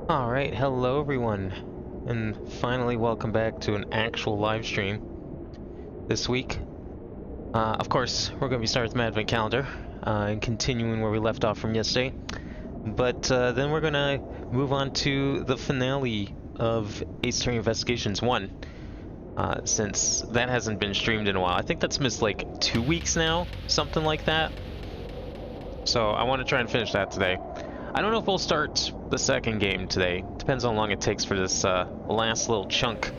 Alright, hello everyone, and finally welcome back to an actual live stream this week. Of course, we're going to be starting with Madvent Calendar, and continuing where we left off from yesterday. But then we're going to move on to the finale of Ace Attorney Investigations 1, since that hasn't been streamed in a while. I think that's missed like 2 weeks now, something like that. So I want to try and finish that today. I don't know if we'll start the second game today. Depends on how long it takes for this last little chunk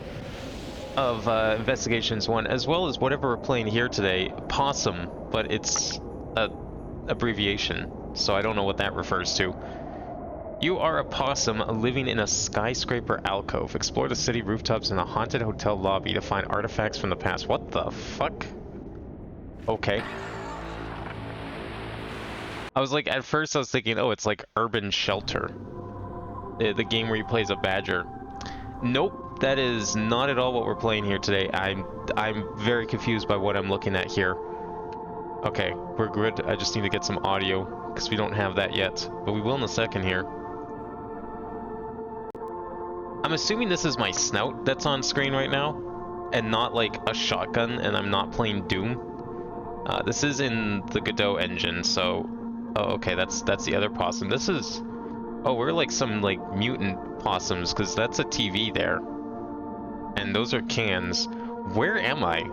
of Investigations 1, as well as whatever we're playing here today, P.O.S.S.U.M, but it's a abbreviation, so I don't know what that refers to. You are a possum living in a skyscraper alcove. Explore the city rooftops and a haunted hotel lobby to find artifacts from the past. What the fuck? Okay. I was like, at first I was thinking, oh, it's like Urban Shelter, the game where you play as a badger. Nope, that is not at all what we're playing here today. I'm very confused by what I'm looking at here. Okay, we're good. I just need to get some audio because we don't have that yet, but we will in a second here. I'm assuming this is my snout that's on screen right now, and not like a shotgun, and I'm not playing Doom. This is in the Godot engine, so. Oh, okay, that's the other possum. This is... Oh, we're like some, like, mutant possums, because that's a TV there. And those are cans. Where am I?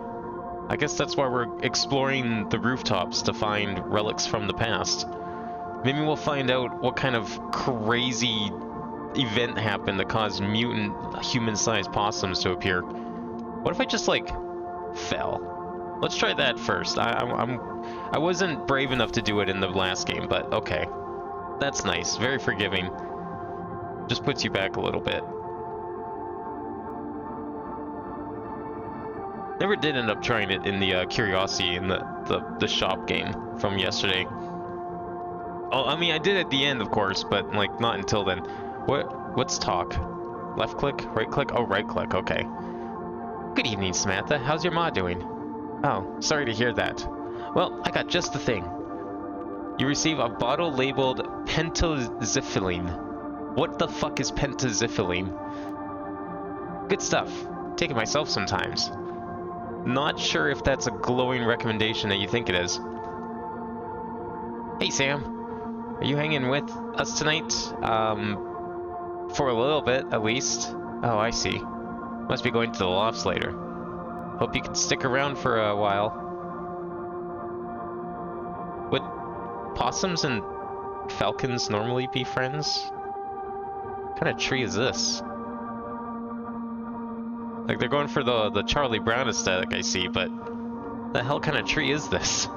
I guess that's why we're exploring the rooftops to find relics from the past. Maybe we'll find out what kind of crazy event happened that caused mutant human-sized possums to appear. What if I just, like, fell? Let's try that first. I wasn't brave enough to do it in the last game, but okay. That's nice. Very forgiving. Just puts you back a little bit. Never did end up trying it in the Curiosity in the shop game from yesterday. Oh, I mean, I did at the end, of course, but like not until then. What's talk? Left click? Right click? Oh, right click. Okay. Good evening, Samantha. How's your ma doing? Oh, sorry to hear that. Well, I got just the thing. You receive a bottle labeled pentoxifylline. What the fuck is pentoxifylline? Good stuff. Take it myself sometimes. Not sure if that's a glowing recommendation that you think it is. Hey, Sam. Are you hanging with us tonight? For a little bit, at least. Oh, I see. Must be going to the lofts later. Hope you can stick around for a while. Would possums and falcons normally be friends? What kind of tree is this? Like, they're going for the Charlie Brown aesthetic, I see, but the hell kind of tree is this?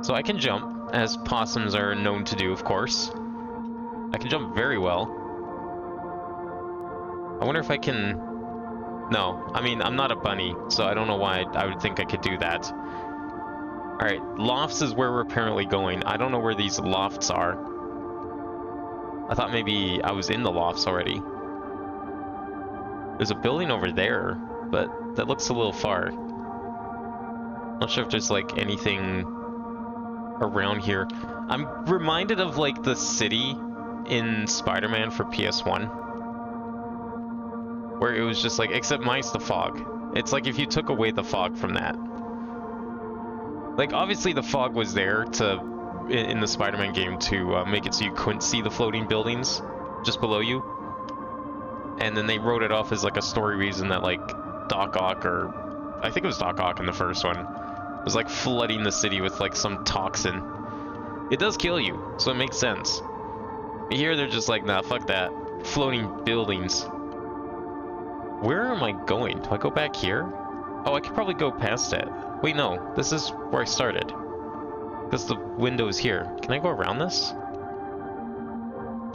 So I can jump, as possums are known to do, of course. I can jump very well. I wonder if I can... No, I mean, I'm not a bunny, so I don't know why I would think I could do that. Alright, lofts is where we're apparently going. I don't know where these lofts are. I thought maybe I was in the lofts already. There's a building over there, but that looks a little far. Not sure if there's, like, anything around here. I'm reminded of, like, the city in Spider-Man for PS1. Where it was just like, except minus the fog. It's like if you took away the fog from that. Like, obviously the fog was there to, in the Spider-Man game, to make it so you couldn't see the floating buildings just below you. And then they wrote it off as like a story reason that like Doc Ock, or I think it was Doc Ock in the first one, was like flooding the city with like some toxin. It does kill you, so it makes sense. But here they're just like, nah, fuck that. Floating buildings. Where am I going? Do I go back here? Oh, I could probably go past it. Wait, no. This is where I started. Because the window is here. Can I go around this?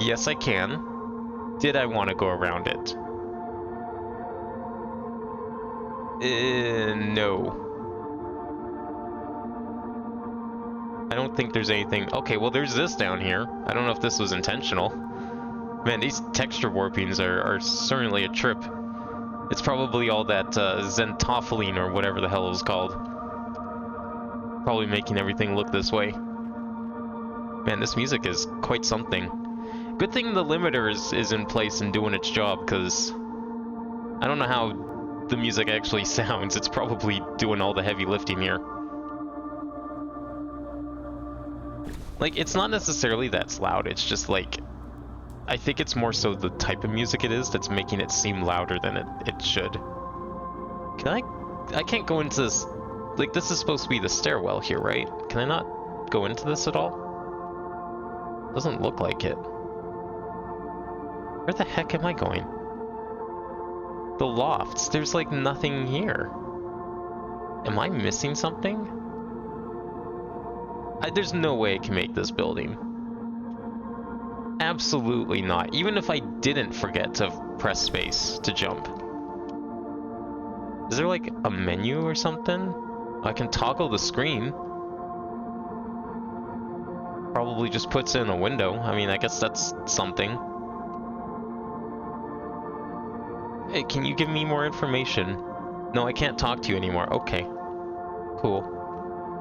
Yes, I can. Did I want to go around it? No. I don't think there's anything... Okay, well, there's this down here. I don't know if this was intentional. Man, these texture warpings are certainly a trip. It's probably all that xanthophyllene or whatever the hell it was called. Probably making everything look this way. Man, this music is quite something. Good thing the limiter is in place and doing its job, because I don't know how the music actually sounds. It's probably doing all the heavy lifting here. Like, it's not necessarily that's loud, it's just like, I think it's more so the type of music it is that's making it seem louder than it should. I can't go into this, like, this is supposed to be the stairwell here, right? Can I not go into this at all? Doesn't look like it. Where the heck am I going? The lofts, there's like nothing here. Am I missing something? There's no way I can make this building. Absolutely not. Even if I didn't forget to press space to jump. Is there like a menu or something? I can toggle the screen. Probably just puts it in a window. I mean, I guess that's something. Hey, can you give me more information? No, I can't talk to you anymore. Okay. Cool.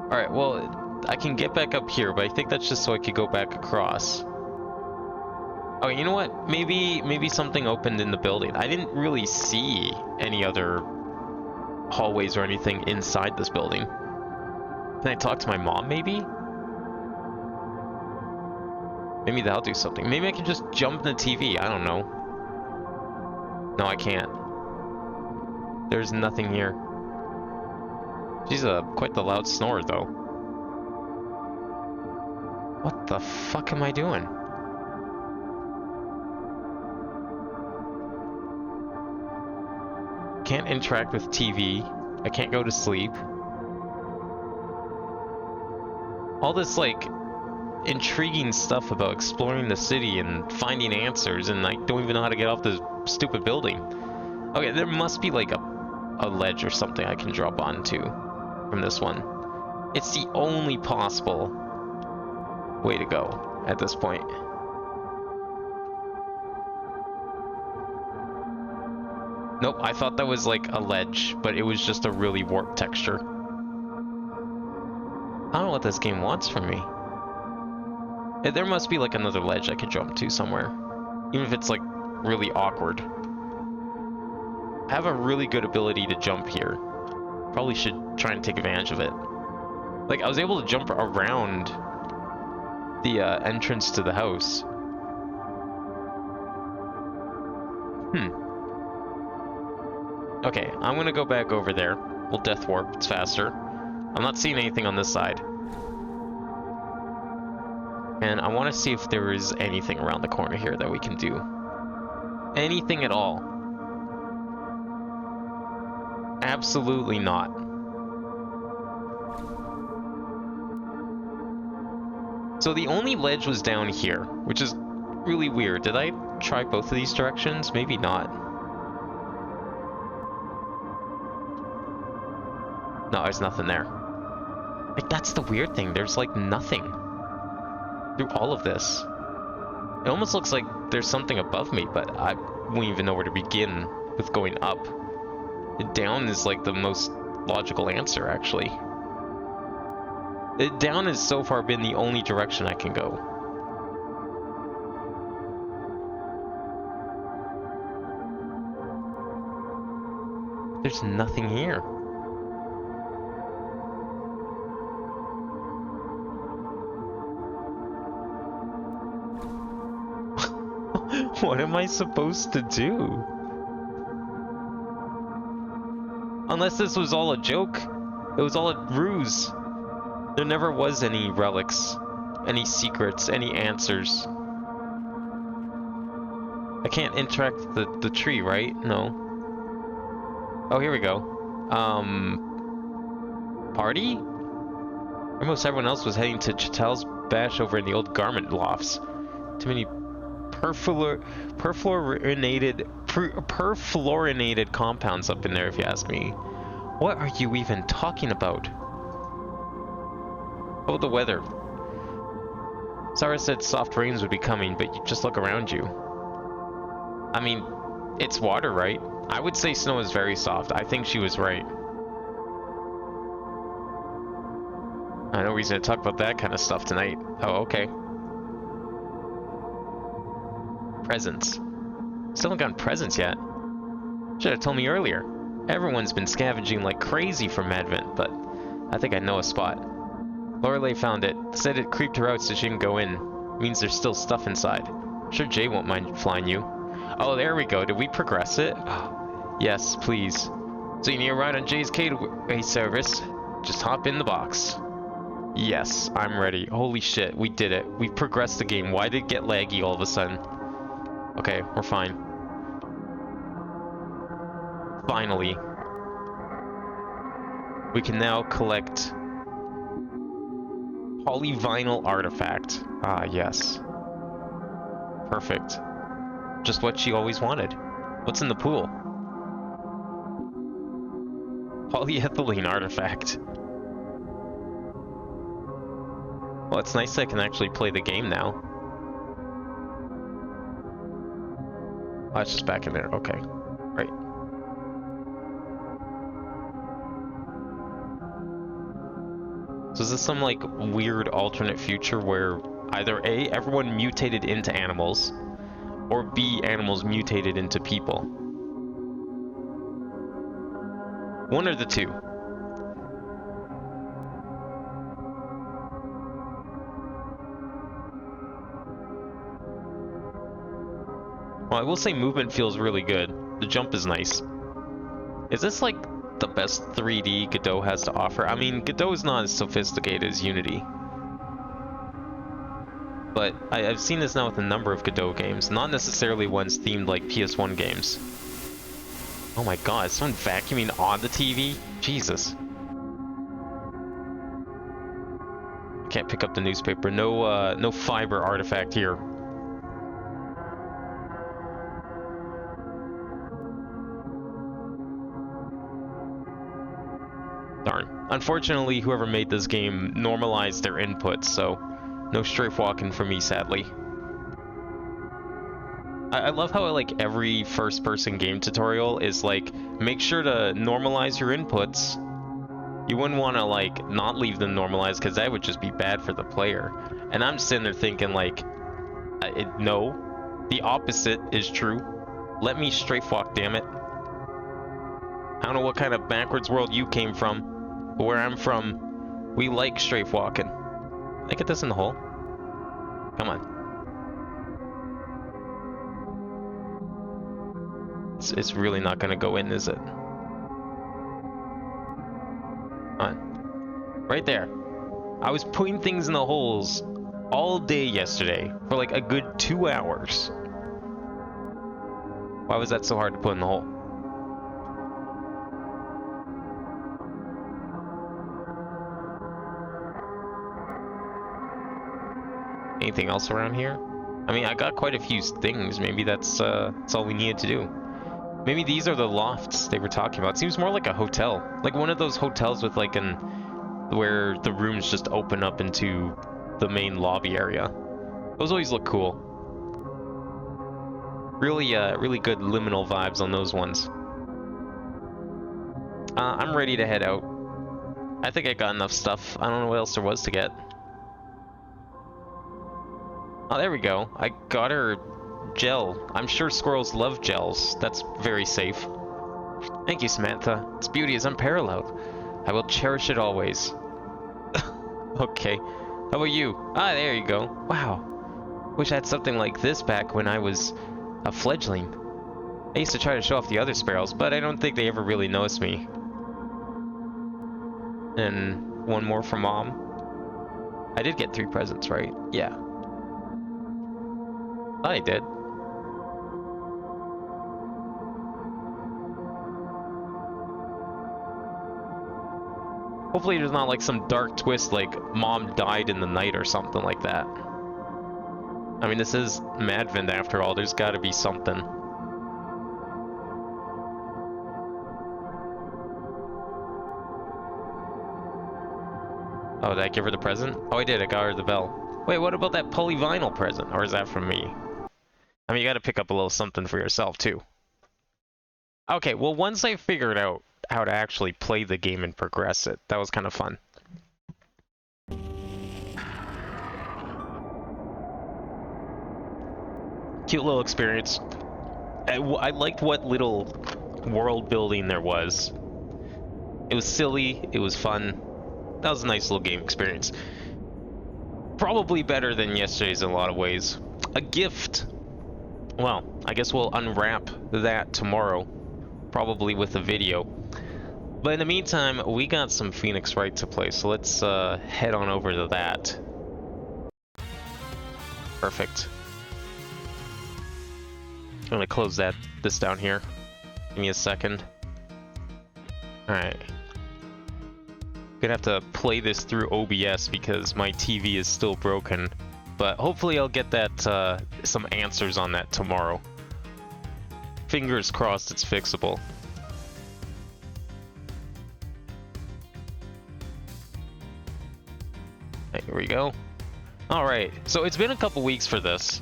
Alright, well, I can get back up here, but I think that's just so I could go back across. Oh, you know what? Maybe something opened in the building. I didn't really see any other hallways or anything inside this building. Can I talk to my mom, maybe? Maybe that'll do something. Maybe I can just jump in the TV. I don't know. No, I can't. There's nothing here. She's quite the loud snorer, though. What the fuck am I doing? Can't interact with TV. I can't go to sleep. All this, like, intriguing stuff about exploring the city and finding answers, and I don't even know how to get off this stupid building. Okay, there must be, like, a ledge or something I can drop onto from this one. It's the only possible way to go at this point. Nope, I thought that was like a ledge, but it was just a really warped texture. I don't know what this game wants from me. There must be like another ledge I could jump to somewhere. Even if it's like really awkward. I have a really good ability to jump here. Probably should try and take advantage of it. Like, I was able to jump around the entrance to the house. Okay, I'm gonna go back over there. We'll death warp, it's faster. I'm not seeing anything on this side. And I want to see if there is anything around the corner here that we can do. Anything at all. Absolutely not. So the only ledge was down here, which is really weird. Did I try both of these directions? Maybe not. No, there's nothing there. Like, that's the weird thing. There's, like, nothing through all of this. It almost looks like there's something above me, but I won't even know where to begin with going up. Down is, like, the most logical answer, actually. Down has so far been the only direction I can go. There's nothing here. What am I supposed to do? Unless this was all a joke. It was all a ruse. There never was any relics, any secrets, any answers. I can't interact with the tree, right? No. Oh, here we go. Party? Almost everyone else was heading to Chatel's bash over in the old garment lofts. Too many perfluorinated compounds up in there, if you ask me. What are you even talking about? Oh, the weather. Sarah said soft rains would be coming, but you just look around you. I mean, it's water, right? I would say snow is very soft. I think she was right. I no reason to talk about that kind of stuff tonight. Oh, okay. Presents. Still haven't gotten presents yet. Should have told me earlier. Everyone's been scavenging like crazy for Madvent, but I think I know a spot. Lorelei found it. Said it creeped her out so she didn't go in. Means there's still stuff inside. Sure Jay won't mind flying you. Oh, there we go. Did we progress it? Yes, please. So you need a ride on Jay's K service? Just hop in the box. Yes, I'm ready. Holy shit, we did it. We progressed the game. Why did it get laggy all of a sudden? Okay, we're fine. Finally. We can now collect polyvinyl artifact. Ah, yes. Perfect. Just what she always wanted. What's in the pool? Polyethylene artifact. Well, it's nice that I can actually play the game now. Oh, it's just back in there. Okay. Right. So is this some, like, weird alternate future where either A, everyone mutated into animals, or B, animals mutated into people? One or the two. Well, I will say movement feels really good. The jump is nice. Is this like the best 3D Godot has to offer? I mean, Godot is not as sophisticated as Unity. But I've seen this now with a number of Godot games, not necessarily ones themed like PS1 games. Oh my god, is someone vacuuming on the TV? Jesus. Can't pick up the newspaper. No, no fiber artifact here. Darn. Unfortunately, whoever made this game normalized their inputs, so no strafe walking for me, sadly. I love how like every first-person game tutorial is like, make sure to normalize your inputs. You wouldn't want to like not leave them normalized because that would just be bad for the player. And I'm sitting there thinking like, no, the opposite is true. Let me strafe walk, damn it. I don't know what kind of backwards world you came from, but where I'm from, we like strafe walking. Can I get this in the hole? Come on. It's really not gonna go in, is it? Come on. Right there. I was putting things in the holes all day yesterday for like a good 2 hours. Why was that so hard to put in the hole? Anything else around here? I mean, I got quite a few things. Maybe that's all we needed to do. Maybe these are the lofts they were talking about. It seems more like a hotel. Like one of those hotels with like where the rooms just open up into the main lobby area. Those always look cool. Really, really good liminal vibes on those ones. I'm ready to head out. I think I got enough stuff. I don't know what else there was to get. Oh, there we go. I got her gel. I'm sure squirrels love gels. That's very safe. Thank you, Samantha. Its beauty is unparalleled. I will cherish it always. Okay. How about you? Ah, there you go. Wow. Wish I had something like this back when I was a fledgling. I used to try to show off the other sparrows, but I don't think they ever really noticed me. And one more from Mom. I did get 3 presents, right? Yeah. I did. Hopefully there's not like some dark twist like Mom died in the night or something like that. I mean, this is Madvent after all. There's got to be something. Oh, did I give her the present? Oh, I did. I got her the bell. Wait, what about that polyvinyl present? Or is that from me? I mean, you got to pick up a little something for yourself, too. Okay, well, once I figured out how to actually play the game and progress it, that was kind of fun. Cute little experience. I liked what little world building there was. It was silly, it was fun. That was a nice little game experience. Probably better than yesterday's in a lot of ways. A gift. Well, I guess we'll unwrap that tomorrow. Probably with a video. But in the meantime, we got some Phoenix Wright to play, so let's head on over to that. Perfect. I'm gonna close this down here. Give me a second. Alright. Gonna have to play this through OBS because my TV is still broken. But hopefully I'll get that some answers on that tomorrow. Fingers crossed it's fixable. Here we go. Alright, so it's been a couple weeks for this.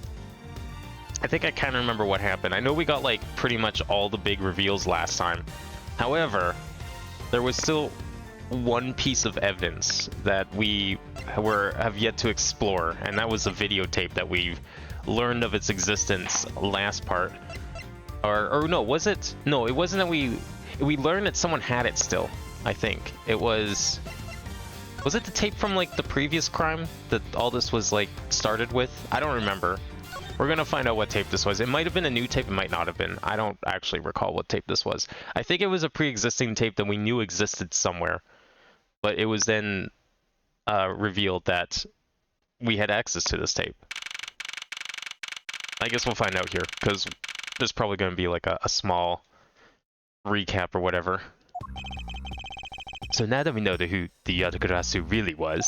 I think I kind of remember what happened. I know we got like pretty much all the big reveals last time. However, there was still one piece of evidence that we have yet to explore, and that was a videotape that we learned of its existence last part. Or no, was it? No, it wasn't that we learned that someone had it still, I think. It was it the tape from like the previous crime that all this was like started with? I don't remember. We're gonna find out what tape this was. It might have been a new tape, it might not have been. I don't actually recall what tape this was. I think it was a pre-existing tape that we knew existed somewhere. But it was then revealed that we had access to this tape. I guess we'll find out here, because there's probably going to be like a small recap or whatever. So now that we know who the Yatagarasu really was,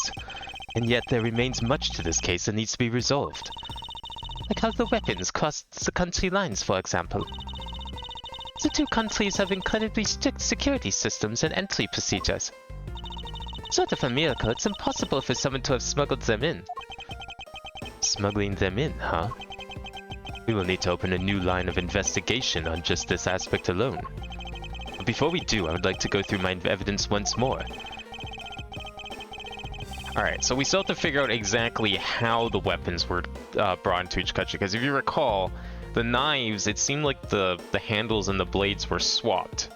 and yet there remains much to this case that needs to be resolved. Like how the weapons crossed the country lines, for example. The two countries have incredibly strict security systems and entry procedures. Sort of a miracle, it's impossible for someone to have smuggled them in. Smuggling them in, huh? We will need to open a new line of investigation on just this aspect alone. But before we do, I would like to go through my evidence once more. Alright, so we still have to figure out exactly how the weapons were brought into each country, because if you recall, the knives, it seemed like the handles and the blades were swapped.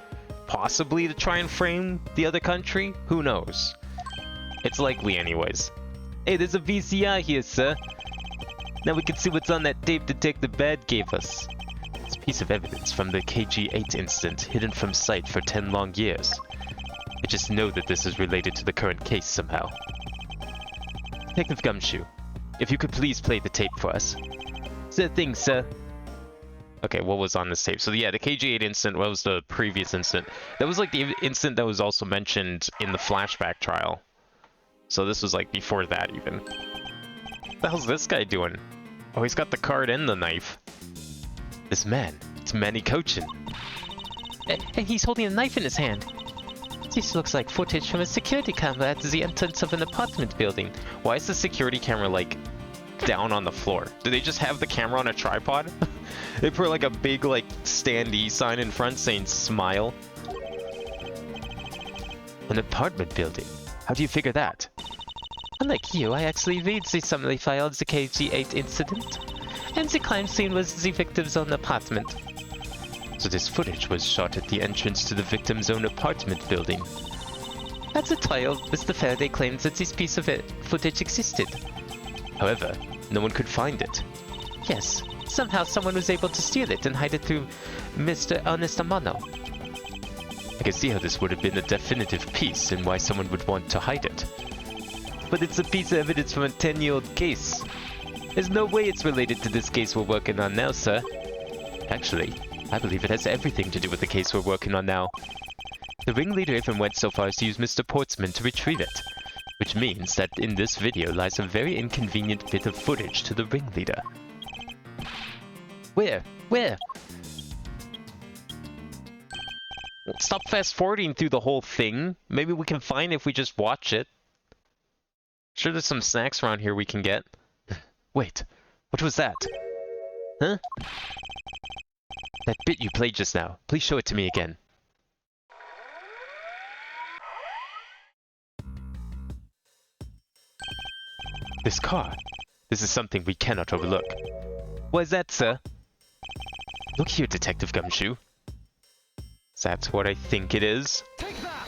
Possibly to try and frame the other country? Who knows? It's likely anyways. Hey, there's a VCR here, sir. Now we can see what's on that tape Detective Bad gave us. It's a piece of evidence from the KG-8 incident, hidden from sight for 10 long years. I just know that this is related to the current case somehow. Detective Gumshoe, if you could please play the tape for us. Sure thing, sir. Okay, what was on this tape? So yeah, the KG-8 incident was the previous incident. That was like the incident that was also mentioned in the flashback trial. So this was like before that even. What the hell's this guy doing? Oh, he's got the card and the knife. This man, it's Manny Cochin. And he's holding a knife in his hand. This looks like footage from a security camera at the entrance of an apartment building. Why is the security camera like down on the floor? Do they just have the camera on a tripod? They put like a big like standee sign in front saying smile. An apartment building? How do you figure that? Unlike you, I actually read the summary file of the KG-8 incident. And the crime scene was the victim's own apartment. So this footage was shot at the entrance to the victim's own apartment building. At the trial, Mr. Faraday claimed that this piece of footage existed. However, no one could find it. Yes, somehow someone was able to steal it and hide it through Mr. Ernest Amano. I can see how this would have been a definitive piece and why someone would want to hide it. But it's a piece of evidence from a 10-year-old case. There's no way it's related to this case we're working on now, sir. Actually, I believe it has everything to do with the case we're working on now. The ringleader even went so far as to use Mr. Portsman to retrieve it, which means that in this video lies a very inconvenient bit of footage to the ringleader. Where? Where? Well, stop fast-forwarding through the whole thing. Maybe we can find it if we just watch it. Sure, there's some snacks around here we can get. Wait, what was that? Huh? That bit you played just now. Please show it to me again. This car. This is something we cannot overlook. What is that, sir? Look here, Detective Gumshoe. That's what I think it is. Take that!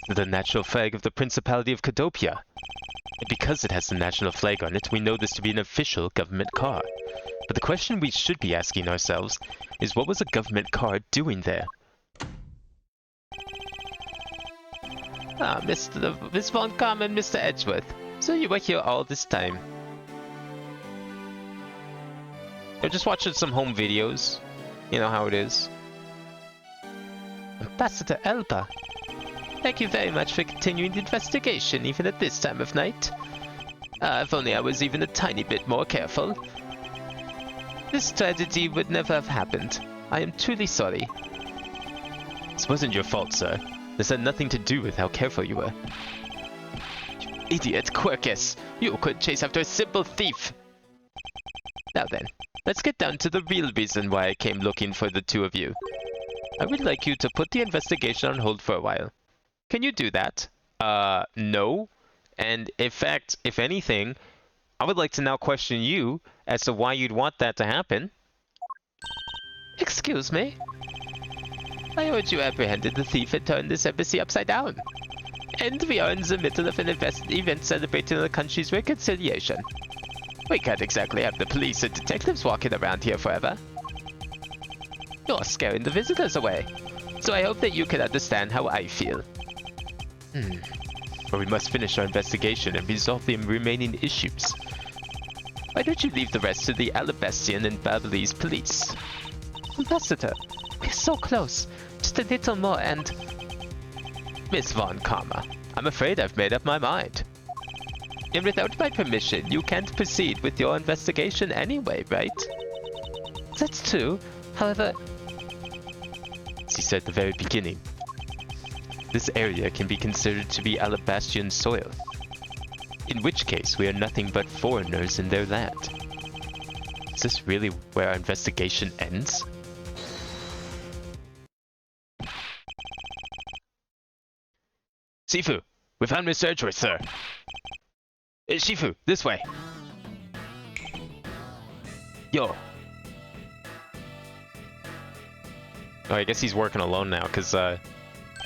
The national flag of the Principality of Cadopia. And because it has the national flag on it, we know this to be an official government car. But the question we should be asking ourselves is, what was a government car doing there? Ah, Miss Von Kamm and Mr. Edgeworth. So you were here all this time. You're just watching some home videos. You know how it is. Ambassador Elba. Thank you very much for continuing the investigation, even at this time of night. If only I was even a tiny bit more careful. This tragedy would never have happened. I am truly sorry. This wasn't your fault, sir. This had nothing to do with how careful you were. You idiot, Quercus! You could chase after a simple thief! Now then, let's get down to the real reason why I came looking for the two of you. I would like you to put the investigation on hold for a while. Can you do that? No. And in fact, if anything, I would like to now question you as to why you'd want that to happen. Excuse me? I heard you apprehended the thief and turned this embassy upside down. And we are in the middle of an event celebrating the country's reconciliation. We can't exactly have the police and detectives walking around here forever. You're scaring the visitors away, so I hope that you can understand how I feel. But we must finish our investigation and resolve the remaining issues. Why don't you leave the rest to the Alabastian and Babylonis police? Ambassador, we're so close. Just a little more and... Miss Von Kamm, I'm afraid I've made up my mind. And without my permission, you can't proceed with your investigation anyway, right? That's true. However, as he said at the very beginning, this area can be considered to be Alabastian soil. In which case, we are nothing but foreigners in their land. Is this really where our investigation ends? Shifu, we found Mr. Edgeworth, sir. Shifu, this way. Yo. Oh, I guess he's working alone now, because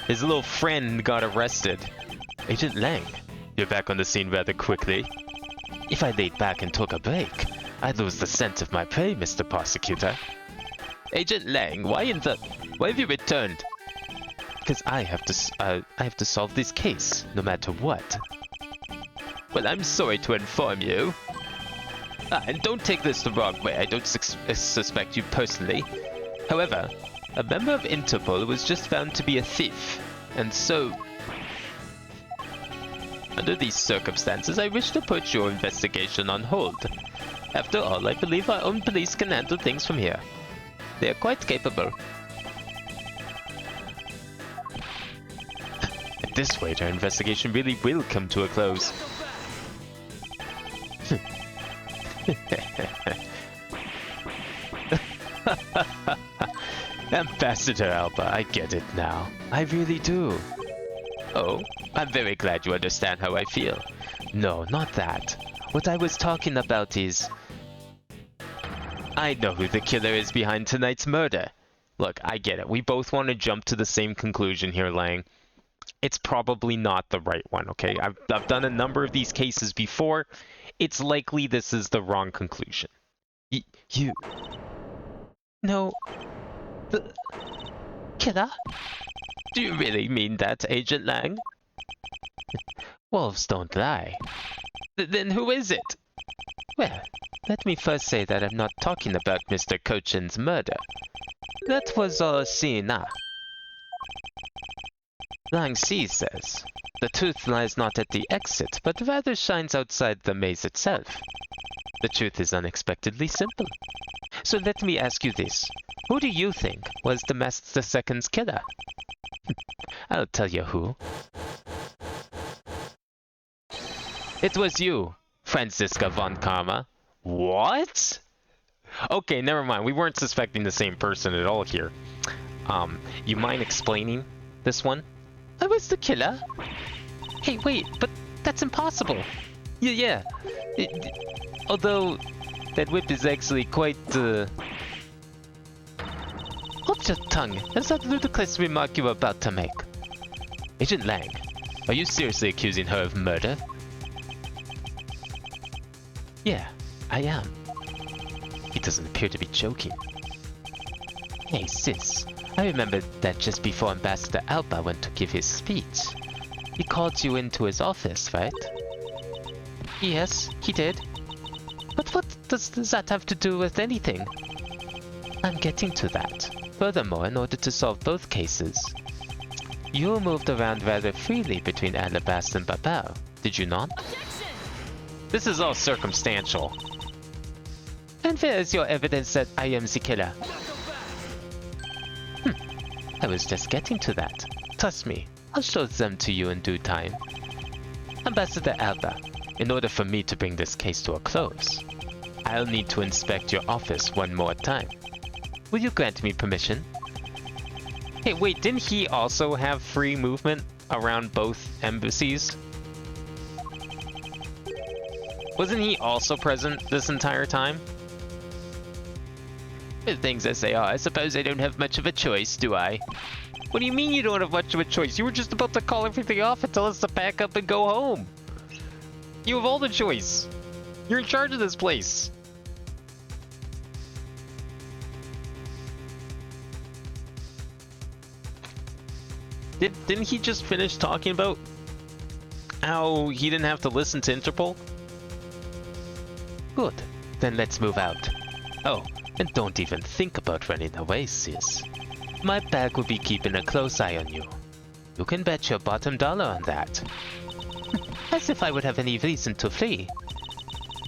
his little friend got arrested. Agent Lang, you're back on the scene rather quickly. If I laid back and took a break, I'd lose the scent of my prey, Mr. Prosecutor. Agent Lang, why have you returned? Because I have to solve this case, no matter what. Well, I'm sorry to inform you. And don't take this the wrong way, I don't suspect you personally. However, a member of Interpol was just found to be a thief, and so... Under these circumstances, I wish to put your investigation on hold. After all, I believe our own police can handle things from here. They are quite capable. At this rate, our investigation really will come to a close. Ambassador Alba, I get it now. I really do. Oh, I'm very glad you understand how I feel. No, not that. What I was talking about is... I know who the killer is behind tonight's murder. Look, I get it. We both want to jump to the same conclusion here, Lang. It's probably not the right one, okay? I've done a number of these cases before. It's likely this is the wrong conclusion. You... No... The... Killer? Do you really mean that, Agent Lang? Wolves don't lie. Then who is it? Well, let me first say that I'm not talking about Mr. Cochin's murder. That was all Sina. Lang Si says, the truth lies not at the exit, but rather shines outside the maze itself. The truth is unexpectedly simple. So let me ask you this. Who do you think was the Master Second's killer? I'll tell you who. It was you, Franziska von Kamm. What? Okay, never mind. We weren't suspecting the same person at all here. You mind explaining this one? I was the killer? Hey, wait, but that's impossible. Yeah. Although, That whip is actually quite, Hold your tongue. That's that ludicrous remark you were about to make. Agent Lang, are you seriously accusing her of murder? Yeah, I am. He doesn't appear to be joking. Hey, sis. I remember that just before Ambassador Alba went to give his speech, he called you into his office, right? Yes, he did. But what does that have to do with anything? I'm getting to that. Furthermore, in order to solve both cases, you moved around rather freely between Alabasta and Babao, did you not? Objection! This is all circumstantial. And where is your evidence that I am the killer? I was just getting to that. Trust me, I'll show them to you in due time. Ambassador Alba, in order for me to bring this case to a close, I'll need to inspect your office one more time. Will you grant me permission? Hey, wait, didn't he also have free movement around both embassies? Wasn't he also present this entire time? With things as they are, I suppose I don't have much of a choice, do I? What do you mean you don't have much of a choice? You were just about to call everything off and tell us to pack up and go home. You have all the choice. You're in charge of this place. Didn't he just finish talking about how he didn't have to listen to Interpol? Good. Then let's move out. Oh, and don't even think about running away, sis. My bag will be keeping a close eye on you. You can bet your bottom dollar on that. As if I would have any reason to flee.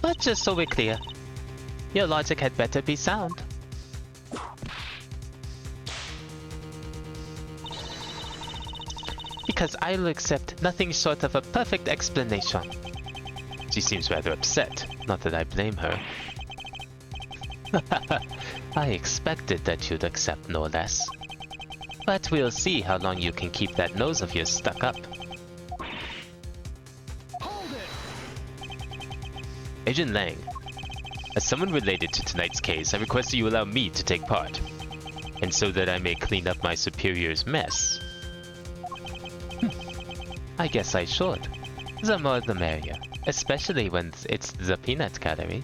But just so we're clear, your logic had better be sound. Because I'll accept nothing short of a perfect explanation. She seems rather upset, not that I blame her. I expected that you'd accept no less. But we'll see how long you can keep that nose of yours stuck up. Hold it. Agent Lang, as someone related to tonight's case, I request that you allow me to take part, and so that I may clean up my superior's mess. I guess I should. The more the merrier, especially when it's the peanut gallery.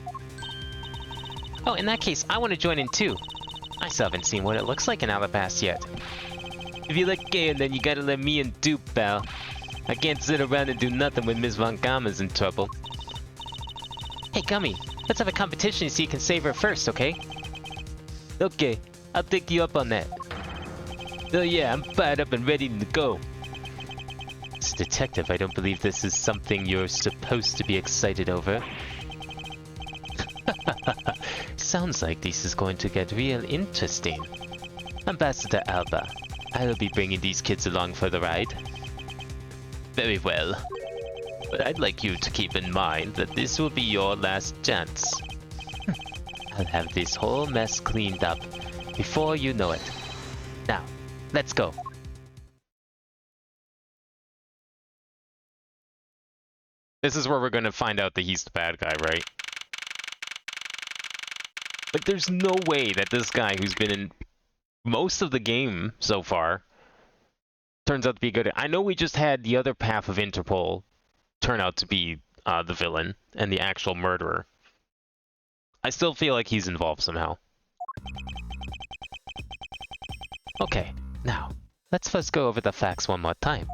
Oh, in that case, I want to join in too. I still haven't seen what it looks like in Alabasta yet. If you like gay, then you gotta let me in too, pal. I can't sit around and do nothing when Ms. Von Gamma's in trouble. Hey, Gummy, let's have a competition so you can save her first, okay? Okay, I'll take you up on that. Oh yeah, I'm fired up and ready to go. Detective, I don't believe this is something you're supposed to be excited over. Sounds like this is going to get real interesting. Ambassador Alba, I will be bringing these kids along for the ride. Very well. But I'd like you to keep in mind that this will be your last chance. I'll have this whole mess cleaned up before you know it. Now, let's go. This is where we're gonna find out that he's the bad guy, right? Like, there's no way that this guy who's been in most of the game so far turns out to be good. I know we just had the other half of Interpol turn out to be the villain and the actual murderer. I still feel like he's involved somehow. Okay, now, let's first go over the facts one more time.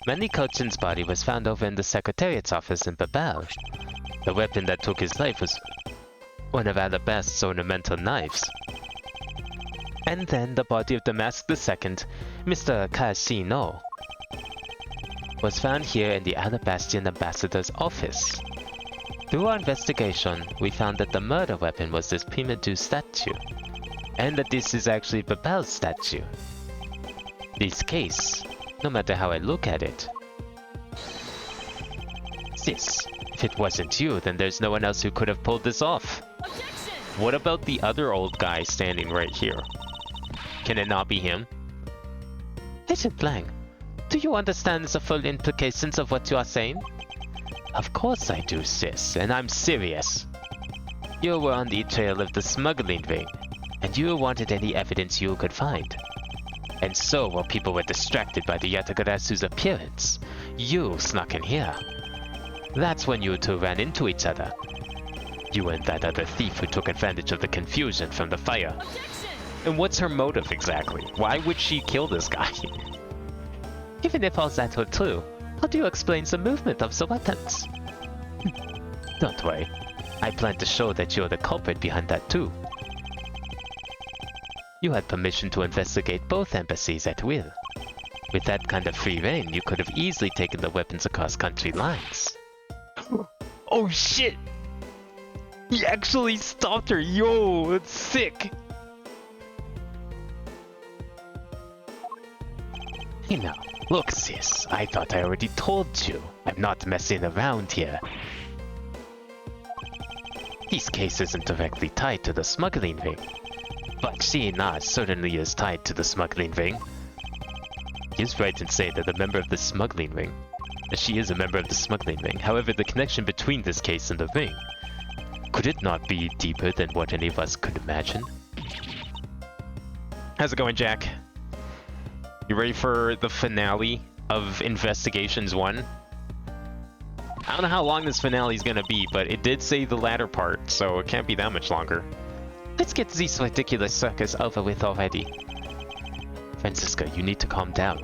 Manny Cochin's body was found over in the Secretariat's office in Babao. The weapon that took his life was one of Alabasta's ornamental knives. And then the body of the masked II, Mr. Casino, was found here in the Alabastian ambassador's office. Through our investigation, we found that the murder weapon was this Prima Du statue, and that this is actually Babao's statue. This case, no matter how I look at it. Sis, if it wasn't you, then there's no one else who could have pulled this off. Objection! What about the other old guy standing right here? Can it not be him? Agent Lang, do you understand the full implications of what you are saying? Of course I do, sis, and I'm serious. You were on the trail of the smuggling ring, and you wanted any evidence you could find. And so, while people were distracted by the Yatagarasu's appearance, you snuck in here. That's when you two ran into each other. You and that other thief who took advantage of the confusion from the fire. Objection! And what's her motive exactly? Why would she kill this guy? Even if all that were true, how do you explain the movement of the weapons? Don't worry. I plan to show that you're the culprit behind that too. You had permission to investigate both embassies at will. With that kind of free reign, you could have easily taken the weapons across country lines. Oh shit! He actually stopped her! Yo, that's sick! Hey now, look sis, I thought I already told you. I'm not messing around here. This case isn't directly tied to the smuggling ring, but seeing us certainly is tied to the smuggling ring. He's right in saying that a member of the smuggling ring. She is a member of the smuggling ring. However, the connection between this case and the ring, could it not be deeper than what any of us could imagine? How's it going, Jack? You ready for the finale of Investigations 1? I don't know how long this finale is gonna be, but it did say the latter part, so it can't be that much longer. Let's get this ridiculous circus over with already. Francisca, you need to calm down,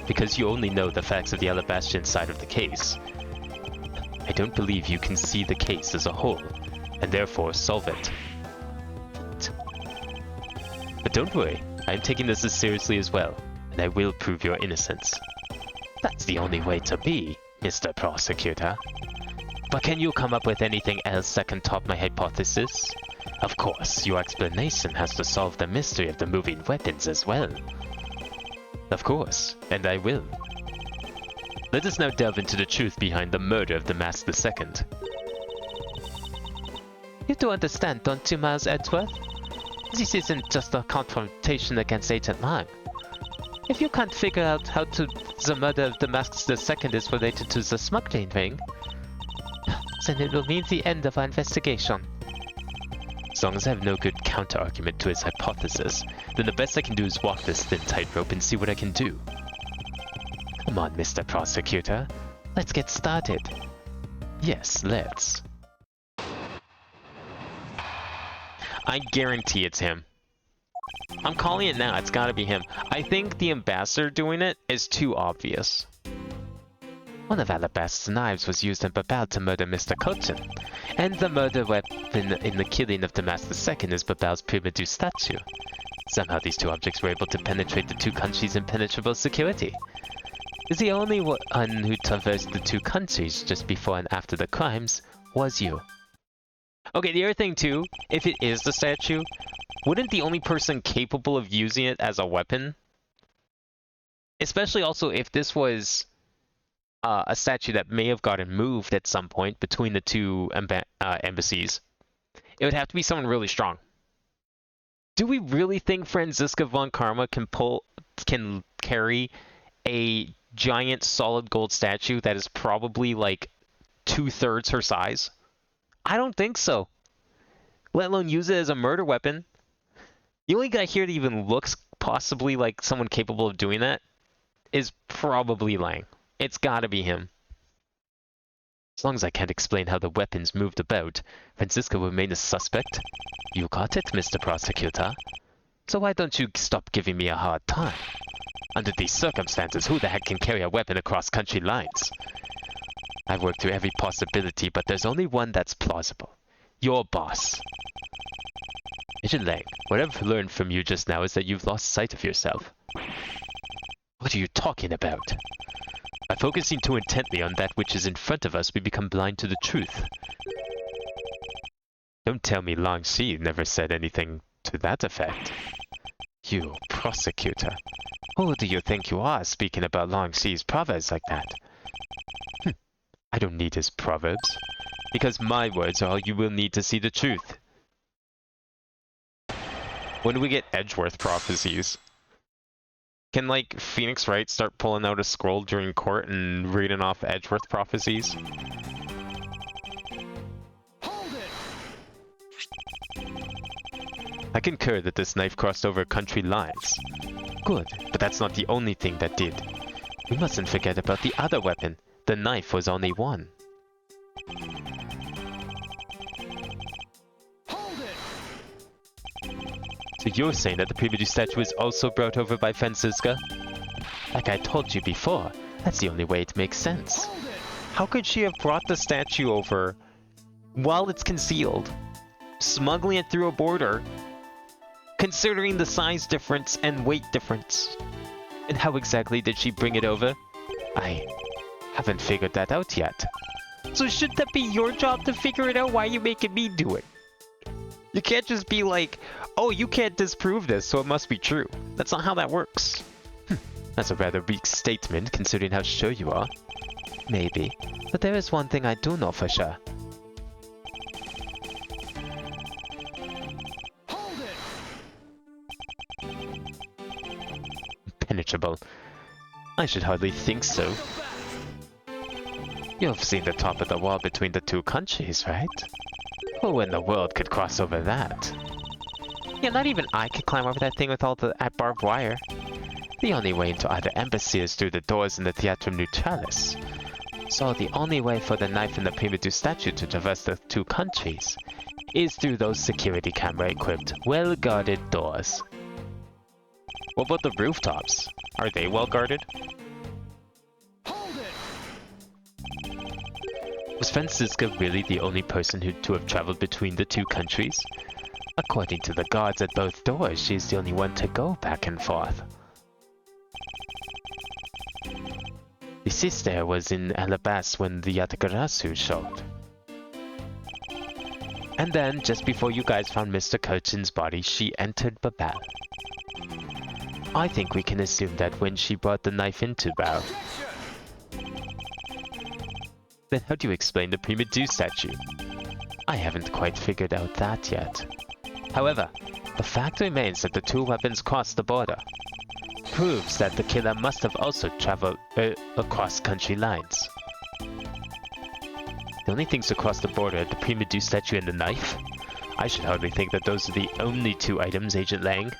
because you only know the facts of the Alabastian side of the case. I don't believe you can see the case as a whole, and therefore solve it. But don't worry, I am taking this as seriously as well, and I will prove your innocence. That's the only way to be, Mr. Prosecutor. But can you come up with anything else that can top my hypothesis? Of course, your explanation has to solve the mystery of the moving weapons as well. Of course, and I will. Let us now delve into the truth behind the murder of the Mask II. You do understand, don't you, Miles Edgeworth? This isn't just a confrontation against Agent Lang. If you can't figure out how the murder of the Mask II is related to the smuggling ring, then it will mean the end of our investigation. As long as I have no good counter-argument to his hypothesis, then the best I can do is walk this thin tightrope and see what I can do. Come on, Mr. Prosecutor. Let's get started. Yes, let's. I guarantee it's him. I'm calling it now, it's gotta be him. I think the ambassador doing it is too obvious. One of Alabast's knives was used in Babel to murder Mr. Cochin, and the murder weapon in the killing of the Mask II is Babel's prima due statue. Somehow these two objects were able to penetrate the two countries' impenetrable security. The only one who traversed the two countries just before and after the crimes was you. Okay, the other thing too, if it is the statue, wouldn't the only person capable of using it as a weapon? Especially also if this was a statue that may have gotten moved at some point between the two embassies. It would have to be someone really strong. Do we really think Franziska von Karma can carry a giant solid gold statue that is probably like 2/3 her size? I don't think so. Let alone use it as a murder weapon. The only guy here that even looks possibly like someone capable of doing that is probably Lang. It's gotta be him. As long as I can't explain how the weapons moved about, Francisca will remain a suspect. You got it, Mr. Prosecutor. So why don't you stop giving me a hard time? Under these circumstances, who the heck can carry a weapon across country lines? I've worked through every possibility, but there's only one that's plausible. Your boss. Agent Lang, what I've learned from you just now is that you've lost sight of yourself. What are you talking about? By focusing too intently on that which is in front of us, we become blind to the truth. Don't tell me Long Xi never said anything to that effect. You, prosecutor. Who do you think you are speaking about Long Xi's proverbs like that? I don't need his proverbs, because my words are all you will need to see the truth. When do we get Edgeworth prophecies? Can, like, Phoenix Wright start pulling out a scroll during court and reading off Edgeworth prophecies? Hold it! I concur that this knife crossed over country lines. Good, but that's not the only thing that did. We mustn't forget about the other weapon. The knife was only one. So you're saying that the P.O.S.S.U statue was also brought over by Franziska? Like I told you before, that's the only way it makes sense. How could she have brought the statue over while it's concealed, smuggling it through a border, considering the size difference and weight difference? And how exactly did she bring it over? I haven't figured that out yet. So should that be your job to figure it out? Why are you making me do it? You can't just be like, oh, you can't disprove this, so it must be true. That's not how that works. That's a rather weak statement, considering how sure you are. Maybe. But there is one thing I do know for sure. Impenetrable. I should hardly think so. You've seen the top of the wall between the two countries, right? Who in the world could cross over that? Yeah, not even I could climb over that thing with all the barbed wire. The only way into either embassy is through the doors in the Theatrum Neutralis. So the only way for the knife and the P.O.S.S.U statue to traverse the two countries is through those security camera-equipped, well-guarded doors. What about the rooftops? Are they well-guarded? Was Franziska really the only person to have traveled between the two countries? According to the guards at both doors, she's the only one to go back and forth. The sister was in Alabas when the Yatagarasu showed. And then, just before you guys found Mr. Kirchin's body, she entered Babel. I think we can assume that when she brought the knife into Bao. Then how do you explain the P.O.S.S.U statue? I haven't quite figured out that yet. However, the fact remains that the two weapons crossed the border. Proves that the killer must have also traveled across country lines. The only things across the border are the P.O.S.S.U statue and the knife? I should hardly think that those are the only two items, Agent Lang.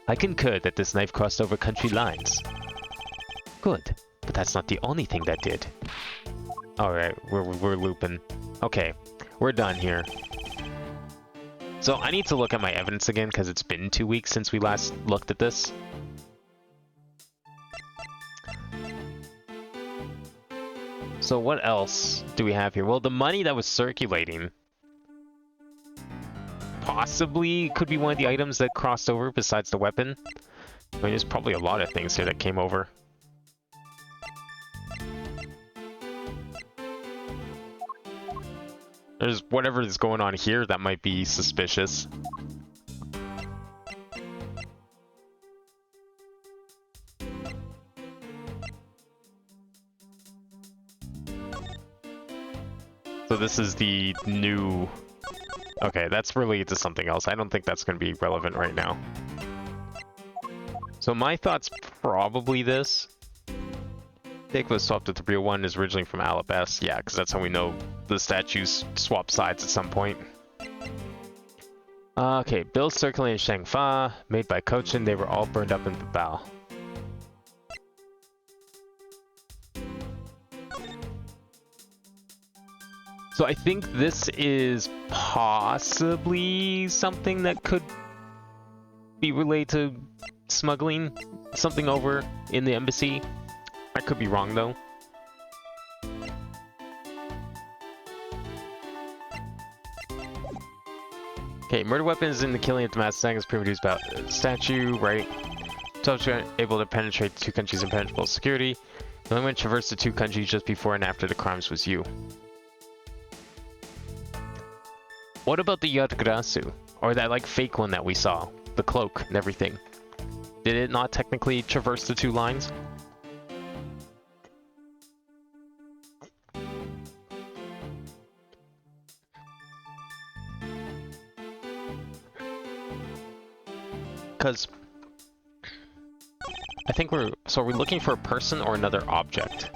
I concur that this knife crossed over country lines. Good, but that's not the only thing that did. Alright, we're looping. Okay, we're done here. So I need to look at my evidence again because it's been 2 weeks since we last looked at this. So what else do we have here? Well, the money that was circulating possibly could be one of the items that crossed over besides the weapon. I mean, there's probably a lot of things here that came over. There's whatever is going on here that might be suspicious. So this is the new... Okay, that's related to something else. I don't think that's going to be relevant right now. So my thought's probably this. Take was swapped with the real one is originally from Alabas. Yeah, because that's how we know the statues swap sides at some point. Okay, bills circulating in Shangfa, made by Cochin. They were all burned up in Babao. So I think this is possibly something that could be related to smuggling something over in the embassy. I could be wrong though. Okay, murder weapons in the killing of Damascus is pre-produced about statue, right? Soldier able to penetrate two countries' impenetrable security. The only one traversed the two countries just before and after the crimes was you. What about the Yatagarasu? Or that like fake one that we saw? The cloak and everything. Did it not technically traverse the two lines? Because I think we're looking for a person or another object.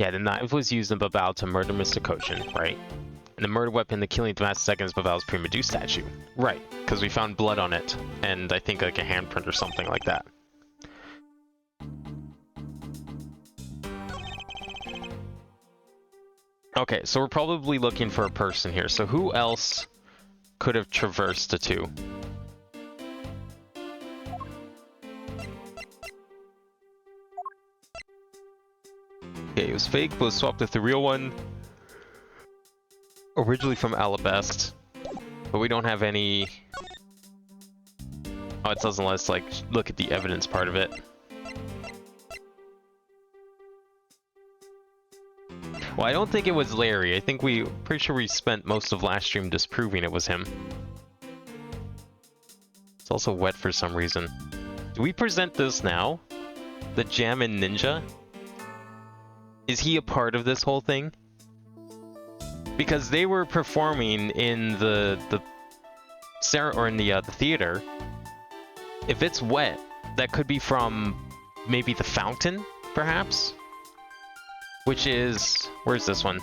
Yeah, the knife was used in Babao to murder Mr. Kochin, right? And the murder weapon, the killing Damascus second, is Babao's prima due statue. Right, because we found blood on it, and I think like a handprint or something like that. Okay, so we're probably looking for a person here. So who else could have traversed the two? Okay, it was fake, but was swapped with the real one. Originally from Alabast. But we don't have any... Oh, it doesn't let us, like, look at the evidence part of it. Well, I don't think it was Larry. I think pretty sure we spent most of last stream disproving it was him. It's also wet for some reason. Do we present this now? The Jammin Ninja? Is he a part of this whole thing? Because they were performing in the theater. If it's wet, that could be from maybe the fountain, perhaps? Which is... Where's this one?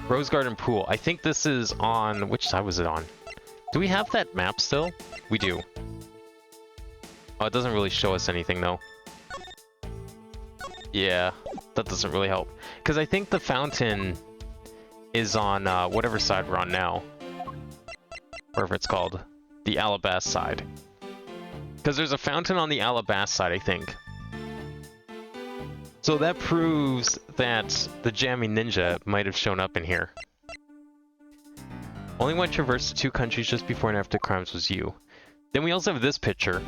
Rose Garden Pool. I think this is on... Which side was it on? Do we have that map still? We do. Oh, it doesn't really show us anything, though. Yeah, that doesn't really help. Because I think the fountain is on whatever side we're on now. Whatever it's called. The Alabast side. Because there's a fountain on the Alabast side, I think. So that proves that the Jammy Ninja might have shown up in here. Only one traversed 2 countries just before and after crimes was you. Then we also have this picture.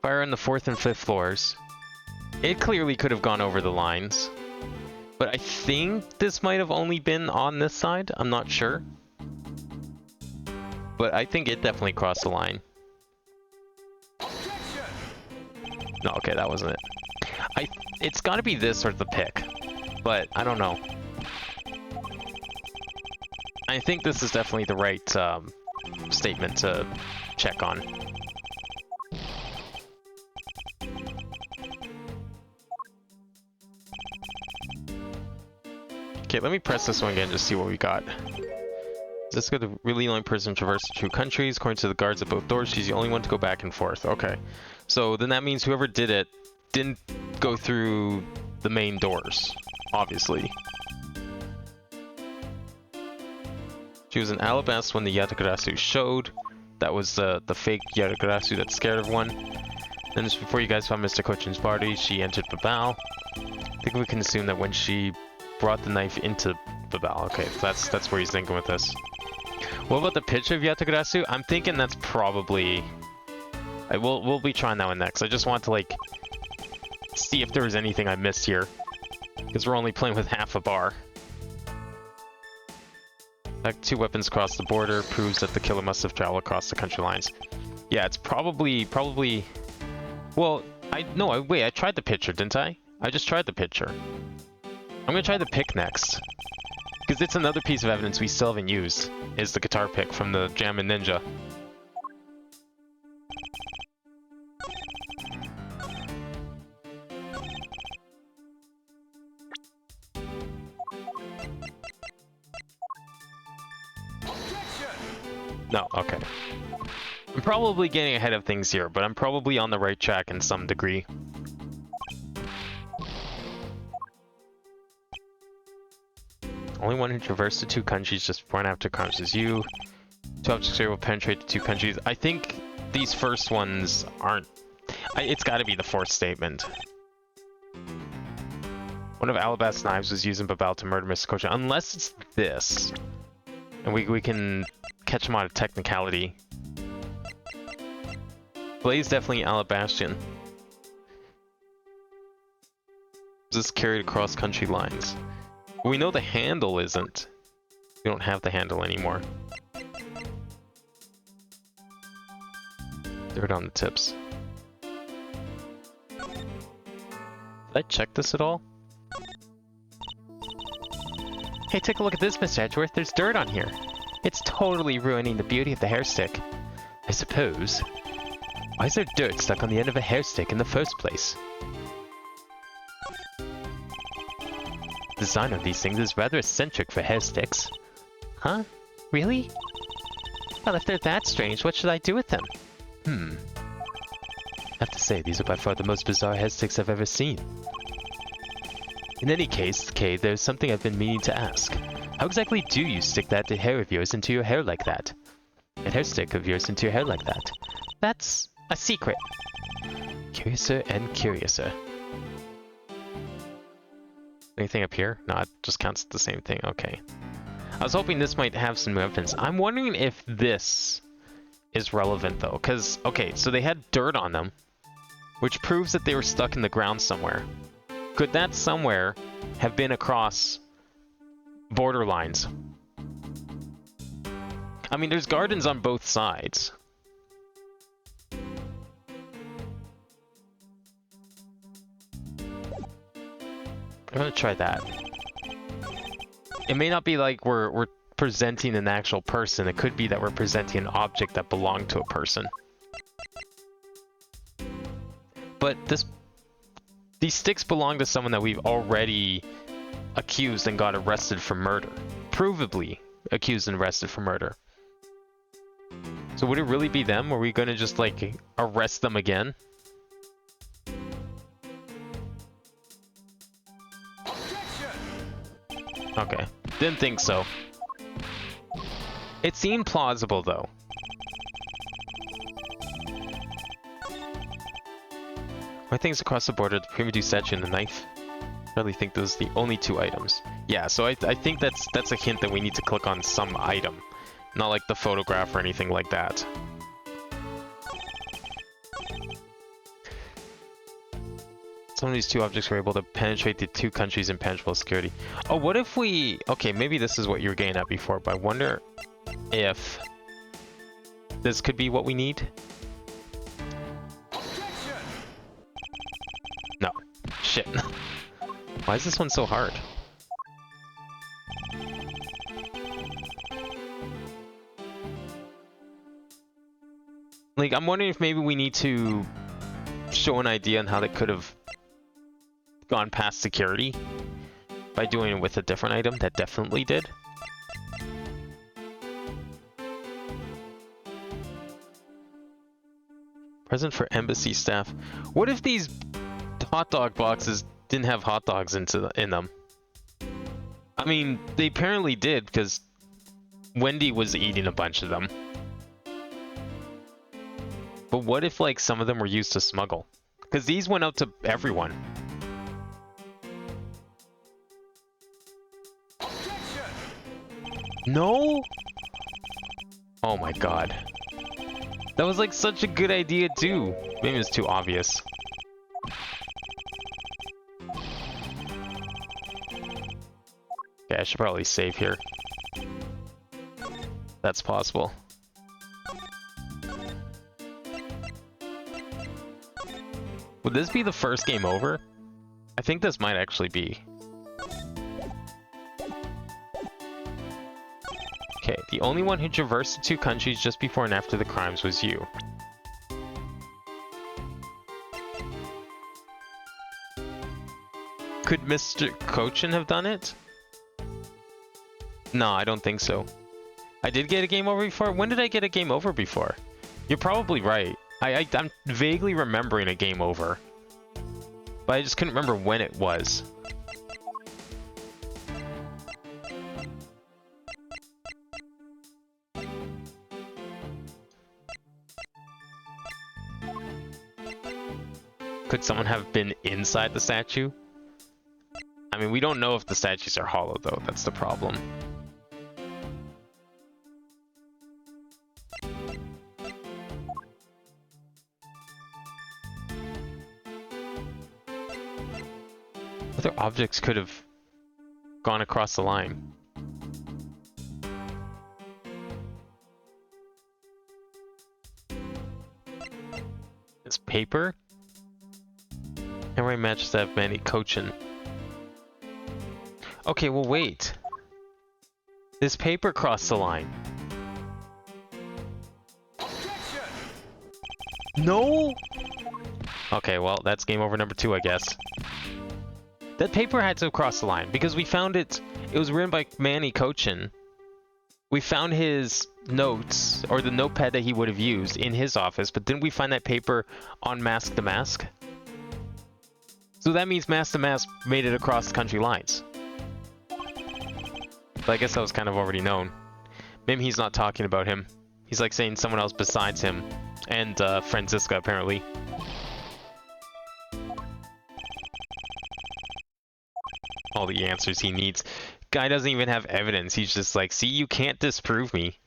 Fire on the 4th and 5th floors. It clearly could have gone over the lines. But I think this might have only been on this side. I'm not sure. But I think it definitely crossed the line. No, okay, that wasn't it. It's gotta be this or the pick. But I don't know. I think this is definitely the right statement to check on. Okay, let me press this one again to see what we got. Jessica, the really only person traversed 2 countries. According to the guards at both doors, she's the only one to go back and forth. Okay. So then that means whoever did it didn't go through the main doors, obviously. She was in Alabast when the Yatagarasu showed. That was the fake Yatagarasu that scared everyone. Then just before you guys found Mr. Kochin's body, she entered Babao. I think we can assume that when she brought the knife into Babao. Okay, that's where he's thinking with this. What about the picture of Yatagarasu? I'm thinking that's probably... we'll be trying that one next. I just want to, like, see if there was anything I missed here. Because we're only playing with half a bar. Like 2 weapons across the border proves that the killer must have traveled across the country lines. Yeah, it's probably... Well, wait, I tried the picture, didn't I? I just tried the picture. I'm gonna try the pick next. Because it's another piece of evidence we still haven't used, is the guitar pick from the Jammin Ninja. No, okay. I'm probably getting ahead of things here, but I'm probably on the right track in some degree. Only one who traversed the 2 countries just before and after crimes is you. 2 objects here will penetrate the 2 countries. I think these first ones aren't... it's gotta be the 4th statement. One of Alabast's knives was used in Babao to murder Mr. Kochin. Unless it's this. And we can catch him on a technicality. Blaze definitely Alabastian. This carried across country lines. We know the handle isn't. We don't have the handle anymore. Dirt on the tips. Did I check this at all? Hey, take a look at this, Mr. Edgeworth. There's dirt on here. It's totally ruining the beauty of the hair stick. I suppose. Why is there dirt stuck on the end of a hair stick in the first place? design of these things is rather eccentric for hair sticks. Huh? Really? Well, if they're that strange, what should I do with them? I have to say, these are by far the most bizarre hair sticks I've ever seen. In any case, Kay, there's something I've been meaning to ask. How exactly do you stick that hair of yours into your hair like that? A hair stick of yours into your hair like that? That's a secret. Curiouser and curiouser. Anything up here? No, it just counts the same thing. Okay. I was hoping this might have some weapons. I'm wondering if this is relevant, though. Because, okay, so they had dirt on them, which proves that they were stuck in the ground somewhere. Could that somewhere have been across border lines? I mean, there's gardens on both sides. I'm gonna try that. It may not be like we're presenting an actual person. It could be that we're presenting an object that belonged to a person. But these sticks belong to someone that we've already accused and got arrested for murder. Provably accused and arrested for murder. So would it really be them? Are we gonna just like arrest them again? Okay, didn't think so. It seemed plausible though. My things across the border, the primitive statue and the knife. I really think those are the only two items. Yeah, so I think that's a hint that we need to click on some item. Not like the photograph or anything like that. Some of these two objects were able to penetrate the two countries' impenetrable security. Oh, what if we... Okay, maybe this is what you were getting at before, but I wonder if this could be what we need? No. Shit. Why is this one so hard? Like, I'm wondering if maybe we need to show an idea on how they could have gone past security by doing it with a different item that definitely did. Present for embassy staff. What if these hot dog boxes didn't have hot dogs in them? I mean, they apparently did because Wendy was eating a bunch of them. But what if, like, some of them were used to smuggle? Because these went out to everyone. No? Oh my god. That was, like, such a good idea, too. Maybe it's too obvious. Okay, I should probably save here. That's possible. Would this be the first game over? I think this might actually be. Okay, the only one who traversed the two countries just before and after the crimes was you. Could Mr. Cochin have done it? No, I don't think so. I did get a game over before? When did I get a game over before? You're probably right. I'm vaguely remembering a game over. But I just couldn't remember when it was. Could someone have been inside the statue? I mean, we don't know if the statues are hollow, though. That's the problem. Other objects could have gone across the line. It's paper? Can't really match that many Cochin. Okay, well wait. This paper crossed the line. No? Okay, well, that's game over number 2, I guess. That paper had to cross the line because we found it. It was written by Manny Cochin. We found his notes, or the notepad that he would have used in his office, but didn't we find that paper on Mask to Mask? So that means Mask to Mask made it across the country lines. But I guess that was kind of already known. Maybe he's not talking about him. He's like saying someone else besides him. And Franziska, apparently. All the answers he needs. Guy doesn't even have evidence. He's just like, see, you can't disprove me.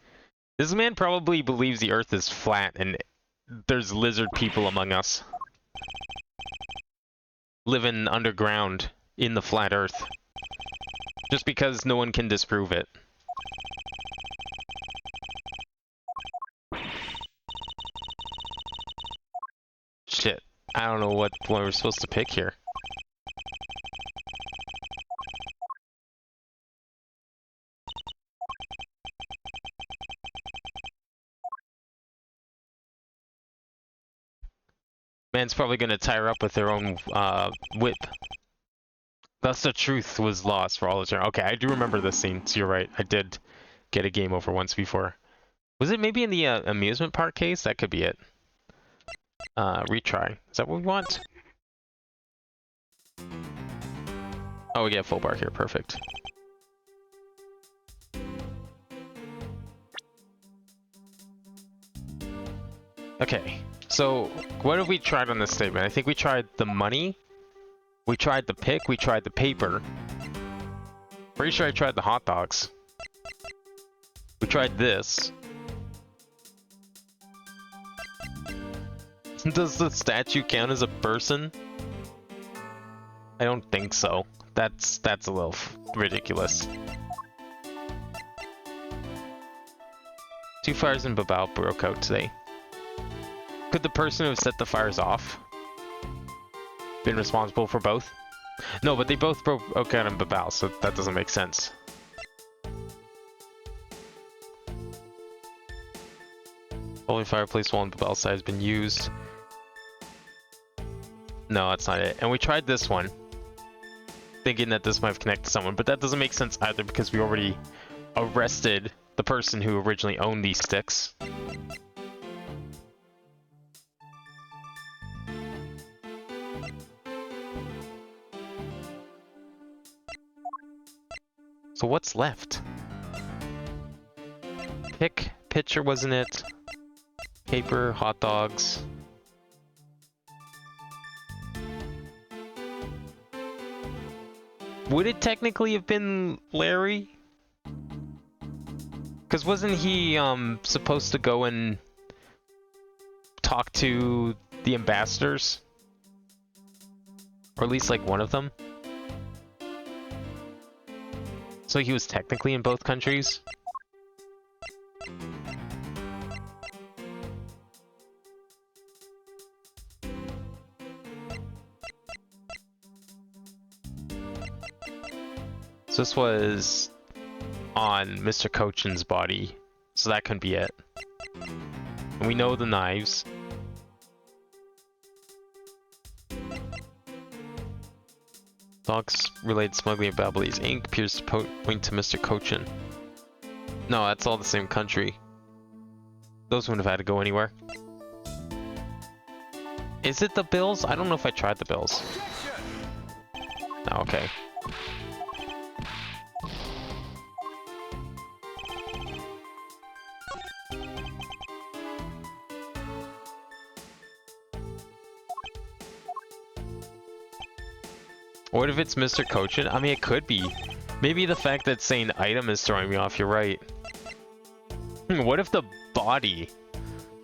This man probably believes the Earth is flat and there's lizard people among us. Living underground in the flat Earth. Just because no one can disprove it. Shit. I don't know what we're supposed to pick here. Man's probably gonna tie her up with their own whip. Thus the truth was lost for all eternity. Okay, I do remember this scene, so you're right. I did get a game over once before. Was it maybe in the amusement park case? That could be it. Retry. Is that what we want? Oh, we get full bar here. Perfect. Okay, so what have we tried on this statement? I think we tried the money, we tried the pick, we tried the paper. Pretty sure I tried the hot dogs. We tried this. Does the statue count as a person? I don't think so. That's a little ridiculous. 2 fires in Babao broke out today. Could the person who set the fires off been responsible for both? No, but they both broke out in Babao, so that doesn't make sense. Only fireplace wall in Babao side has been used. No, that's not it. And we tried this one, thinking that this might have connected to someone, but that doesn't make sense either because we already arrested the person who originally owned these sticks. So what's left? Pick, pitcher, wasn't it? Paper, hot dogs. Would it technically have been Larry? Because wasn't he supposed to go and talk to the ambassadors? Or at least like one of them? So he was technically in both countries? So this was on Mr. Cochin's body, so that couldn't be it. And we know the knives. Dogs related smuggling of Babbly's ink appears to point to Mr. Cochin. No, that's all the same country. Those wouldn't have had to go anywhere. Is it the bills? I don't know if I tried the bills. No, okay. What if it's Mr. Cochin? I mean, it could be. Maybe the fact that saying item is throwing me off, you're right. What if the body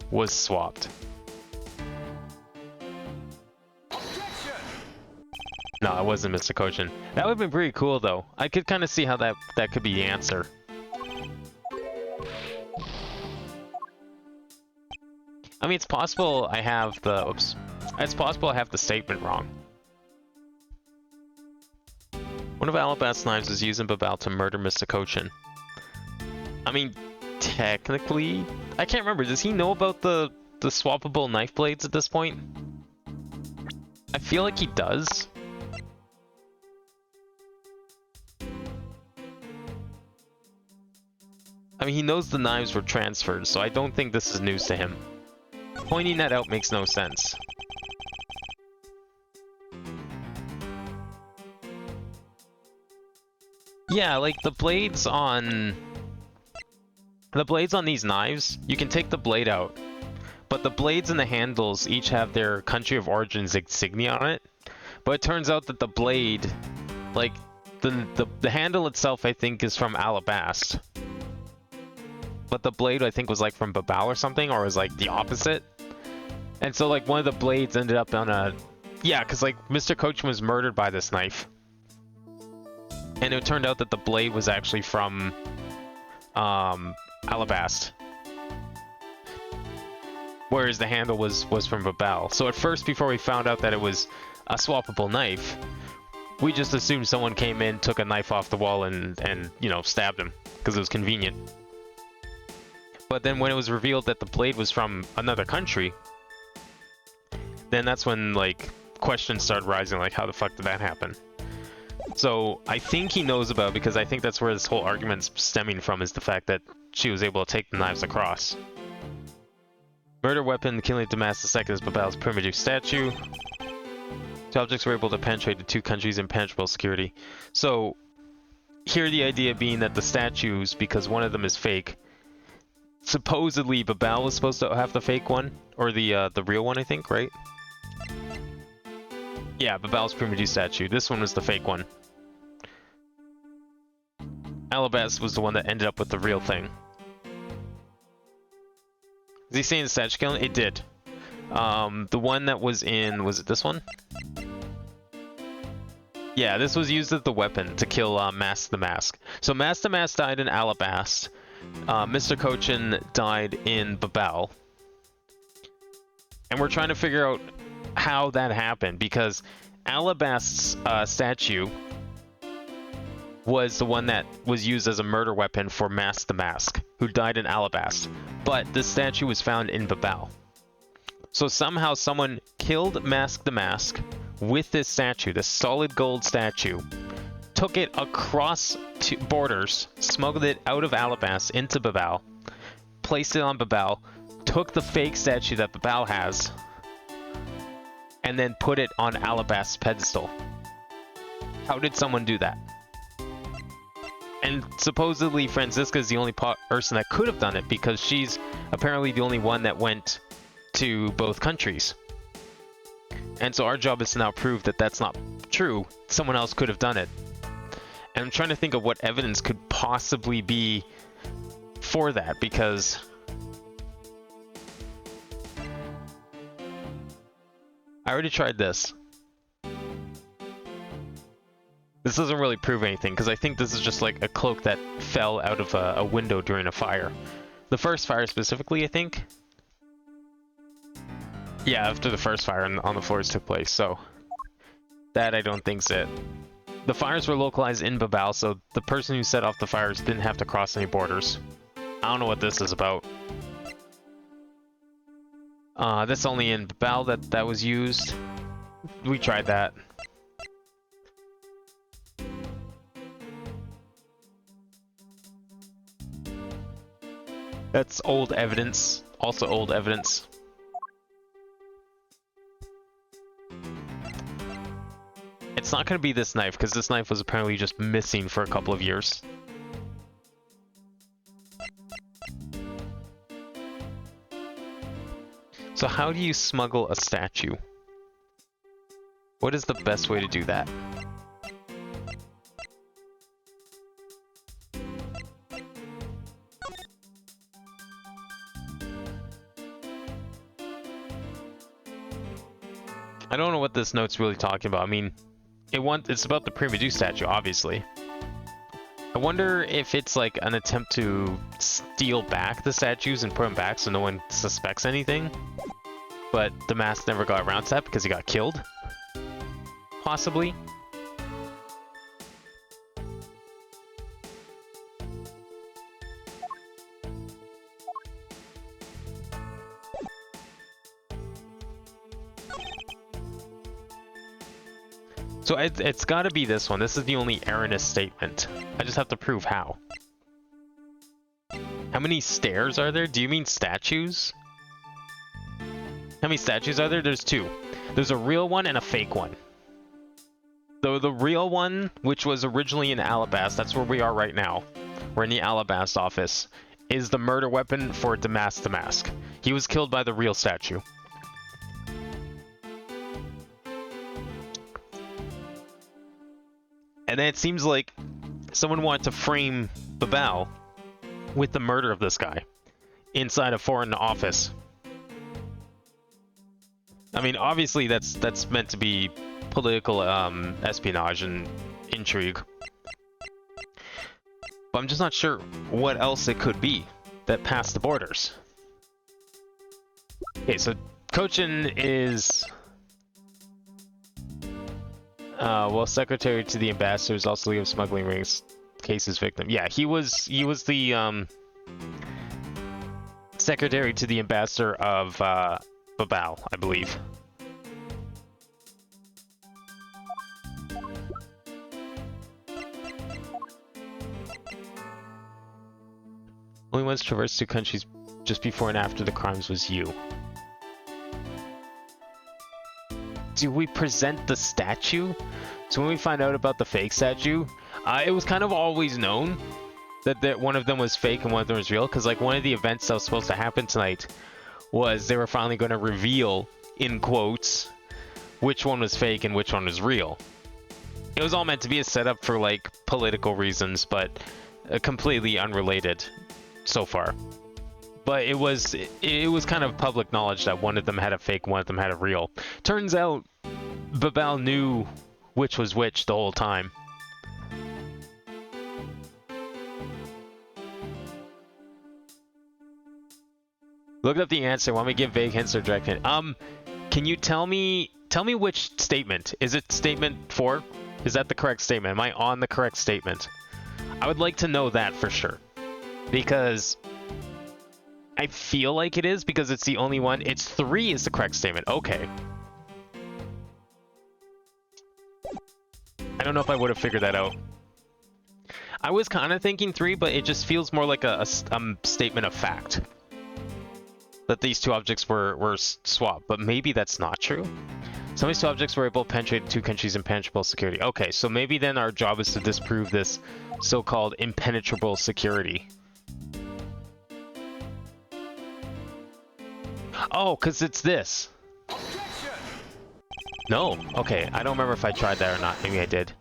was swapped? No, it wasn't Mr. Cochin. That would have been pretty cool, though. I could kind of see how that could be the answer. I mean, it's possible I have the... Oops. It's possible I have the statement wrong. One of Alabast's knives was used in Babao to murder Mr. Cochin. I mean, technically... I can't remember. Does he know about the swappable knife blades at this point? I feel like he does. mean, he knows the knives were transferred, so I don't think this is news to him. Pointing that out makes no sense. Yeah, like the blades on these knives, you can take the blade out, but the blades and the handles each have their country of origin's insignia on it. But it turns out that the blade, like the handle itself, I think is from Alabast, but the blade I think was like from Babal or something, or was like the opposite. And so like one of the blades ended up on a, yeah, because like Mr. Coachman was murdered by this knife. And it turned out that the blade was actually from Alabast, whereas the handle was from Babal. So at first, before we found out that it was a swappable knife, we just assumed someone came in, took a knife off the wall, and you know, stabbed him because it was convenient. But then when it was revealed that the blade was from another country, then that's when like questions started rising, like how the fuck did that happen? So I think he knows about it, because I think that's where this whole argument's stemming from, is the fact that she was able to take the knives across. Murder weapon, killing Damas II is Babal's primitive statue. The objects were able to penetrate the two countries' impenetrable security. So here the idea being that the statues, because one of them is fake, supposedly Babal was supposed to have the fake one, or the real one, I think, right? Yeah, Babal's primitive statue. This one was the fake one. Alabast was the one that ended up with the real thing. Is he saying the statue killing? It did. The one that was in... was it this one? Yeah, this was used as the weapon to kill Mask the Mask. So Mask the Mask died in Alabast. Mr. Cochin died in Babal. And we're trying to figure out how that happened, because Alabast's statue was the one that was used as a murder weapon for Mask the Mask, who died in Alabast. But the statue was found in Babal. So somehow someone killed Mask the Mask with this statue, this solid gold statue, took it across borders, smuggled it out of Alabast into Babal, placed it on Babal, took the fake statue that Babal has, and then put it on Alabast's pedestal. How did someone do that? And supposedly Franziska is the only person that could have done it, because she's apparently the only one that went to both countries. And so our job is to now prove that that's not true. Someone else could have done it. And I'm trying to think of what evidence could possibly be for that, because I already tried this. This doesn't really prove anything, because I think this is just like a cloak that fell out of a window during a fire. The first fire specifically, I think. Yeah, after the first fire on the floors took place, so that I don't think's it. The fires were localized in Babal, so the person who set off the fires didn't have to cross any borders. I don't know what this is about. That's only in Babal that was used. We tried that. That's old evidence. Also old evidence. It's not going to be this knife, because this knife was apparently just missing for a couple of years. So how do you smuggle a statue? What is the best way to do that? I don't know what this note's really talking about. I mean, it's about the Prima statue, obviously. I wonder if it's like an attempt to steal back the statues and put them back so no one suspects anything. But the mask never got around to that because he got killed. Possibly. So it's got to be this one. This is the only erroneous statement. I just have to prove how. How many stairs are there? Do you mean statues? How many statues are there? There's two. There's a real one and a fake one. So the real one, which was originally in Alabast, that's where we are right now. We're in the Alabast office, is the murder weapon for Damask the Mask. He was killed by the real statue. And then it seems like someone wanted to frame Babao with the murder of this guy inside a foreign office. I mean, obviously that's meant to be political espionage and intrigue. But I'm just not sure what else it could be that passed the borders. Okay, so Cochin is... well, secretary to the ambassadors, also leader of smuggling rings, cases victim. Yeah, he was the secretary to the ambassador of Babao, I believe. Only once traversed two countries just before and after the crimes was you. Do we present the statue? So when we find out about the fake statue, it was kind of always known that one of them was fake and one of them was real, because like one of the events that was supposed to happen tonight was they were finally going to reveal, in quotes, which one was fake and which one was real. It was all meant to be a setup for like political reasons, but completely unrelated so far. But it was kind of public knowledge that one of them had a fake, one of them had a real. Turns out Babao knew which was which the whole time. Look up the answer. Want me to give vague hints or direct hint? Can you tell me which statement? Is it statement 4? Is that the correct statement? Am I on the correct statement? I would like to know that for sure. Because I feel like it is, because it's the only one. It's 3 is the correct statement. Okay. I don't know if I would have figured that out. I was kind of thinking 3, but it just feels more like a statement of fact. That these two objects were swapped, but maybe that's not true. Some of these two objects were able to penetrate two countries' impenetrable security. Okay, so maybe then our job is to disprove this so-called impenetrable security. Oh, because it's this. No. Okay, I don't remember if I tried that or not. Maybe I did.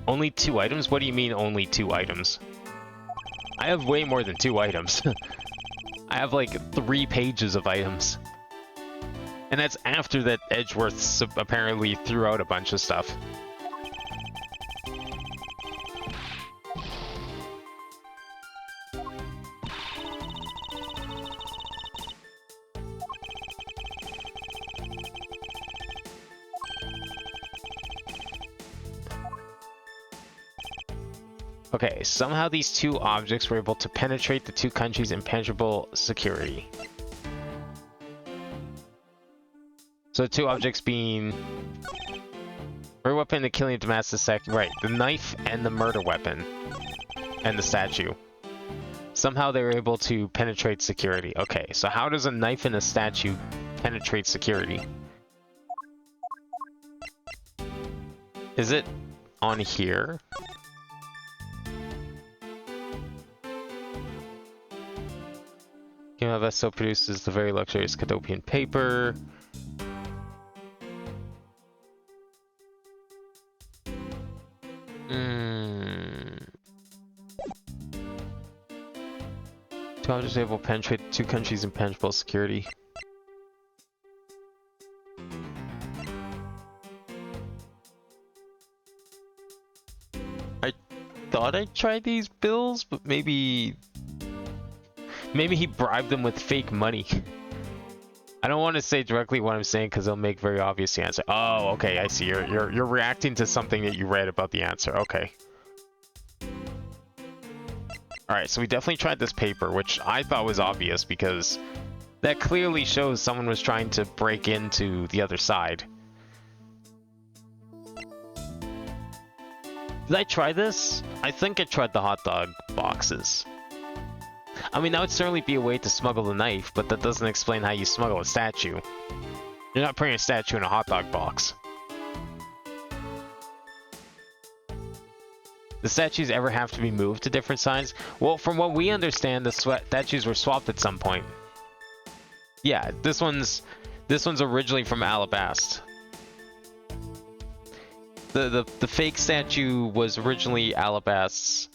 Only 2 items? What do you mean only 2 items? I have way more than 2 items. I have like 3 pages of items. And that's after that Edgeworth apparently threw out a bunch of stuff. Okay, somehow these 2 objects were able to penetrate the 2 countries' impenetrable security. So the 2 objects being... murder weapon and the killing of Damascus, right, the knife and the murder weapon. And the statue. Somehow they were able to penetrate security. Okay, so how does a knife and a statue penetrate security? Is it on here? P.O.S.S.U.M produces the very luxurious Cadopian paper. Two objects able to penetrate 2 countries' impenetrable security. I thought I tried these bills, but maybe he bribed them with fake money. I don't want to say directly what I'm saying because it'll make very obvious the answer. Oh, okay, I see. You're reacting to something that you read about the answer. Okay. Alright, so we definitely tried this paper, which I thought was obvious because that clearly shows someone was trying to break into the other side. Did I try this? I think I tried the hot dog boxes. I mean, that would certainly be a way to smuggle the knife, but that doesn't explain how you smuggle a statue. You're not putting a statue in a hot dog box. The statues ever have to be moved to different signs? Well, from what we understand, the statues were swapped at some point. Yeah, this one's originally from Alabast. The fake statue was originally Alabast's,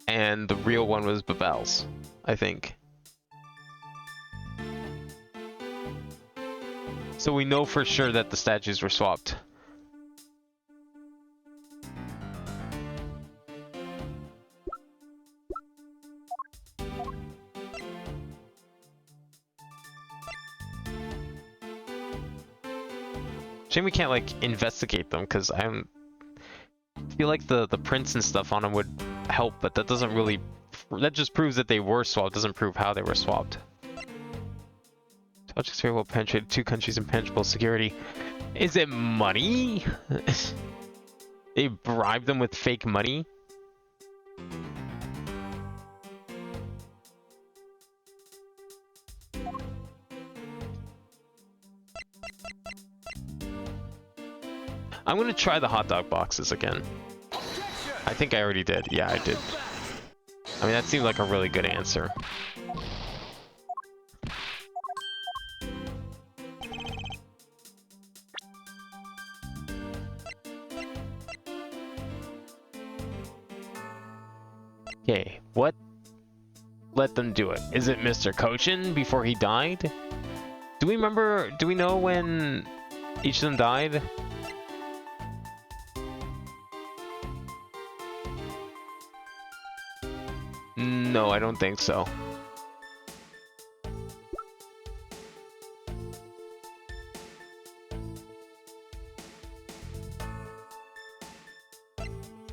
and the real one was Babel's, I think. So we know for sure that the statues were swapped. Shame we can't, like, investigate them, because I feel like the prints and stuff on them would help, but that doesn't really... That just proves that they were swapped, doesn't prove how they were swapped. Objects very well penetrated 2 countries' impenetrable security. Is it money? They bribed them with fake money? I'm gonna try the hot dog boxes again. I think I already did. Yeah, I did. I mean, that seemed like a really good answer. Okay, what let them do it? Is it Mr. Cochin before he died? Do we know when each of them died? No, I don't think so.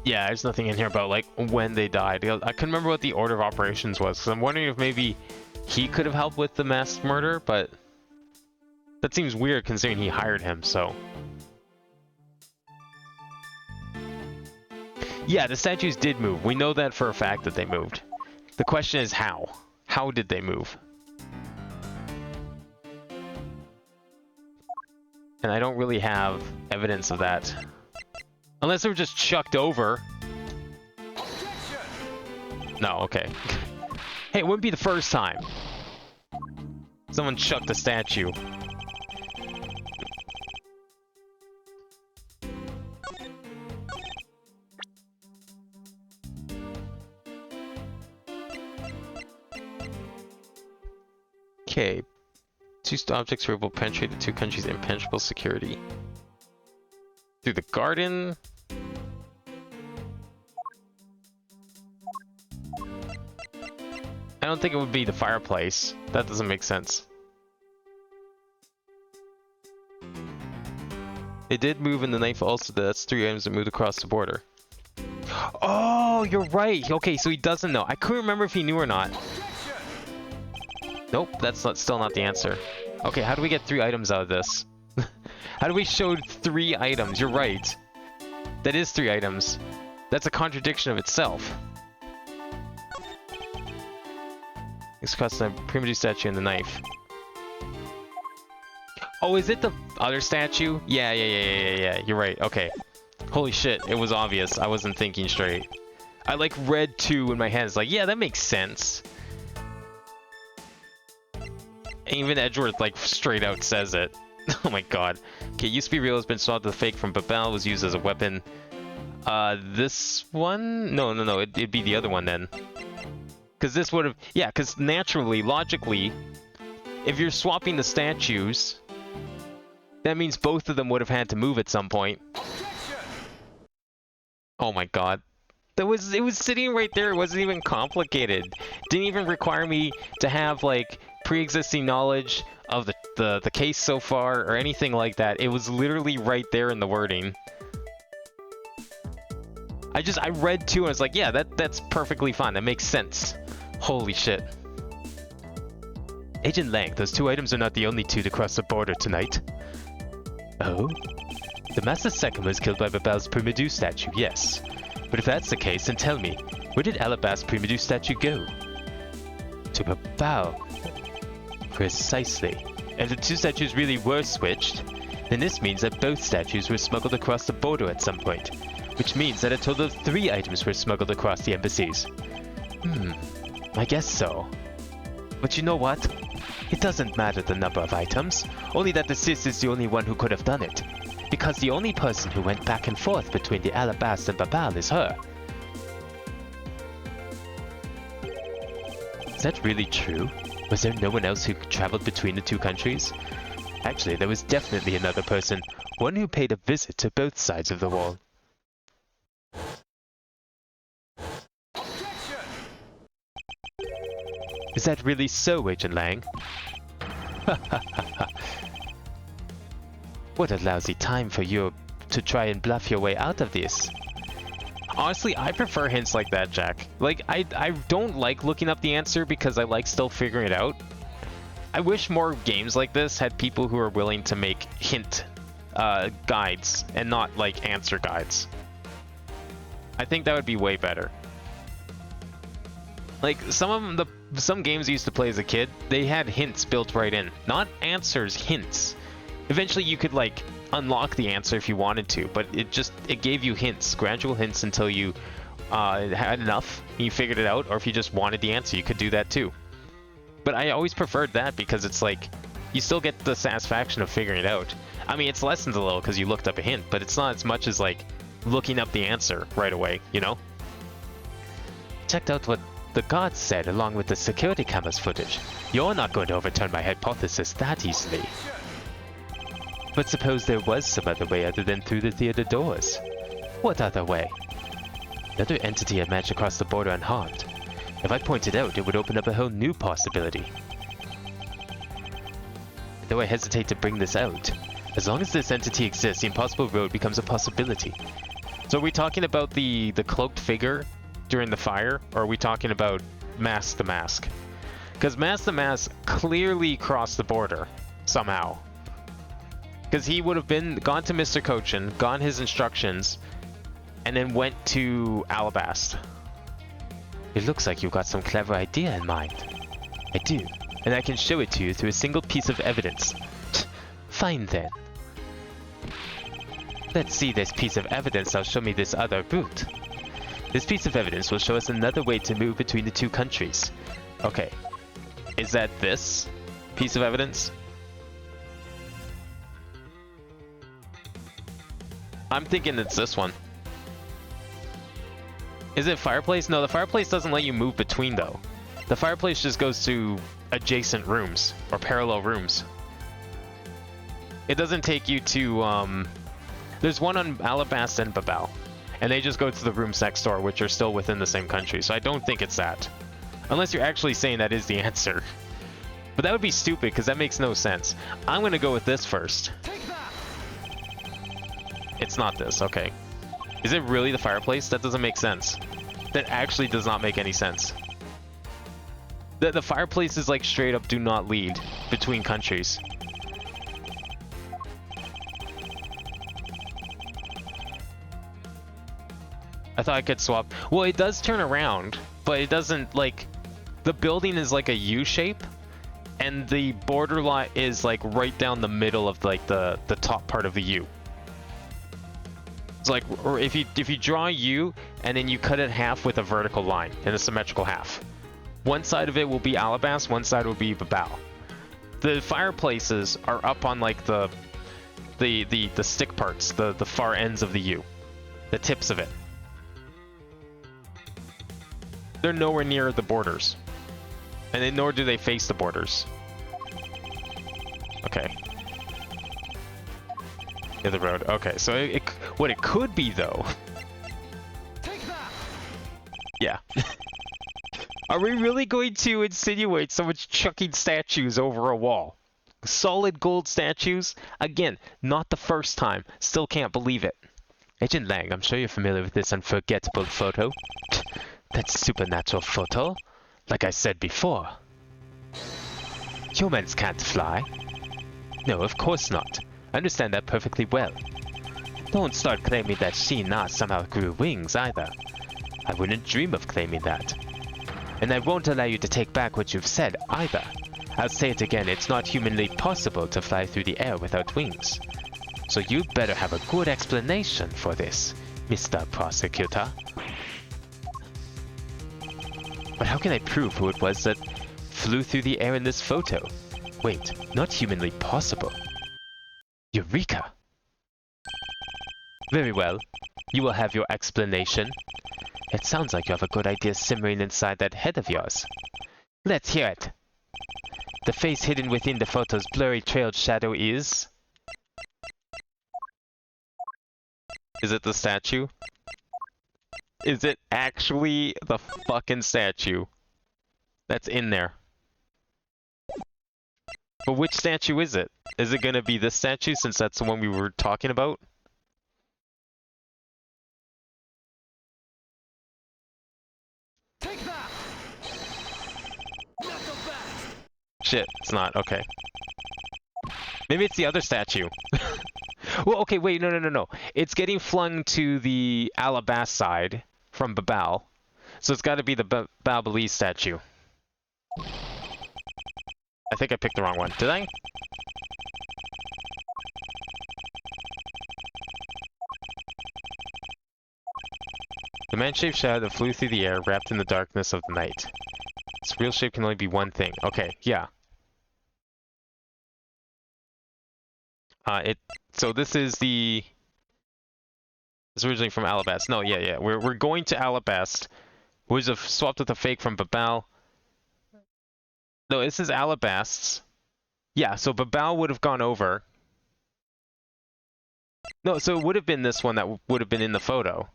Yeah, there's nothing in here about, like, when they died. I couldn't remember what the order of operations was, so I'm wondering if maybe he could have helped with the mass murder, but that seems weird considering he hired him, so... Yeah, the statues did move. We know that for a fact that they moved. The question is how? How did they move? And I don't really have evidence of that. Unless they were just chucked over. No, okay. Hey, it wouldn't be the first time. Someone chucked a statue. Okay. 2 objects were able to penetrate the 2 countries' impenetrable security. Through the garden. I don't think it would be the fireplace. That doesn't make sense. It did move in the knife also. That's 3 items that moved across the border. Oh, you're right. Okay, so he doesn't know. I couldn't remember if he knew or not. Nope, that's still not the answer. Okay, how do we get 3 items out of this? How do we show 3 items? You're right. That is 3 items. That's a contradiction of itself. It's cost the primitive statue and the knife. Oh, is it the other statue? Yeah. You're right. Okay. Holy shit, it was obvious. I wasn't thinking straight. I like read 2 in my head. It's like, yeah, that makes sense. And even Edgeworth, like, straight out says it. Oh my god. Okay, used to be real, has been swapped to the fake from Babel, was used as a weapon. This one? No, it'd be the other one then. Because this would have... Yeah, because naturally, logically, if you're swapping the statues, that means both of them would have had to move at some point. Oh my god. It was sitting right there, it wasn't even complicated. Didn't even require me to have, like, pre-existing knowledge of the case so far, or anything like that. It was literally right there in the wording. I read 2 and I was like, yeah, that's perfectly fine, that makes sense. Holy shit. Agent Lang, those 2 items are not the only 2 to cross the border tonight. Oh? The Master Second was killed by Babel's Primedu statue, yes. But if that's the case, then tell me, where did Alabast's Primedu statue go? To Babel. Precisely. If the two statues really were switched, then this means that both statues were smuggled across the border at some point, which means that a total of 3 items were smuggled across the embassies. I guess so. But you know what? It doesn't matter the number of items, only that the sis is the only one who could have done it. Because the only person who went back and forth between the Alabast and Babel is her. Is that really true? Was there no one else who traveled between the two countries? Actually, there was definitely another person, one who paid a visit to both sides of the wall. Is that really so, Agent Lang? What a lousy time for you to try and bluff your way out of this. Honestly, I prefer hints like that, Jack. Like, I don't like looking up the answer because I like still figuring it out. I wish more games like this had people who are willing to make hint guides and not, like, answer guides. I think that would be way better. Like, some games I used to play as a kid, they had hints built right in. Not answers, hints. Eventually you could, like, unlock the answer if you wanted to, but it gave you hints, gradual hints until you had enough, and you figured it out, or if you just wanted the answer, you could do that too. But I always preferred that because it's like, you still get the satisfaction of figuring it out. I mean, it's lessened a little because you looked up a hint, but it's not as much as, like, looking up the answer right away, you know? Checked out what the guards said along with the security cameras footage. You're not going to overturn my hypothesis that easily. But suppose there was some other way other than through the theater doors. What other way? Another entity had managed to cross the border unharmed. If I pointed out, it would open up a whole new possibility. Though I hesitate to bring this out, as long as this entity exists, the impossible road becomes a possibility. So are we talking about the cloaked figure during the fire, or are we talking about Mask the Mask? Because Mask the Mask clearly crossed the border, somehow. Because he would have gone to Mr. Cochin, gotten his instructions, and then went to Alabast. It looks like you've got some clever idea in mind. I do, and I can show it to you through a single piece of evidence. Fine then. Let's see this piece of evidence that'll show me this other route. This piece of evidence will show us another way to move between the two countries. Okay. Is that this piece of evidence? I'm thinking it's this one. Is it fireplace? No, the fireplace doesn't let you move between, though. The fireplace just goes to adjacent rooms, or parallel rooms. It doesn't take you to, there's one on Alabast and Babel, and they just go to the rooms next door, which are still within the same country, so I don't think it's that. Unless you're actually saying that is the answer. But that would be stupid, because that makes no sense. I'm going to go with this first. It's not this, okay. Is it really the fireplace? That doesn't make sense. That actually does not make any sense. The fireplace is like straight up do not lead between countries. I thought I could swap. Well, it does turn around, but it doesn't, like, the building is like a U shape, and the border line is like right down the middle of like the top part of the U. It's like, or if you draw a U and then you cut it in half with a vertical line in a symmetrical half. One side of it will be Alabast, one side will be Babel. The fireplaces are up on like the stick parts, the far ends of the U, the tips of it. They're nowhere near the borders, and then nor do they face the borders. Okay. Near the road. Okay, so what it could be though. Take that. Yeah. Are we really going to insinuate someone's chucking statues over a wall? Solid gold statues? Again, not the first time. Still can't believe it. Agent Lang, I'm sure you're familiar with this unforgettable photo. That supernatural photo? Like I said before. Humans can't fly. No, of course not. I understand that perfectly well. Don't start claiming that Sheena somehow grew wings either. I wouldn't dream of claiming that. And I won't allow you to take back what you've said either. I'll say it again, it's not humanly possible to fly through the air without wings. So you better have a good explanation for this, Mr. Prosecutor. But how can I prove who it was that flew through the air in this photo? Wait, not humanly possible. Eureka! Very well. You will have your explanation. It sounds like you have a good idea simmering inside that head of yours. Let's hear it. The face hidden within the photo's blurry trailed shadow is... Is it the statue? Is it actually the fucking statue that's in there? But which statue is it? Is it gonna be this statue since that's the one we were talking about? Take that! Not so fast! Shit, it's not. Okay. Maybe it's the other statue. Well, okay, wait, no. It's getting flung to the Alabast side from Babal. So it's gotta be the Babalese statue. I think I picked the wrong one. Did I? The man-shaped shadow that flew through the air, wrapped in the darkness of the night. Its real shape can only be one thing. Okay, yeah. So this is the... It's originally from Alabast. No, yeah. We're going to Alabast. Was swapped with a fake from Babal. No, this is Alabast's. Yeah, so Babal would have gone over. No, so it would have been this one that would have been in the photo.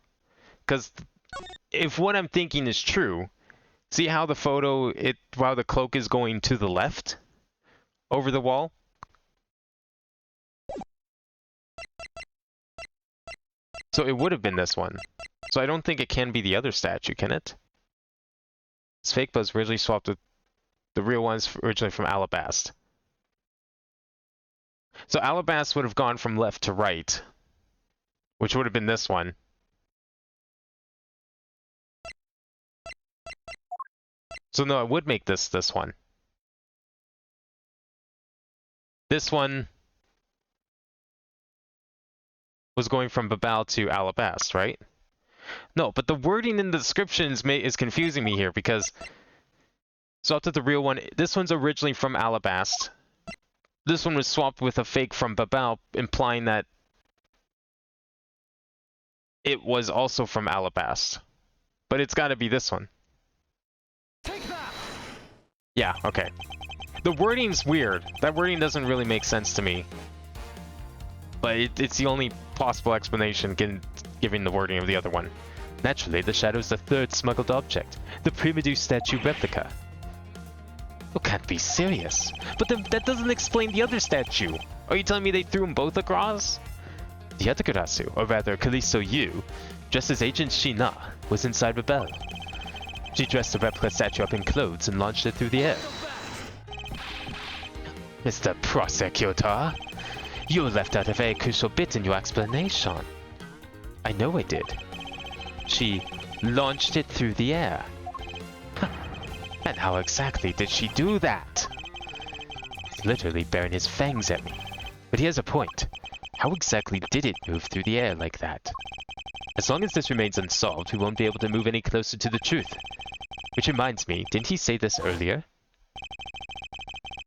Because if what I'm thinking is true, see how the photo, while the cloak is going to the left? Over the wall? So it would have been this one. So I don't think it can be the other statue, can it? It's fake, but it's originally swapped with the real one's originally from Alabast. So Alabast would have gone from left to right, which would have been this one. So no, it would make this one. This one was going from Babal to Alabast, right? No, but the wording in the descriptions is confusing me here because... So up to the real one, this one's originally from Alabast. This one was swapped with a fake from Babal, implying that it was also from Alabast. But it's gotta be this one. Take that! Yeah, okay. The wording's weird. That wording doesn't really make sense to me. But it's the only possible explanation given the wording of the other one. Naturally, the shadow is the third smuggled object, the Primadeus statue replica. You can't be serious. But then that doesn't explain the other statue. Are you telling me they threw them both across? The other Karasu, or rather Callisto Yu, dressed as Agent Sheena, was inside Rebel. She dressed the replica statue up in clothes and launched it through the air. Mr. Prosecutor, you left out a very crucial bit in your explanation. I know I did. She launched it through the air. And how exactly did she do that? He's literally baring his fangs at me. But he has a point. How exactly did it move through the air like that? As long as this remains unsolved, we won't be able to move any closer to the truth. Which reminds me, didn't he say this earlier?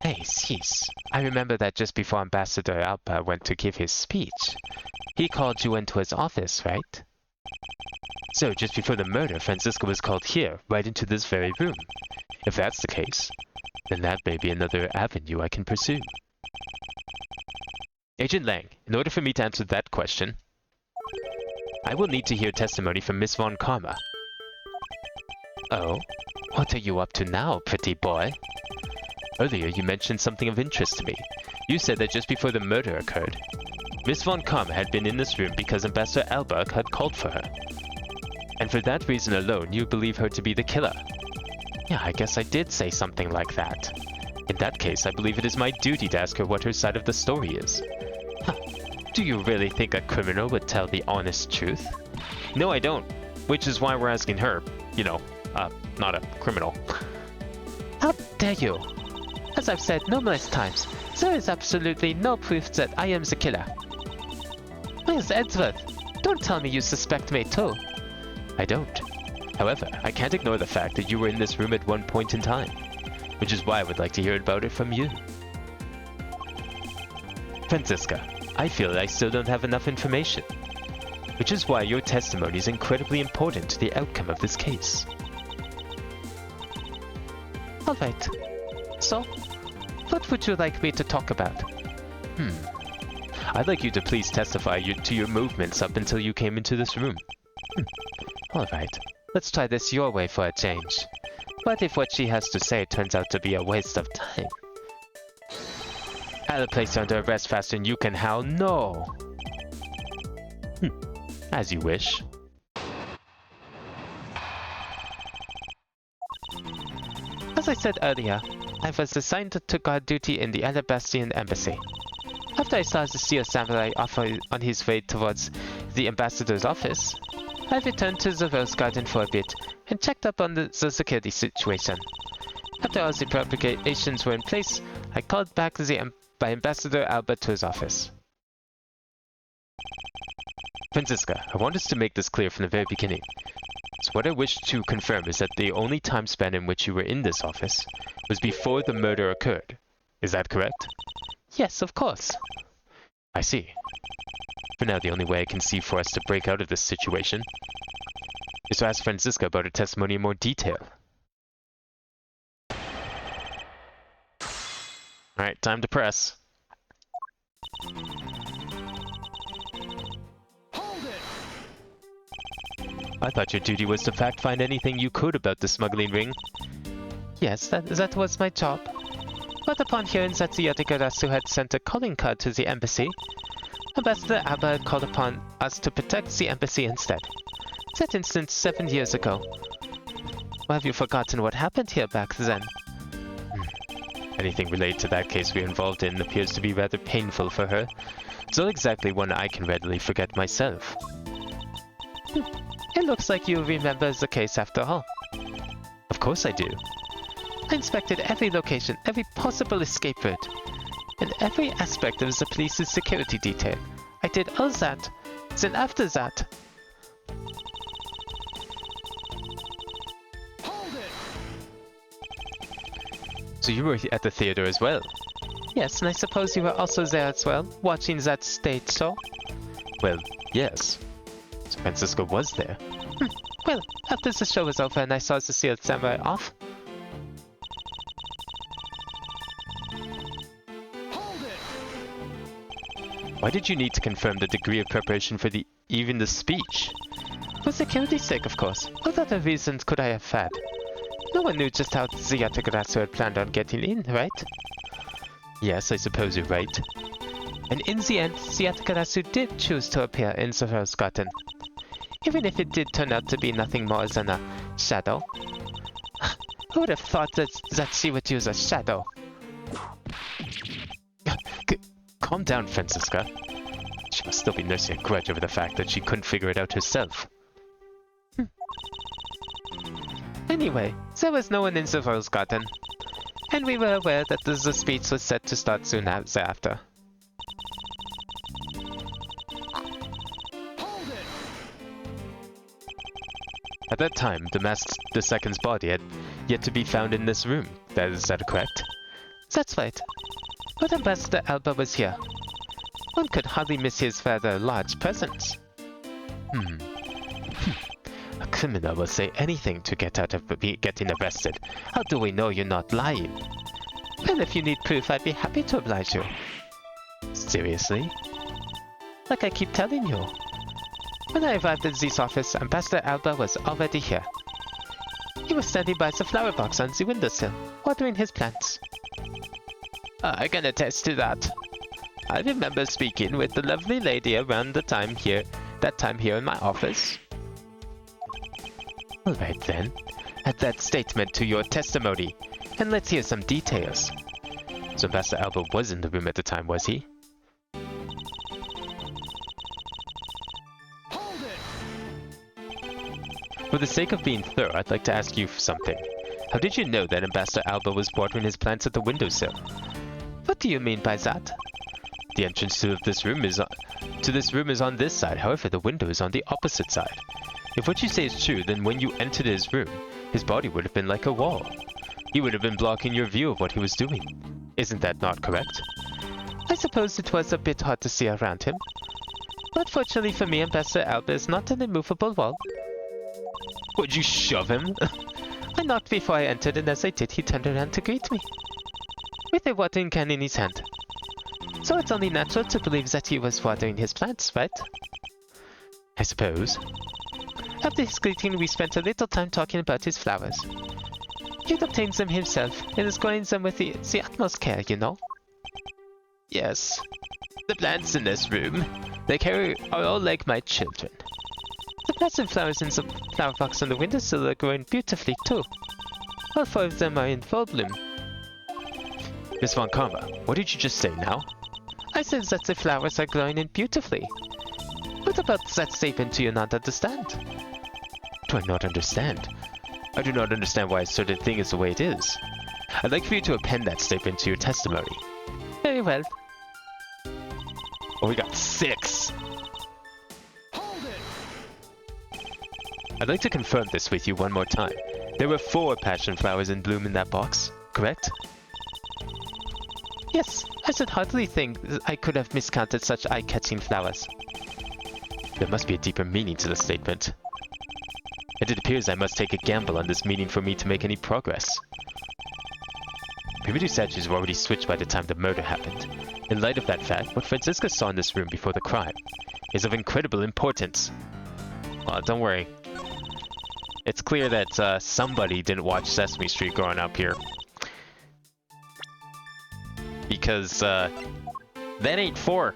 Hey, sis. I remember that just before Ambassador Alpa went to give his speech, he called you into his office, right? So, just before the murder, Francisco was called here, right into this very room. If that's the case, then that may be another avenue I can pursue. Agent Lang, in order for me to answer that question, I will need to hear testimony from Miss Von Karma. Oh? What are you up to now, pretty boy? Earlier, you mentioned something of interest to me. You said that just before the murder occurred, Miss Von Karma had been in this room because Ambassador Alberg had called for her. And for that reason alone, you believe her to be the killer. Yeah, I guess I did say something like that. In that case, I believe it is my duty to ask her what her side of the story is. Huh. Do you really think a criminal would tell the honest truth? No, I don't. Which is why we're asking her. You know, not a criminal. How dare you? As I've said numerous times, there is absolutely no proof that I am the killer. Miss Edgeworth, don't tell me you suspect me too. I don't. However, I can't ignore the fact that you were in this room at one point in time, which is why I would like to hear about it from you. Franziska, I feel I still don't have enough information, which is why your testimony is incredibly important to the outcome of this case. Alright. So, what would you like me to talk about? I'd like you to please testify to your movements up until you came into this room. Alright. Let's try this your way for a change. What if what she has to say turns out to be a waste of time? I'll place you under arrest faster than you can howl no! As you wish. As I said earlier, I was assigned to guard duty in the Alabastian embassy. After I saw the steel samurai off on his way towards the ambassador's office, I returned to the Rose Garden for a bit and checked up on the security situation. After all the preparations were in place, I called back by Ambassador Alba to his office. Franziska, I want us to make this clear from the very beginning. So what I wish to confirm is that the only time span in which you were in this office was before the murder occurred. Is that correct? Yes, of course. I see. For now, the only way I can see for us to break out of this situation is to ask Franziska about her testimony in more detail. Alright, time to press. Hold it! I thought your duty was to fact-find anything you could about the smuggling ring. Yes, that was my job. But upon hearing that the Yatagarasu had sent a calling card to the embassy, Ambassador Alba had called upon us to protect the embassy instead. That instance 7 years ago. Or have you forgotten what happened here back then? Anything related to that case we're involved in appears to be rather painful for her. It's not exactly one I can readily forget myself. It looks like you remember the case after all. Of course I do. I inspected every location, every possible escape route, and every aspect of the police's security detail. I did all that. Then after that... Hold it! So you were at the theater as well? Yes, and I suppose you were also there as well, watching that stage show? Well, yes. So Franziska was there. Well, after the show was over and I saw the sealed samurai off, why did you need to confirm the degree of preparation for even the speech? for security's sake, of course. What other reasons could I have had? No one knew just how the Yatagarasu had planned on getting in, right? Yes, I suppose you're right. And in the end, the Yatagarasu did choose to appear in the Rose Garden. Even if it did turn out to be nothing more than a shadow. Who would have thought that she would use a shadow? Calm down, Franziska. She must still be nursing a grudge over the fact that she couldn't figure it out herself. Anyway, there was no one in the Rose Garden. And we were aware that the speech was set to start soon thereafter. At that time, the masked second's body had yet to be found in this room. Is that correct? That's right. But Ambassador Alba was here. One could hardly miss his rather large presence. A criminal will say anything to get out of getting arrested. How do we know you're not lying? Well, if you need proof, I'd be happy to oblige you. Seriously? Like I keep telling you. When I arrived at this office, Ambassador Alba was already here. He was standing by the flower box on the windowsill, watering his plants. I can attest to that. I remember speaking with the lovely lady around that time here in my office. Alright then, add that statement to your testimony, and let's hear some details. So Ambassador Alba was in the room at the time, was he? For the sake of being thorough, I'd like to ask you for something. How did you know that Ambassador Alba was watering his plants at the windowsill? What do you mean by that? The entrance to this room is on this side, however, the window is on the opposite side. If what you say is true, then when you entered his room, his body would have been like a wall. He would have been blocking your view of what he was doing. Isn't that not correct? I suppose it was a bit hard to see around him. But fortunately for me, Ambassador Alba is not an immovable wall. Would you shove him? I knocked before I entered, and as I did, he turned around to greet me, with a watering can in his hand. So it's only natural to believe that he was watering his plants, right? I suppose. After his greeting, we spent a little time talking about his flowers. He'd obtained them himself, and is growing them with the utmost care, you know? Yes. The plants in this room, are all like my children. The passive flowers in the flower box on the windowsill are growing beautifully too. All 4 of them are in full bloom. Miss Von Karma, what did you just say now? I said that the flowers are growing in beautifully. What about that statement do you not understand? Do I not understand? I do not understand why a certain thing is the way it is. I'd like for you to append that statement to your testimony. Very well. Oh, we got 6! Hold it! I'd like to confirm this with you one more time. There were 4 passion flowers in bloom in that box, correct? Yes, I should hardly think that I could have miscounted such eye-catching flowers. There must be a deeper meaning to the statement. And it appears I must take a gamble on this meaning for me to make any progress. Primitive statues were already switched by the time the murder happened. In light of that fact, what Franziska saw in this room before the crime is of incredible importance. Well, don't worry. It's clear that somebody didn't watch Sesame Street growing up here. Because, that ain't 4.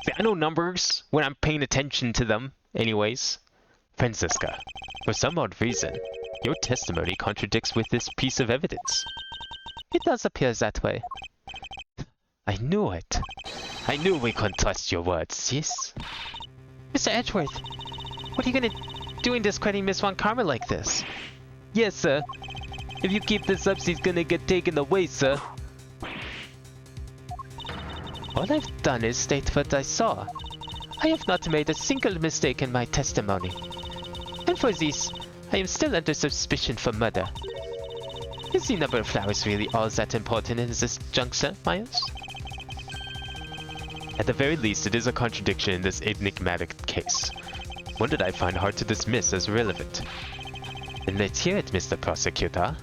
See, I know numbers when I'm paying attention to them, anyways. Franziska, for some odd reason, your testimony contradicts with this piece of evidence. It does appear that way. I knew it. I knew we couldn't trust your words, yes? Mr. Edgeworth, what are you gonna do in discrediting Miss Von Karma like this? Yes, sir. If you keep this up, she's gonna get taken away, sir. All I've done is state what I saw. I have not made a single mistake in my testimony. And for this, I am still under suspicion for murder. Is the number of flowers really all that important in this juncture, Miles? At the very least, it is a contradiction in this enigmatic case. One that I find hard to dismiss as relevant. Then let's hear it, Mr. Prosecutor.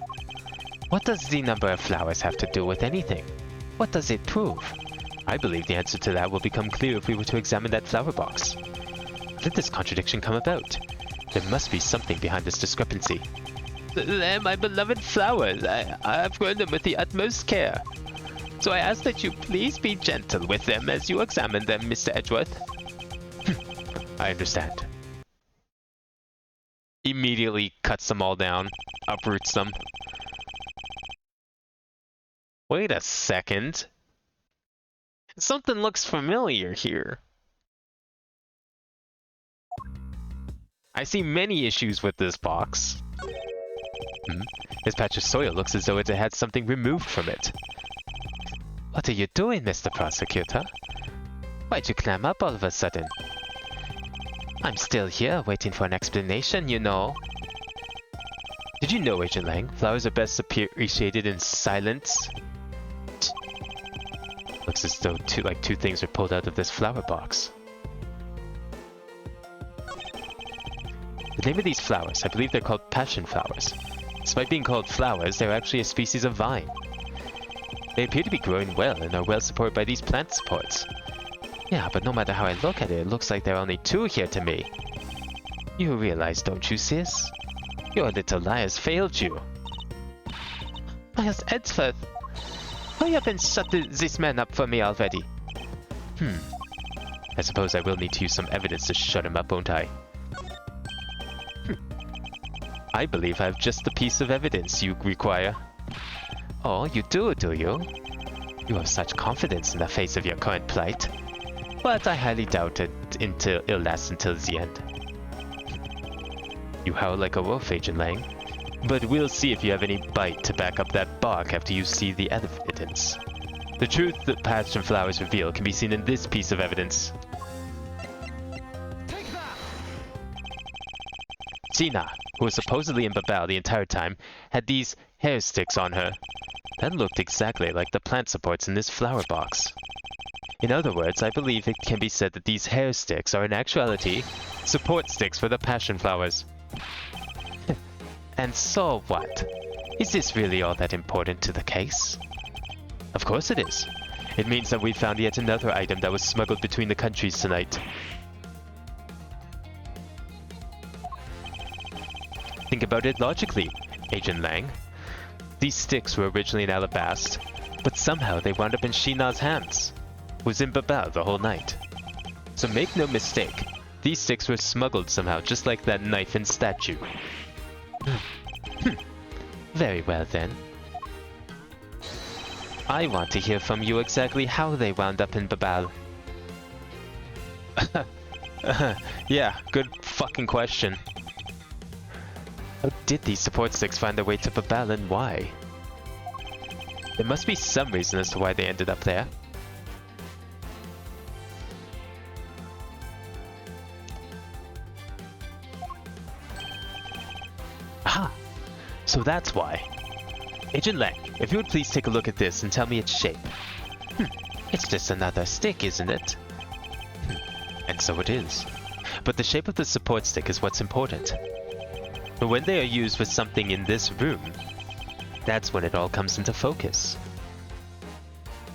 What does the number of flowers have to do with anything? What does it prove? I believe the answer to that will become clear if we were to examine that flower box. How did this contradiction come about? There must be something behind this discrepancy. They're my beloved flowers. I've grown them with the utmost care. So I ask that you please be gentle with them as you examine them, Mr. Edgeworth. I understand. Immediately cuts them all down, uproots them. Wait a second. Something looks familiar here. I see many issues with this box. This patch of soil looks as though it had something removed from it. What are you doing, Mr. Prosecutor? Why'd you climb up all of a sudden? I'm still here, waiting for an explanation, you know. Did you know, Agent Lang, flowers are best appreciated in silence? Looks as though two things are pulled out of this flower box. The name of these flowers, I believe they're called passion flowers. Despite being called flowers, they're actually a species of vine. They appear to be growing well and are well supported by these plant supports. Yeah, but no matter how I look at it, it looks like there are only 2 here to me. You realize, don't you, sis? Your little lie has failed you. Miles Edgeworth, hurry up and shut this man up for me already. I suppose I will need to use some evidence to shut him up, won't I? I believe I have just the piece of evidence you require. Oh, you do you? You have such confidence in the face of your current plight. but I highly doubt it'll last until the end. You howl like a wolf, Agent Lang, but we'll see if you have any bite to back up that bark after you see the evidence. The truth that P.O.S.S.U.M flowers reveal can be seen in this piece of evidence. Take that! Sheena, who was supposedly in Babel the entire time, had these hair sticks on her. That looked exactly like the plant supports in this flower box. In other words, I believe it can be said that these hair sticks are in actuality support sticks for the passion flowers. And so what? Is this really all that important to the case? Of course it is. It means that we found yet another item that was smuggled between the countries tonight. Think about it logically, Agent Lang. These sticks were originally in Alabasta, but somehow they wound up in Sheena's hands. Was in Babel the whole night. So make no mistake, these sticks were smuggled somehow, just like that knife and statue. Very well then. I want to hear from you exactly how they wound up in Babel. Yeah, good fucking question. How did these support sticks find their way to Babel and why? There must be some reason as to why they ended up there. Aha! So that's why. Agent Lang, if you would please take a look at this and tell me its shape. It's just another stick, isn't it? And so it is. But the shape of the support stick is what's important. But when they are used with something in this room, that's when it all comes into focus.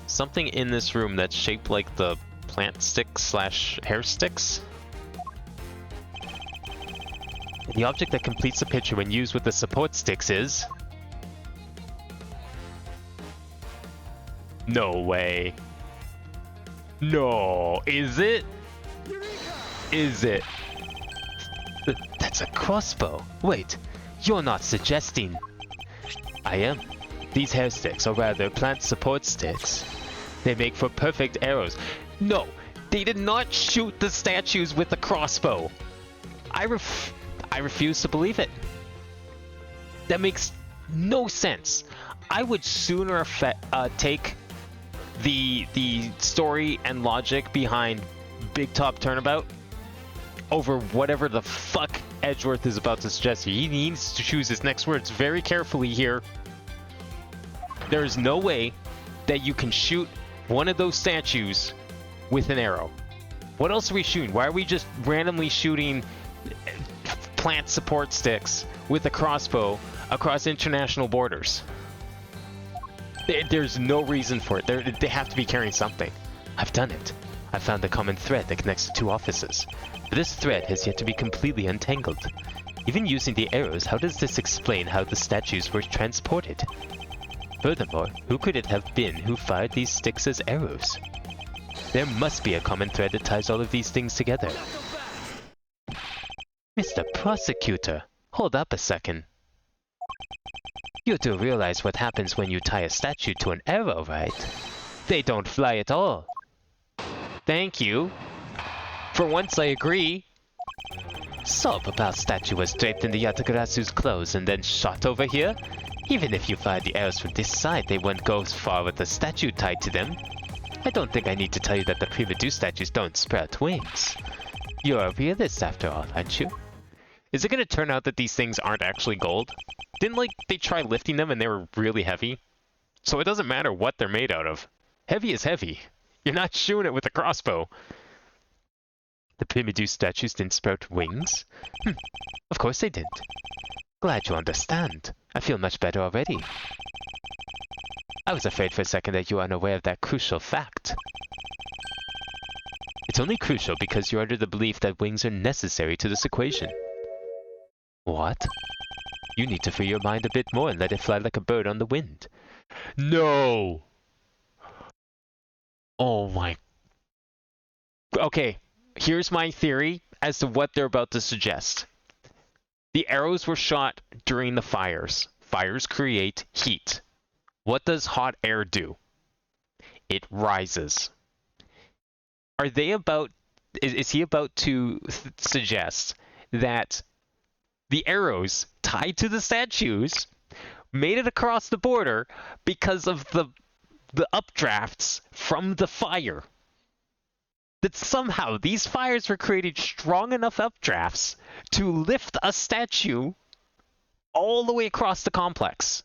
Something in this room that's shaped like the plant stick slash hair sticks? The object that completes the picture when used with the support sticks is... No way. No, is it? Is it? That's a crossbow. Wait, you're not suggesting... I am. These hair sticks, or rather plant support sticks, they make for perfect arrows. No, they did not shoot the statues with a crossbow. I refuse to believe it. That makes no sense. I would sooner take the story and logic behind Big Top Turnabout over whatever the fuck Edgeworth is about to suggest here. He needs to choose his next words very carefully here. There is no way that you can shoot one of those statues with an arrow. What else are we shooting? Why are we just randomly shooting plant support sticks with a crossbow across international borders? There's no reason for it. They have to be carrying something. I've done it. I found the common thread that connects the two offices. But this thread has yet to be completely untangled. Even using the arrows, how does this explain how the statues were transported? Furthermore, who could it have been who fired these sticks as arrows? There must be a common thread that ties all of these things together. Mr. Prosecutor, hold up a second. You do realize what happens when you tie a statue to an arrow, right? They don't fly at all. Thank you. For once I agree. So, Babel's statue was draped in the Yatagarasu's clothes and then shot over here? Even if you fired the arrows from this side, they wouldn't go as far with the statue tied to them. I don't think I need to tell you that the P.O.S.S.U statues don't sprout wings. You're a realist after all, aren't you? Is it going to turn out that these things aren't actually gold? Didn't, they try lifting them and they were really heavy? So it doesn't matter what they're made out of. Heavy is heavy. You're not shooting it with a crossbow. The P.O.S.S.U statues didn't sprout wings? Of course they didn't. Glad you understand. I feel much better already. I was afraid for a second that you were unaware of that crucial fact. It's only crucial because you're under the belief that wings are necessary to this equation. What? You need to free your mind a bit more and let it fly like a bird on the wind. No! Oh my... Okay, here's my theory as to what they're about to suggest. The arrows were shot during the fires. Fires create heat. What does hot air do? It rises. Are they about? Is he about to suggest that the arrows tied to the statues made it across the border because of the updrafts from the fire? That somehow these fires were creating strong enough updrafts to lift a statue all the way across the complex.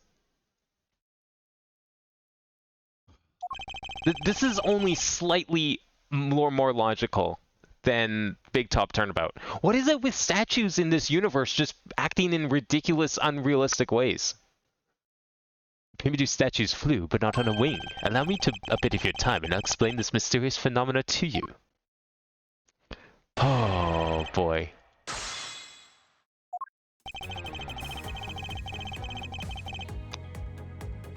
This is only slightly more logical than Big Top Turnabout. What is it with statues in this universe just acting in ridiculous, unrealistic ways? Primitive statues flew, but not on a wing. Allow me to a bit of your time, and I'll explain this mysterious phenomena to you. Oh boy.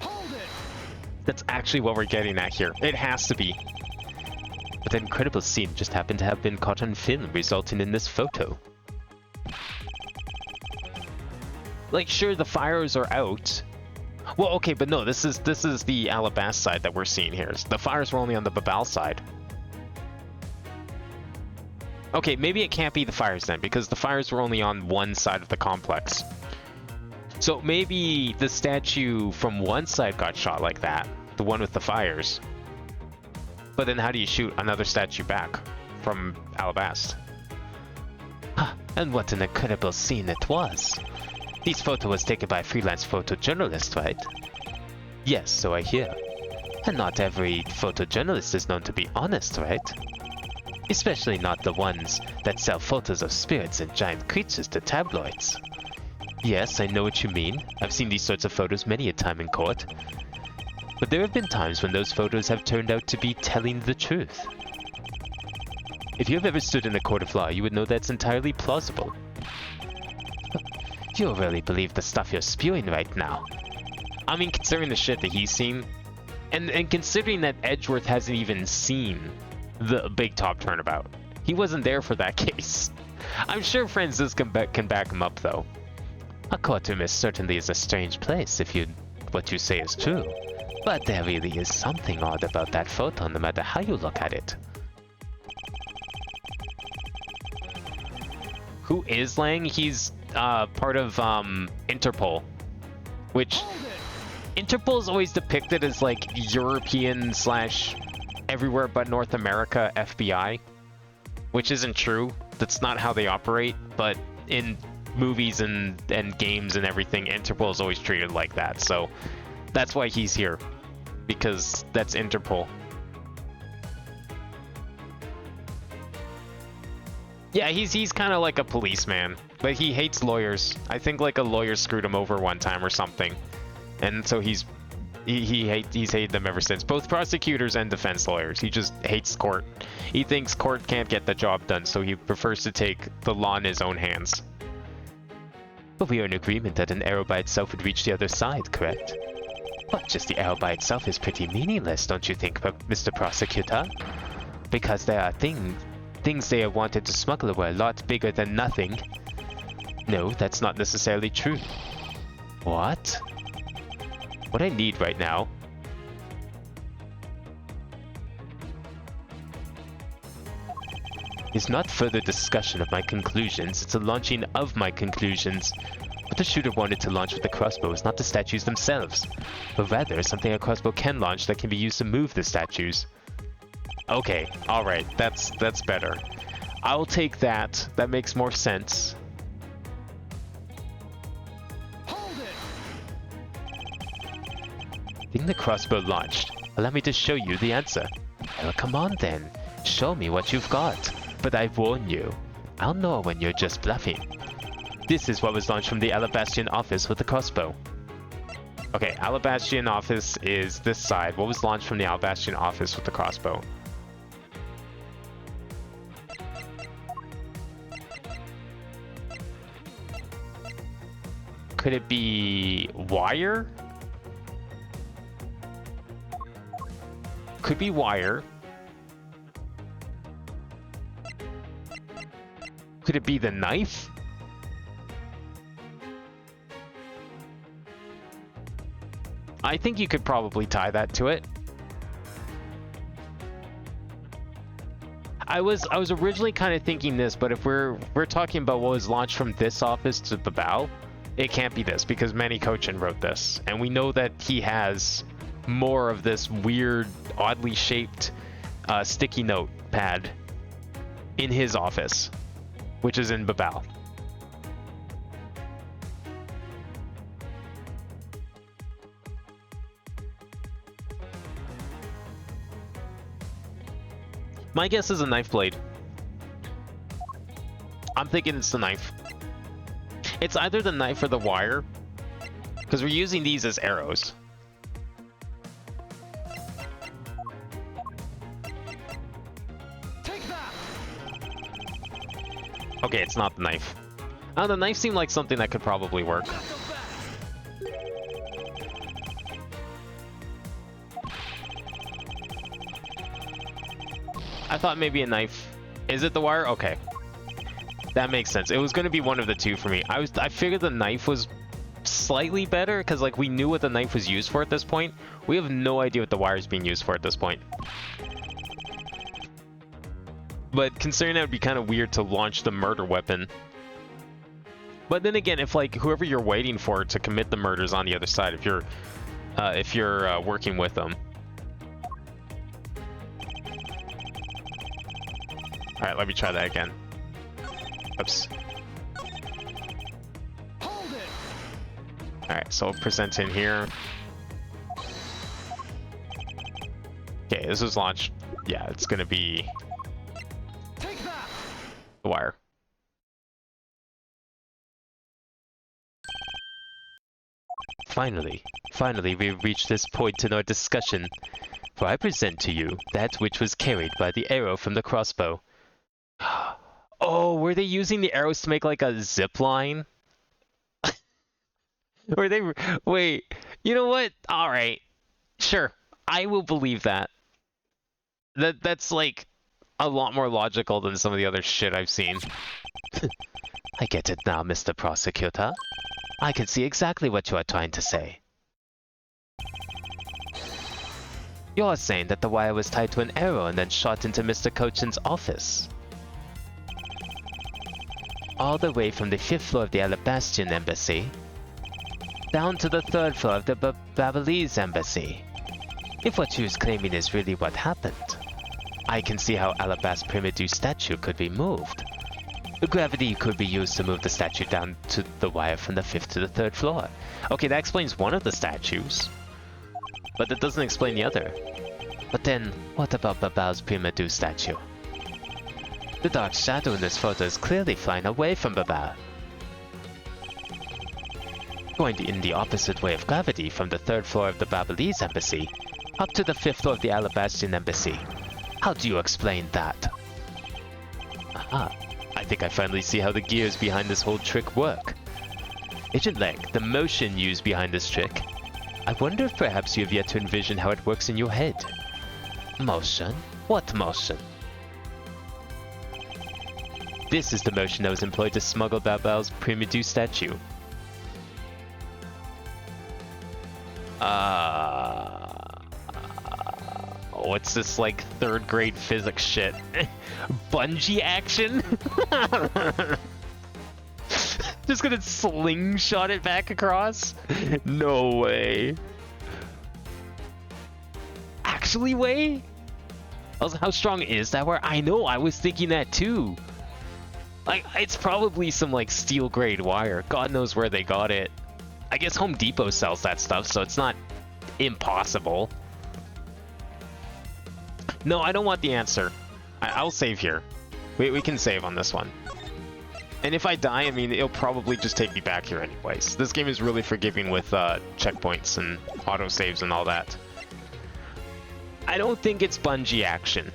Hold it! That's actually what we're getting at here. It has to be. But the incredible scene just happened to have been caught on film, resulting in this photo. Like, sure, the fires are out. Well, okay, but no, this is the Alabasta side that we're seeing here. The fires were only on the Babal side. Okay, maybe it can't be the fires then, because the fires were only on one side of the complex. So maybe the statue from one side got shot like that, the one with the fires. But then how do you shoot another statue back from Alabasta? And what an incredible scene it was. This photo was taken by a freelance photojournalist, right? Yes, so I hear. And not every photojournalist is known to be honest, right? Especially not the ones that sell photos of spirits and giant creatures to tabloids. Yes, I know what you mean. I've seen these sorts of photos many a time in court. But there have been times when those photos have turned out to be telling the truth. If you have ever stood in a court of law, you would know that's entirely plausible. You really believe the stuff you're spewing right now. I mean, considering the shit that he's seen, and considering that Edgeworth hasn't even seen the Big Top Turnabout. He wasn't there for that case. I'm sure Francis can back him up, though. A courtroom certainly is a strange place if what you say is true. But there really is something odd about that photo, no matter how you look at it. Who is Lang? He's part of Interpol, which Interpol is always depicted as like European / everywhere but North America FBI, which isn't true. That's not how they operate, but in movies and games and everything, Interpol is always treated like that. So that's why he's here, because that's Interpol. Yeah, he's kind of like a policeman, but he hates lawyers. I think like a lawyer screwed him over one time or something, and so he's hated them ever since. Both prosecutors and defense lawyers. He just hates court. He thinks court can't get the job done, so he prefers to take the law in his own hands. But we are in agreement that an arrow by itself would reach the other side, correct? But just the arrow by itself is pretty meaningless, don't you think, Mr. Prosecutor? Because there are things they have wanted to smuggle were a lot bigger than nothing. No, that's not necessarily true. What? What I need right now is not further discussion of my conclusions, it's a launching of my conclusions. What the shooter wanted to launch with the crossbow is not the statues themselves, but rather something a crossbow can launch that can be used to move the statues. Okay, alright, that's better. I'll take that. That makes more sense. Being the crossbow launched, allow me to show you the answer. Well, come on then. Show me what you've got. But I warn you, I'll know when you're just bluffing. This is what was launched from the Alabastian office with the crossbow. Okay, Alabastian office is this side. What was launched from the Alabastian office with the crossbow? Could it be wire? Could be wire. Could it be the knife? I think you could probably tie that to it. I was originally kind of thinking this, but if we're talking about what was launched from this office to Babao, it can't be this because Manny Kochin wrote this, and we know that he has more of this weird, oddly shaped sticky note pad in his office, which is in Babao. My guess is a knife blade. I'm thinking it's the knife. It's either the knife or the wire, because we're using these as arrows. Take that. Okay, it's not the knife. The knife seemed like something that could probably work. I thought maybe a knife. Is it the wire? Okay. That makes sense. It was going to be one of the two for me. I figured the knife was slightly better because like we knew what the knife was used for at this point. We have no idea what the wire is being used for at this point. But considering that would be kind of weird to launch the murder weapon. But then again, if like whoever you're waiting for to commit the murders on the other side, if you're working with them. All right, let me try that again. Oops. Hold it. All right, so we'll present in here. Okay, this was launched. Yeah, it's gonna be Take that. the wire. Finally, we've reached this point in our discussion, for I present to you that which was carried by the arrow from the crossbow. Oh, were they using the arrows to make like a zip line? Were they? Wait, you know what? All right, sure, I will believe that. That's like a lot more logical than some of the other shit I've seen. I get it now, Mr. Prosecutor. I can see exactly what you are trying to say. You're saying that the wire was tied to an arrow and then shot into Mr. Kochin's office. All the way from the 5th floor of the P.O.S.S.U.M embassy down to the 3rd floor of the Babalese embassy. If what you're claiming is really what happened, I can see how Alabaster Primidu statue could be moved. The gravity could be used to move the statue down to the wire from the 5th to the 3rd floor. Okay, that explains one of the statues, but that doesn't explain the other. But then, what about Babao's Primidu statue? The dark shadow in this photo is clearly flying away from Babao. Going in the opposite way of gravity from the 3rd floor of the Babalese embassy up to the 5th floor of the Alabaster embassy. How do you explain that? Aha, I think I finally see how the gears behind this whole trick work. Agent Leg, the motion used behind this trick. I wonder if perhaps you have yet to envision how it works in your head. Motion? What motion? This is the motion that was employed to smuggle Babao's Primidu statue. What's this, like, 3rd grade physics shit? Bungee action? Just gonna slingshot it back across? No way. Actually, way? Also, how strong is that wire? I know, I was thinking that too. Like, it's probably some, like, steel grade wire. God knows where they got it. I guess Home Depot sells that stuff, so it's not impossible. No, I don't want the answer. I'll save here. We can save on this one. And if I die, I mean, it'll probably just take me back here anyways. This game is really forgiving with checkpoints and autosaves and all that. I don't think it's bungee action.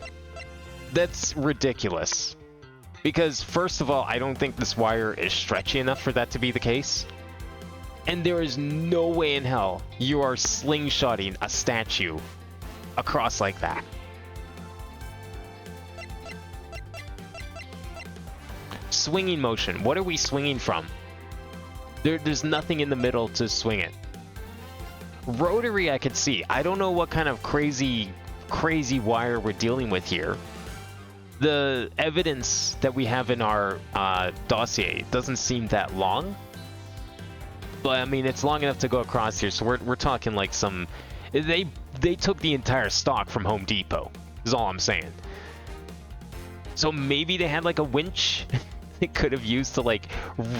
That's ridiculous. Because, first of all, I don't think this wire is stretchy enough for that to be the case. And there is no way in hell you are slingshotting a statue across like that. Swinging motion. What are we swinging from? There's nothing in the middle to swing it. Rotary I could see. I don't know what kind of crazy wire we're dealing with here. the evidence that we have in our dossier doesn't seem that long. But I mean, it's long enough to go across here, so we're talking like some... They took the entire stock from Home Depot, is all I'm saying. So maybe they had like a winch they could have used to like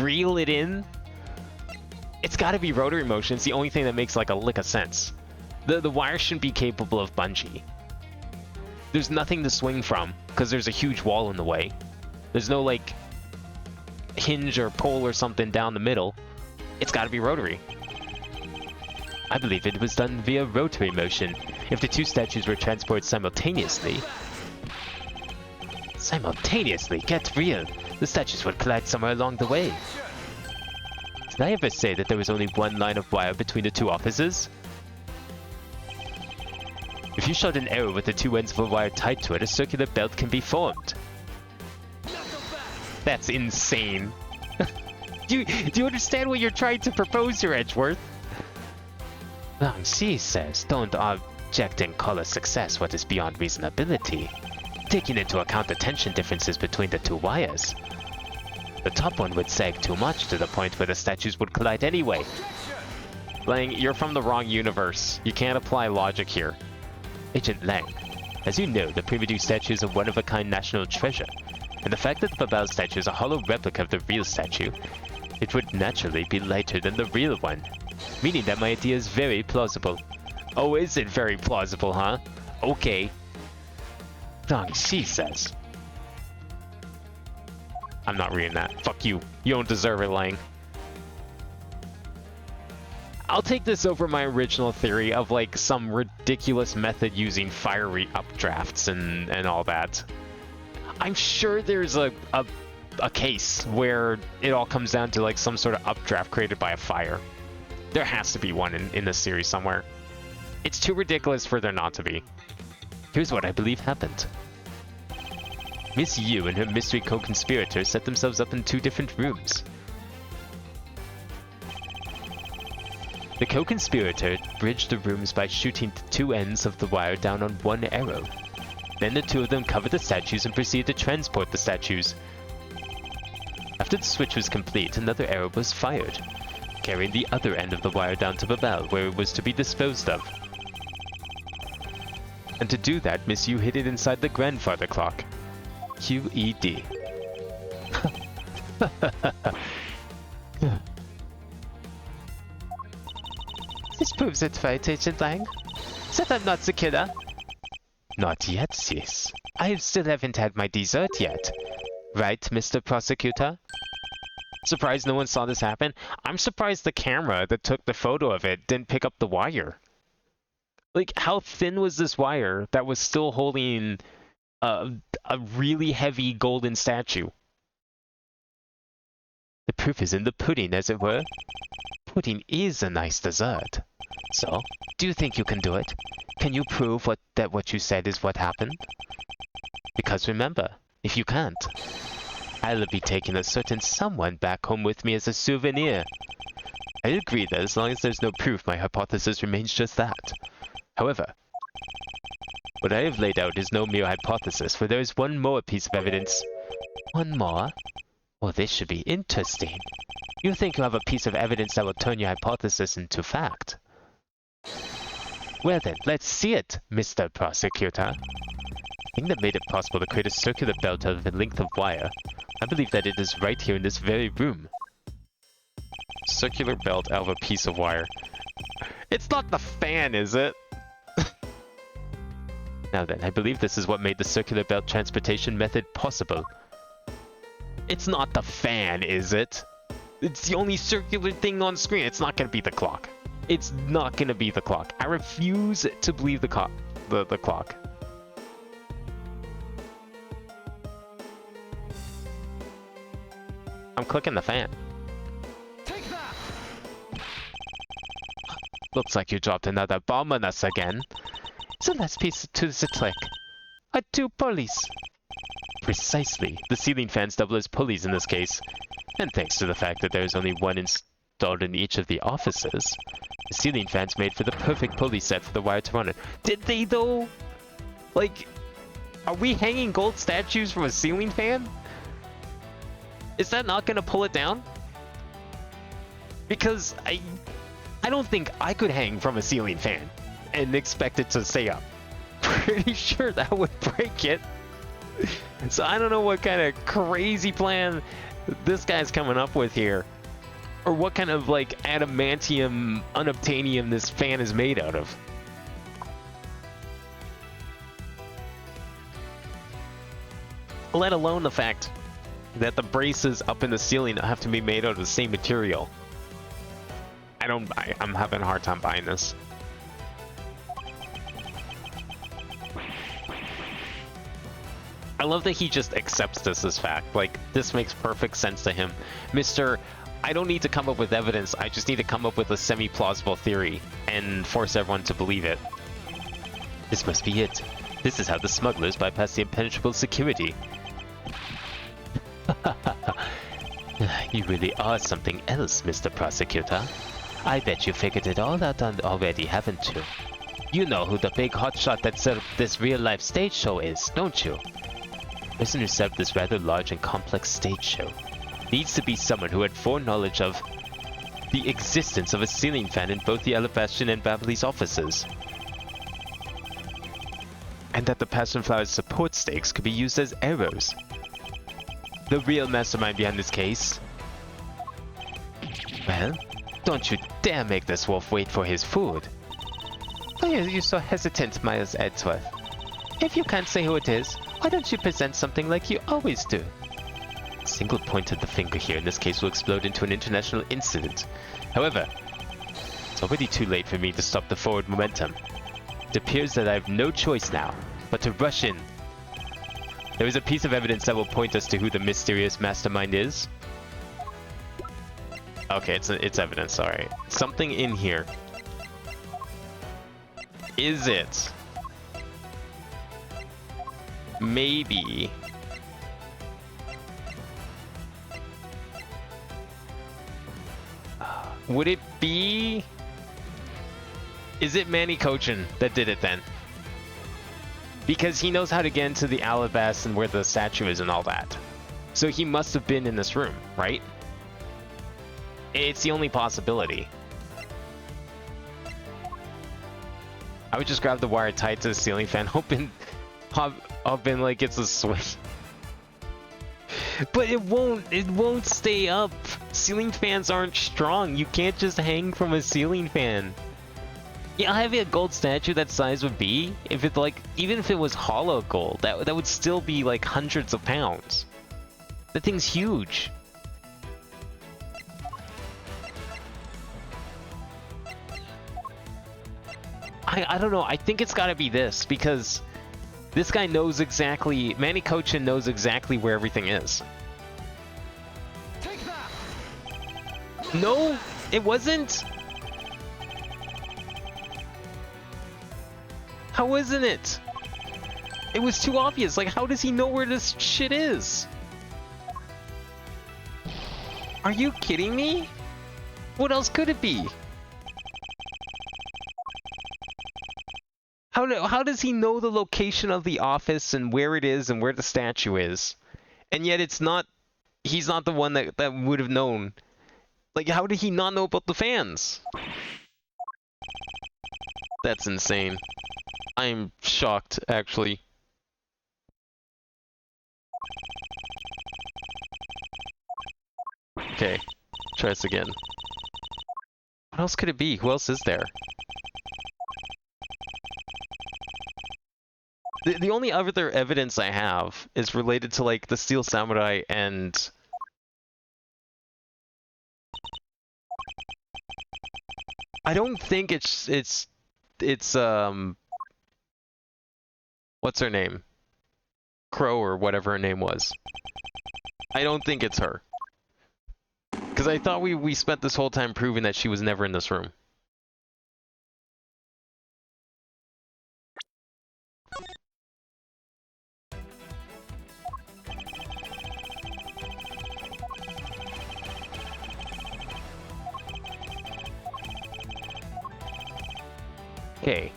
reel it in. It's got to be rotary motion. It's the only thing that makes like a lick of sense. The wire shouldn't be capable of bungee. There's nothing to swing from because there's a huge wall in the way. There's no like hinge or pole or something down the middle. It's got to be rotary. I believe it was done via rotary motion. If the two statues were transported simultaneously... Simultaneously? Get real! The statues would collide somewhere along the way. Did I ever say that there was only one line of wire between the two offices? If you shot an arrow with the two ends of a wire tied to it, a circular belt can be formed. That's insane. Do you understand what you're trying to propose here, Edgeworth? Long C says, don't object and call a success what is beyond reasonability, taking into account the tension differences between the two wires. The top one would sag too much to the point where the statues would collide anyway. Lang, you're from the wrong universe. You can't apply logic here. Agent Lang, as you know, the primitive statue is a one-of-a-kind national treasure, and the fact that the Babel statue is a hollow replica of the real statue, it would naturally be lighter than the real one, meaning that my idea is very plausible. Oh, is it very plausible, huh? Okay. Dong Shi says. I'm not reading that. Fuck you. You don't deserve it, Lang. I'll take this over my original theory of like some ridiculous method using fiery updrafts and all that. I'm sure there's a case where it all comes down to like some sort of updraft created by a fire. There has to be one in this series somewhere. It's too ridiculous for there not to be. Here's what I believe happened. Miss Yu and her mystery co-conspirator set themselves up in two different rooms. The co-conspirator bridged the rooms by shooting the two ends of the wire down on one arrow. Then the two of them covered the statues and proceeded to transport the statues. After the switch was complete, another arrow was fired, carrying the other end of the wire down to Babel, where it was to be disposed of. And to do that, Miss Yu hid it inside the grandfather clock. QED. This proves it, right, Agent Lang? That I'm not the killer? Not yet, sis. I still haven't had my dessert yet. Right, Mr. Prosecutor? Surprised no one saw this happen? I'm surprised the camera that took the photo of it didn't pick up the wire. Like, how thin was this wire that was still holding a really heavy golden statue? The proof is in the pudding, as it were. Pudding is a nice dessert. So, do you think you can do it? Can you prove that what you said is what happened? Because remember, if you can't, I'll be taking a certain someone back home with me as a souvenir. I agree that as long as there's no proof, my hypothesis remains just that. However, what I have laid out is no mere hypothesis, for there is one more piece of evidence. One more? Well, this should be interesting. You think you have a piece of evidence that will turn your hypothesis into fact? Well then, let's see it, Mr. Prosecutor. The thing that made it possible to create a circular belt out of a length of wire, I believe that it is right here in this very room. Circular belt out of a piece of wire. It's not the fan, is it? Now then, I believe this is what made the circular belt transportation method possible. It's not the fan, is it? It's the only circular thing on screen. It's not gonna be the clock. It's not gonna be the clock. I refuse to believe the clock. I'm clicking the fan. Take that! Looks like you dropped another bomb on us again. So let's piece it to the trick. Two pulleys. Precisely. The ceiling fans double as pulleys in this case. And thanks to the fact that there is only one installed in each of the offices, the ceiling fans made for the perfect pulley set for the wire to run it. Did they though? Like, Are we hanging gold statues from a ceiling fan? Is that not gonna pull it down? Because I don't think I could hang from a ceiling fan and expect it to stay up. Pretty sure that would break it. So I don't know what kind of crazy plan this guy's coming up with here. Or what kind of like adamantium, unobtainium this fan is made out of. Let alone the fact that the braces up in the ceiling have to be made out of the same material. I'm having a hard time buying this. I love that he just accepts this as fact. Like, this makes perfect sense to him. Mr. I don't need to come up with evidence, I just need to come up with a semi-plausible theory and force everyone to believe it. This must be it. This is how the smugglers bypass the impenetrable security. You really are something else, Mr. Prosecutor. I bet you figured it all out already, haven't you? You know who the big hotshot that set up this real-life stage show is, don't you? The person who set up this rather large and complex stage show needs to be someone who had foreknowledge of the existence of a ceiling fan in both the Alabastrian and Babley's offices. And that the passion flower's support stakes could be used as arrows. The real mastermind behind this case. Well, don't you dare make this wolf wait for his food. Why are you so hesitant, Miles Edgeworth? If you can't say who it is, why don't you present something like you always do? A single point of the finger here in this case will explode into an international incident. However, it's already too late for me to stop the forward momentum. It appears that I have no choice now, but to rush in. There is a piece of evidence that will point us to who the mysterious mastermind is. Okay, it's evidence, alright. Something in here. Is it? Maybe. Would it be? Is it Manny Cochin that did it then? Because he knows how to get into the Alabas and where the statue is and all that. So he must have been in this room, right? It's the only possibility. I would just grab the wire tied to the ceiling fan, hoping like it's a switch. But it won't stay up. Ceiling fans aren't strong. You can't just hang from a ceiling fan. Yeah, how heavy a gold statue that size would be, if it like, even if it was hollow gold, that would still be like hundreds of pounds. That thing's huge. I don't know, I think it's gotta be this, because this guy knows exactly, Manny Cochin knows exactly where everything is. Take that! No, it wasn't. How wasn't it? It was too obvious. Like, how does he know where this shit is? Are you kidding me? What else could it be? How does he know the location of the office and where it is and where the statue is? And yet it's not, he's not the one that would have known. Like, how did he not know about the fans? That's insane. I'm shocked, actually. Okay, try this again. What else could it be? Who else is there? The only other evidence I have is related to, like, the Steel Samurai and... I don't think it's what's her name? Crow or whatever her name was. I don't think it's her. Because I thought we spent this whole time proving that she was never in this room. Okay.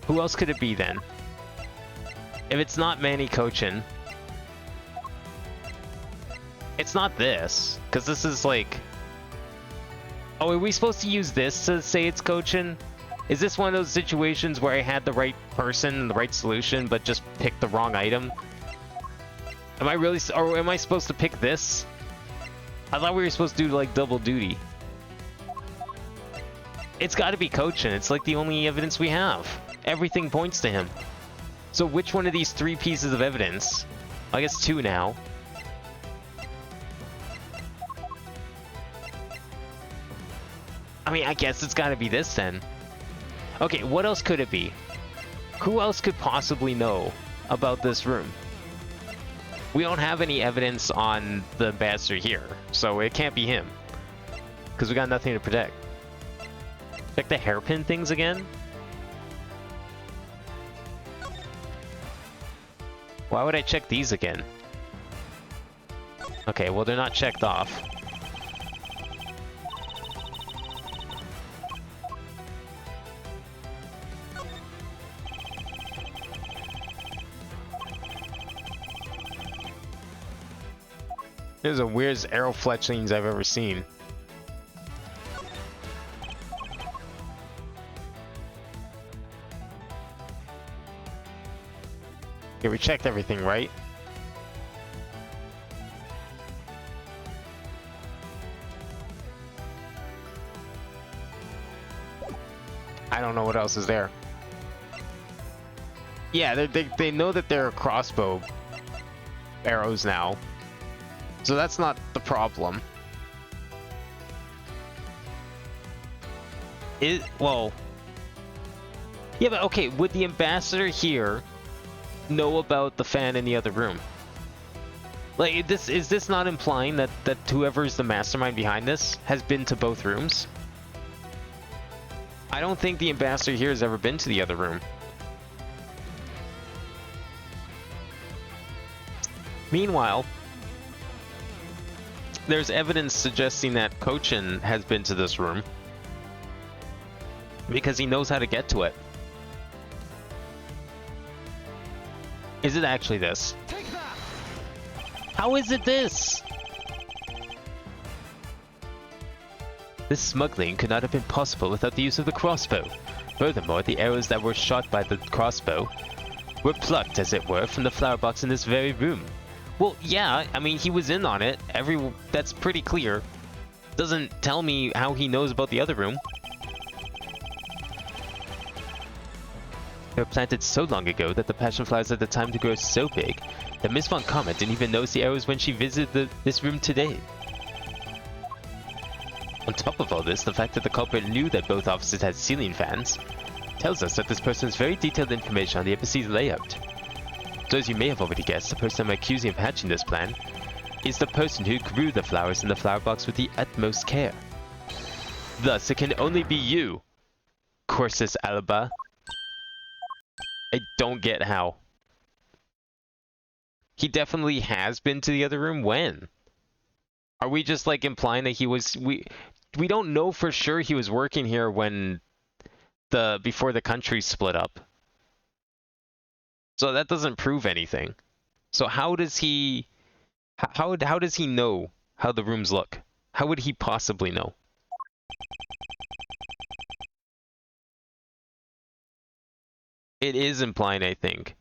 Who else could it be then? If it's not Manny Cochin, it's not this, because this is like... Oh, are we supposed to use this to say it's Cochin? Is this one of those situations where I had the right person and the right solution, but just picked the wrong item? Am I really... Or am I supposed to pick this? I thought we were supposed to do, like, double duty. It's gotta be Cochin. It's, like, the only evidence we have. Everything points to him. So which one of these 3 pieces of evidence? I guess 2 now. I mean, I guess it's gotta be this, then. Okay, what else could it be? Who else could possibly know about this room? We don't have any evidence on the ambassador here, so it can't be him. Because we got nothing to protect. Check the hairpin things again? Why would I check these again? Okay, well they're not checked off. This is the weirdest arrow fletchings I've ever seen. Okay, we checked everything, right? I don't know what else is there. Yeah, they know that they're crossbow arrows now. So that's not the problem. Well... Yeah, but okay, would the ambassador here know about the fan in the other room? Like, is this not implying that whoever's the mastermind behind this has been to both rooms? I don't think the ambassador here has ever been to the other room. Meanwhile, there's evidence suggesting that Cochin has been to this room because he knows how to get to it. Is it actually this? Take that! How is it this? This smuggling could not have been possible without the use of the crossbow. Furthermore, the arrows that were shot by the crossbow were plucked, as it were, from the flower box in this very room. Well, yeah, I mean, he was in on it. That's pretty clear. Doesn't tell me how he knows about the other room. They were planted so long ago that the passion flowers at the time to grow so big that Miss Von Comet didn't even notice the arrows when she visited this room today. On top of all this, the fact that the culprit knew that both officers had ceiling fans tells us that this person has very detailed information on the embassy's layout. So as you may have already guessed, the person I'm accusing of hatching this plan is the person who grew the flowers in the flower box with the utmost care. Thus, it can only be you, Corsus Alba. I don't get how. He definitely has been to the other room. When? Are we just like implying that he was... We don't know for sure he was working here when before the country split up. So that doesn't prove anything. So how does he... How does he know how the rooms look? How would he possibly know? It is implying, I think.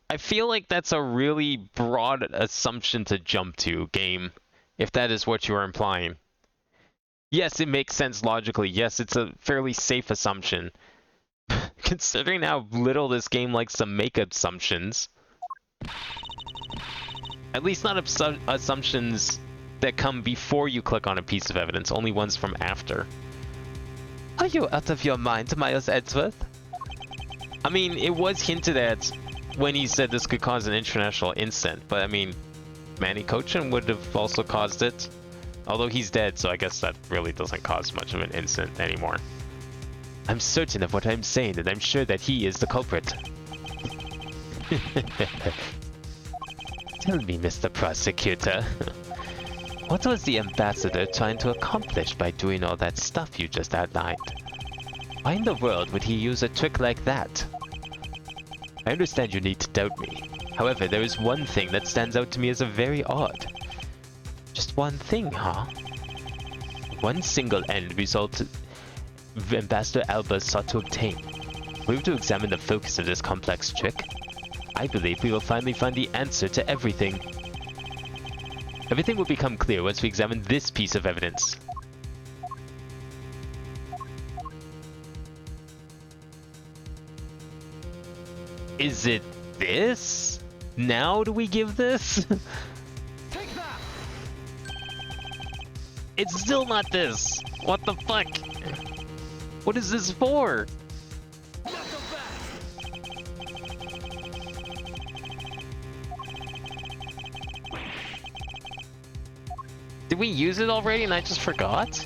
I feel like that's a really broad assumption to jump to, game, if that is what you are implying. Yes, it makes sense logically. Yes, it's a fairly safe assumption. Considering how little this game likes to make assumptions. At least not assumptions that come before you click on a piece of evidence, only ones from after. Are you out of your mind, Miles Edgeworth? I mean, it was hinted at when he said this could cause an international incident, but I mean, Manny Cochin would have also caused it. Although he's dead, so I guess that really doesn't cause much of an incident anymore. I'm certain of what I'm saying, and I'm sure that he is the culprit. Tell me, Mr. Prosecutor, what was the ambassador trying to accomplish by doing all that stuff you just outlined? Why in the world would he use a trick like that? I understand you need to doubt me, However, there is one thing that stands out to me as a very odd. Just one thing, huh? One single end result Ambassador Alba sought to obtain. Were we to examine the focus of this complex trick, I believe we will finally find the answer to everything. Everything will become clear once we examine this piece of evidence. Is it this? Now do we give this? Take that! It's still not this! What the fuck? What is this for? Not so fast! Did we use it already and I just forgot?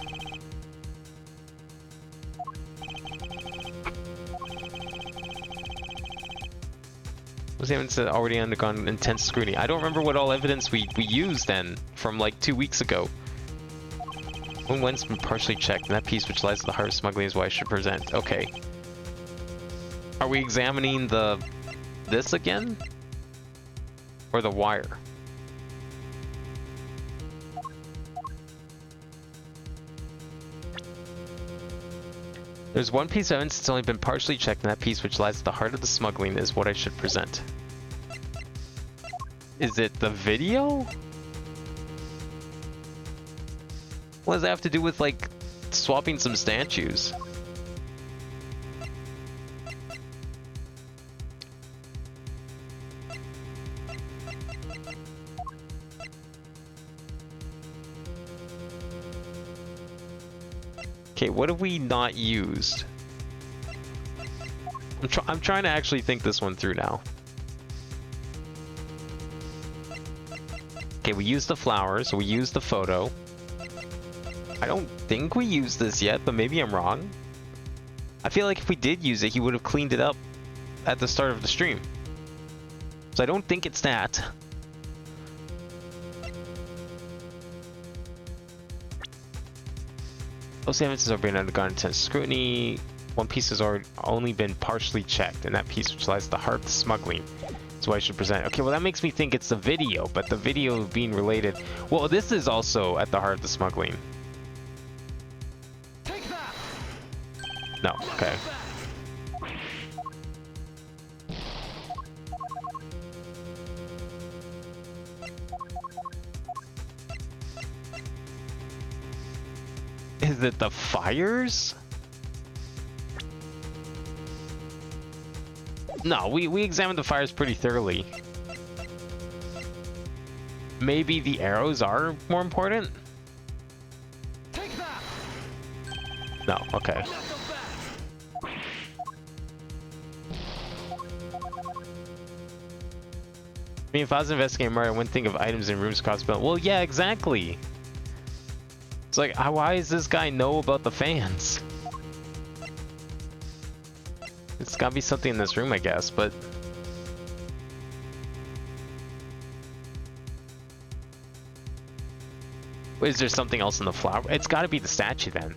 Was the evidence already undergone intense scrutiny? I don't remember what all evidence we used then, from like 2 weeks ago. When's been partially checked, and that piece which lies at the heart of smuggling is what I should present. Okay. Are we examining this again? Or the wire? There's one piece of evidence that's only been partially checked, and that piece which lies at the heart of the smuggling is what I should present. Is it the video? What does that have to do with, like, swapping some statues? Okay, what have we not used? I'm trying to actually think this one through now. Okay, we used the flowers, we used the photo. I don't think we used this yet, but maybe I'm wrong. I feel like if we did use it, he would have cleaned it up at the start of the stream. So I don't think it's that. Those evidences are being undergone intense scrutiny. One piece has only been partially checked, and that piece which lies at the heart of the smuggling is what I should present. Okay, well that makes me think it's the video, but the video being related... Well, this is also at the heart of the smuggling. Take that! No, okay. Is it the fires? No, we examined the fires pretty thoroughly. Maybe the arrows are more important? Take that! No, okay. Not so fast! I mean, if I was investigating murder, I wouldn't think of items in rooms across the building. Well, yeah, exactly. It's like, why does this guy know about the fans? It's gotta be something in this room, I guess, but... Is there something else in the flower? It's gotta be the statue, then.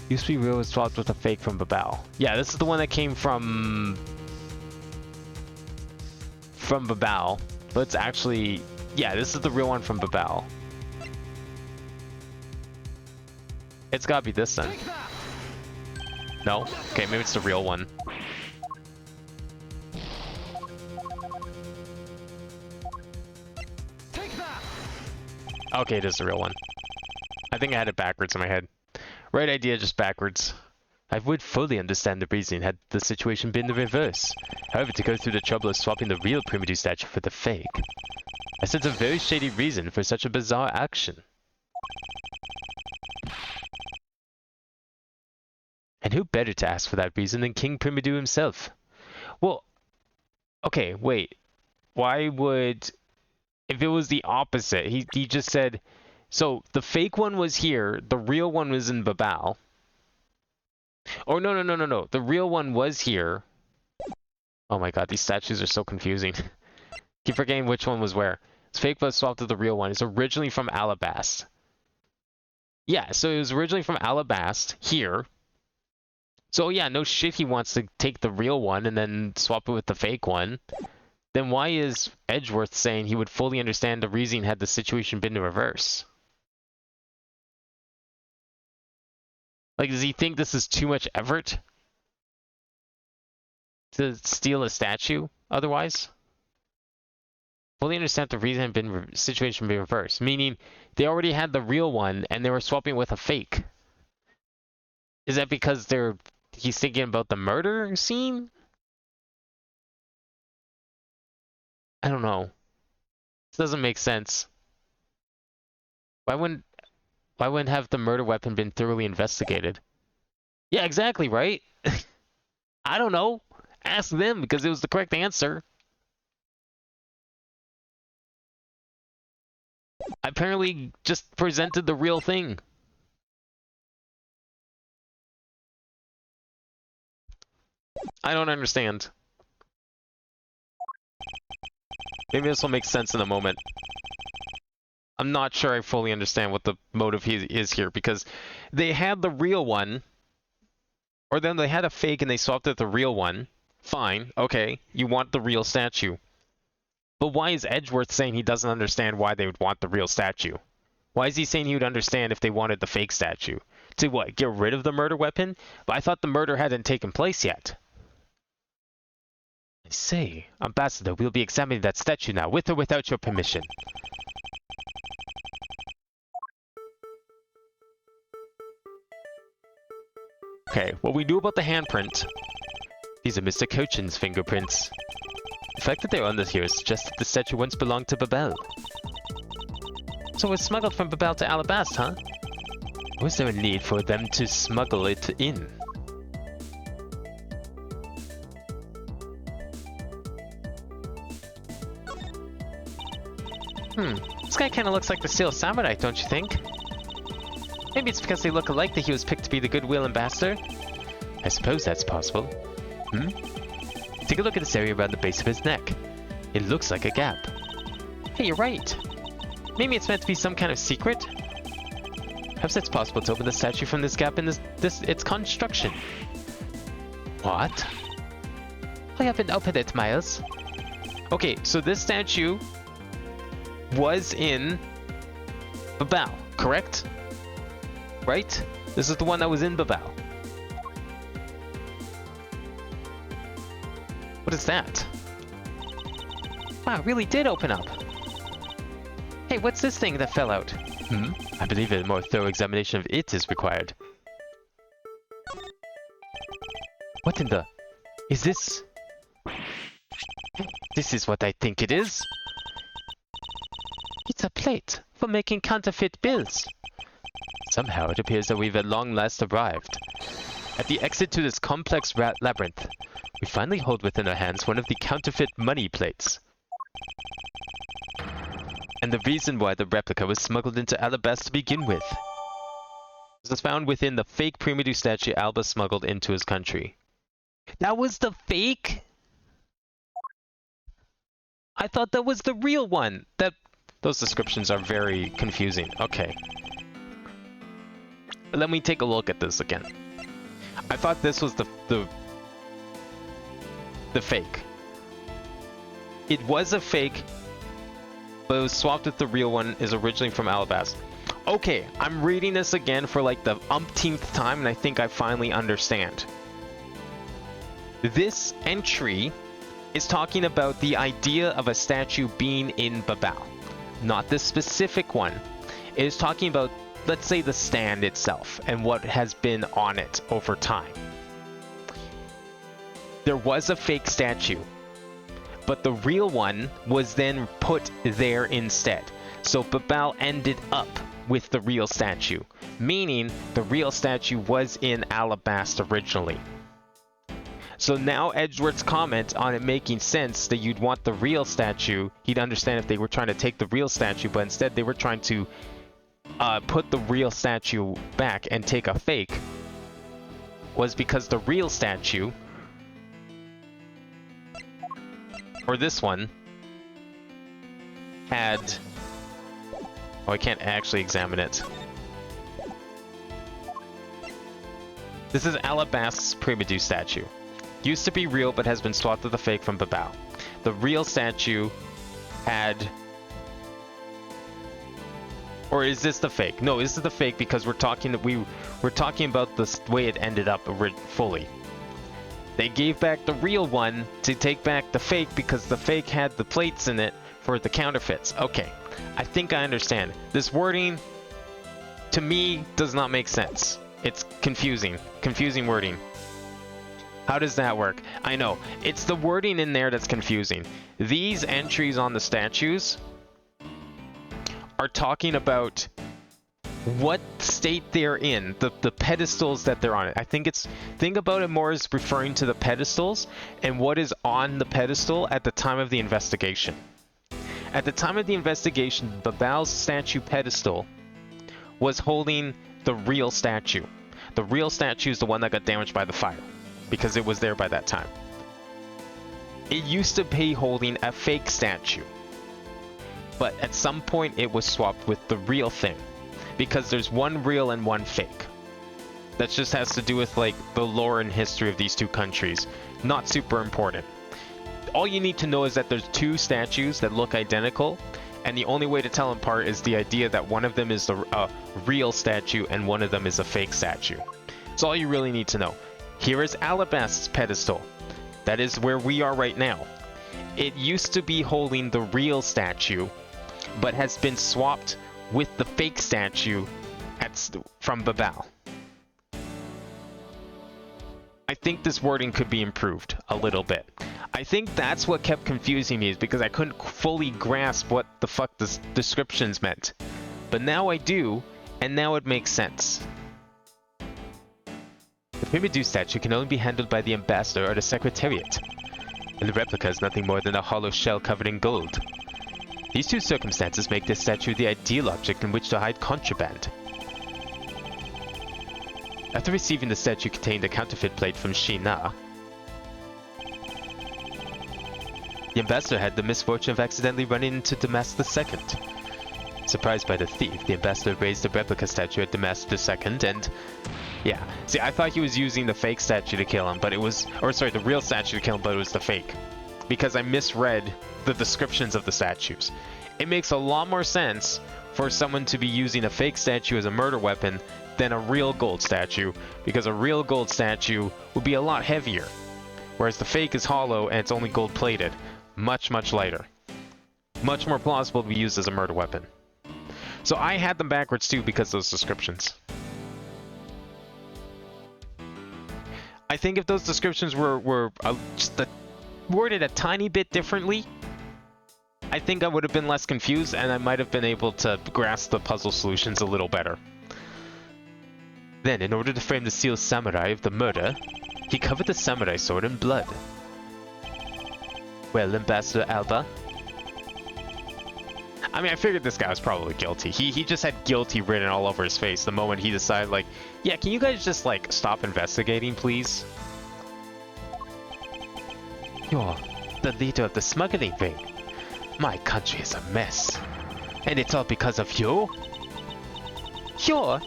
Used to be real, was swapped with a fake from Babel. Yeah, this is the one that came from Babel. But it's actually... Yeah, this is the real one from Babel. It's gotta be this then. Take that! No? Okay, maybe it's the real one. Take that! Okay, it is the real one. I think I had it backwards in my head. Right idea, just backwards. I would fully understand the reasoning had the situation been the reverse. However, to go through the trouble of swapping the real primitive statue for the fake, I sense a very shady reason for such a bizarre action. And who better to ask for that reason than King Primidu himself? Well, okay, wait. Why would... If it was the opposite, he just said... So, the fake one was here, the real one was in Babel. Oh, no. The real one was here. Oh my god, these statues are so confusing. Keep forgetting which one was where. This fake was swapped to the real one. It's originally from Alabast. Yeah, so it was originally from Alabast here. So yeah, no shit he wants to take the real one and then swap it with the fake one. Then why is Edgeworth saying he would fully understand the reason had the situation been in reverse? Like, does he think this is too much effort to steal a statue otherwise? Fully understand the reason had been situation be reversed, meaning they already had the real one and they were swapping with a fake. Is that because he's thinking about the murder scene? I don't know. This doesn't make sense. Why wouldn't have the murder weapon been thoroughly investigated? Yeah, exactly, right? I don't know. Ask them because it was the correct answer. I apparently just presented the real thing. I don't understand. Maybe this will make sense in a moment. I'm not sure I fully understand what the motive is here because they had the real one, or then they had a fake and they swapped it with the real one. Fine, okay, you want the real statue. But why is Edgeworth saying he doesn't understand why they would want the real statue? Why is he saying he would understand if they wanted the fake statue? To what, get rid of the murder weapon? But I thought the murder hadn't taken place yet. I say, Ambassador, we'll be examining that statue now, with or without your permission. Okay, what we knew about the handprint. These are Mr. Cochin's fingerprints. The fact that they're on this here suggests that the statue once belonged to Babel. So it was smuggled from Babel to Alabast, huh? Was there a need for them to smuggle it in? This guy kinda looks like the Steel Samurai, don't you think? Maybe it's because they look alike that he was picked to be the Goodwill Ambassador? I suppose that's possible. Take a look at this area around the base of his neck. It looks like a gap. Hey, you're right. Maybe it's meant to be some kind of secret? Perhaps it's possible to open the statue from this gap in its construction. What? I haven't opened it, Miles. Okay, so this statue was in Babel, correct? Right? This is the one that was in Babel. What is that? Wow, it really did open up. Hey, what's this thing that fell out? I believe a more thorough examination of it is required. What in the... Is this... This is what I think it is. It's a plate for making counterfeit bills. Somehow it appears that we've at long last arrived. At the exit to this complex labyrinth, we finally hold within our hands one of the counterfeit money plates. And the reason why the replica was smuggled into Alabast to begin with. This was found within the fake Primedu statue Alba smuggled into his country. That was the fake? I thought that was the real one. Those descriptions are very confusing. Okay. Let me take a look at this again. I thought this was the fake. It was a fake, but it was swapped with the real one, is originally from Alabast. Okay, I'm reading this again for like the umpteenth time, and I think I finally understand. This entry is talking about the idea of a statue being in Babel, not this specific one. It is talking about, let's say, the stand itself and what has been on it over time. There was a fake statue, but the real one was then put there instead. So Babel ended up with the real statue, meaning the real statue was in Alabast originally. So now Edgeworth's comment on it making sense that you'd want the real statue, he'd understand if they were trying to take the real statue, but instead they were trying to put the real statue back and take a fake, was because the real statue, or this one, had... Oh, I can't actually examine it. This is Alabast's Primedu statue. Used to be real, but has been swapped with a fake from Babao. The real statue had... Or is this the fake? No, this is the fake because we're talking about the way it ended up fully. They gave back the real one to take back the fake because the fake had the plates in it for the counterfeits. Okay, I think I understand. This wording, to me, does not make sense. It's confusing. Confusing wording. How does that work? I know. It's the wording in there that's confusing. These entries on the statues are talking about what state they're in, the pedestals that they're on. I think think about it more as referring to the pedestals and what is on the pedestal at the time of the investigation. At the time of the investigation, Babao's statue pedestal was holding the real statue. The real statue is the one that got damaged by the fire because it was there by that time. It used to be holding a fake statue, but at some point it was swapped with the real thing because there's one real and one fake. That just has to do with like the lore and history of these two countries. Not super important. All you need to know is that there's two statues that look identical, and the only way to tell them apart is the idea that one of them is the real statue and one of them is a fake statue. That's all you really need to know. Here is Alabast's pedestal. That is where we are right now. It used to be holding the real statue, but has been swapped with the fake statue from Babao. I think this wording could be improved a little bit. I think that's what kept confusing me, is because I couldn't fully grasp what the fuck the descriptions meant. But now I do, and now it makes sense. The Primedu statue can only be handled by the ambassador or the secretariat, and the replica is nothing more than a hollow shell covered in gold. These two circumstances make this statue the ideal object in which to hide contraband. After receiving the statue contained a counterfeit plate from Shina, the ambassador had the misfortune of accidentally running into Damas II. Surprised by the thief, the ambassador raised the replica statue at Damas II and... Yeah, see, I thought he was using the fake statue to kill him, but it was... Or sorry, the real statue to kill him, but it was the fake. Because I misread the descriptions of the statues. It makes a lot more sense for someone to be using a fake statue as a murder weapon than a real gold statue, because a real gold statue would be a lot heavier, whereas the fake is hollow and it's only gold plated. Much, much lighter. Much more plausible to be used as a murder weapon. So I had them backwards too because of those descriptions. I think if those descriptions were just worded a tiny bit differently, I think I would have been less confused and I might have been able to grasp the puzzle solutions a little better. Then, in order to frame the sealed samurai of the murder, he covered the samurai sword in blood. Well, Ambassador Alba? I mean, I figured this guy was probably guilty. He just had guilty written all over his face the moment he decided, like, yeah, can you guys just, like, stop investigating, please? You're the leader of the smuggling ring. My country is a mess. And it's all because of you? You're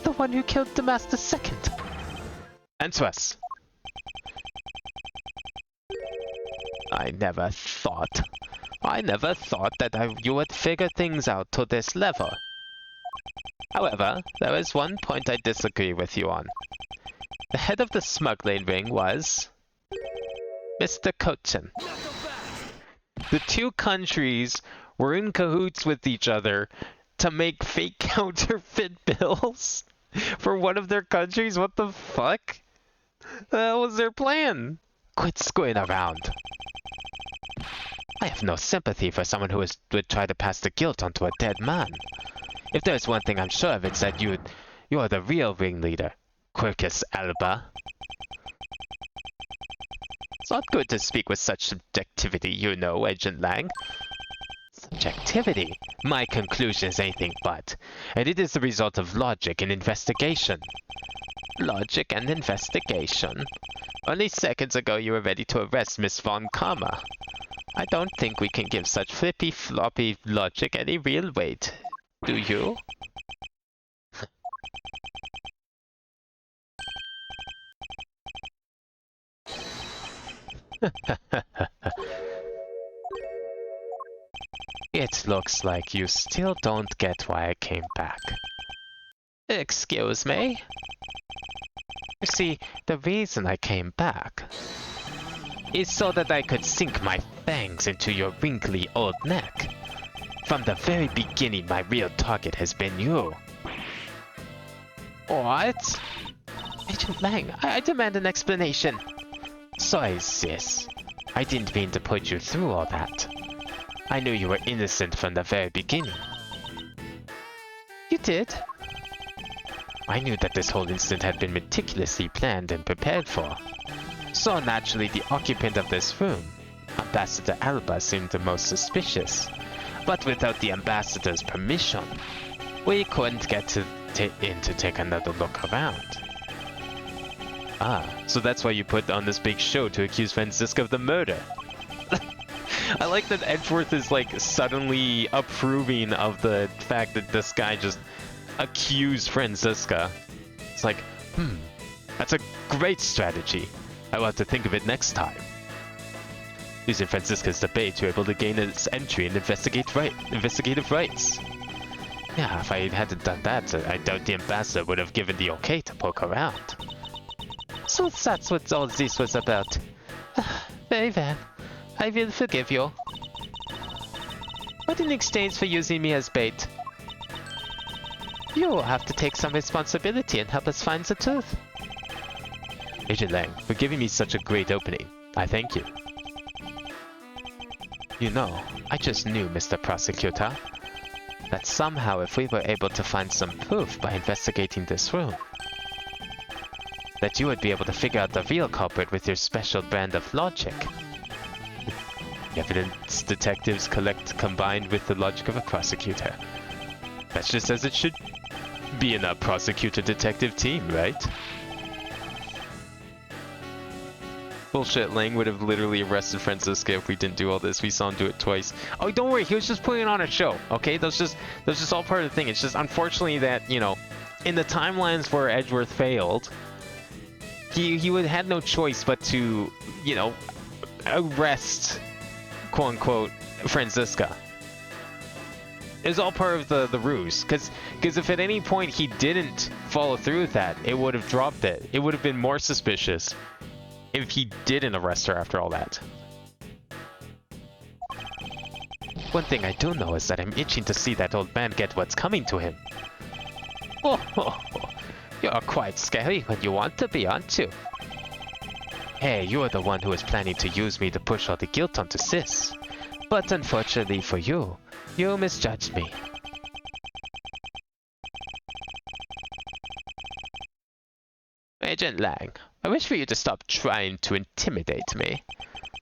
the one who killed Damas II. Answer us. I never thought that you would figure things out to this level. However, there is one point I disagree with you on. The head of the smuggling ring was... Mr. Cochin. The two countries were in cahoots with each other to make fake counterfeit bills for one of their countries? What the fuck? That was their plan. Quit screwing around. I have no sympathy for someone who would try to pass the guilt onto a dead man. If there's one thing I'm sure of, it's that you're the real ringleader, Quercus Alba. It's not good to speak with such subjectivity, you know, Agent Lang. Subjectivity? My conclusion is anything but, and it is the result of logic and investigation. Logic and investigation? Only seconds ago you were ready to arrest Miss Von Karma. I don't think we can give such flippy-floppy logic any real weight. Do you? It looks like you still don't get why I came back. Excuse me? You see, the reason I came back is so that I could sink my fangs into your wrinkly old neck. From the very beginning, my real target has been you. What? Agent Lang, I demand an explanation. Sorry, sis. I didn't mean to put you through all that. I knew you were innocent from the very beginning. You did? I knew that this whole incident had been meticulously planned and prepared for. So naturally, the occupant of this room, Ambassador Alba, seemed the most suspicious. But without the Ambassador's permission, we couldn't get in to take another look around. Ah, so that's why you put on this big show to accuse Franziska of the murder. I like that Edgeworth is like suddenly approving of the fact that this guy just accused Franziska. It's like, that's a great strategy. I'll have to think of it next time. Using Franziska's debate to be able to gain its entry and investigative rights. Yeah, if I hadn't done that, I doubt the Ambassador would have given the okay to poke around. So that's what all this was about. Very well. I will forgive you. But in exchange for using me as bait, you will have to take some responsibility and help us find the truth. Agent Lang, for giving me such a great opening. I thank you. You know, I just knew, Mr. Prosecutor, that somehow if we were able to find some proof by investigating this room, that you would be able to figure out the real culprit with your special brand of logic. Evidence detectives collect combined with the logic of a prosecutor. That's just as it should be in a prosecutor-detective team, right? Bullshit, Lang would have literally arrested Franziska if we didn't do all this. We saw him do it twice. Oh, don't worry, he was just putting on a show, okay? That's just all part of the thing. It's just unfortunately that, you know, in the timelines where Edgeworth failed, he would have had no choice but to, you know, arrest, quote-unquote, Franziska. It was all part of the ruse, because if at any point he didn't follow through with that, it would have dropped it. It would have been more suspicious if he didn't arrest her after all that. One thing I do know is that I'm itching to see that old man get what's coming to him. Oh, you're quite scary when you want to be, aren't you? Hey, you're the one who was planning to use me to push all the guilt onto Sis. But unfortunately for you, you misjudged me. Agent Lang, I wish for you to stop trying to intimidate me.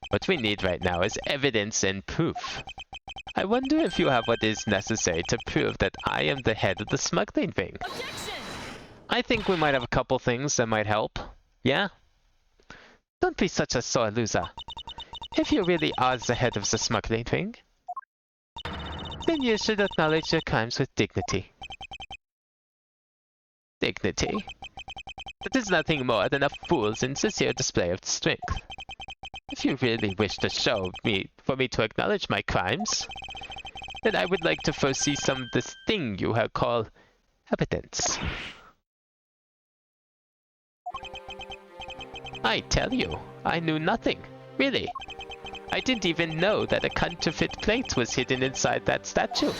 What we need right now is evidence and proof. I wonder if you have what is necessary to prove that I am the head of the smuggling ring. Objection! I think we might have a couple things that might help. Yeah? Don't be such a sore loser. If you really are the head of the smuggling ring, then you should acknowledge your crimes with dignity. Dignity? That is nothing more than a fool's insincere display of strength. If you really wish to show me, for me to acknowledge my crimes, then I would like to first see some of this thing you have called evidence. I tell you, I knew nothing, really. I didn't even know that a counterfeit plate was hidden inside that statue.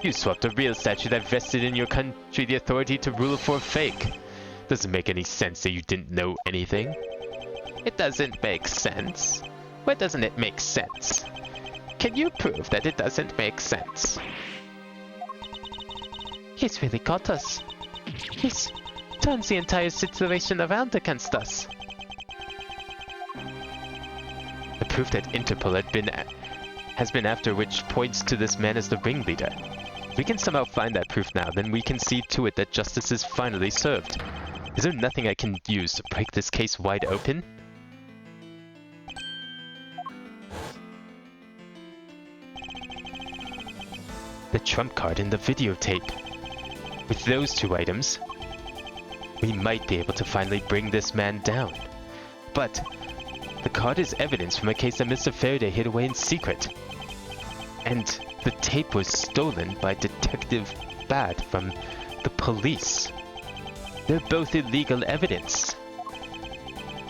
You swapped a real statue that vested in your country the authority to rule for a fake. Doesn't make any sense that you didn't know anything. It doesn't make sense. Why doesn't it make sense? Can you prove that it doesn't make sense? He's really got us. He's turns the entire situation around against us. The proof that Interpol has been after, which points to this man as the ringleader. If we can somehow find that proof now, then we can see to it that justice is finally served. Is there nothing I can use to break this case wide open? The trump card and the videotape. With those two items, we might be able to finally bring this man down. but the card is evidence from a case that Mr. Faraday hid away in secret. And the tape was stolen by Detective Bad from the police. They're both illegal evidence.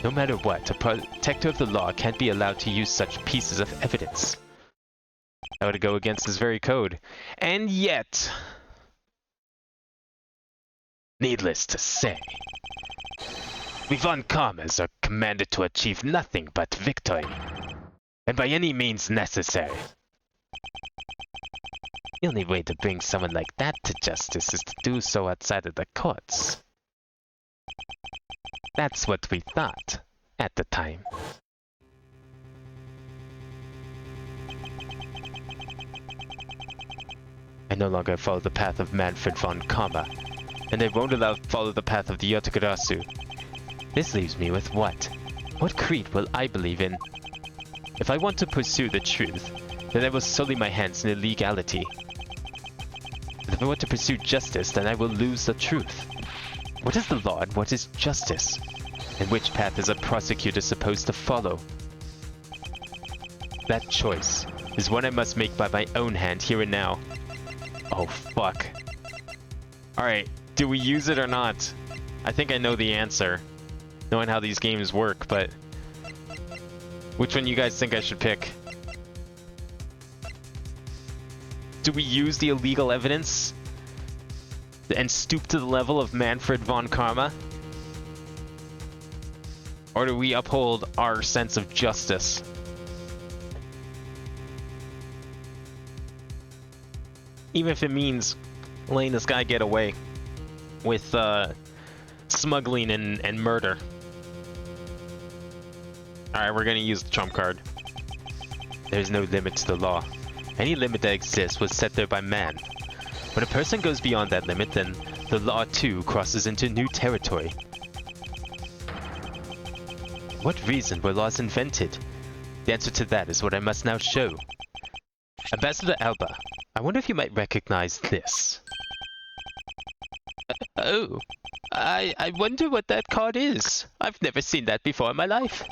No matter what, a protector of the law can't be allowed to use such pieces of evidence. That would go against his very code. And yet, needless to say, we Von Karmas are commanded to achieve nothing but victory, and by any means necessary. The only way to bring someone like that to justice is to do so outside of the courts. That's what we thought at the time. I no longer follow the path of Manfred von Karma, and I won't follow the path of the Yotogarasu. This leaves me with what? What creed will I believe in? If I want to pursue the truth, then I will sully my hands in illegality. But if I want to pursue justice, then I will lose the truth. What is the law and what is justice? And which path is a prosecutor supposed to follow? That choice is one I must make by my own hand here and now. Oh, fuck. Alright, do we use it or not? I think I know the answer, knowing how these games work, but which one you guys think I should pick? Do we use the illegal evidence and stoop to the level of Manfred von Karma? Or do we uphold our sense of justice? Even if it means letting this guy get away with smuggling and murder. Alright, we're gonna use the trump card. There's no limit to the law. Any limit that exists was set there by man. When a person goes beyond that limit, then the law too crosses into new territory. What reason were laws invented? The answer to that is what I must now show. Ambassador Alba, I wonder if you might recognize this. Oh, I wonder what that card is. I've never seen that before in my life.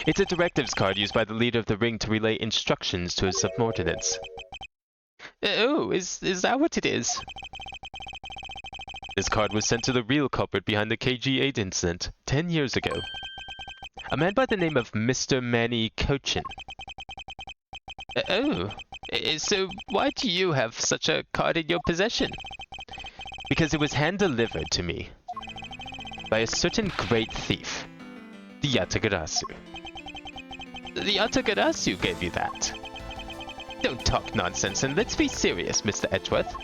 It's a directives card used by the leader of the ring to relay instructions to his subordinates. Oh, is that what it is? This card was sent to the real culprit behind the KG8 incident 10 years ago. A man by the name of Mr. Manny Cochin. Oh, so why do you have such a card in your possession? Because it was hand-delivered to me by a certain great thief, the Yatagarasu. The Yatagarasu gave you that? Don't talk nonsense and let's be serious, Mr. Edgeworth.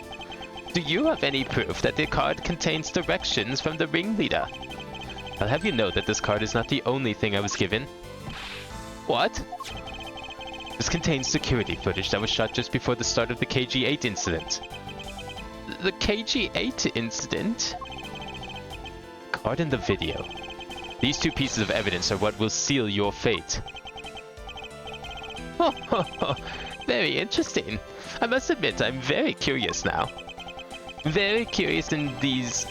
Do you have any proof that the card contains directions from the ringleader? I'll have you know that this card is not the only thing I was given. What? This contains security footage that was shot just before the start of the KG8 incident. The KG8 incident? Card in the video. These two pieces of evidence are what will seal your fate. Very interesting. I must admit I'm very curious now. Very curious in these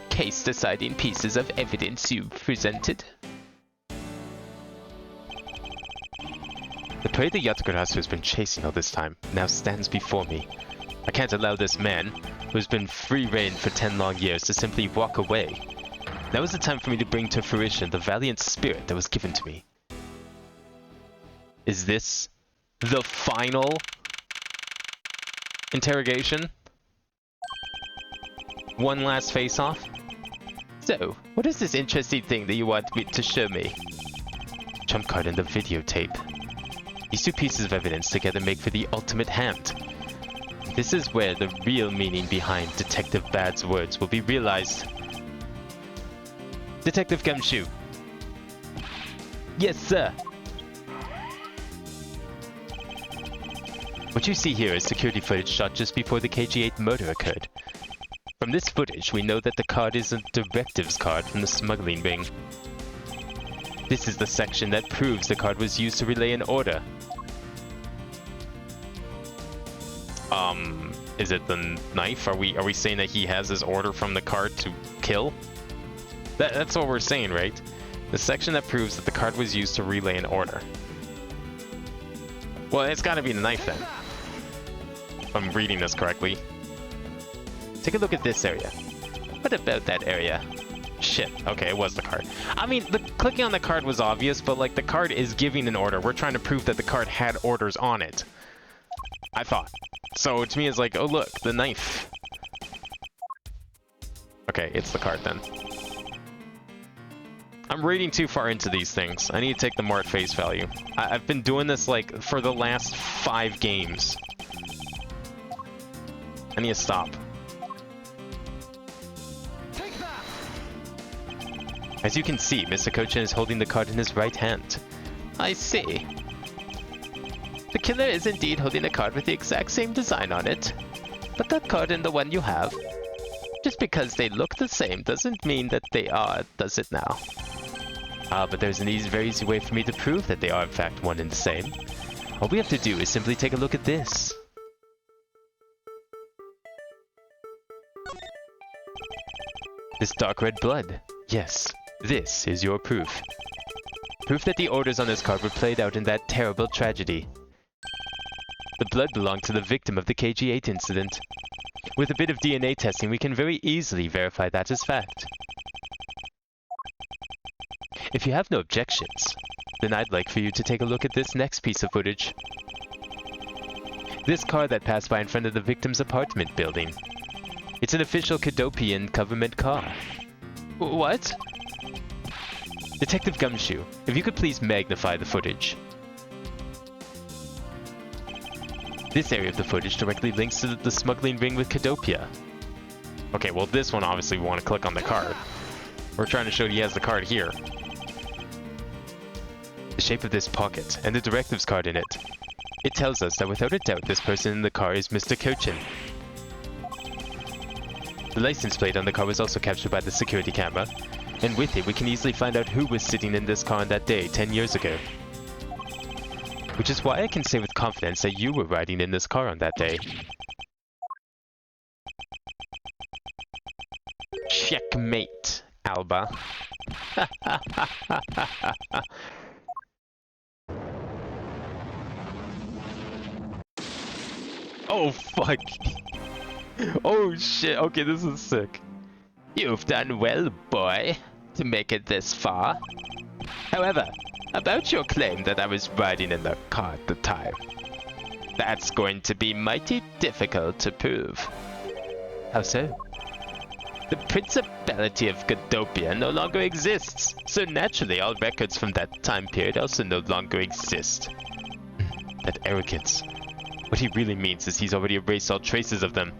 case-deciding pieces of evidence you've presented. The prey the Yatagarasu has been chasing all this time now stands before me. I can't allow this man, who has been free-reigned for 10 long years, to simply walk away. Now is the time for me to bring to fruition the valiant spirit that was given to me. Is this the final interrogation? One last face-off? So, what is this interesting thing that you want me to show me? Trump card and the videotape. These two pieces of evidence together make for the ultimate hand. This is where the real meaning behind Detective Bad's words will be realized. Detective Gumshoe. Yes, sir. What you see here is security footage shot just before the KG8 murder occurred. From this footage, we know that the card is a directives card from the smuggling ring. This is the section that proves the card was used to relay an order. Is it the knife? Are we saying that he has his order from the card to kill? That's what we're saying, right? The section that proves that the card was used to relay an order. Well, it's gotta be the knife then. If I'm reading this correctly. Take a look at this area. What about that area? Shit, okay, it was the card. I mean, the clicking on the card was obvious, but like the card is giving an order. We're trying to prove that the card had orders on it. I thought. So to me it's like, oh look, the knife. Okay, it's the card then. I'm reading too far into these things. I need to take them more at face value. I've been doing this like for the last 5 games. I need to stop. Take that! As you can see, Mr. Kochin is holding the card in his right hand. I see. The killer is indeed holding a card with the exact same design on it. But that card and the one you have, just because they look the same doesn't mean that they are, does it now? But there's an very easy way for me to prove that they are in fact one and the same. All we have to do is simply take a look at this. This dark red blood. Yes, this is your proof. Proof that the orders on this card were played out in that terrible tragedy. The blood belonged to the victim of the KG-8 incident. With a bit of DNA testing, we can very easily verify that as fact. If you have no objections, then I'd like for you to take a look at this next piece of footage. This car that passed by in front of the victim's apartment building. It's an official Cadopian government car. What? Detective Gumshoe, if you could please magnify the footage. This area of the footage directly links to the smuggling ring with Cadopia. Okay, well this one obviously we want to click on the card. We're trying to show he has the card here. The shape of this pocket, and the directives card in it. It tells us that without a doubt this person in the car is Mr. Kochin. The license plate on the car was also captured by the security camera, and with it we can easily find out who was sitting in this car on that day 10 years ago. Which is why I can say with confidence that you were riding in this car on that day. Checkmate, Alba. Oh fuck. Oh shit, okay, this is sick. You've done well, boy, to make it this far. However, about your claim that I was riding in the car at the time, that's going to be mighty difficult to prove. How so? The Principality of Cadopia no longer exists, so naturally all records from that time period also no longer exist. That arrogance. What he really means is he's already erased all traces of them.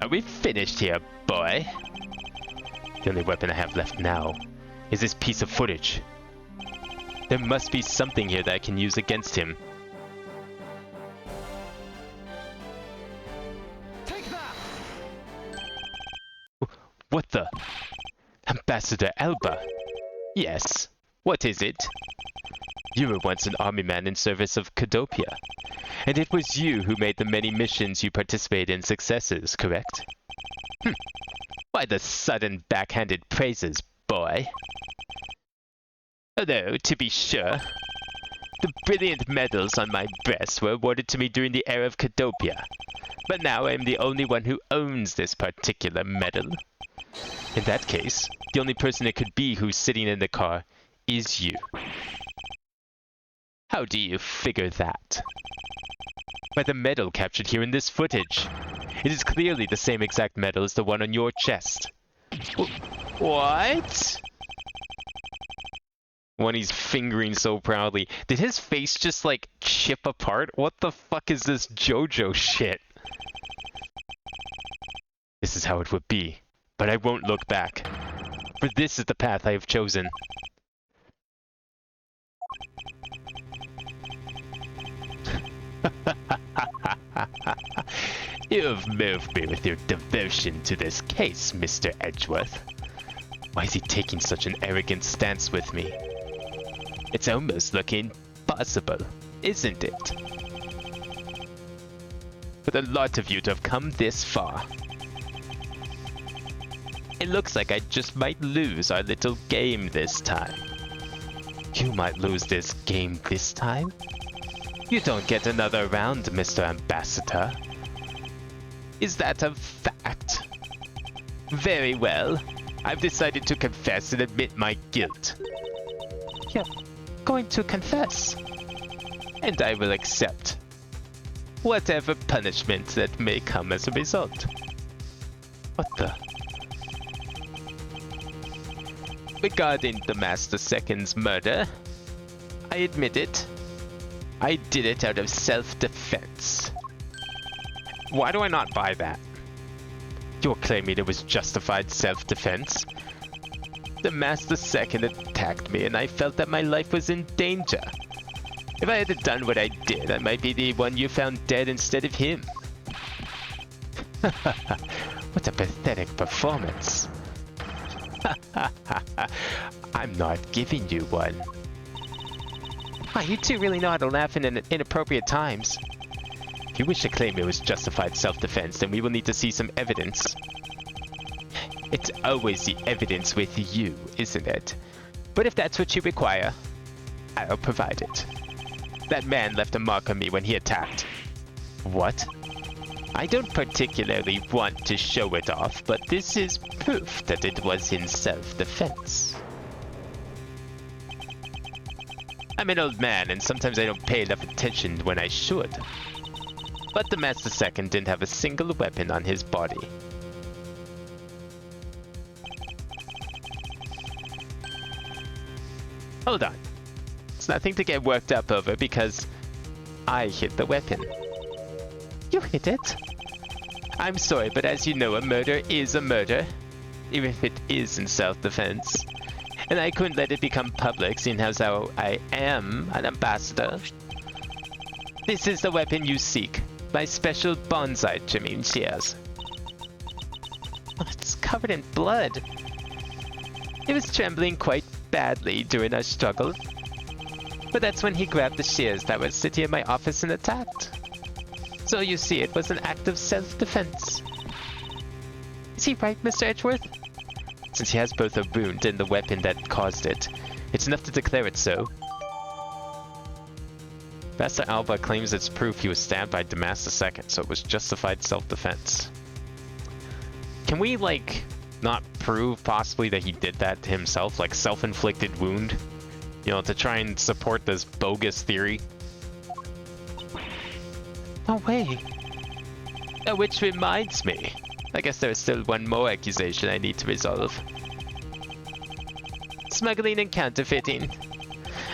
Are we finished here, boy? The only weapon I have left now is this piece of footage. There must be something here that I can use against him. Take that! What the? Ambassador Alba? Yes. What is it? You were once an army man in service of Cadopia, and it was you who made the many missions you participated in successes, correct? Why the sudden backhanded praises, boy? Although, to be sure, the brilliant medals on my breast were awarded to me during the era of Cadopia, but now I am the only one who owns this particular medal. In that case, the only person it could be who's sitting in the car is you. How do you figure that? By the medal captured here in this footage. It is clearly the same exact medal as the one on your chest. What? When he's fingering so proudly. Did his face just like chip apart? What the fuck is this JoJo shit? This is how it would be, but I won't look back. For this is the path I have chosen. You've moved me with your devotion to this case, Mr. Edgeworth. Why is he taking such an arrogant stance with me? It's almost looking possible, isn't it? For the lot of you to have come this far. It looks like I just might lose our little game this time. You might lose this game this time? You don't get another round, Mr. Ambassador. Is that a fact? Very well. I've decided to confess and admit my guilt. You're going to confess? And I will accept whatever punishment that may come as a result. What the? Regarding the Master Second's murder, I admit it. I did it out of self-defense. Why do I not buy that? You're claiming it was justified self-defense? The Master Second attacked me and I felt that my life was in danger. If I had done what I did, I might be the one you found dead instead of him. What a pathetic performance. I'm not giving you one. Wow, you two really know how to laugh in inappropriate times. If you wish to claim it was justified self-defense, then we will need to see some evidence. It's always the evidence with you, isn't it? But if that's what you require, I'll provide it. That man left a mark on me when he attacked. What? I don't particularly want to show it off, but this is proof that it was in self-defense. I'm an old man, and sometimes I don't pay enough attention when I should. But the Master Second didn't have a single weapon on his body. Hold on. It's nothing to get worked up over because I hit the weapon. You hit it? I'm sorry, but as you know, a murder is a murder, even if it is in self-defense. And I couldn't let it become public, seeing as how I am an ambassador. This is the weapon you seek, my special bonsai trimming shears. Oh, it's covered in blood. It was trembling quite badly during our struggle, but that's when he grabbed the shears that were sitting in my office and attacked. So you see, it was an act of self-defense. Is he right, Mr. Edgeworth? Since he has both a wound and the weapon that caused it, it's enough to declare it so. Master Alba claims it's proof he was stabbed by Damas II, so it was justified self-defense. Can we, like, not prove possibly that he did that to himself, like self-inflicted wound? You know, to try and support this bogus theory? No way. Which reminds me, I guess there is still one more accusation I need to resolve. Smuggling and counterfeiting.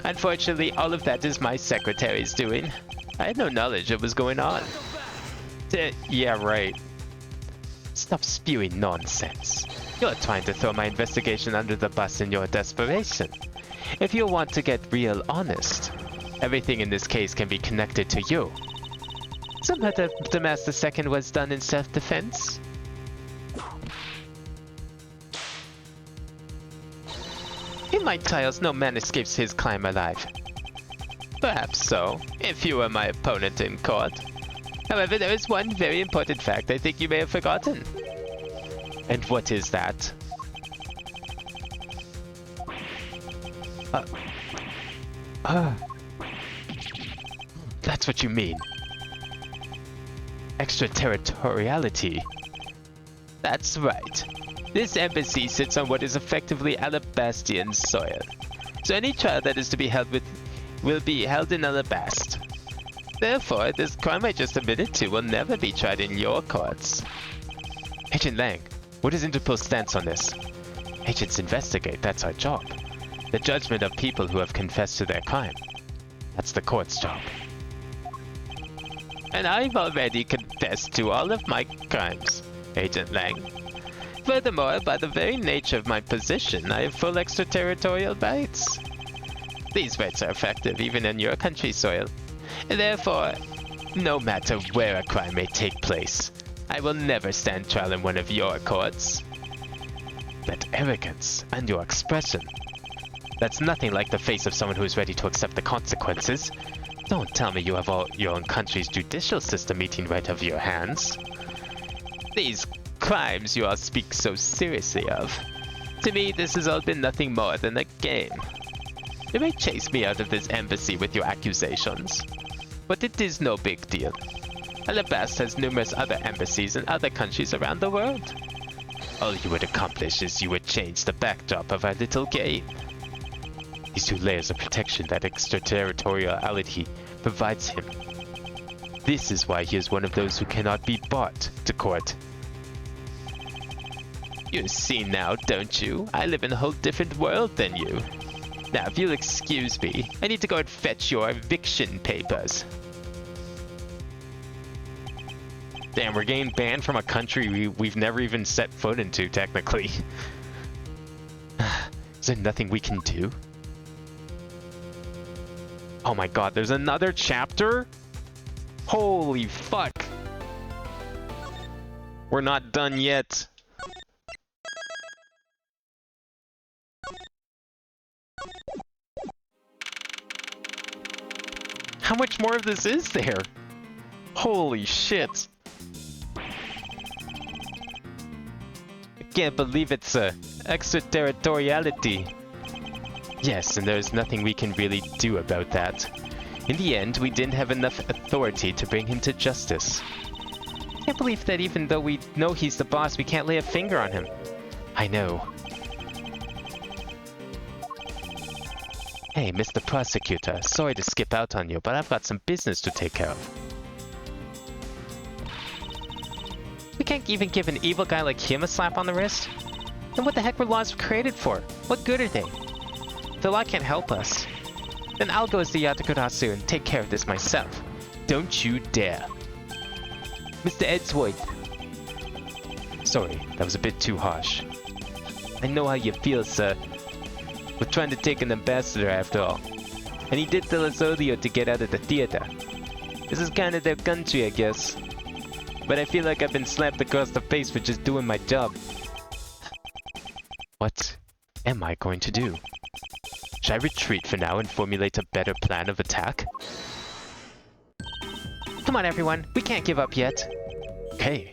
Unfortunately, all of that is my secretary's doing. I had no knowledge of what was going on. Yeah, right. Stop spewing nonsense. You're trying to throw my investigation under the bus in your desperation. If you want to get real honest, everything in this case can be connected to you. Some of the Master Second was done in self-defense. In my trials, no man escapes his crime alive. Perhaps so, if you were my opponent in court. However, there is one very important fact I think you may have forgotten. And what is that? That's what you mean. Extraterritoriality. That's right. This embassy sits on what is effectively Alabastian soil. So any trial that is to be held will be held in Alabast. Therefore, this crime I just admitted to will never be tried in your courts. Agent Lang, what is Interpol's stance on this? Agents investigate, that's our job. The judgment of people who have confessed to their crime. That's the court's job. And I've already confessed to all of my crimes, Agent Lang. Furthermore, by the very nature of my position, I have full extraterritorial rights. These rights are effective even in your country's soil. Therefore, no matter where a crime may take place, I will never stand trial in one of your courts. That arrogance and your expression. That's nothing like the face of someone who is ready to accept the consequences. Don't tell me you have all your own country's judicial system eating right out of your hands. These crimes you all speak so seriously of. To me, this has all been nothing more than a game. You may chase me out of this embassy with your accusations, but it is no big deal. Alabasta has numerous other embassies in other countries around the world. All you would accomplish is you would change the backdrop of our little game. These 2 layers of protection that extraterritoriality provides him. This is why he is one of those who cannot be brought to court. You see now, don't you? I live in a whole different world than you. Now, if you'll excuse me, I need to go and fetch your eviction papers. Damn, we're getting banned from a country we've never even set foot into, technically. Is there nothing we can do? Oh my god, there's another chapter? Holy fuck! We're not done yet. How much more of this is there? Holy shit. I can't believe it's extraterritoriality. Yes, and there's nothing we can really do about that. In the end, we didn't have enough authority to bring him to justice. I can't believe that even though we know he's the boss, we can't lay a finger on him. I know. Hey, Mr. Prosecutor, sorry to skip out on you, but I've got some business to take care of. We can't even give an evil guy like him a slap on the wrist? Then what the heck were laws created for? What good are they? The law can't help us. Then I'll go as the Yatagurasu and take care of this myself. Don't you dare. Mr. Edgeworth. Sorry, that was a bit too harsh. I know how you feel, sir. We're trying to take an ambassador after all. And he did tell us earlier to get out of the theater. This is kind of their country, I guess. But I feel like I've been slapped across the face for just doing my job. What am I going to do? Should I retreat for now and formulate a better plan of attack? Come on, everyone. We can't give up yet. Okay.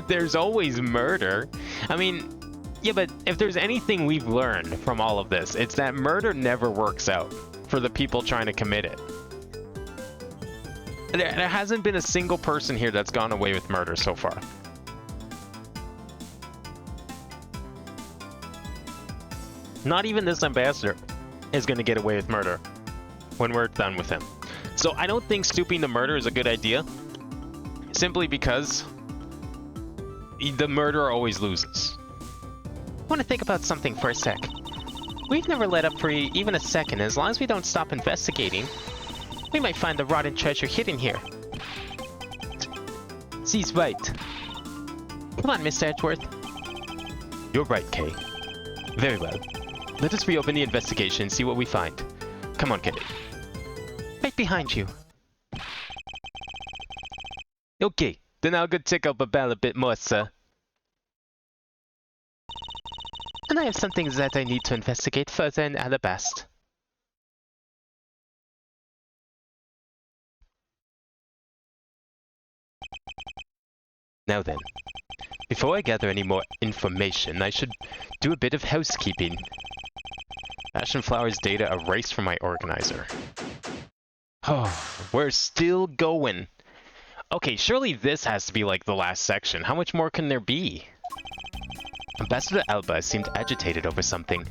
There's always murder. I mean, yeah, but if there's anything we've learned from all of this, it's that murder never works out for the people trying to commit it. There hasn't been a single person here that's gone away with murder so far. Not even this ambassador is going to get away with murder when we're done with him. So I don't think stooping to murder is a good idea. Simply because the murderer always loses. I want to think about something for a sec. We've never let up for even a second. As long as we don't stop investigating, we might find the rotten treasure hidden here. She's right. Come on, Mr. Edgeworth. You're right, Kay. Very well. Let us reopen the investigation and see what we find. Come on, Kay. Right behind you. Okay, then I'll go check out the bell a bit more, sir. And I have some things that I need to investigate further in Alabasta. Now then, before I gather any more information, I should do a bit of housekeeping. Passion Flower's data erased from my organizer. Oh, we're still going. Okay, surely this has to be like the last section. How much more can there be? Ambassador Alba seemed agitated over something.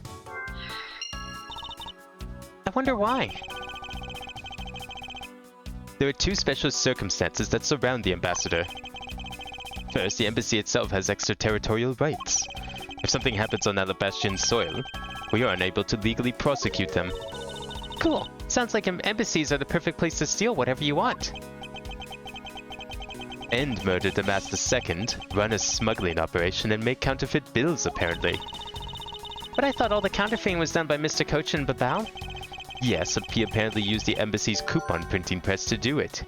I wonder why. There are 2 special circumstances that surround the ambassador. First, the embassy itself has extraterritorial rights. If something happens on Alabastian soil, we are unable to legally prosecute them. Cool. Sounds like embassies are the perfect place to steal whatever you want. And murdered the Master II, run a smuggling operation and make counterfeit bills, apparently. But I thought all the counterfeiting was done by Mr. Coach and Babao? Yes, he apparently used the embassy's coupon printing press to do it.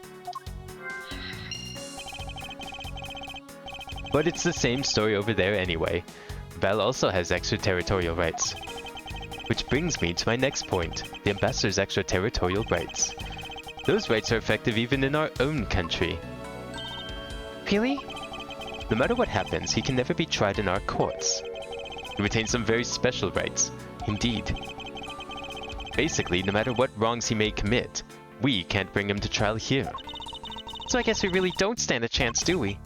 But it's the same story over there anyway. Babao also has extraterritorial rights. Which brings me to my next point, the ambassador's extraterritorial rights. Those rights are effective even in our own country. Really? No matter what happens, he can never be tried in our courts. He retains some very special rights, indeed. Basically, no matter what wrongs he may commit, we can't bring him to trial here. So I guess we really don't stand a chance, do we?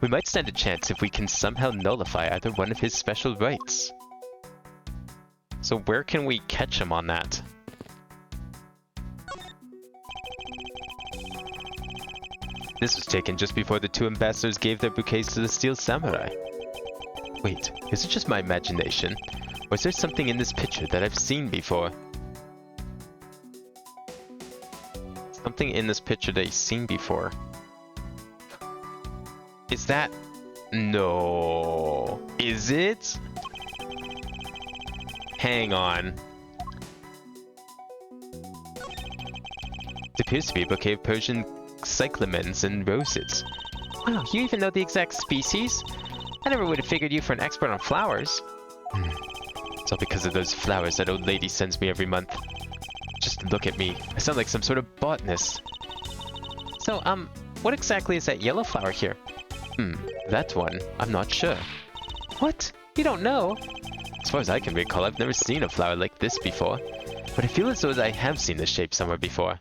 We might stand a chance if we can somehow nullify either one of his special rights. So where can we catch him on that? This was taken just before the two ambassadors gave their bouquets to the Steel Samurai. Wait, is it just my imagination? Or is there something in this picture that I've seen before? Something in this picture that you've seen before. Is that... No... Is it? Hang on. It appears to be a bouquet of Persian cyclamens and roses. Wow, you even know the exact species? I never would have figured you for an expert on flowers. It's all because of those flowers that old lady sends me every month. Just look at me. I sound like some sort of botanist. So, what exactly is that yellow flower here? That one. I'm not sure. What? You don't know? As far as I can recall, I've never seen a flower like this before. But I feel as though I have seen this shape somewhere before.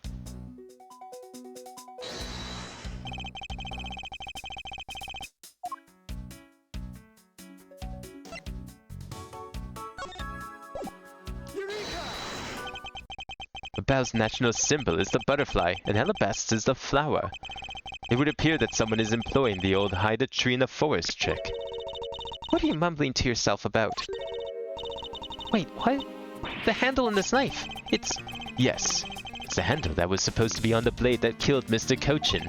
Bao's national symbol is the butterfly, and Alabast's is the flower. It would appear that someone is employing the old hide a tree in a forest trick. What are you mumbling to yourself about? Wait, what? The handle on this knife, it's... Yes, it's the handle that was supposed to be on the blade that killed Mr. Cochin.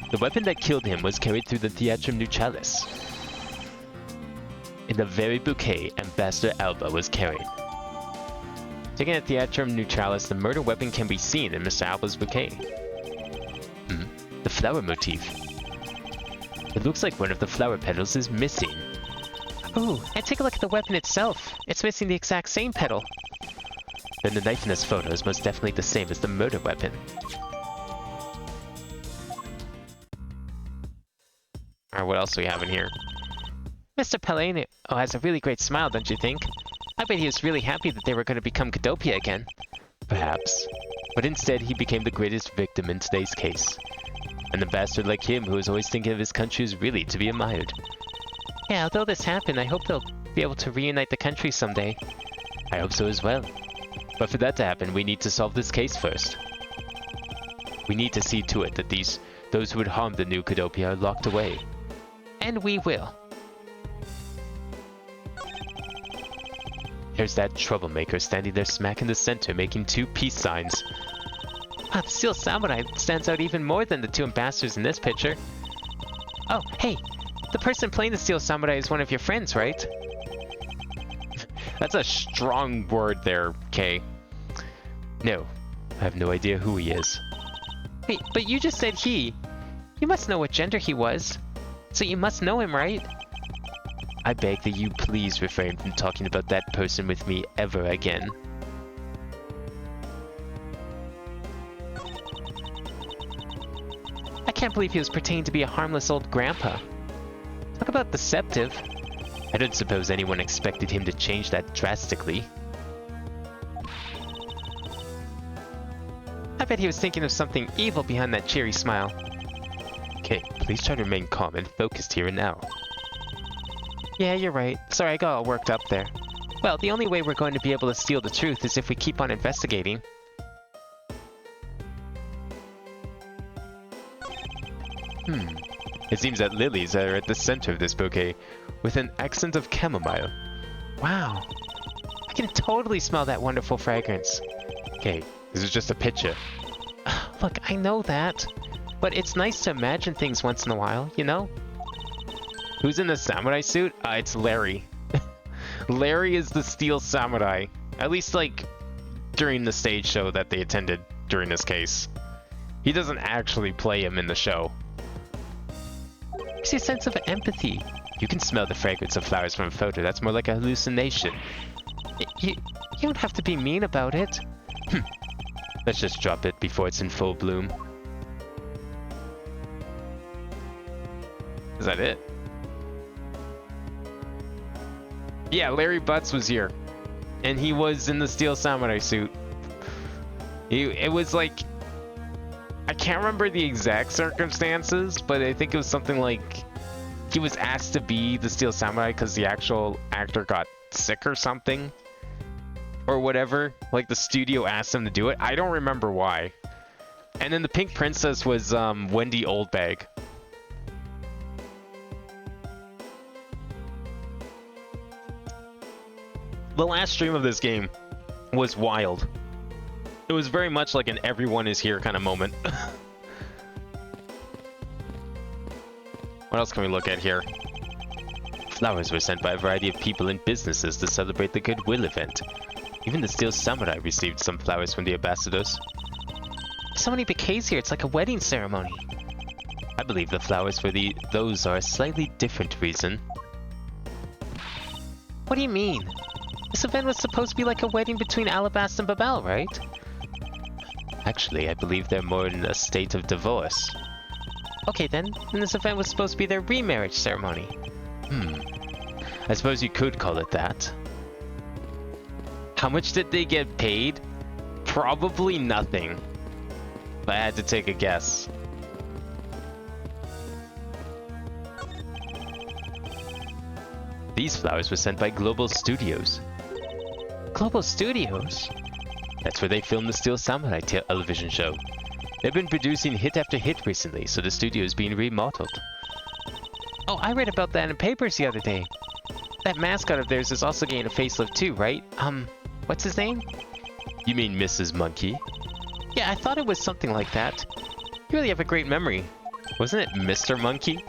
The weapon that killed him was carried through the Theatrum Neutralis. In the very bouquet Ambassador Alba was carrying. Taken at Theatrum Neutralis, the murder weapon can be seen in Mr. Alba's bouquet. The flower motif. It looks like one of the flower petals is missing. Ooh, and take a look at the weapon itself. It's missing the exact same petal. Then the knife in this photo is most definitely the same as the murder weapon. Alright, what else do we have in here? Mr. Pellegrino has a really great smile, don't you think? I bet he was really happy that they were going to become Cadopia again. Perhaps. But instead, he became the greatest victim in today's case. An ambassador like him who is always thinking of his country is really to be admired. Yeah, although this happened, I hope they'll be able to reunite the country someday. I hope so as well. But for that to happen, we need to solve this case first. We need to see to it that those who would harm the new Cadopia are locked away. And we will. There's that troublemaker standing there smack in the center making two peace signs. Wow, the Steel Samurai stands out even more than the two ambassadors in this picture. Oh, hey! The person playing the Steel Samurai is one of your friends, right? That's a strong word there, Kay. No, I have no idea who he is. Wait, but you just said he. You must know what gender he was. So you must know him, right? I beg that you please refrain from talking about that person with me ever again. I can't believe he was pretending to be a harmless old grandpa. Talk about deceptive. I don't suppose anyone expected him to change that drastically. I bet he was thinking of something evil behind that cheery smile. Okay, please try to remain calm and focused here and now. Yeah, you're right. Sorry, I got all worked up there. Well, the only way we're going to be able to steal the truth is if we keep on investigating. It seems that lilies are at the center of this bouquet, with an accent of chamomile. Wow. I can totally smell that wonderful fragrance. Okay, this is just a picture. Look, I know that. But it's nice to imagine things once in a while, you know? Who's in the samurai suit? It's Larry. Larry is the Steel Samurai. At least, like, during the stage show that they attended during this case. He doesn't actually play him in the show. Gives you a sense of empathy. You can smell the fragrance of flowers from a photo. That's more like a hallucination. You don't have to be mean about it. Let's just drop it before it's in full bloom. Is that it? Yeah, Larry Butts was here. And he was in the Steel Samurai suit. It was like... I can't remember the exact circumstances, but I think it was something like... He was asked to be the Steel Samurai because the actual actor got sick or something. Or whatever. Like, the studio asked him to do it. I don't remember why. And then the Pink Princess was Wendy Oldbag. The last stream of this game was wild. It was very much like an everyone is here kind of moment. What else can we look at here? Flowers were sent by a variety of people and businesses to celebrate the Goodwill event. Even the Steel Samurai received some flowers from the ambassadors. So many bouquets here, it's like a wedding ceremony. I believe the flowers for those are a slightly different reason. What do you mean? This event was supposed to be like a wedding between Alabasta and Babel, right? Actually, I believe they're more in a state of divorce. Okay then this event was supposed to be their remarriage ceremony. I suppose you could call it that. How much did they get paid? Probably nothing. If I had to take a guess. These flowers were sent by Global Studios. Global Studios? That's where they filmed the Steel Samurai television show. They've been producing hit after hit recently, so the studio is being remodeled. Oh, I read about that in the papers the other day. That mascot of theirs is also getting a facelift too, right? What's his name? You mean Mrs. Monkey? Yeah, I thought it was something like that. You really have a great memory. Wasn't it Mr. Monkey?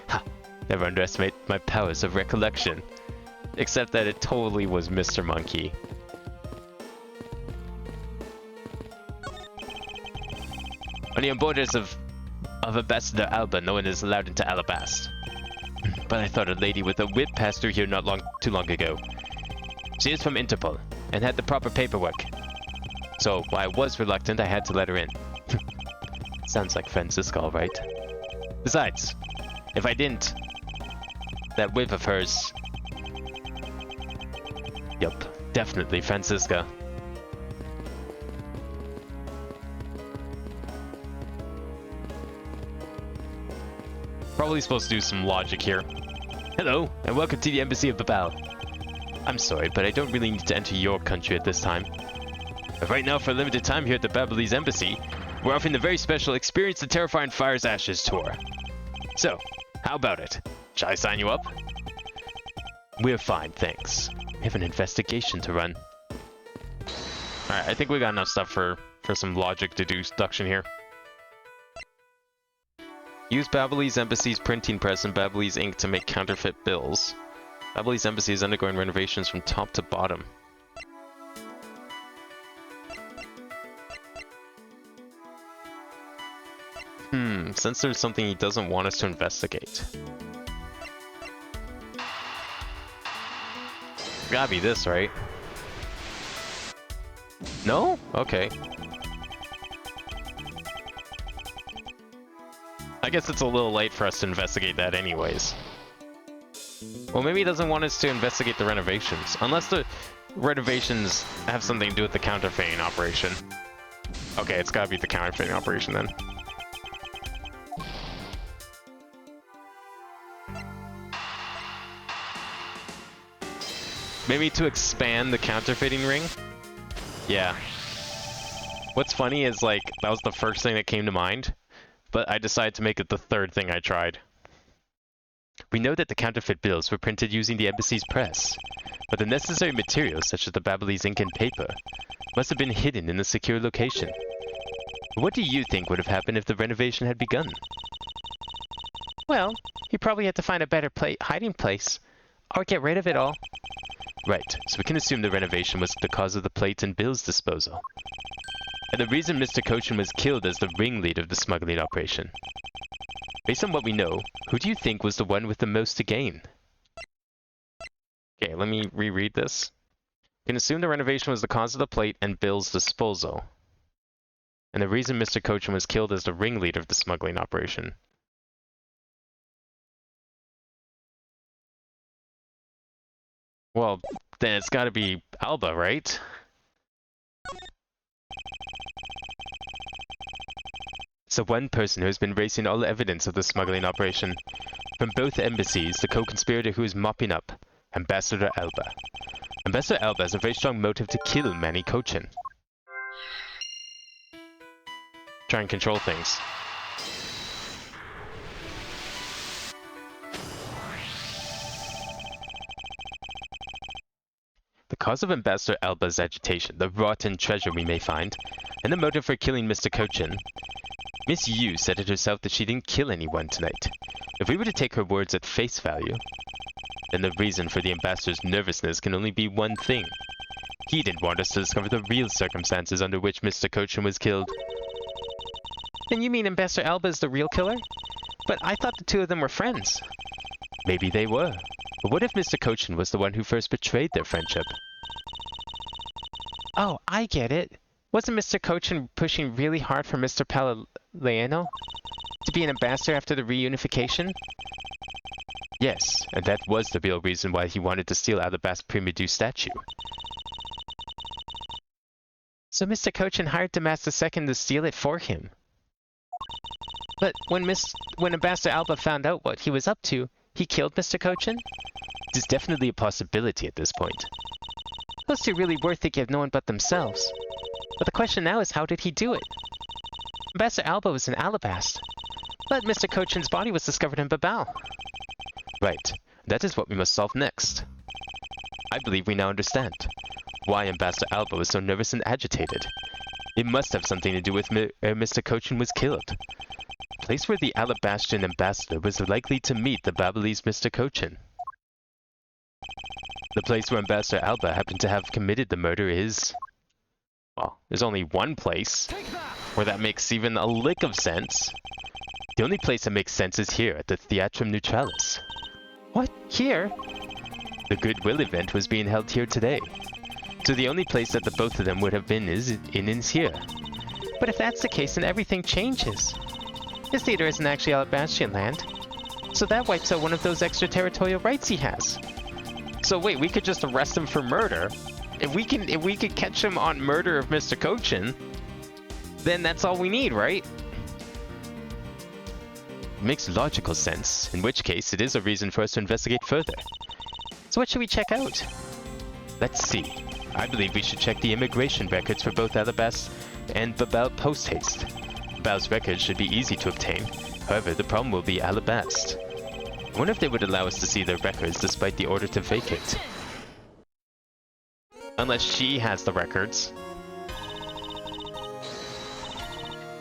Ha! Never underestimate my powers of recollection. Except that it totally was Mr. Monkey. On the borders of Ambassador Alba, no one is allowed into Alabast. But I thought a lady with a whip passed through here too long ago. She is from Interpol, and had the proper paperwork. So, while I was reluctant, I had to let her in. Sounds like Francisca, all right. Besides, if I didn't, that whip of hers... Yup, definitely Francisca. Probably supposed to do some logic here. Hello, and welcome to the Embassy of Babel. I'm sorry, but I don't really need to enter your country at this time. But right now, for a limited time here at the Babelese Embassy, we're offering the very special Experience the Terrifying Fire's Ashes tour. So, how about it? Shall I sign you up? We're fine, thanks. We have an investigation to run. Alright, I think we got enough stuff for some logic deduction here. Use Babelese Embassy's printing press and Babelese ink to make counterfeit bills. Babelese Embassy is undergoing renovations from top to bottom. Since there's something he doesn't want us to investigate. Gotta be this, right? No? Okay. I guess it's a little late for us to investigate that anyways. Well, maybe he doesn't want us to investigate the renovations. Unless the renovations have something to do with the counterfeiting operation. Okay, it's gotta be the counterfeiting operation then. Maybe to expand the counterfeiting ring? Yeah. What's funny is, like, that was the first thing that came to mind, but I decided to make it the third thing I tried. We know that the counterfeit bills were printed using the embassy's press, but the necessary materials, such as the Babelese ink and paper, must have been hidden in a secure location. What do you think would have happened if the renovation had begun? Well, he probably had to find a better hiding place, or get rid of it all. Right, so we can assume the renovation was the cause of the plate and bills disposal. And the reason Mr. Cochin was killed as the ringleader of the smuggling operation. Based on what we know, who do you think was the one with the most to gain? Okay, let me reread this. We can assume the renovation was the cause of the plate and bills disposal. And the reason Mr. Cochin was killed as the ringleader of the smuggling operation. Well, then it's gotta be Alba, right? So one person who has been erasing all evidence of the smuggling operation. From both embassies, the co-conspirator who is mopping up, Ambassador Alba. Ambassador Alba has a very strong motive to kill Manny Cochin. Try and control things. The cause of Ambassador Alba's agitation, the rotten treasure we may find, and the motive for killing Mr. Cochin. Miss Yu said it herself that she didn't kill anyone tonight. If we were to take her words at face value, then the reason for the ambassador's nervousness can only be one thing. He didn't want us to discover the real circumstances under which Mr. Cochin was killed. Then you mean Ambassador Alba is the real killer? But I thought the two of them were friends. Maybe they were. But what if Mr. Cochin was the one who first betrayed their friendship? Oh, I get it. Wasn't Mr. Cochin pushing really hard for Mr. Palaliano to be an ambassador after the reunification? Yes, and that was the real reason why he wanted to steal Alabast's Primedu statue. So Mr. Cochin hired Damas II to steal it for him. But when Ambassador Alba found out what he was up to, he killed Mr. Cochin? It is definitely a possibility at this point. Those two really were thinking of no one but themselves. But the question now is, how did he do it? Ambassador Alba was in Alabast, but Mr. Cochin's body was discovered in Babao. Right. That is what we must solve next. I believe we now understand why Ambassador Alba was so nervous and agitated. It must have something to do with Mr. Cochin was killed. The place where the Alabastian ambassador was likely to meet the Babalese Mr. Cochin. The place where Ambassador Alba happened to have committed the murder is... Well, there's only one place where that makes even a lick of sense. The only place that makes sense is here, at the Theatrum Neutralis. What? Here? The Goodwill event was being held here today. So the only place that the both of them would have been is here. But if that's the case, then everything changes. His theater isn't actually Alabastian land. So that wipes out one of those extraterritorial rights he has. So wait, we could just arrest him for murder. If we could catch him on murder of Mr. Cochin, then that's all we need, right? It makes logical sense, in which case it is a reason for us to investigate further. So what should we check out? Let's see. I believe we should check the immigration records for both Alabast and Babao post-haste. Babao's records should be easy to obtain. However, the problem will be Alabast. I wonder if they would allow us to see their records despite the order to vacate. Unless she has the records.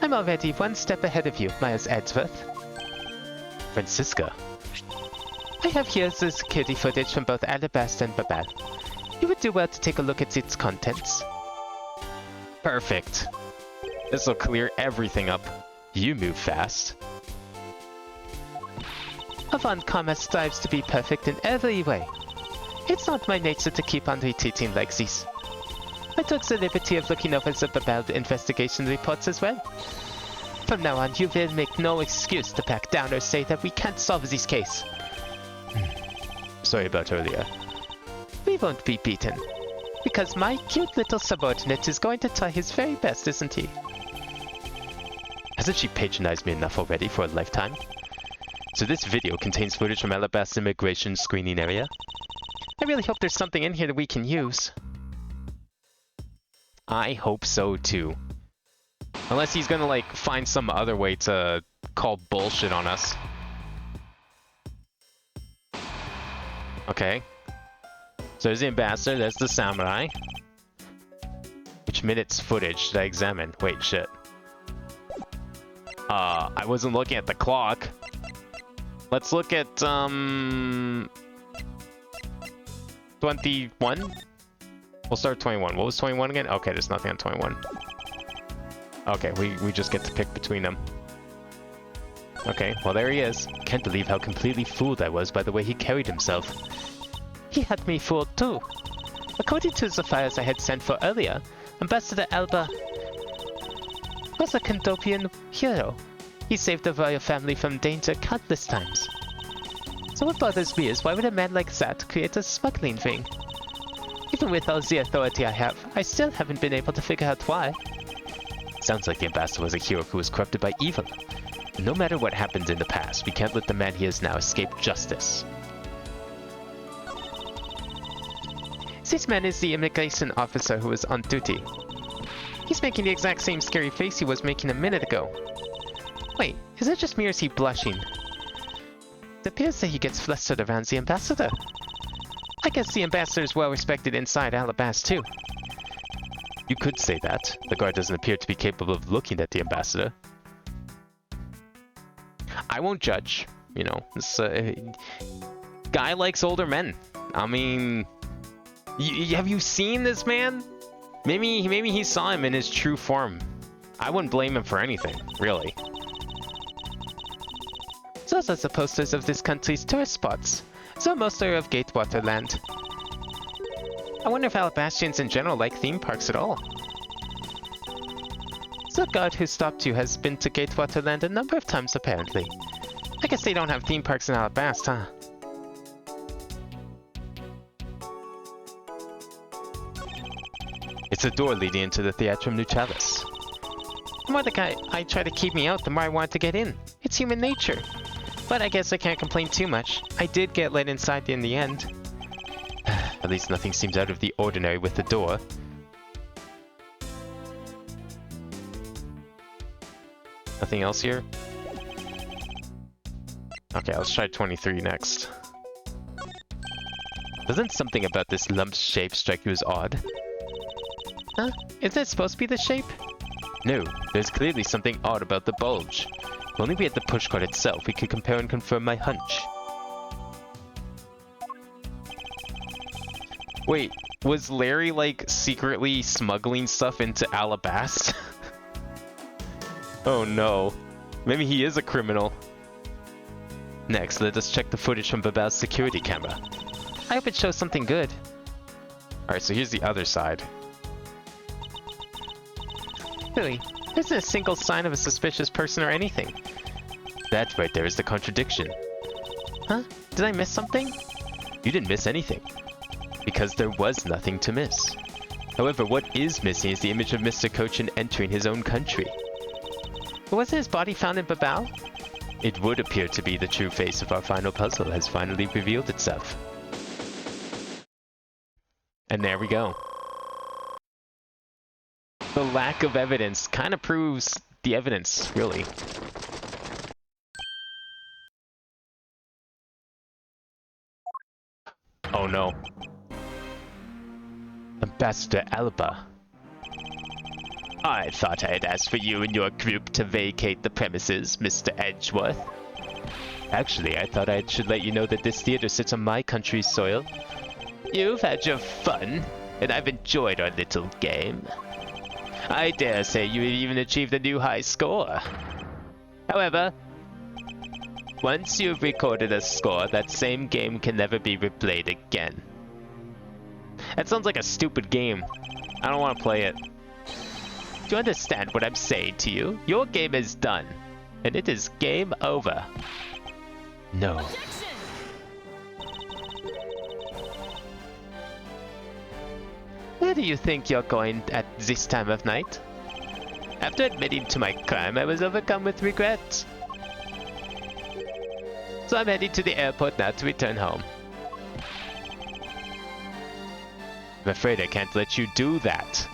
I'm already one step ahead of you, Miles Edgeworth. Francisca. I have here the security footage from both Alabast and Babao. You would do well to take a look at its contents. Perfect. This will clear everything up. You move fast. Avant Commerce strives to be perfect in every way. It's not my nature to keep on repeating like this. I took the liberty of looking over the Babao investigation reports as well. From now on, you will make no excuse to back down or say that we can't solve this case. Sorry about earlier. We won't be beaten. Because my cute little subordinate is going to try his very best, isn't he? Hasn't she patronized me enough already for a lifetime? So this video contains footage from Alabast's immigration screening area? I really hope there's something in here that we can use. I hope so too. Unless he's gonna like find some other way to call bullshit on us. Okay. So there's the ambassador, there's the samurai. Which minute's footage should I examine? Wait, shit. I wasn't looking at the clock. Let's look at 21? We'll start 21. What was 21 again? Okay, there's nothing on 21. Okay, we just get to pick between them. Okay, well there he is. Can't believe how completely fooled I was by the way he carried himself. He had me fooled too. According to the files I had sent for earlier, Ambassador Alba was a Candopian hero. He saved the royal family from danger countless times. So what bothers me is, why would a man like that create a smuggling ring? Even with all the authority I have, I still haven't been able to figure out why. Sounds like the ambassador was a hero who was corrupted by evil. No matter what happened in the past, we can't let the man he is now escape justice. This man is the immigration officer who was on duty. He's making the exact same scary face he was making a minute ago. Wait, is it just me or is he blushing? It appears that he gets flustered around the ambassador. I guess the ambassador is well respected inside Alabasta too. You could say that. The guard doesn't appear to be capable of looking at the ambassador. I won't judge. You know, this guy likes older men. I mean, have you seen this man? Maybe he saw him in his true form. I wouldn't blame him for anything, really. Those are the posters of this country's tourist spots. So most are of Gatewater Land. I wonder if Alabastians in general like theme parks at all. The guard who stopped you has been to Gatewater Land a number of times apparently. I guess they don't have theme parks in Alabasta, huh? It's a door leading into the Theatrum Neutralis. The more the guy tried to keep me out, the more I wanted to get in. It's human nature. But I guess I can't complain too much. I did get let inside in the end. At least nothing seems out of the ordinary with the door. Nothing else here? Okay, let's try 23 next. Doesn't something about this lump's shape strike you as odd? Huh? Is that supposed to be the shape? No, there's clearly something odd about the bulge. If only we had the pushcart itself, we could compare and confirm my hunch. Wait, was Larry, like, secretly smuggling stuff into Alabasta? Oh no. Maybe he is a criminal. Next, let us check the footage from Babal's security camera. I hope it shows something good. Alright, so here's the other side. Really, there isn't a single sign of a suspicious person or anything. That right there is the contradiction. Huh? Did I miss something? You didn't miss anything. Because there was nothing to miss. However, what is missing is the image of Mr. Cochin entering his own country. But wasn't his body found in Babal? It would appear to be the true face of our final puzzle has finally revealed itself. And there we go. The lack of evidence kind of proves the evidence, really. Oh no. Ambassador Alba. I thought I had asked for you and your group to vacate the premises, Mr. Edgeworth. Actually, I thought I should let you know that this theater sits on my country's soil. You've had your fun, and I've enjoyed our little game. I dare say you even achieved a new high score. However, once you've recorded a score, that same game can never be replayed again. That sounds like a stupid game. I don't want to play it. Do you understand what I'm saying to you? Your game is done, and it is game over. No. Where do you think you're going at this time of night? After admitting to my crime, I was overcome with regret. So I'm heading to the airport now to return home. I'm afraid I can't let you do that.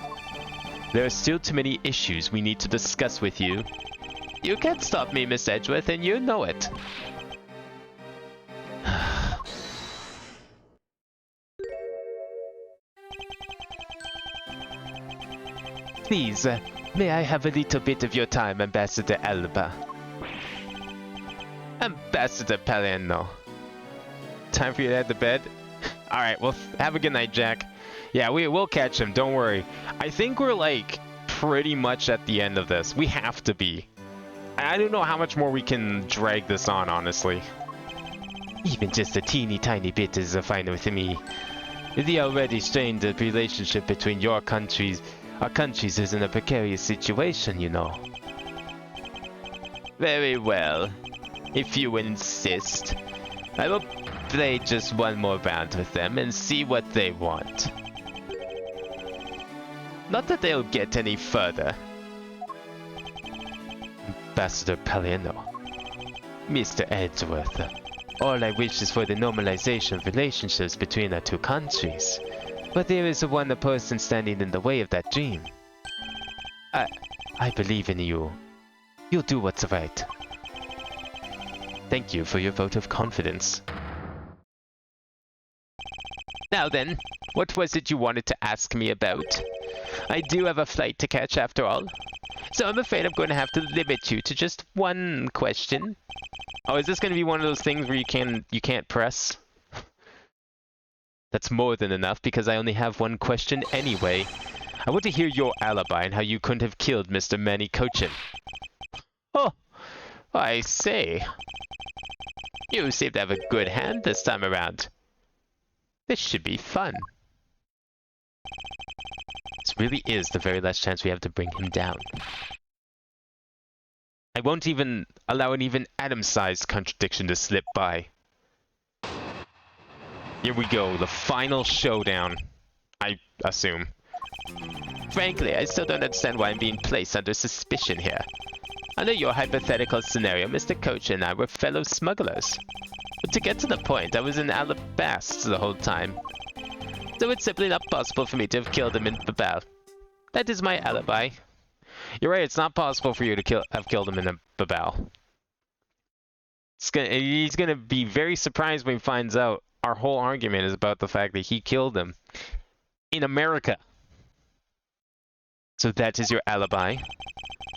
There are still too many issues we need to discuss with you. You can't stop me, Miss Edgeworth, and you know it. Please, may I have a little bit of your time, Ambassador Alba? Ambassador Palermo. Time for you to head to bed? Alright, well, have a good night, Jack. Yeah, we'll catch him, don't worry. I think we're, like, pretty much at the end of this. We have to be. I don't know how much more we can drag this on, honestly. Even just a teeny tiny bit is fine with me. The already strained relationship between our countries is in a precarious situation, you know. Very well, if you insist. I will play just one more round with them and see what they want. Not that they'll get any further. Ambassador Palliano. Mr. Edgeworth. All I wish is for the normalization of relationships between our two countries. But there is one person standing in the way of that dream. I believe in you. You'll do what's right. Thank you for your vote of confidence. Now then, what was it you wanted to ask me about? I do have a flight to catch after all. So I'm afraid I'm going to have to limit you to just one question. Oh, is this going to be one of those things where you can't press? That's more than enough because I only have one question anyway. I want to hear your alibi and how you couldn't have killed Mr. Manny Cochin. Oh, I see. You seem to have a good hand this time around. This should be fun. This really is the very last chance we have to bring him down. I won't even allow an even atom-sized contradiction to slip by. Here we go, the final showdown, I assume. Frankly, I still don't understand why I'm being placed under suspicion here. Under your hypothetical scenario, Mr. Coach and I were fellow smugglers. But to get to the point, I was in Alabasta the whole time. So it's simply not possible for me to have killed him in Babel. That is my alibi. You're right, it's not possible for you to have killed him in Babel. He's gonna be very surprised when he finds out our whole argument is about the fact that he killed him in America. So that is your alibi?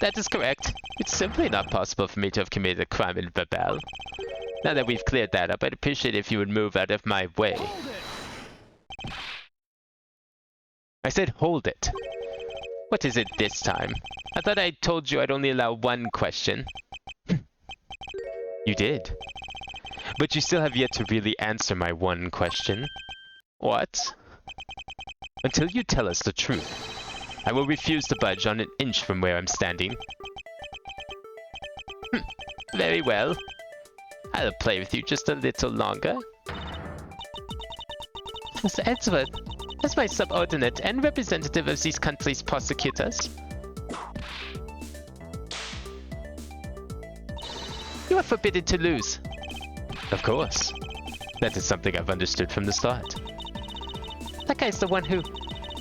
That is correct. It's simply not possible for me to have committed a crime in Babel. Now that we've cleared that up, I'd appreciate it if you would move out of my way. I said hold it. What is it this time? I thought I told you I'd only allow one question. You did. But you still have yet to really answer my one question. What? Until you tell us the truth, I will refuse to budge on an inch from where I'm standing. Very well. I'll play with you just a little longer. Mr. Edgeworth, as my subordinate and representative of these country's prosecutors, you are forbidden to lose. Of course. That is something I've understood from the start. That guy's the one who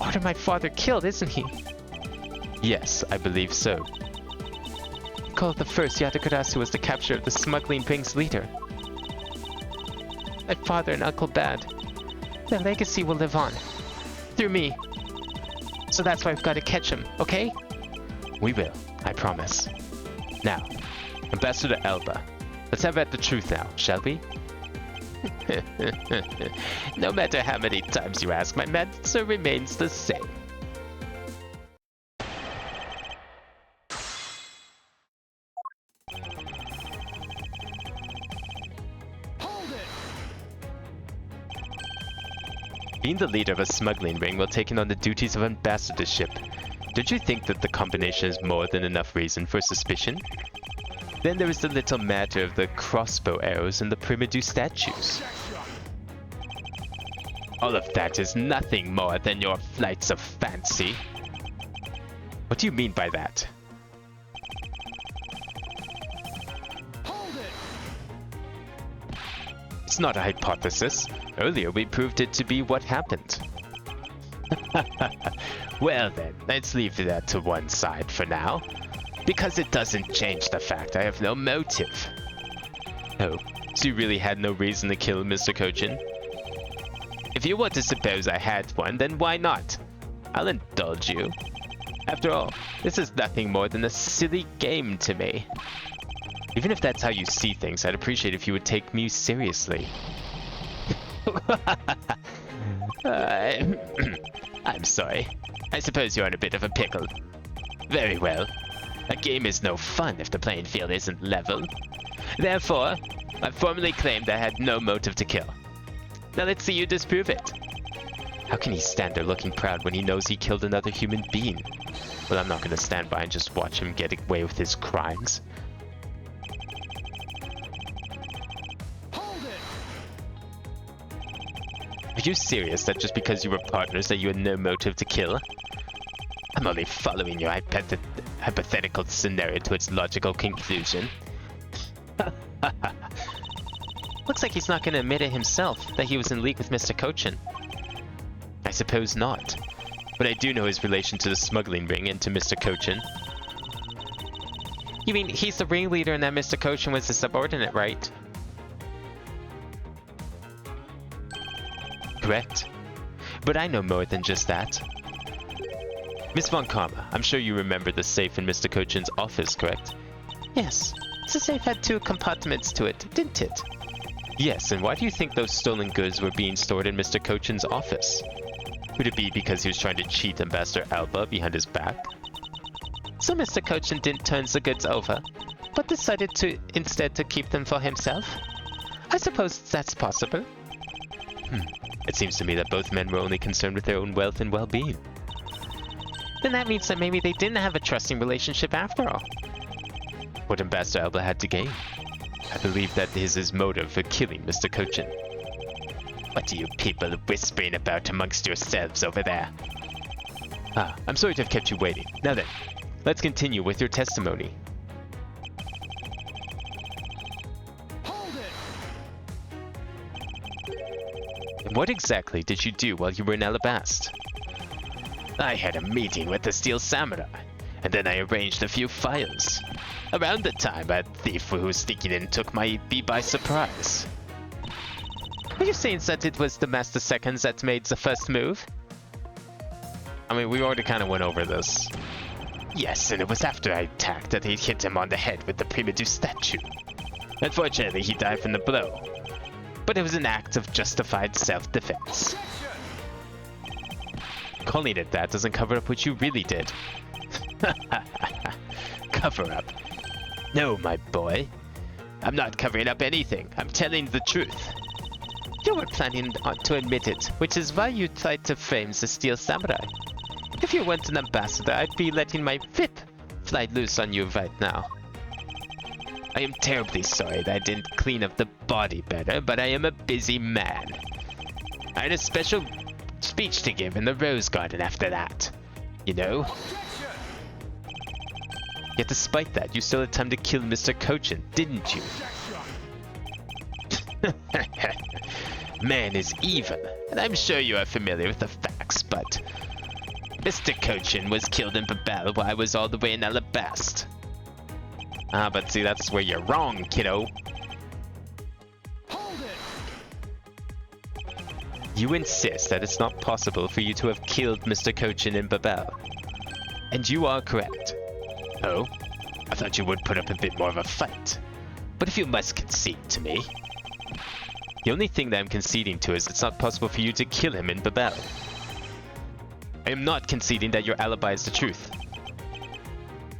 ordered my father killed, isn't he? Yes, I believe so. Goal of the first Yatagarasu was the capture of the smuggling ring's leader. My father and Uncle Bad. Their legacy will live on. Through me. So that's why we've got to catch him, okay? We will, I promise. Now, Ambassador Elba, let's have at the truth now, shall we? No matter how many times you ask, my answer remains the same. Being the leader of a smuggling ring while taking on the duties of ambassadorship, don't you think that the combination is more than enough reason for suspicion? Then there is the little matter of the crossbow arrows and the Primadou statues. All of that is nothing more than your flights of fancy. What do you mean by that? It's not a hypothesis. Earlier we proved it to be what happened. Well then, let's leave that to one side for now. Because it doesn't change the fact I have no motive. Oh, so you really had no reason to kill Mr. Cochin? If you want to suppose I had one, then why not? I'll indulge you. After all, this is nothing more than a silly game to me. Even if that's how you see things, I'd appreciate if you would take me seriously. I'm sorry. I suppose you're in a bit of a pickle. Very well. A game is no fun if the playing field isn't level. Therefore, I formally claimed I had no motive to kill. Now let's see you disprove it. How can he stand there looking proud when he knows he killed another human being? Well, I'm not going to stand by and just watch him get away with his crimes. Are you serious that just because you were partners that you had no motive to kill? I'm only following your hypothetical scenario to its logical conclusion. Looks like he's not going to admit it himself, that he was in league with Mr. Cochin. I suppose not. But I do know his relation to the smuggling ring and to Mr. Cochin. You mean he's the ringleader and that Mr. Cochin was his subordinate, right? Correct. But I know more than just that. Miss Von Karma, I'm sure you remember the safe in Mr. Cochin's office, correct? Yes. The safe had 2 compartments to it, didn't it? Yes, and why do you think those stolen goods were being stored in Mr. Cochin's office? Would it be because he was trying to cheat Ambassador Alba behind his back? So Mr. Cochin didn't turn the goods over, but decided to instead to keep them for himself? I suppose that's possible. It seems to me that both men were only concerned with their own wealth and well-being. Then that means that maybe they didn't have a trusting relationship after all. What Ambassador Alba had to gain? I believe that is his motive for killing Mr. Cochin. What are you people whispering about amongst yourselves over there? I'm sorry to have kept you waiting. Now then, let's continue with your testimony. Hold it! And what exactly did you do while you were in Alabast? I had a meeting with the Steel Samurai, and then I arranged a few files. Around the time, a thief who was sneaking in took me by surprise. Are you saying that it was the Master Seconds that made the first move? I mean, we already kind of went over this. Yes, and it was after I attacked that he hit him on the head with the Primitive statue. Unfortunately, he died from the blow. But it was an act of justified self-defense. Calling it that doesn't cover up what you really did. Cover up? No, my boy. I'm not covering up anything. I'm telling the truth. You were planning to admit it, which is why you tried to frame the Steel Samurai. If you weren't an ambassador, I'd be letting my whip fly loose on you right now. I am terribly sorry that I didn't clean up the body better, but I am a busy man. I had a special speech to give in the Rose Garden after that. You know? Yet despite that, you still had time to kill Mr. Cochin, didn't you? Man is evil, and I'm sure you are familiar with the facts, but Mr. Cochin was killed in Babel while I was all the way in Alabast. But see, that's where you're wrong, kiddo. Hold it! You insist that it's not possible for you to have killed Mr. Cochin in Babel. And you are correct. Oh? I thought you would put up a bit more of a fight. But if you must concede to me... The only thing that I'm conceding to is it's not possible for you to kill him in Babel. I am not conceding that your alibi is the truth.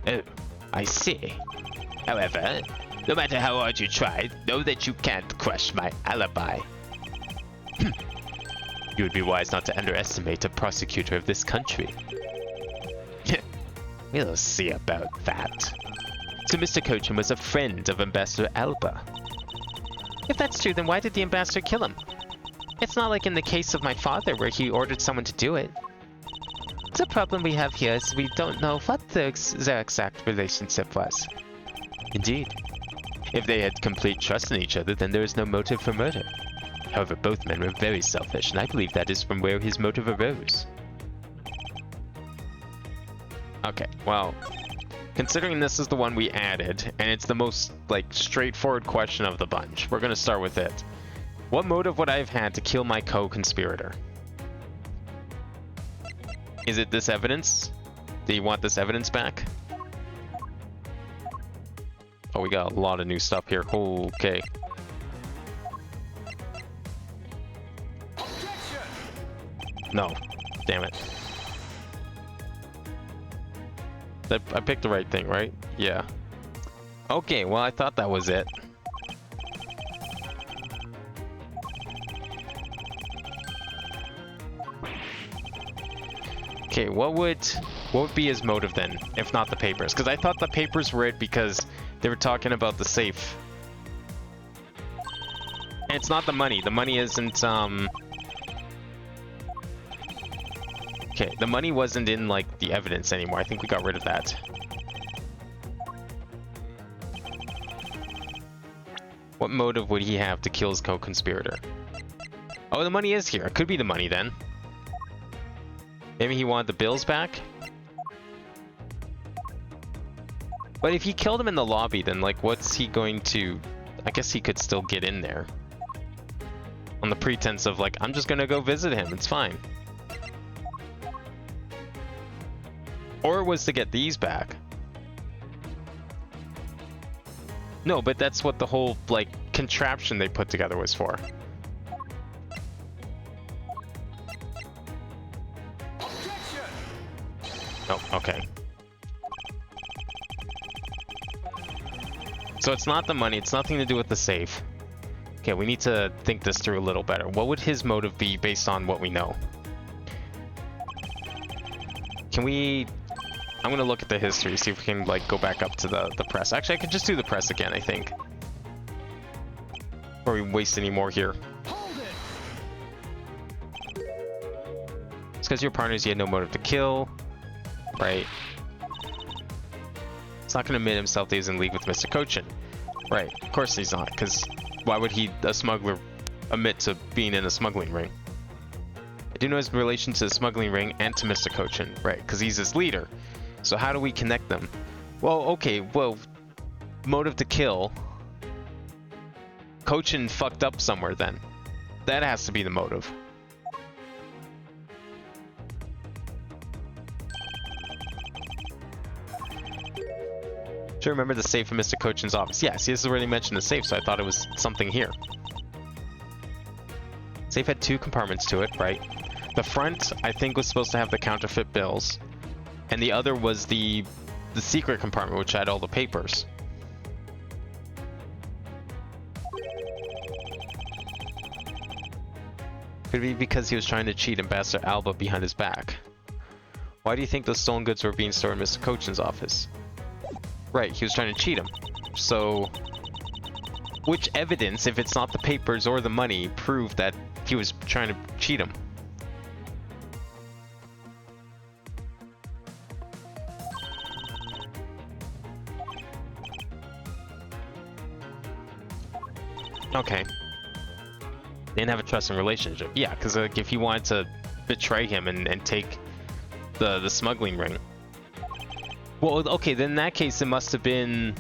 Oh, I see. However, no matter how hard you try, know that you can't crush my alibi. You would be wise not to underestimate a prosecutor of this country. We'll see about that. So Mr. Cochin was a friend of Ambassador Alba. If that's true, then why did the ambassador kill him? It's not like in the case of my father where he ordered someone to do it. The problem we have here is we don't know what their exact relationship was. Indeed. If they had complete trust in each other, then there is no motive for murder. However, both men were very selfish, and I believe that is from where his motive arose. Okay, well, considering this is the one we added, and it's the most, like, straightforward question of the bunch, we're gonna start with it. What motive would I have had to kill my co-conspirator? Is it this evidence? Do you want this evidence back? Oh, we got a lot of new stuff here. Okay. No. Damn it. I picked the right thing, right? Yeah. Okay, well, I thought that was it. Okay, what would be his motive then, if not the papers? Because I thought the papers were it because they were talking about the safe. And it's not the money. The money isn't Okay, the money wasn't in, like, the evidence anymore. I think we got rid of that. What motive would he have to kill his co-conspirator? Oh, the money is here. It could be the money, then. Maybe he wanted the bills back? But if he killed him in the lobby, then, like, what's he going to... I guess he could still get in there. On the pretense of, like, I'm just gonna go visit him. It's fine. Or it was to get these back. No, but that's what the whole, like, contraption they put together was for. Oh, okay. So it's not the money, it's nothing to do with the safe. Okay, we need to think this through a little better. What would his motive be based on what we know? Can we... I'm gonna look at the history, see if we can, like, go back up to the press. Actually, I could just do the press again, I think. Before we waste any more here. It's because your partners, you had no motive to kill. Right. He's not gonna admit himself that he's in league with Mr. Cochin. Right, of course he's not, because why would he, a smuggler, admit to being in a smuggling ring? I do know his relation to the smuggling ring and to Mr. Cochin. Right, because he's his leader. So how do we connect them? Well, okay, well, motive to kill. Cochin fucked up somewhere then. That has to be the motive. Do you remember the safe in Mr. Cochin's office? Yes, he has already mentioned the safe, so I thought it was something here. Safe had 2 compartments to it, right? The front, I think, was supposed to have the counterfeit bills. And the other was the secret compartment, which had all the papers. Could it be because he was trying to cheat Ambassador Alba behind his back? Why do you think those stolen goods were being stored in Mr. Cochin's office? Right, he was trying to cheat him. So, which evidence, if it's not the papers or the money, proved that he was trying to cheat him? Okay. They didn't have a trusting relationship. Yeah, because like, if he wanted to betray him and take the smuggling ring. Well, okay, then in that case it must have been...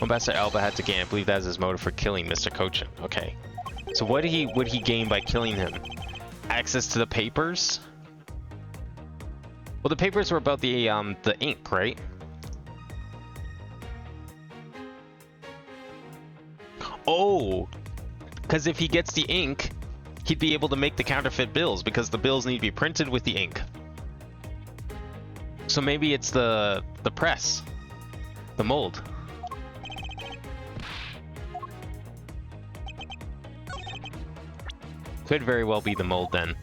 Ambassador Alba had to gain. I believe that is his motive for killing Mr. Cochin. Okay. So what would he gain by killing him? Access to the papers? Well, the papers were about the ink, right? Oh, because if he gets the ink, he'd be able to make the counterfeit bills because the bills need to be printed with the ink. So maybe it's the press, the mold. Could very well be the mold then.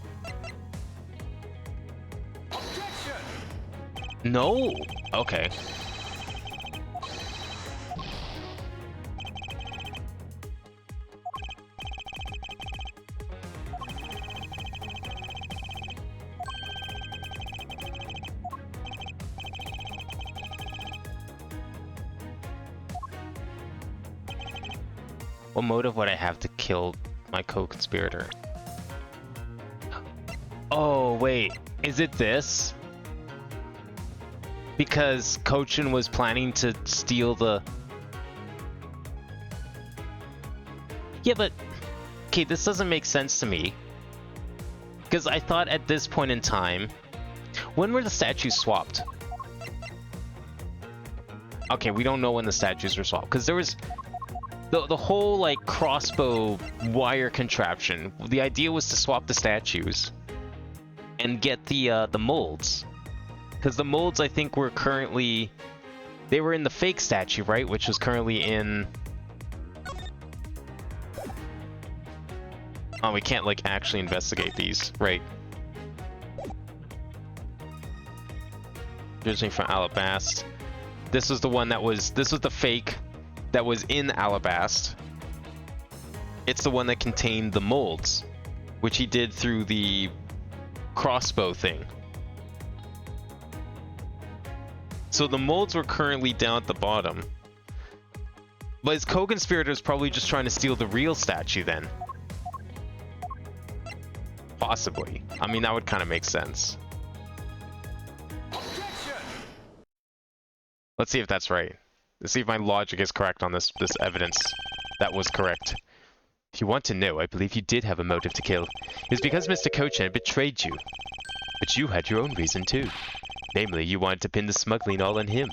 No? Okay. What motive would I have to kill my co-conspirator? Oh, wait. Is it this? Because Cochin was planning to steal the... Yeah, but... Okay, this doesn't make sense to me. Because I thought at this point in time... When were the statues swapped? Okay, we don't know when the statues were swapped. Because there was... The whole, like, crossbow wire contraption, the idea was to swap the statues and get the molds. Because the molds, I think, were currently... They were in the fake statue, right? Which was currently in... Oh, we can't, like, actually investigate these, right? Originally from Alabast. This was the one that was... This was the fake... that was in Alabast. It's the one that contained the molds. which he did through the crossbow thing. So the molds were currently down at the bottom. But his co-conspirator is probably just trying to steal the real statue then. Possibly. I mean, that would kind of make sense. Objection! Let's see if that's right. Let's see if my logic is correct on this evidence. That was correct. If you want to know, I believe you did have a motive to kill. It was because Mr. Kochan betrayed you. But you had your own reason too. Namely, you wanted to pin the smuggling all on him.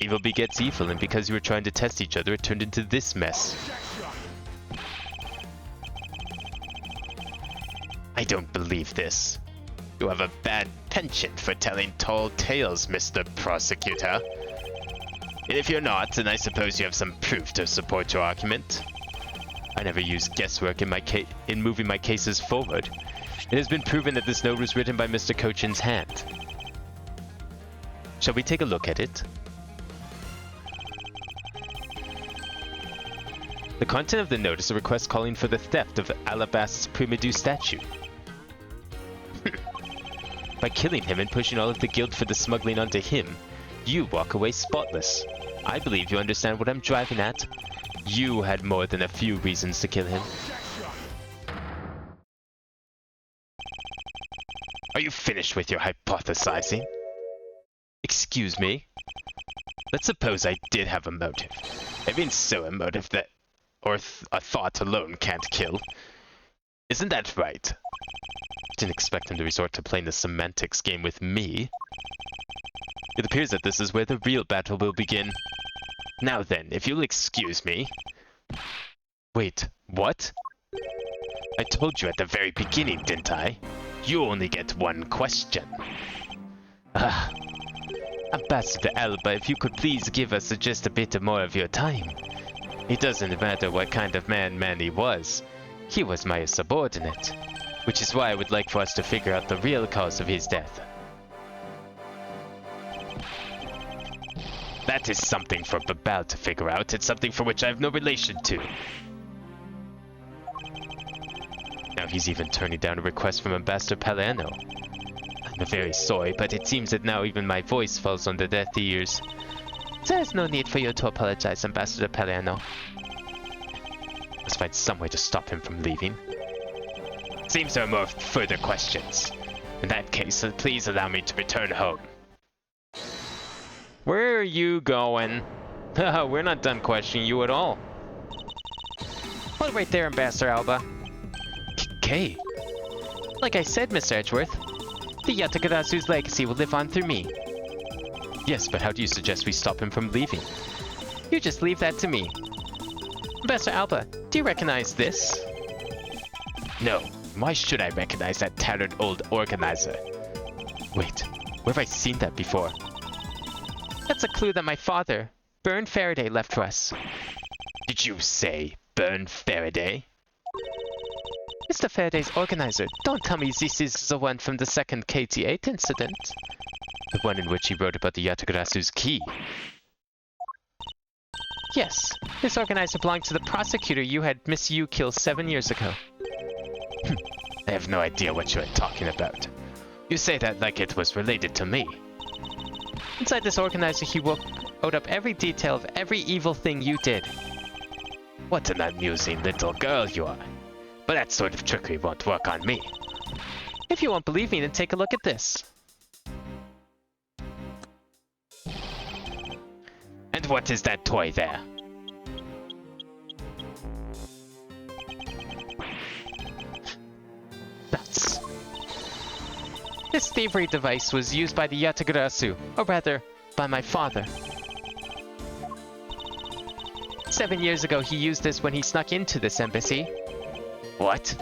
Evil begets evil, and because you were trying to test each other, it turned into this mess. Objection! I don't believe this. You have a bad penchant for telling tall tales, Mr. Prosecutor. And if you're not, then I suppose you have some proof to support your argument. I never use guesswork in moving my cases forward. It has been proven that this note was written by Mr. Kochan's hand. Shall we take a look at it? The content of the note is a request calling for the theft of Alabast's Primadou statue. By killing him and pushing all of the guilt for the smuggling onto him, you walk away spotless. I believe you understand what I'm driving at. You had more than a few reasons to kill him. Are you finished with your hypothesizing? Excuse me? Let's suppose I did have a motive. I mean, so a motive that a thought alone can't kill. Isn't that right? Didn't expect him to resort to playing the semantics game with me. It appears that this is where the real battle will begin. Now then, if you'll excuse me... Wait, what? I told you at the very beginning, didn't I? You only get one question. Ambassador Alba, if you could please give us just a bit more of your time. It doesn't matter what kind of man Manny was. He was my subordinate. Which is why I would like for us to figure out the real cause of his death. That is something for Babal to figure out. It's something for which I have no relation to. Now he's even turning down a request from Ambassador Palermo. I'm very sorry, but it seems that now even my voice falls on the deaf ears. There's no need for you to apologize, Ambassador Palermo. Let's find some way to stop him from leaving. Seems there are more further questions. In that case, please allow me to return home. Where are you going? We're not done questioning you at all. Hold right there, Ambassador Alba. Okay. Like I said, Mr. Edgeworth, the Yatagarasu's legacy will live on through me. Yes, but how do you suggest we stop him from leaving? You just leave that to me. Ambassador Alba, do you recognize this? No. Why should I recognize that tattered old organizer? Wait, where have I seen that before? That's a clue that my father, Byrne Faraday, left for us. Did you say Byrne Faraday? Mr. Faraday's organizer. Don't tell me this is the one from the second KT8 incident. The one in which he wrote about the Yatagarasu's key. Yes, this organizer belonged to the prosecutor you had Miss Yu kill 7 years ago. I have no idea what you are talking about. You say that like it was related to me. Inside this organizer, he wrote up every detail of every evil thing you did. What an amusing little girl you are. But that sort of trickery won't work on me. If you won't believe me, then take a look at this. And what is that toy there? Nuts. This thievery device was used by the Yatagarasu, or rather, by my father. 7 years ago, he used this when he snuck into this embassy. What?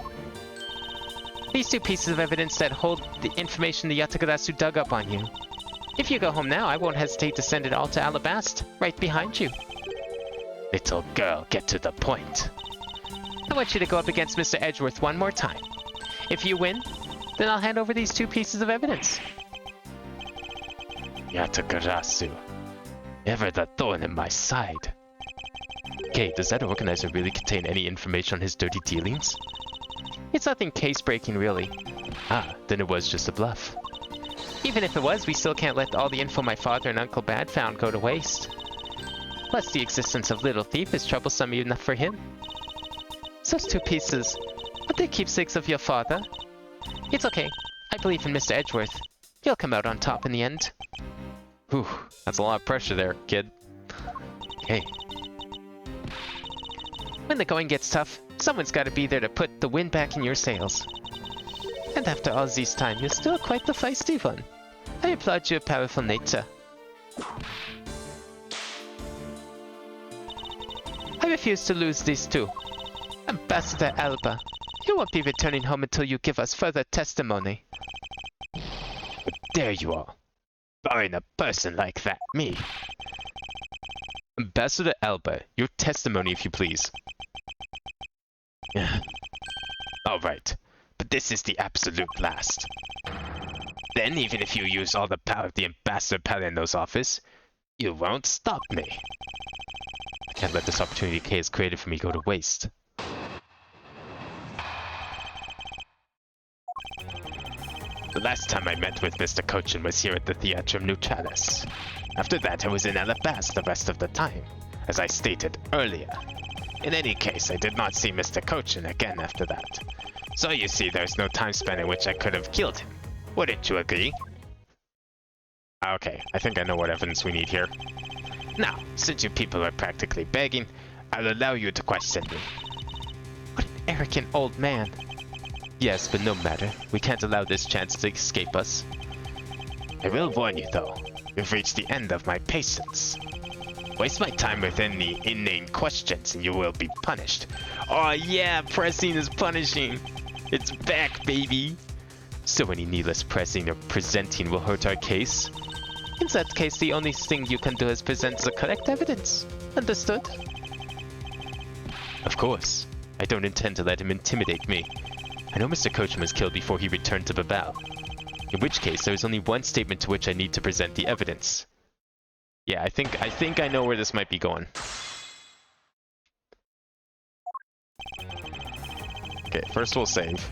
These two pieces of evidence that hold the information the Yatagarasu dug up on you. If you go home now, I won't hesitate to send it all to Alabast, right behind you. Little girl, get to the point. I want you to go up against Mr. Edgeworth one more time. If you win, then I'll hand over these two pieces of evidence. Yatagarasu. Ever the thorn in my side. Okay, does that organizer really contain any information on his dirty dealings? It's nothing case-breaking, really. Ah, then it was just a bluff. Even if it was, we still can't let all the info my father and Uncle Bad found go to waste. Plus, the existence of Little Thief is troublesome enough for him. Those two pieces, but they're keepsakes of your father. It's okay. I believe in Mr. Edgeworth. He'll come out on top in the end. Whew, that's a lot of pressure there, kid. Okay. When the going gets tough, someone's got to be there to put the wind back in your sails. And after all this time, you're still quite the feisty one. I applaud your powerful nature. I refuse to lose these two. Ambassador Alba, you won't be returning home until you give us further testimony. There you are. Barring a person like that, me. Ambassador Alba, your testimony if you please. Alright, but this is the absolute last. Then even if you use all the power of the Ambassador Palendo's office, you won't stop me. I can't let this opportunity Kay has created for me go to waste. The last time I met with Mr. Cochin was here at the Theatrum Neutralis. After that, I was in Alabasta the rest of the time, as I stated earlier. In any case, I did not see Mr. Cochin again after that. So you see, there's no time span in which I could have killed him. Wouldn't you agree? Okay, I think I know what evidence we need here. Now, since you people are practically begging, I'll allow you to question me. What an arrogant old man. Yes, but no matter. We can't allow this chance to escape us. I will warn you though, you've reached the end of my patience. Waste my time with any inane questions and you will be punished. Oh yeah, pressing is punishing. It's back, baby. So any needless pressing or presenting will hurt our case. In that case, the only thing you can do is present the correct evidence. Understood? Of course. I don't intend to let him intimidate me. I know Mr. Coachman was killed before he returned to Babao. In which case, there is only one statement to which I need to present the evidence. Yeah, I think I know where this might be going. Okay, first we'll save.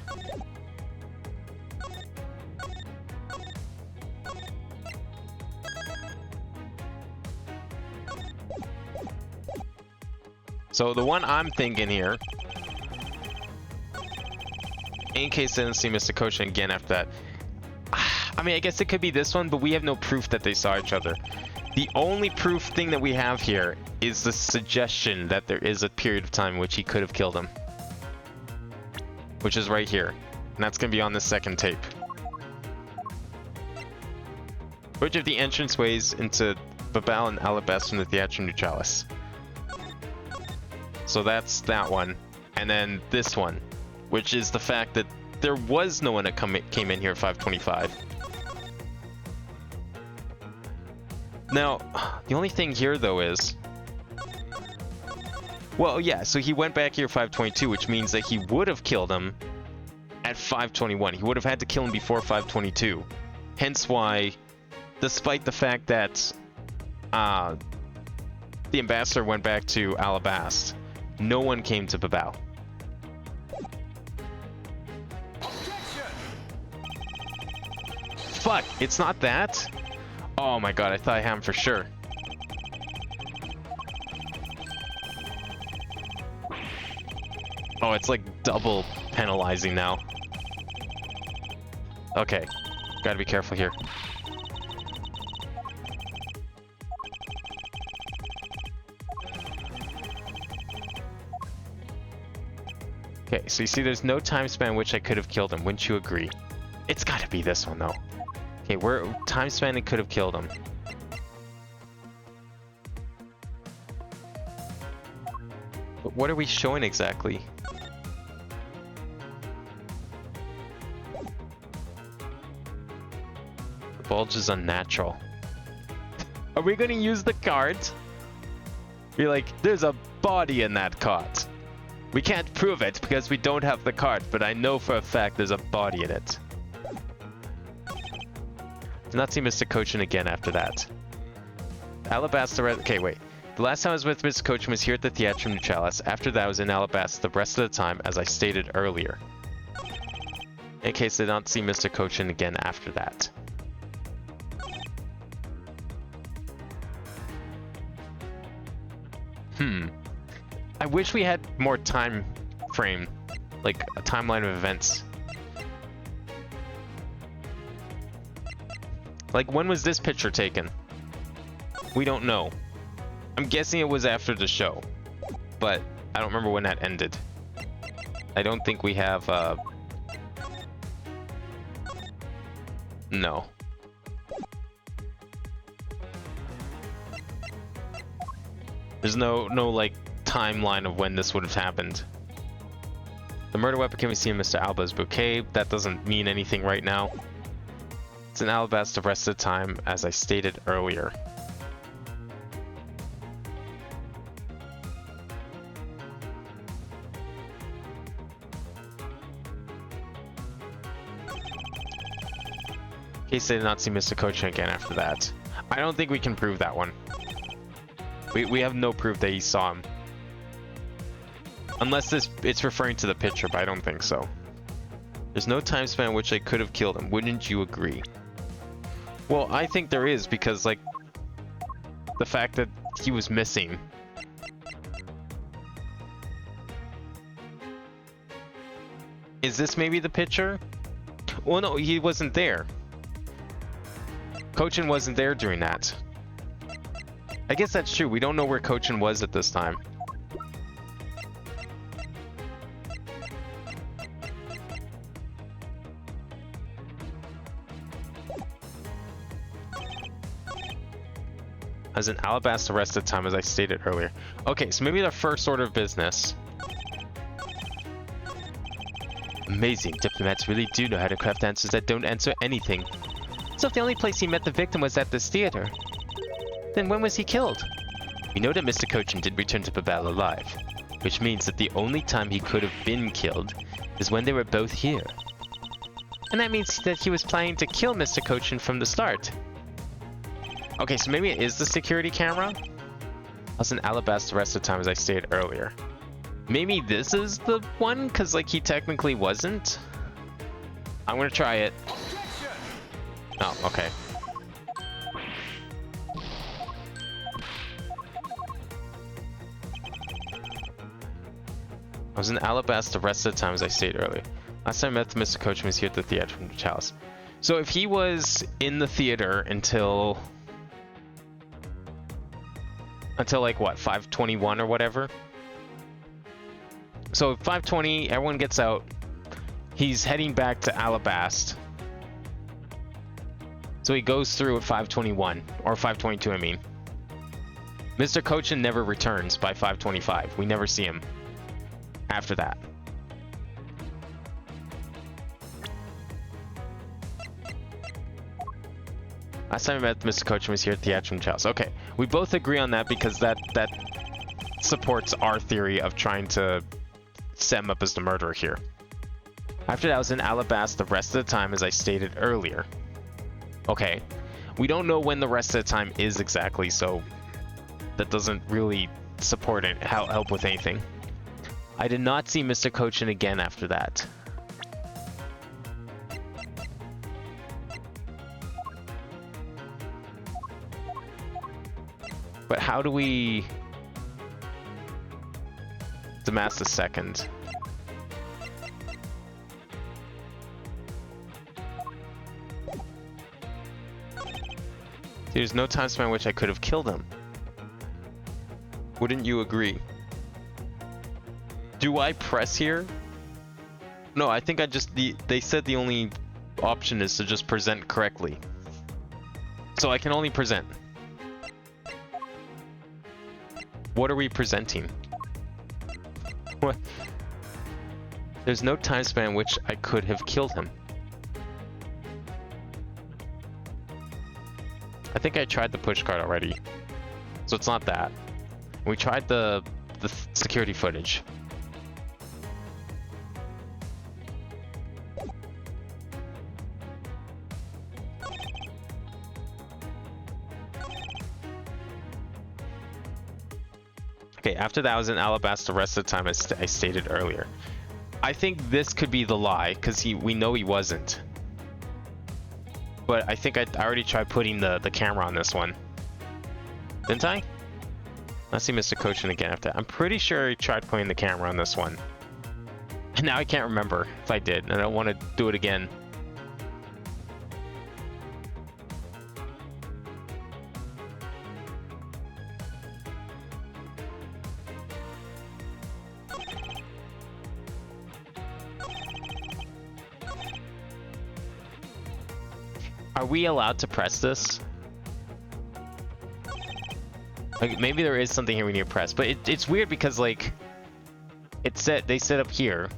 So the one I'm thinking here, in case I didn't see Mr. Koshin again after that. I mean, I guess it could be this one, but we have no proof that they saw each other. The only proof thing that we have here is the suggestion that there is a period of time in which he could have killed him. Which is right here. And that's going to be on the second tape. Which of the entranceways into Babao and Alabasta from the Theatrum Neutralis? So that's that one. And then this one, which is the fact that there was no one that came in here at 525. Now, the only thing here though is, well, yeah, so he went back here 522, which means that he would have killed him at 521. He would have had to kill him before 522. Hence why, despite the fact that the ambassador went back to Alabasta, no one came to Babao. Fuck, it's not that? Oh my god, I thought I had him for sure. Oh, it's like double penalizing now. Okay, gotta be careful here. Okay, so you see there's no time span in which I could have killed him, wouldn't you agree? It's gotta be this one though. Okay, where time span it could have killed him. But what are we showing exactly? The bulge is unnatural. Are we gonna use the cards? Be like, there's a body in that cot. We can't prove it because we don't have the card, but I know for a fact there's a body in it. Did not see Mr. Cochin again after that. Alabasta, okay, wait. The last time I was with Mr. Cochin was here at the Theatrum Neutralis. After that, I was in Alabasta the rest of the time, as I stated earlier. in case they don't see Mr. Cochin again after that. I wish we had more time frame, like a timeline of events. Like, when was this picture taken? We don't know. I'm guessing it was after the show, but I don't remember when that ended. I don't think we have, no. There's no like timeline of when this would have happened. The murder weapon can be seen in Mr. Alba's bouquet. That doesn't mean anything right now. It's an alabaster the rest of the time, as I stated earlier. In case they did not see Mr. Cochin again after that. I don't think we can prove that one. We have no proof that he saw him. Unless it's referring to the picture, but I don't think so. There's no time span in which I could have killed him. Wouldn't you agree? Well, I think there is, because, like, the fact that he was missing. Is this maybe the picture? Well, no, he wasn't there. Cochin wasn't there during that. I guess that's true. We don't know where Cochin was at this time. As an alabaster the rest of the time, as I stated earlier. Okay, so maybe the first order of business. Amazing. Diplomats really do know how to craft answers that don't answer anything. So if the only place he met the victim was at this theater, then when was he killed? We know that Mr. Cochin did return to Babel alive, which means that the only time he could have been killed is when they were both here. And that means that he was planning to kill Mr. Cochin from the start. Okay, so maybe it is the security camera? I was an alabaster the rest of the time, as I stated earlier. Maybe this is the one, because, like, he technically wasn't? I'm gonna try it. Oh, okay. I was in alabaster the rest of the time, as I stated earlier. Last time I met Mr. Cochin was here at the theatrical house. So if he was in the theater until like what, 5:21 or whatever. So 5:20, everyone gets out. He's heading back to Alabast. So he goes through at 5:21 or 5:22, I mean. Mr. Cochin never returns by 5:25. We never see him after that. Last time I met Mr. Cochin was here at the theatrical house. Okay, we both agree on that because that supports our theory of trying to set him up as the murderer here. After that, I was in Alabast the rest of the time, as I stated earlier. Okay, we don't know when the rest of the time is exactly, so that doesn't really support it, help with anything. I did not see Mr. Cochin again after that. But how do we demask the second? There's no time span in which I could have killed him. Wouldn't you agree? Do I press here? No, I think I just... They said the only option is to just present correctly. So I can only present. What are we presenting? What? There's no time span in which I could have killed him. I think I tried the push card already. So it's not that. We tried the security footage. Okay, after that I was in Alabasta the rest of the time, as I stated earlier. I think this could be the lie, because we know he wasn't. But I think I already tried putting the camera on this one. Didn't I? Let's see Mr. Cochin again after that. I'm pretty sure I tried putting the camera on this one. And now I can't remember if I did, and I don't want to do it again. Are we allowed to press this? Like, maybe there is something here we need to press, but it's weird because, like, they set up here.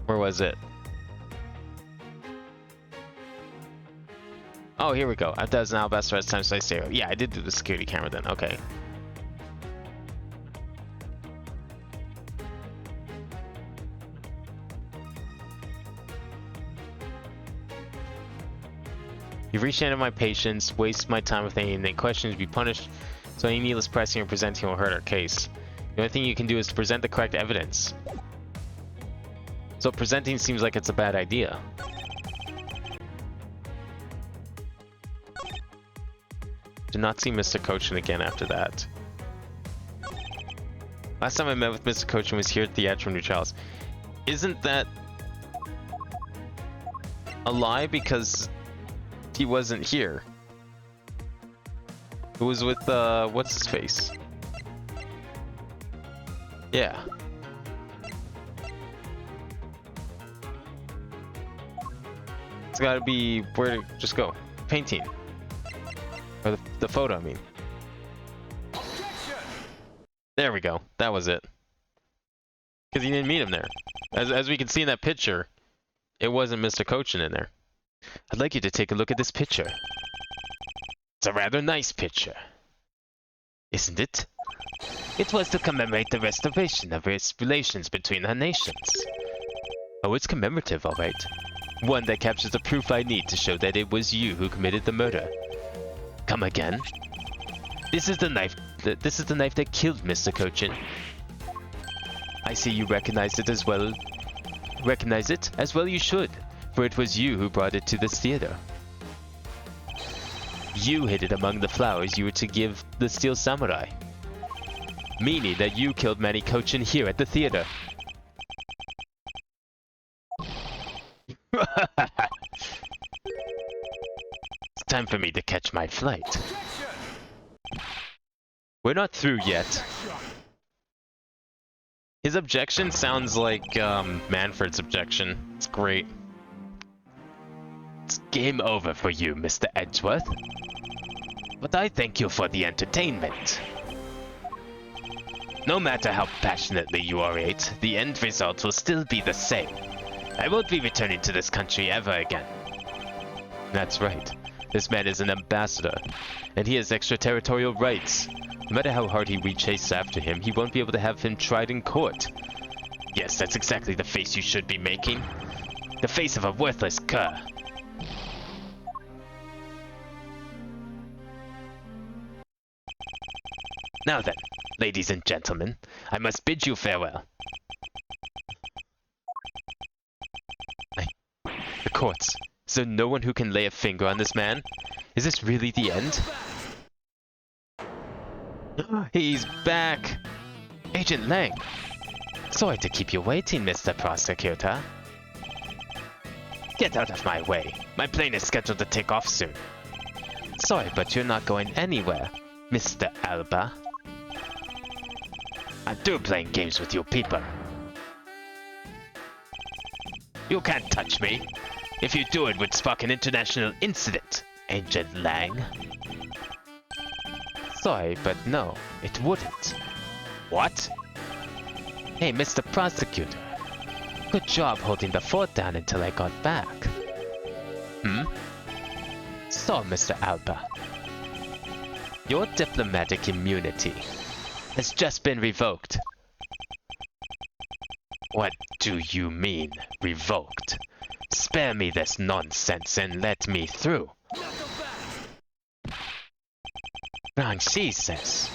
Where was it? Oh, here we go. That is now best rest time, so I stay. Yeah, I did do the security camera then. Okay. You've reached the end of my patience, waste my time with any questions, be punished, so any needless pressing or presenting will hurt our case. The only thing you can do is to present the correct evidence. So presenting seems like it's a bad idea. Did not see Mr. Cochin again after that. Last time I met with Mr. Cochin was here at the Edge from New Charles. Isn't that a lie because he wasn't here? It was with, what's his face? Yeah. It's gotta be, where to just go? Painting. Or the photo, I mean. There we go. That was it. Because you didn't meet him there. As we can see in that picture, it wasn't Mr. Cochin in there. I'd like you to take a look at this picture. It's a rather nice picture. Isn't it? It was to commemorate the restoration of relations between our nations. Oh, it's commemorative, alright. One that captures the proof I need to show that it was you who committed the murder. Come again? This is the knife that killed Mr. Cochin. I see you recognize it as well. Recognize it? As well you should, for it was you who brought it to this theater. You hid it among the flowers you were to give the Steel Samurai. Meaning that you killed Manny Cochin here at the theater. It's time for me to catch my flight. We're not through yet. His objection sounds like Manfred's objection. It's great. It's game over for you, Mr. Edgeworth. But I thank you for the entertainment. No matter how passionately you orate, the end result will still be the same. I won't be returning to this country ever again. That's right. This man is an ambassador, and he has extraterritorial rights. No matter how hard we chase after him, he won't be able to have him tried in court. Yes, that's exactly the face you should be making. The face of a worthless cur. Now then, ladies and gentlemen, I must bid you farewell. The courts. Is there no one who can lay a finger on this man? Is this really the end? He's back! Agent Lang! Sorry to keep you waiting, Mr. Prosecutor. Get out of my way. My plane is scheduled to take off soon. Sorry, but you're not going anywhere, Mr. Alba. I'm through playing games with you people. You can't touch me. If you do, it would spark an international incident, Agent Lang. Sorry, but no, it wouldn't. What? Hey, Mr. Prosecutor. Good job holding the fort down until I got back. So, Mr. Alba. Your diplomatic immunity has just been revoked. What do you mean, revoked? Spare me this nonsense and let me through. Rangxi says,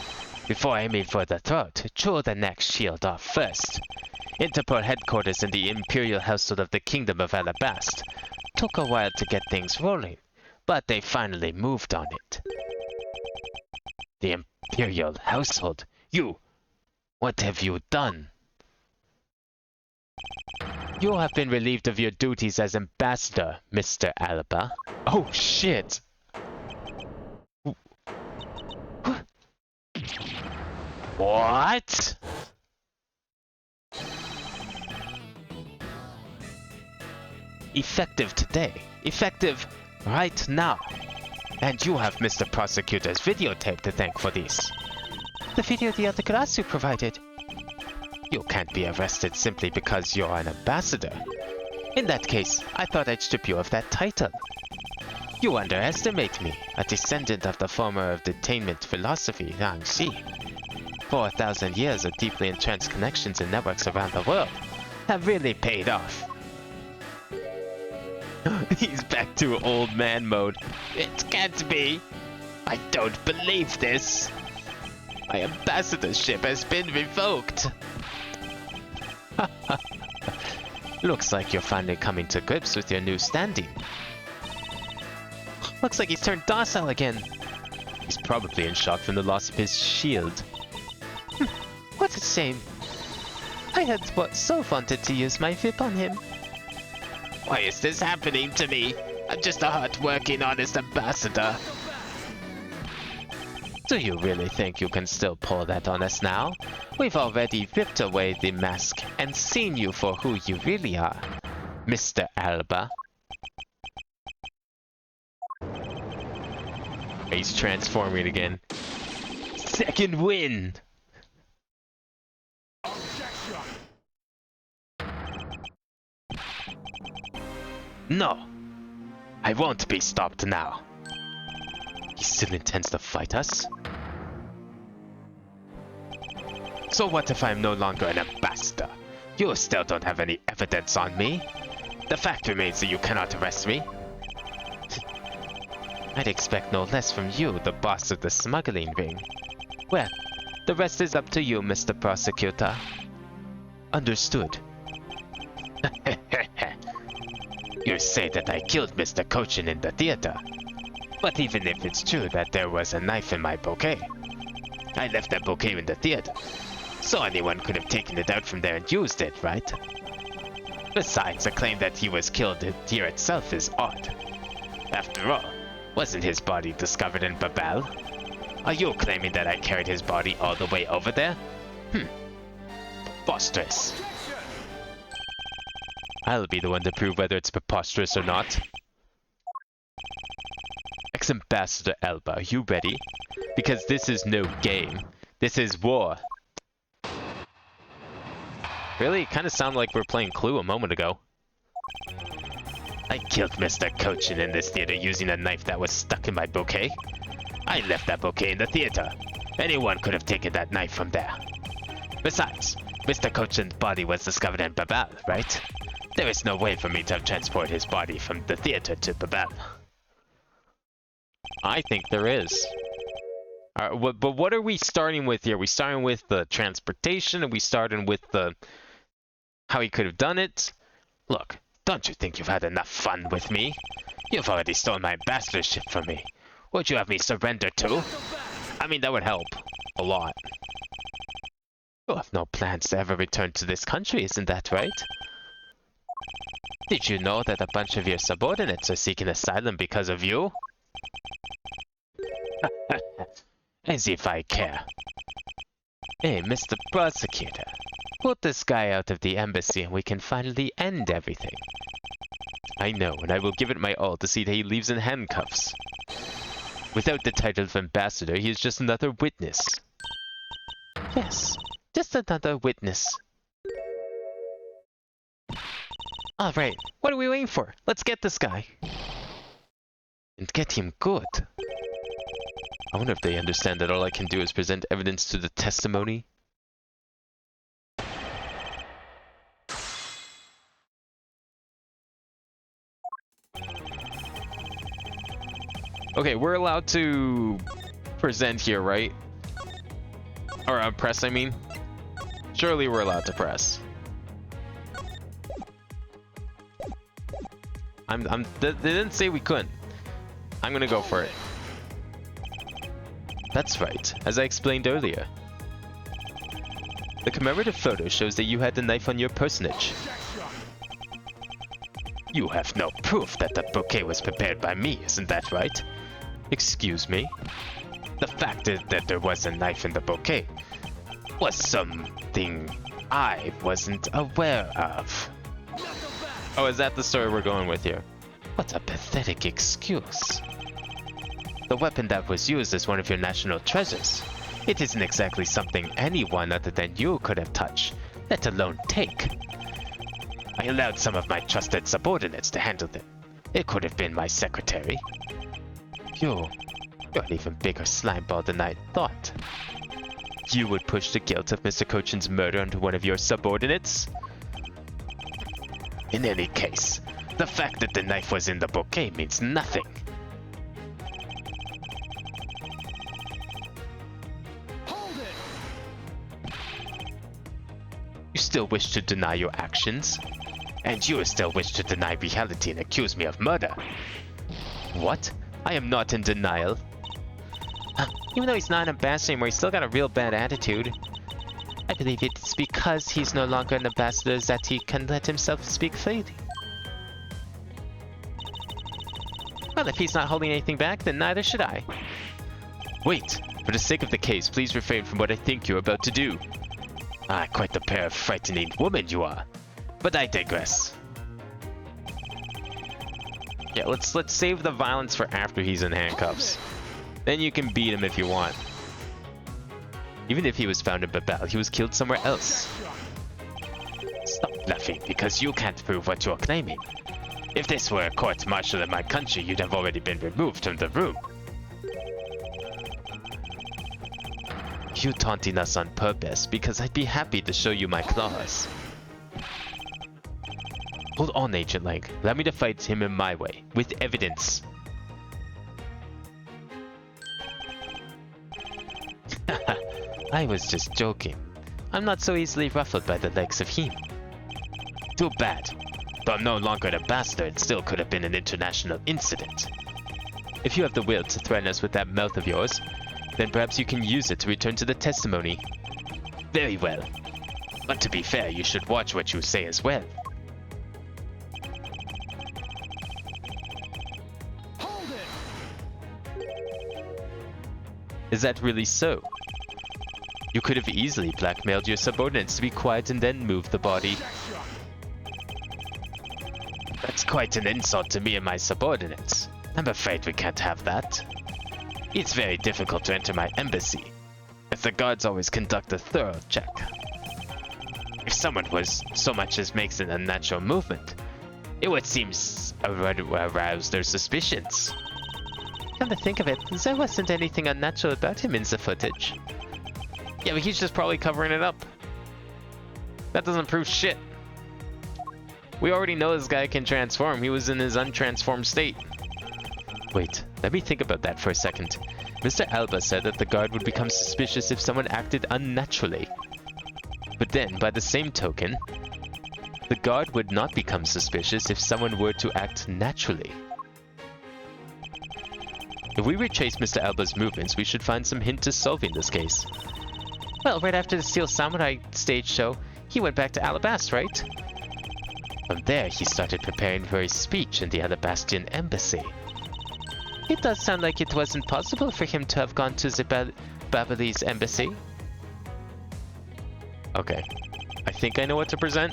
Before aiming for the throat, draw the neck shield off first. Interpol headquarters in the Imperial household of the Kingdom of Alabast. Took a while to get things rolling, but they finally moved on it. The Imperial household? You! What have you done? You have been relieved of your duties as ambassador, Mr. Alaba. Oh shit! What? Effective today. Effective right now. And you have Mr. Prosecutor's videotape to thank for this. The video the other Grasu provided. You can't be arrested simply because you're an ambassador. In that case, I thought I'd strip you of that title. You underestimate me, a descendant of the former of detainment philosophy, Yang Xi. 4,000 years of deeply entrenched connections and networks around the world have really paid off. He's back to old man mode. It can't be. I don't believe this. My ambassadorship has been revoked. Looks like you're finally coming to grips with your new standing. Looks like he's turned docile again. He's probably in shock from the loss of his shield. What a shame. I had so wanted to use my whip on him. Why is this happening to me? I'm just a hard-working, honest ambassador. Do you really think you can still pull that on us now? We've already ripped away the mask and seen you for who you really are, Mr. Alba. He's transforming again. Second win! No! I won't be stopped now. He still intends to fight us? So what if I'm no longer an ambassador? You still don't have any evidence on me. The fact remains that you cannot arrest me. I'd expect no less from you, the boss of the smuggling ring. Well, the rest is up to you, Mr. Prosecutor. Understood. You say that I killed Mr. Cochin in the theater. But even if it's true that there was a knife in my bouquet, I left that bouquet in the theater, so anyone could have taken it out from there and used it, right? Besides, the claim that he was killed here itself is odd. After all, wasn't his body discovered in Babel? Are you claiming that I carried his body all the way over there? Preposterous. I'll be the one to prove whether it's preposterous or not. Ex-Ambassador Alba, are you ready? Because this is no game. This is war. Really? It kind of sounded like we were playing Clue a moment ago. I killed Mr. Cochin in this theater using a knife that was stuck in my bouquet. I left that bouquet in the theater. Anyone could have taken that knife from there. Besides, Mr. Cochin's body was discovered in Babel, right? There is no way for me to have transported his body from the theater to Babel. I think there is. But what are we starting with here? Are we starting with the transportation? Are we starting with the how he could have done it? Look, don't you think you've had enough fun with me? You've already stolen my ambassadorship from me. Would you have me surrender too? I mean, that would help a lot. You have no plans to ever return to this country, isn't that right? Did you know that a bunch of your subordinates are seeking asylum because of you? As if I care. Hey, Mr. Prosecutor. Put this guy out of the embassy and we can finally end everything. I know, and I will give it my all to see that he leaves in handcuffs. Without the title of ambassador, he is just another witness. Yes, just another witness. Alright, what are we waiting for? Let's get this guy. And get him good. I wonder if they understand that all I can do is present evidence to the testimony. Okay, we're allowed to present here, right? Or press, I mean. Surely we're allowed to press. They didn't say we couldn't. I'm gonna go for it. That's right, as I explained earlier. The commemorative photo shows that you had the knife on your personage. You have no proof that the bouquet was prepared by me, isn't that right? Excuse me? The fact is that there was a knife in the bouquet was something I wasn't aware of. Oh, is that the story we're going with here? What a pathetic excuse. The weapon that was used is one of your national treasures. It isn't exactly something anyone other than you could have touched, let alone take. I allowed some of my trusted subordinates to handle it. It could have been my secretary. You're an even bigger slimeball than I thought. You would push the guilt of Mr. Cochin's murder onto one of your subordinates? In any case, the fact that the knife was in the bouquet means nothing. Hold it! You still wish to deny your actions? And you still wish to deny reality and accuse me of murder? What? I am not in denial. Even though he's not an ambassador anymore, he's still got a real bad attitude. I believe it's because he's no longer an ambassador that he can let himself speak freely. Well, if he's not holding anything back, then neither should I. Wait, for the sake of the case, please refrain from what I think you're about to do. Ah, quite a pair of frightening women you are. But I digress. Yeah, let's save the violence for after he's in handcuffs. Then you can beat him if you want. Even if he was found in Babel, he was killed somewhere else. Stop bluffing, because you can't prove what you're claiming. If this were a court-martial in my country, you'd have already been removed from the room. You taunting us on purpose, because I'd be happy to show you my claws. Hold on, Agent Lang. Allow me to fight him in my way, with evidence. I was just joking. I'm not so easily ruffled by the likes of him. Too bad. But I'm no longer an ambassador and still could have been an international incident. If you have the will to threaten us with that mouth of yours, then perhaps you can use it to return to the testimony. Very well. But to be fair, you should watch what you say as well. Hold it! Is that really so? You could have easily blackmailed your subordinates to be quiet and then move the body. That's quite an insult to me and my subordinates. I'm afraid we can't have that. It's very difficult to enter my embassy, as the guards always conduct a thorough check. If someone was so much as makes an unnatural movement, it would seem arouse their suspicions. Come to think of it, there wasn't anything unnatural about him in the footage. Yeah, but he's just probably covering it up. That doesn't prove shit. We already know this guy can transform. He was in his untransformed state. Wait, let me think about that for a second. Mr. Alba said that the guard would become suspicious if someone acted unnaturally. But then, by the same token, the guard would not become suspicious if someone were to act naturally. If we retrace Mr. Alba's movements, we should find some hint to solving this case. Well, right after the Steel Samurai stage show, he went back to Alabasta, right? From there, he started preparing for his speech in the Alabastian embassy. It does sound like it wasn't possible for him to have gone to the Babalese embassy. Okay, I think I know what to present.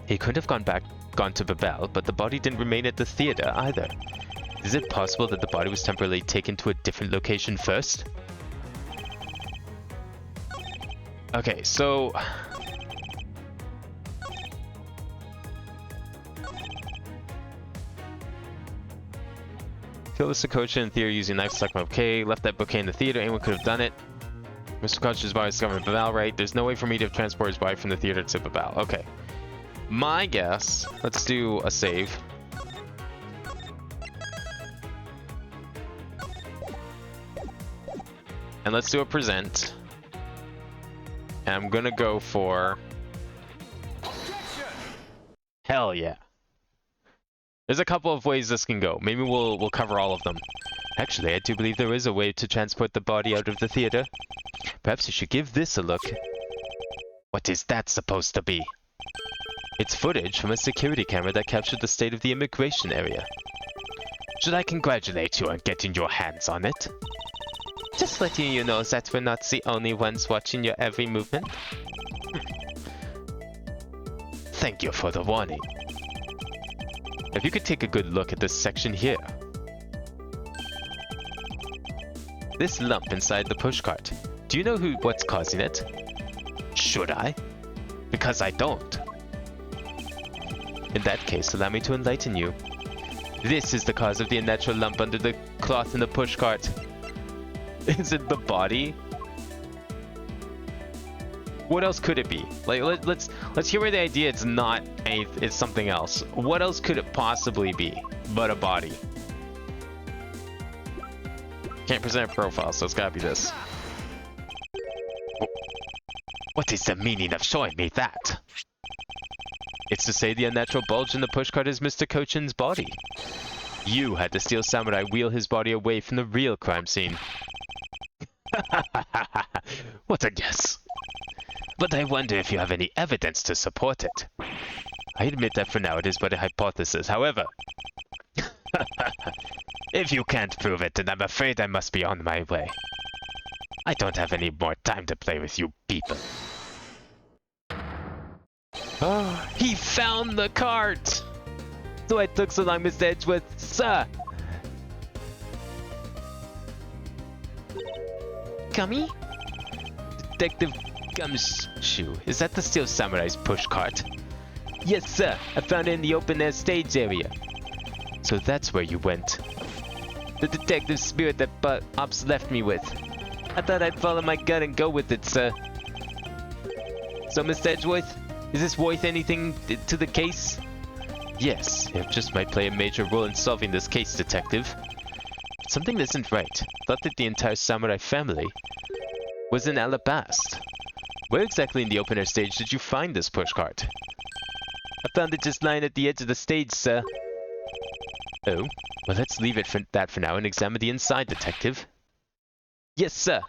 He could have gone to Babel, but the body didn't remain at the theater either. Is it possible that the body was temporarily taken to a different location first? Okay, so kill the Sakosha in theater using knife stuck in a bouquet. Left that bouquet in the theater. Anyone could have done it. Mr. Koch's body is discovered in Babel, right? There's no way for me to transport his body from the theater to Babel. Okay. My guess, let's do a save. And let's do a present. And I'm gonna go for... Objection! Hell yeah. There's a couple of ways this can go. Maybe we'll cover all of them. Actually, I do believe there is a way to transport the body out of the theater. Perhaps you should give this a look. What is that supposed to be? It's footage from a security camera that captured the state of the immigration area. Should I congratulate you on getting your hands on it? Just letting you know that we're not the only ones watching your every movement. Thank you for the warning. If you could take a good look at this section here. This lump inside the pushcart. Do you know what's causing it? Should I? Because I don't. In that case, allow me to enlighten you. This is the cause of the unnatural lump under the cloth in the pushcart. Is it the body? What else could it be? Like, let's hear where the idea it's not it's something else. What else could it possibly be but a body? Can't present a profile, so it's gotta be this. What is the meaning of showing me that? It's to say the unnatural bulge in the pushcart is Mr. Kochin's body. You had the Steel Samurai wheel his body away from the real crime scene. What a guess. But I wonder if you have any evidence to support it. I admit that for now it is but a hypothesis, however. If you can't prove it, then I'm afraid I must be on my way. I don't have any more time to play with you people. Oh, he found the cart! So I took so long, Mr. Edgeworth, sir! Gummy? Detective Gumshoe, is that the Steel Samurai's pushcart? Yes, sir. I found it in the open-air stage area. So that's where you went. The detective spirit that Ops left me with. I thought I'd follow my gut and go with it, sir. So, Mr. Edgeworth, is this worth anything to the case? Yes, it just might play a major role in solving this case, detective. But something isn't right. Thought that the entire samurai family was in Alabast. Where exactly in the open-air stage did you find this pushcart? I found it just lying at the edge of the stage, sir. Oh, well, let's leave it for that for now and examine the inside, detective. Yes, sir.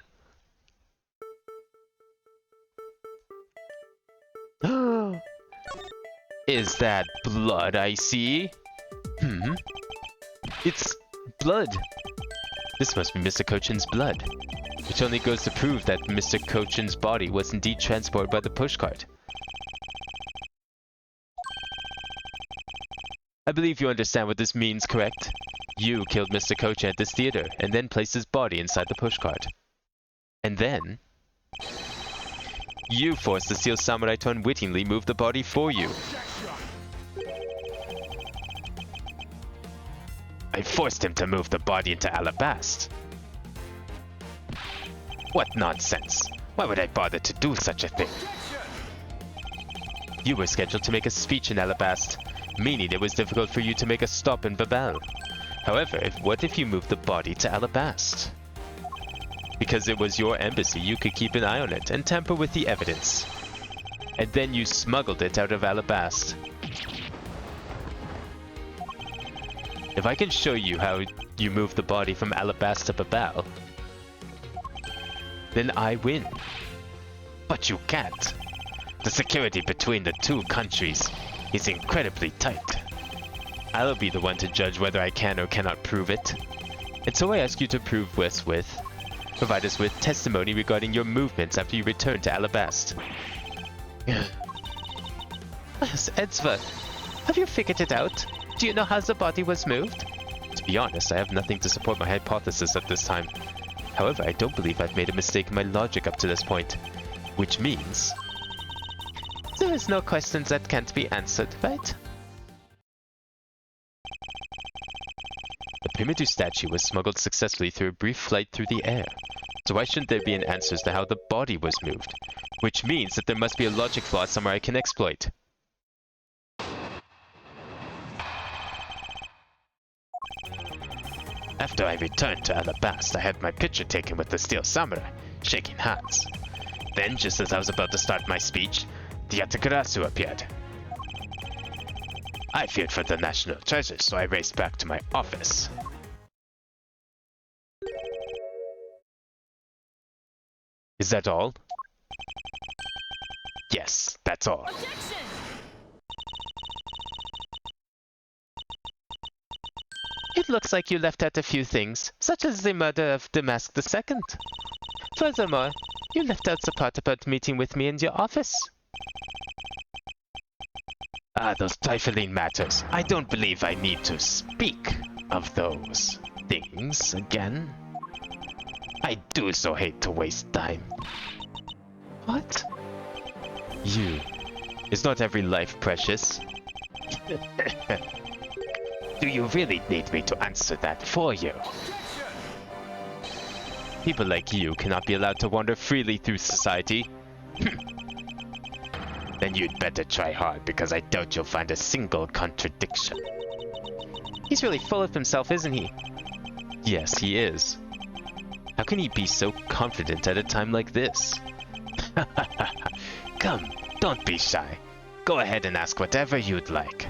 Is that blood I see? It's blood. This must be Mr. Kochin's blood, which only goes to prove that Mr. Kochin's body was indeed transported by the pushcart. I believe you understand what this means, correct? You killed Mr. Kochin at this theater, and then placed his body inside the pushcart. And then... you forced the Steel Samurai to unwittingly move the body for you. I forced him to move the body into Alabast. What nonsense! Why would I bother to do such a thing? You were scheduled to make a speech in Alabast, meaning it was difficult for you to make a stop in Babel. However, what if you moved the body to Alabast? Because it was your embassy, you could keep an eye on it and tamper with the evidence. And then you smuggled it out of Alabast. If I can show you how you moved the body from Alabast to Babel, then I win. But you can't. The security between the two countries is incredibly tight. I'll be the one to judge whether I can or cannot prove it. And so I ask you to provide us with testimony regarding your movements after you return to Alabast. Yes, Edgeworth, have you figured it out? Do you know how the body was moved? To be honest, I have nothing to support my hypothesis at this time. However, I don't believe I've made a mistake in my logic up to this point. Which means... there is no questions that can't be answered, right? The Primitive statue was smuggled successfully through a brief flight through the air. So why shouldn't there be an answer as to how the body was moved? Which means that there must be a logic flaw somewhere I can exploit. After I returned to Alabast, I had my picture taken with the Steel Samurai, shaking hands. Then, just as I was about to start my speech, the Yatagarasu appeared. I feared for the national treasure, so I raced back to my office. Is that all? Yes, that's all. Objection! It looks like you left out a few things, such as the murder of Damask II. Furthermore, you left out the part about meeting with me in your office. Ah, those trifling matters. I don't believe I need to speak of those things again. I do so hate to waste time. What? You. Is not every life precious? Do you really need me to answer that for you? Objection! People like you cannot be allowed to wander freely through society. Then you'd better try hard, because I doubt you'll find a single contradiction. He's really full of himself, isn't he? Yes, he is. How can he be so confident at a time like this? Come, don't be shy. Go ahead and ask whatever you'd like.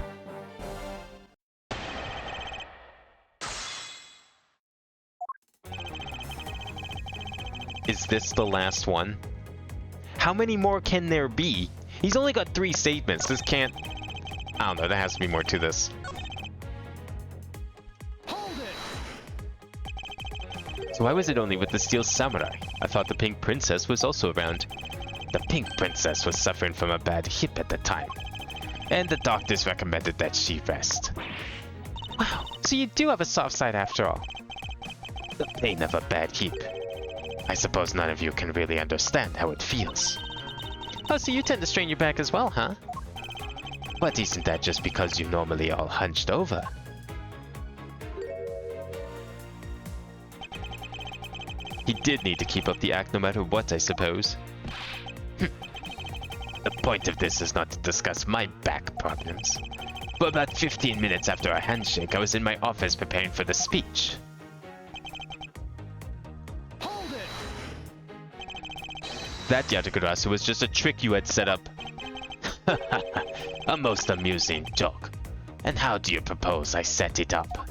Is this the last one? How many more can there be? He's only got 3 statements. This can't... I don't know, there has to be more to this. Hold it! So why was it only with the Steel Samurai? I thought the Pink Princess was also around. The Pink Princess was suffering from a bad hip at the time, and the doctors recommended that she rest. Wow, so you do have a soft side after all. The pain of a bad hip. I suppose none of you can really understand how it feels. Oh, so you tend to strain your back as well, huh? But isn't that just because you normally all hunched over? He did need to keep up the act no matter what, I suppose. The point of this is not to discuss my back problems. For about 15 minutes after our handshake, I was in my office preparing for the speech. Hold it! That Yatagarasu was just a trick you had set up. A most amusing joke. And how do you propose I set it up?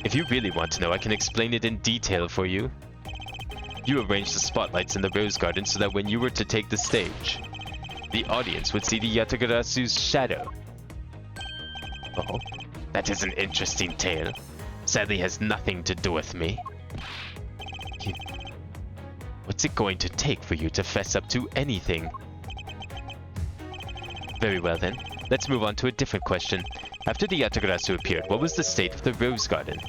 If you really want to know, I can explain it in detail for you. You arranged the spotlights in the Rose Garden so that when you were to take the stage, the audience would see the Yatagarasu's shadow. Oh, that is an interesting tale. Sadly has nothing to do with me. What's it going to take for you to fess up to anything? Very well then, let's move on to a different question. After the Yatagarasu appeared, what was the state of the Rose Garden?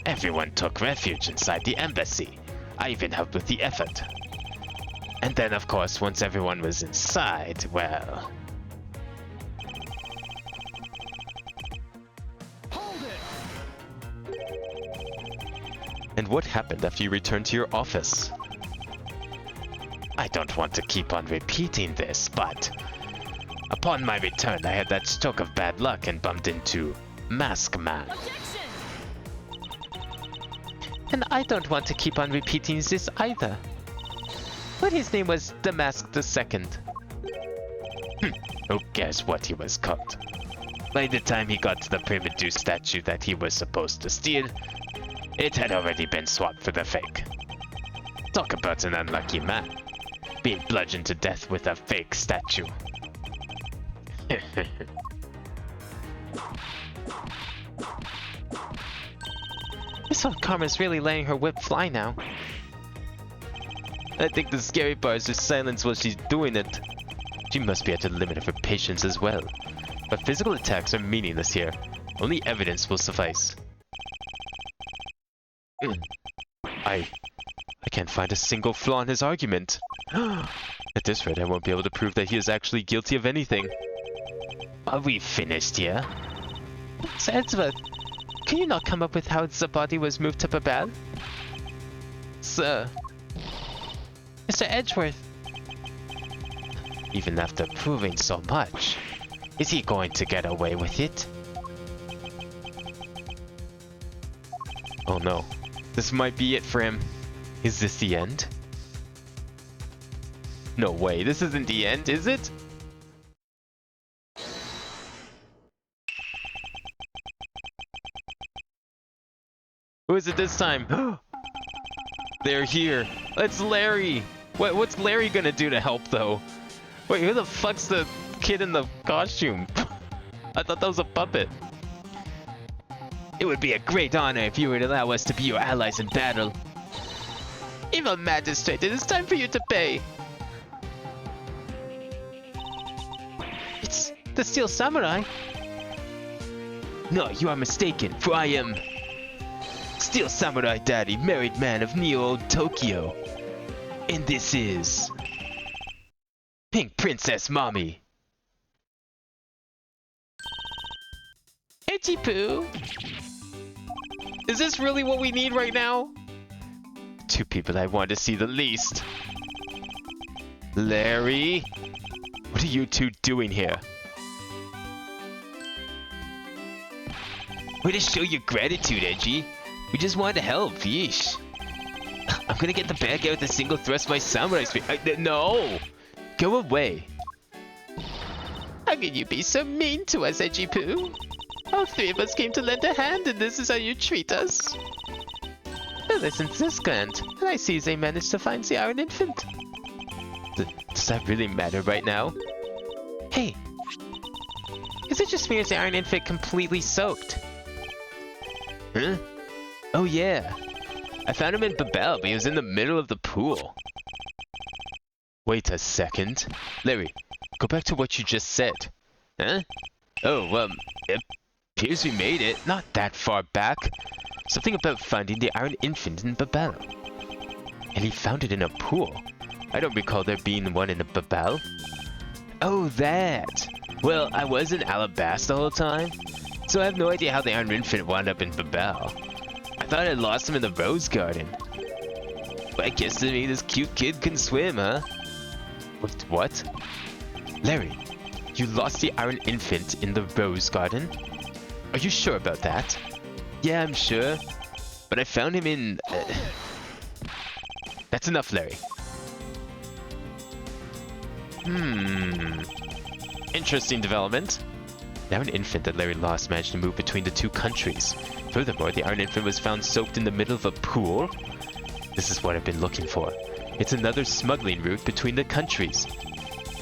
Everyone took refuge inside the embassy. I even helped with the effort. And then, of course, once everyone was inside, well... Hold it! And what happened after you returned to your office? I don't want to keep on repeating this, but... Upon my return, I had that stroke of bad luck and bumped into Mask Man. Objection! And I don't want to keep on repeating this either. But his name was Damask II. Who cares what he was called? By the time he got to the primitive statue that he was supposed to steal, it had already been swapped for the fake. Talk about an unlucky man. Being bludgeoned to death with a fake statue. This one Karma's really letting her whip fly now. I think the scary part is just silence while she's doing it. She must be at the limit of her patience as well. But physical attacks are meaningless here. Only evidence will suffice. I can't find a single flaw in his argument. At this rate, I won't be able to prove that he is actually guilty of anything. Are we finished here? Sir Edgeworth, can you not come up with how the body was moved up a bed? Sir, Mr. Edgeworth, Even after proving so much, is he going to get away with it? oh no. This might be it for him. Is this the end? No way, this isn't the end, is it? Who is it this time? They're here. It's Larry. What's Larry gonna do to help, though? Wait, who the fuck's the kid in the costume? I thought that was a puppet. It would be a great honor if you would allow us to be your allies in battle. Evil Magistrate, it is time for you to pay. It's the Steel Samurai. No, you are mistaken, for I am Steel Samurai Daddy, married man of Neo Tokyo. And this is Pink Princess Mommy. Edgy Poo. Is this really what we need right now? Two people I want to see the least. Larry, what are you two doing here? Way to show your gratitude, Edgy. We just wanted to help, yeesh. I'm gonna get the bag out with a single thrust my samurai spear. No! Go away. How can you be so mean to us, Edgy Poo? All three of us came to lend a hand and this is how you treat us. Well, since this grand, and I see they managed to find the Iron Infant. Does that really matter right now? Hey! Is it just me or is the Iron Infant completely soaked? Huh? Oh yeah. I found him in Babel, but he was in the middle of the pool. Wait a second. Larry, go back to what you just said. Huh? Oh, it appears we made it. Not that far back. Something about finding the Iron Infant in Babel. And he found it in a pool. I don't recall there being one in a Babel. Oh, that. Well, I was in Alabasta the whole time, so I have no idea how the Iron Infant wound up in Babel. I thought I lost him in the Rose Garden. But I guess to me this cute kid can swim, huh? What? Larry, you lost the Iron Infant in the Rose Garden? Are you sure about that? Yeah, I'm sure. But I found him in... That's enough, Larry. Interesting development. The Iron Infant that Larry lost managed to move between the two countries. Furthermore, the Iron Infant was found soaked in the middle of a pool. This is what I've been looking for. It's another smuggling route between the countries.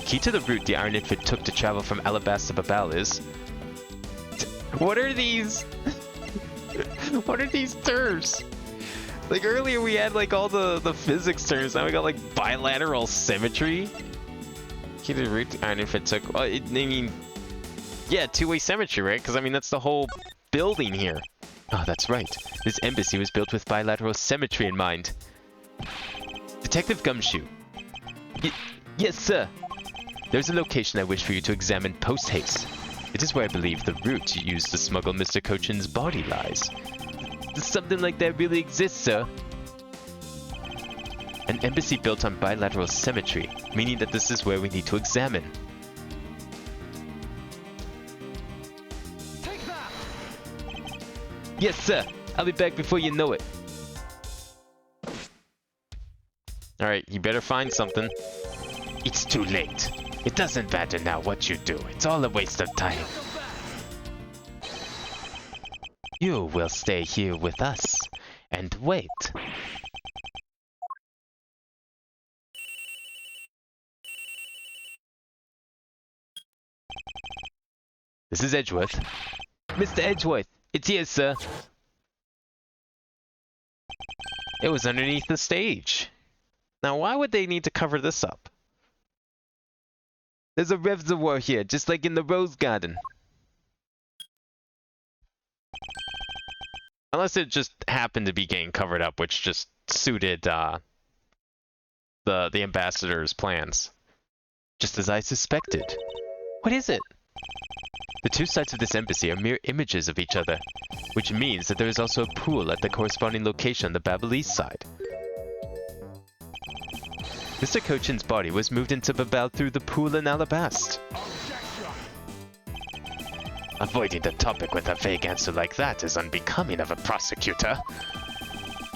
Key to the route the Iron Infant took to travel from Alabasta to Babel is... What are these? What are these terms? Like earlier we had like all the physics terms, now we got like bilateral symmetry. Key to the route the Iron Infant took... I mean... Yeah, two-way symmetry, right? Because I mean that's the whole building here. Oh, that's right. This embassy was built with bilateral symmetry in mind. Detective Gumshoe. Yes, sir. There's a location I wish for you to examine post-haste. It is where I believe the route you used to smuggle Mr. Cochin's body lies. Does something like that really exist, sir? An embassy built on bilateral symmetry, meaning that this is where we need to examine. Take that! Yes, sir. I'll be back before you know it. Alright, you better find something. It's too late. It doesn't matter now what you do. It's all a waste of time. You will stay here with us and wait. This is Edgeworth. Mr. Edgeworth, it's here, sir. It was underneath the stage. Now, why would they need to cover this up? There's a reservoir here, just like in the Rose Garden. Unless it just happened to be getting covered up, which just suited the ambassador's plans. Just as I suspected. What is it? The two sides of this embassy are mere images of each other, which means that there is also a pool at the corresponding location on the Babelese side. Mr. Cochin's body was moved into Babel through the pool in Alabasta. Avoiding the topic with a vague answer like that is unbecoming of a prosecutor.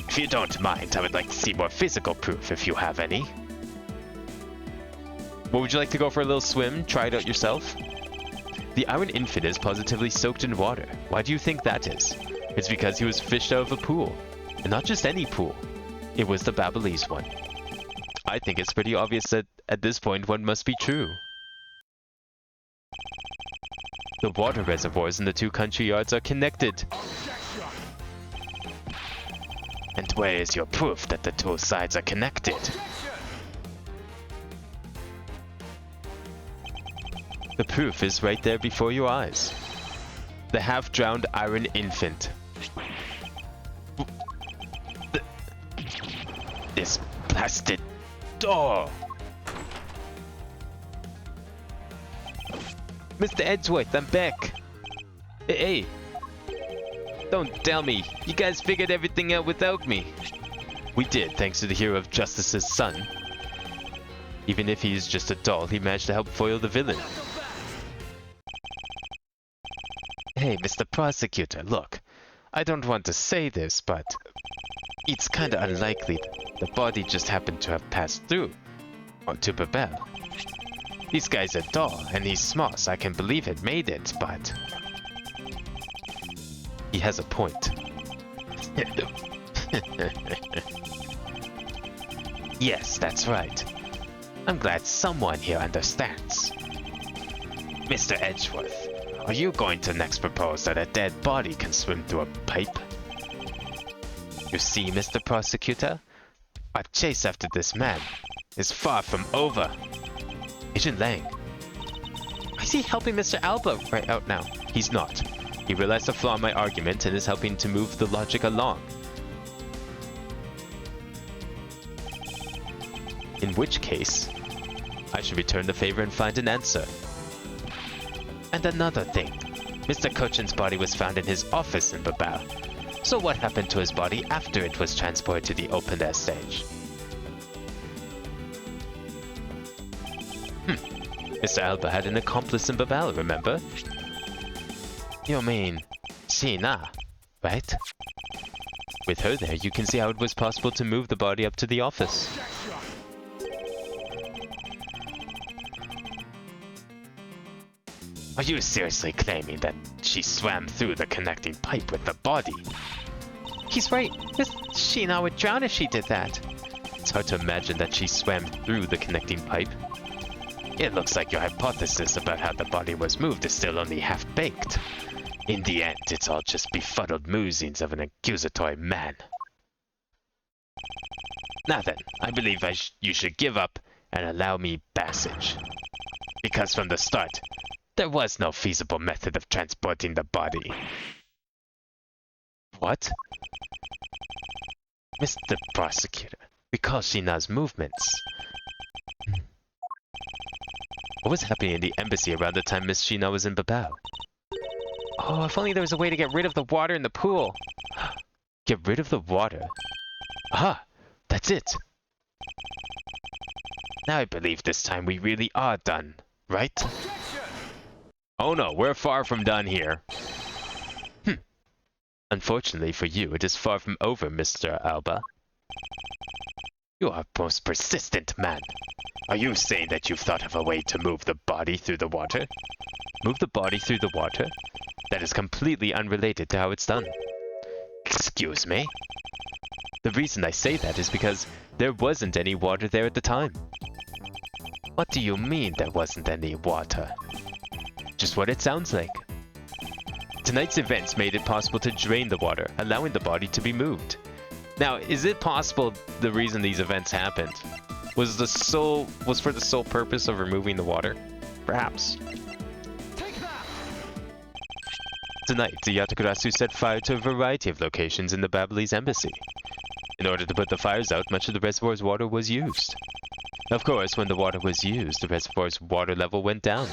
If you don't mind, I would like to see more physical proof if you have any. What, would you like to go for a little swim? Try it out yourself? The Iron Infant is positively soaked in water. Why do you think that is? It's because he was fished out of a pool. And not just any pool. It was the Babbly's one. I think it's pretty obvious that at this point one must be true. The water reservoirs in the two country yards are connected. And where is your proof that the two sides are connected? The proof is right there before your eyes. The half-drowned Iron Infant. This blasted door! Mr. Edgeworth, I'm back! Hey! Don't tell me, you guys figured everything out without me. We did, thanks to the hero of Justice's son. Even if he is just a doll, he managed to help foil the villain. Hey, Mr. Prosecutor, look. I don't want to say this, but it's kinda unlikely the body just happened to have passed through. Or to P.O.S.S.U.M. This guy's a doll, and he's small, so I can believe it made it, but he has a point. Yes, that's right. I'm glad someone here understands. Mr. Edgeworth, are you going to next propose that a dead body can swim through a pipe? You see, Mr. Prosecutor, our chase after this man is far from over. Agent Lang. I see helping Mr. Alba right out now. He's not. He realized the flaw in my argument and is helping to move the logic along. In which case, I should return the favor and find an answer. And another thing, Mr. Cochin's body was found in his office in P.O.S.S.U.M. So what happened to his body after it was transported to the open air stage? Mr. Alba had an accomplice in P.O.S.S.U.M, remember? You mean Sheena, right? With her there, you can see how it was possible to move the body up to the office. Are you seriously claiming that she swam through the connecting pipe with the body? He's right. Miss Sheena would drown if she did that. It's hard to imagine that she swam through the connecting pipe. It looks like your hypothesis about how the body was moved is still only half-baked. In the end, it's all just befuddled musings of an accusatory man. Now then, I believe you should give up and allow me passage. Because from the start, there was no feasible method of transporting the body. What? Mr. Prosecutor, recall Sheena's movements. What was happening in the embassy around the time Miss Sheena was in P.O.S.S.U.M? Oh, if only there was a way to get rid of the water in the pool. Get rid of the water? Aha! That's it! Now I believe this time we really are done, right? Oh no, we're far from done here. Unfortunately for you, it is far from over, Mr. Alba. You are a most persistent man. Are you saying that you've thought of a way to move the body through the water? Move the body through the water? That is completely unrelated to how it's done. Excuse me? The reason I say that is because there wasn't any water there at the time. What do you mean there wasn't any water? Just what it sounds like. Tonight's events made it possible to drain the water, allowing the body to be moved. Now, is it possible the reason these events happened was for the sole purpose of removing the water? Perhaps. Tonight, the Yatakurasu set fire to a variety of locations in the Babbly's embassy. In order to put the fires out, much of the reservoir's water was used. Of course, when the water was used, the reservoir's water level went down.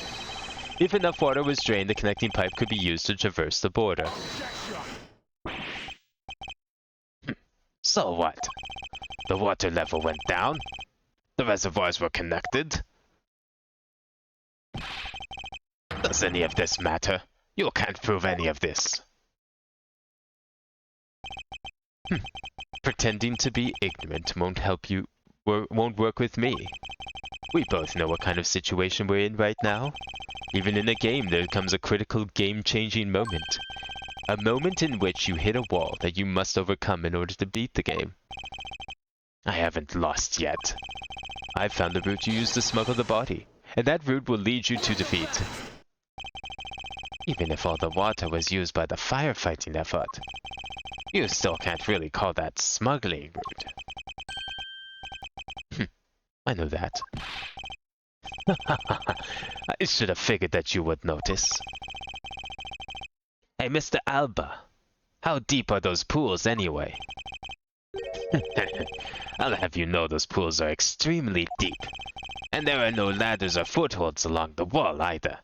If enough water was drained, the connecting pipe could be used to traverse the border. So what? The water level went down? The reservoirs were connected? Does any of this matter? You can't prove any of this. Pretending to be ignorant won't won't work with me. We both know what kind of situation we're in right now. Even in a game, there comes a critical game-changing moment. A moment in which you hit a wall that you must overcome in order to beat the game. I haven't lost yet. I've found the route you use to smuggle the body, and that route will lead you to defeat. Even if all the water was used by the firefighting effort, you still can't really call that smuggling route. I know that. I should have figured that you would notice. Hey, Mr. Alba, how deep are those pools anyway? I'll have you know those pools are extremely deep, and there are no ladders or footholds along the wall either.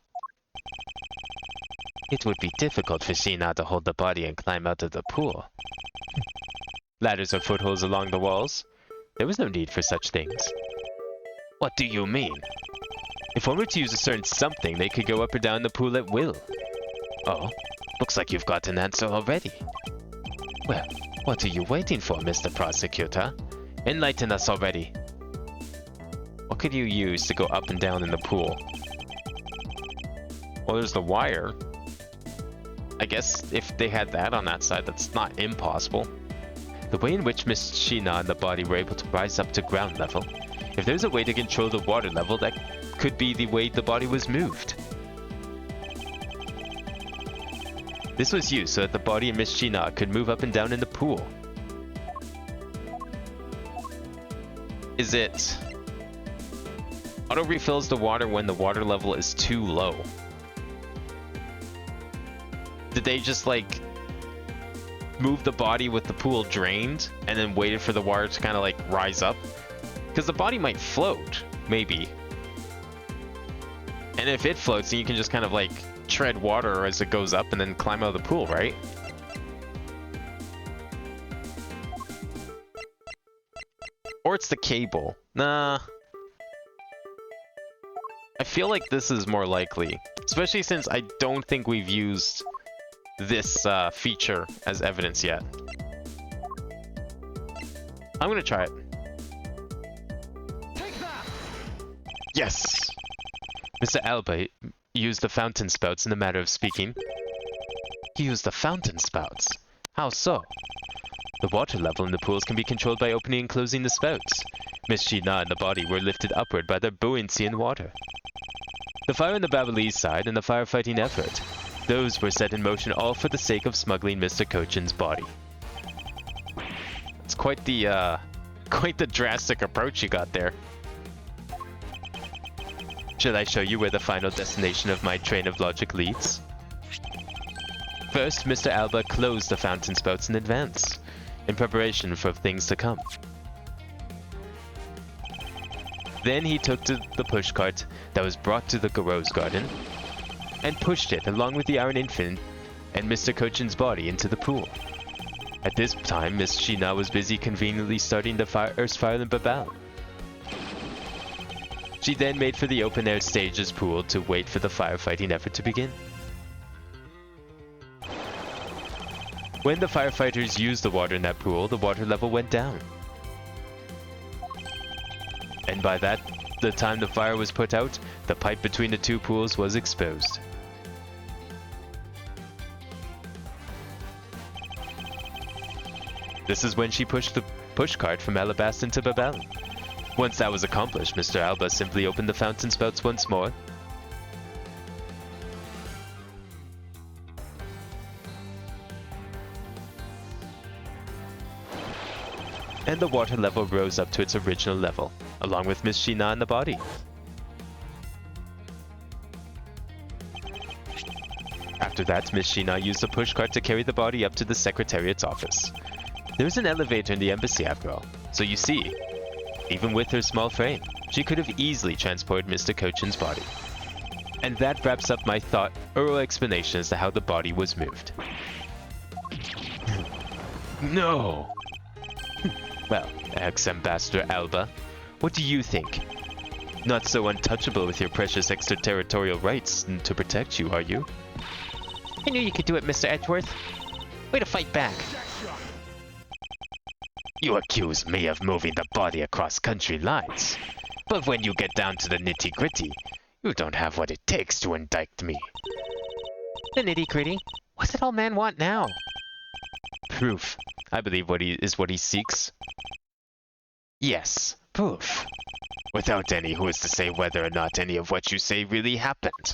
It would be difficult for Sheena to hold the body and climb out of the pool. Ladders or footholds along the walls? There was no need for such things. What do you mean? If one were to use a certain something, they could go up or down the pool at will. Oh, looks like you've got an answer already. Well, what are you waiting for, Mr. Prosecutor? Enlighten us already. What could you use to go up and down in the pool? Well, there's the wire. I guess if they had that on that side, that's not impossible. The way in which Miss Sheena and the body were able to rise up to ground level. If there's a way to control the water level, that could be the way the body was moved. This was used so that the body and Miss Sheena could move up and down in the pool. Is it... auto refills the water when the water level is too low? Did they just, like, move the body with the pool drained and then waited for the water to kind of, like, rise up? Because the body might float, maybe. And if it floats, then you can just kind of, like, tread water as it goes up and then climb out of the pool, right? Or it's the cable. Nah. I feel like this is more likely. Especially since I don't think we've used this feature as evidence yet. I'm gonna try it. Take that! Yes! Mr. Alba used the fountain spouts in the matter of speaking. He used the fountain spouts? How so? The water level in the pools can be controlled by opening and closing the spouts. Miss Sheena and the body were lifted upward by their buoyancy in water. The fire on the Babalese side and the firefighting effort. Those were set in motion all for the sake of smuggling Mr. Cochin's body. It's quite the drastic approach you got there. Should I show you where the final destination of my train of logic leads? First, Mr. Alba closed the fountain spouts in advance, in preparation for things to come. Then he took to the pushcart that was brought to the Garose garden, and pushed it along with the Iron Infant and Mr. Cochin's body into the pool. At this time, Miss Sheena was busy conveniently starting the first fire in Babel. She then made for the open-air stage's pool to wait for the firefighting effort to begin. When the firefighters used the water in that pool, the water level went down. And by the time the fire was put out, the pipe between the two pools was exposed. This is when she pushed the pushcart from Alabaston to Babel. Once that was accomplished, Mr. Alba simply opened the fountain spouts once more. And the water level rose up to its original level, along with Miss Sheena and the body. After that, Miss Sheena used the pushcart to carry the body up to the Secretariat's office. There was an elevator in the embassy after all, so you see, even with her small frame, she could have easily transported Mr. Cochin's body. And that wraps up my thorough explanation as to how the body was moved. No! Well, ex-Ambassador Alba, what do you think? Not so untouchable with your precious extraterritorial rights to protect you, are you? I knew you could do it, Mr. Edgeworth. Way to fight back. You accuse me of moving the body across country lines. But when you get down to the nitty-gritty, you don't have what it takes to indict me. The nitty-gritty? What's it all man want now? Proof, I believe what he seeks. Yes, proof. Without any, who is to say whether or not any of what you say really happened?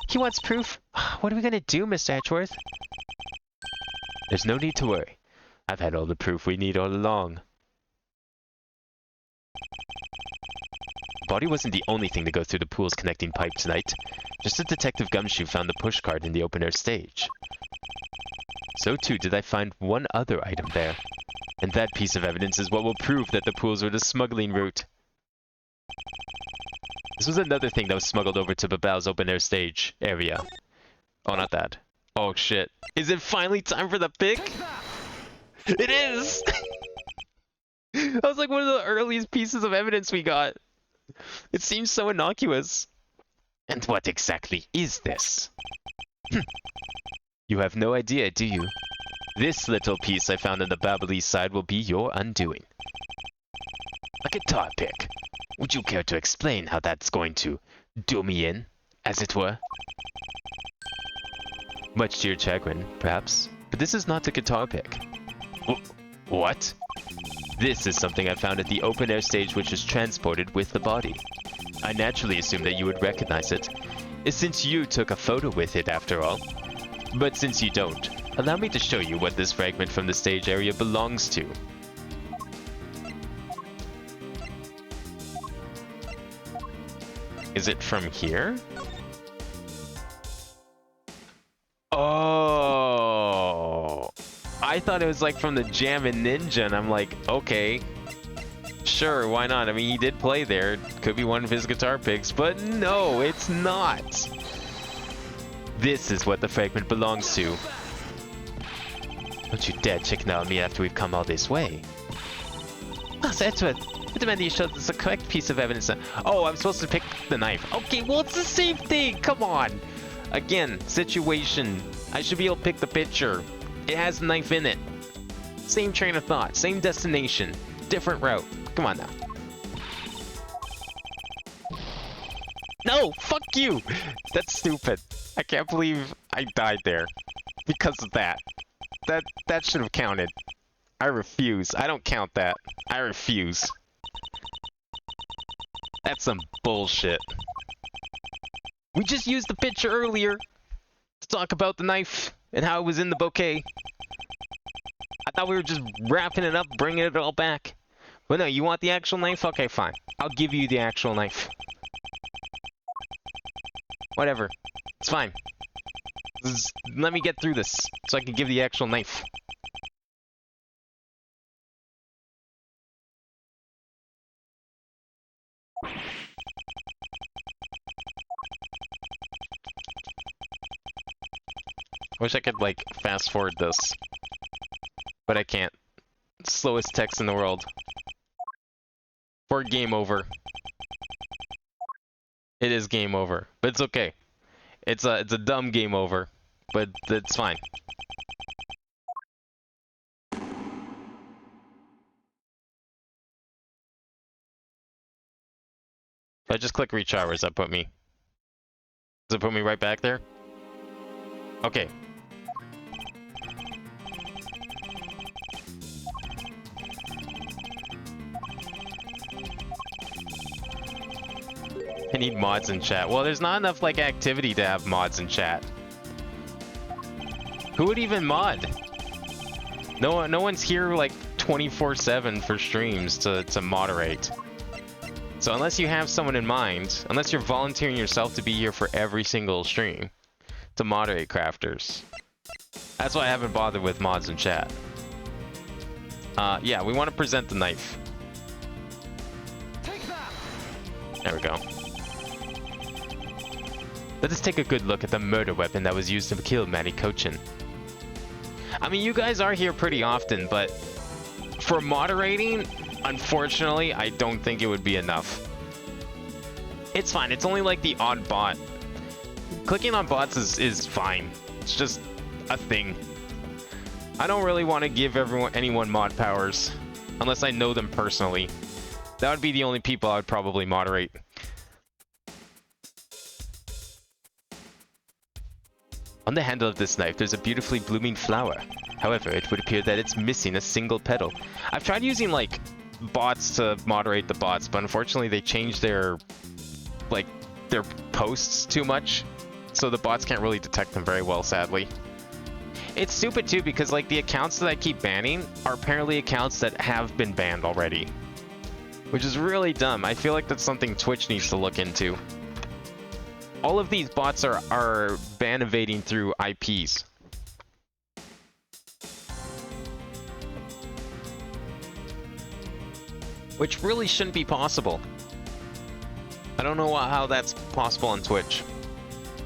He wants proof? What are we gonna do, Mr. Edgeworth? There's no need to worry. I've had all the proof we need all along. The body wasn't the only thing to go through the pool's connecting pipe tonight. Just as Detective Gumshoe found the push card in the open-air stage. So too did I find one other item there. And that piece of evidence is what will prove that the pools were the smuggling route. This was another thing that was smuggled over to Babal's open-air stage area. Oh, not that. Oh, shit. Is it finally time for the pick? It is! That was like one of the earliest pieces of evidence we got. It seems so innocuous. And what exactly is this? You have no idea, do you? This little piece I found on the Babalese side will be your undoing. A guitar pick. Would you care to explain how that's going to do me in, as it were? Much to your chagrin, perhaps, but this is not a guitar pick. What? This is something I found at the open-air stage which was transported with the body. I naturally assumed that you would recognize it, since you took a photo with it after all. But since you don't, allow me to show you what this fragment from the stage area belongs to. Is it from here? Oh, I thought it was like from the Jammin' Ninja, and I'm like, okay, sure, why not? I mean, he did play there. Could be one of his guitar picks, but no, it's not. This is what the fragment belongs to. Don't you dare chicken out on me after we've come all this way. Master Edgeworth, I demand that you show us the correct piece of evidence. Oh, I'm supposed to pick the knife. Okay, well, it's the same thing. Come on. Again, situation. I should be able to pick the picture. It has a knife in it. Same train of thought, same destination, different route. Come on now. No, fuck you. That's stupid. I can't believe I died there because of that. That should have counted. I refuse. I don't count that. I refuse. That's some bullshit. We just used the picture earlier to talk about the knife and how it was in the bouquet. I thought we were just wrapping it up, bringing it all back. But no, you want the actual knife? Okay, fine. I'll give you the actual knife. Whatever. It's fine. Let me get through this so I can give the actual knife. Wish I could, like, fast forward this. But I can't. Slowest text in the world. For game over. It is game over. But it's okay. It's a dumb game over. But it's fine. If I just click reach hours, that put me... Does it put me right back there? Okay. I need mods in chat. Well, there's not enough, like, activity to have mods in chat. Who would even mod? No one's here, like, 24/7 for streams to moderate. So unless you have someone in mind, unless you're volunteering yourself to be here for every single stream to moderate crafters, that's why I haven't bothered with mods in chat. Yeah, we want to present the knife. There we go. Let us take a good look at the murder weapon that was used to kill Matty Cochin. I mean, you guys are here pretty often, but for moderating, unfortunately, I don't think it would be enough. It's fine. It's only like the odd bot. Clicking on bots is fine. It's just a thing. I don't really want to give anyone mod powers unless I know them personally. That would be the only people I would probably moderate. On the handle of this knife, there's a beautifully blooming flower. However, it would appear that it's missing a single petal. I've tried using, like, bots to moderate the bots, but unfortunately they changed their, like, their posts too much, so the bots can't really detect them very well, sadly. It's stupid, too, because, like, the accounts that I keep banning are apparently accounts that have been banned already, which is really dumb. I feel like that's something Twitch needs to look into. All of these bots are ban evading through IPs. Which really shouldn't be possible. I don't know how that's possible on Twitch.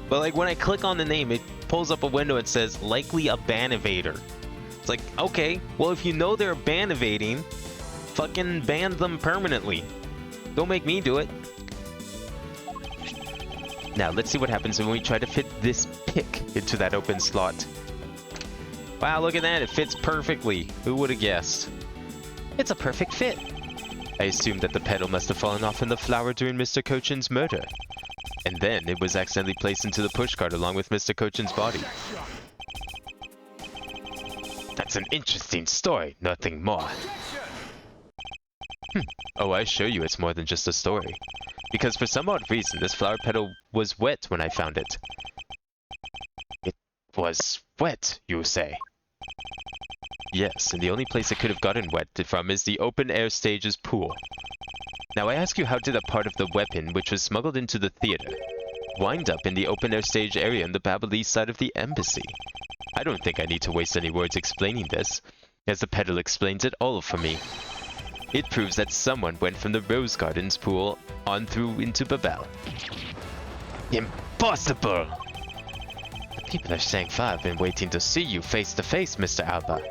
But like when I click on the name, it pulls up a window and says likely a ban evader. It's like, okay, well if you know they're ban evading, fucking ban them permanently. Don't make me do it. Now, let's see what happens when we try to fit this pick into that open slot. Wow, look at that. It fits perfectly. Who would have guessed? It's a perfect fit. I assume that the petal must have fallen off in the flower during Mr. Cochin's murder. And then it was accidentally placed into the pushcart along with Mr. Cochin's body. That's an interesting story, nothing more. Oh, I assure you it's more than just a story. Because for some odd reason, this flower petal was wet when I found it. It was wet, you say? Yes, and the only place it could have gotten wet from is the open-air stage's pool. Now I ask you, how did a part of the weapon, which was smuggled into the theater, wind up in the open-air stage area on the Babylese side of the embassy? I don't think I need to waste any words explaining this, as the petal explains it all for me. It proves that someone went from the Rose Gardens pool on through into Babel. Impossible! The people of Shangfa have been waiting to see you face to face, Mr. Alba.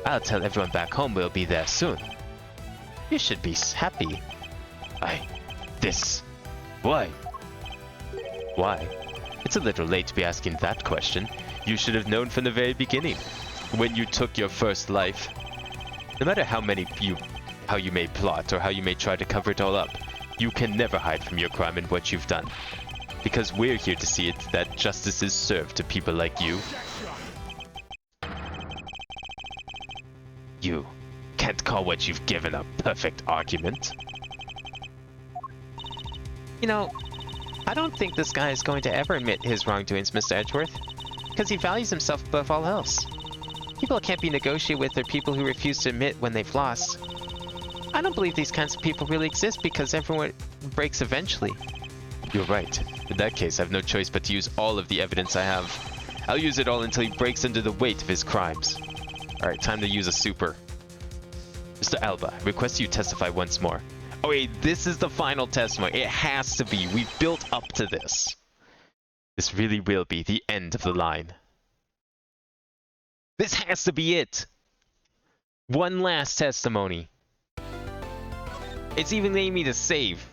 I'll tell everyone back home we'll be there soon. You should be happy. Why? Why? It's a little late to be asking that question. You should have known from the very beginning, when you took your first life. No matter how you may plot or how you may try to cover it all up, you can never hide from your crime and what you've done. Because we're here to see it that justice is served to people like you. You can't call what you've given a perfect argument. You know, I don't think this guy is going to ever admit his wrongdoings, Mr. Edgeworth, because he values himself above all else. People can't be negotiated with are people who refuse to admit when they've lost. I don't believe these kinds of people really exist because everyone breaks eventually. You're right. In that case, I have no choice but to use all of the evidence I have. I'll use it all until he breaks under the weight of his crimes. Alright, time to use a super. Mr. Alba, I request you testify once more. Oh wait, this is the final testimony. It has to be. We've built up to this. This really will be the end of the line. This has to be it. One last testimony. It's even made me to save.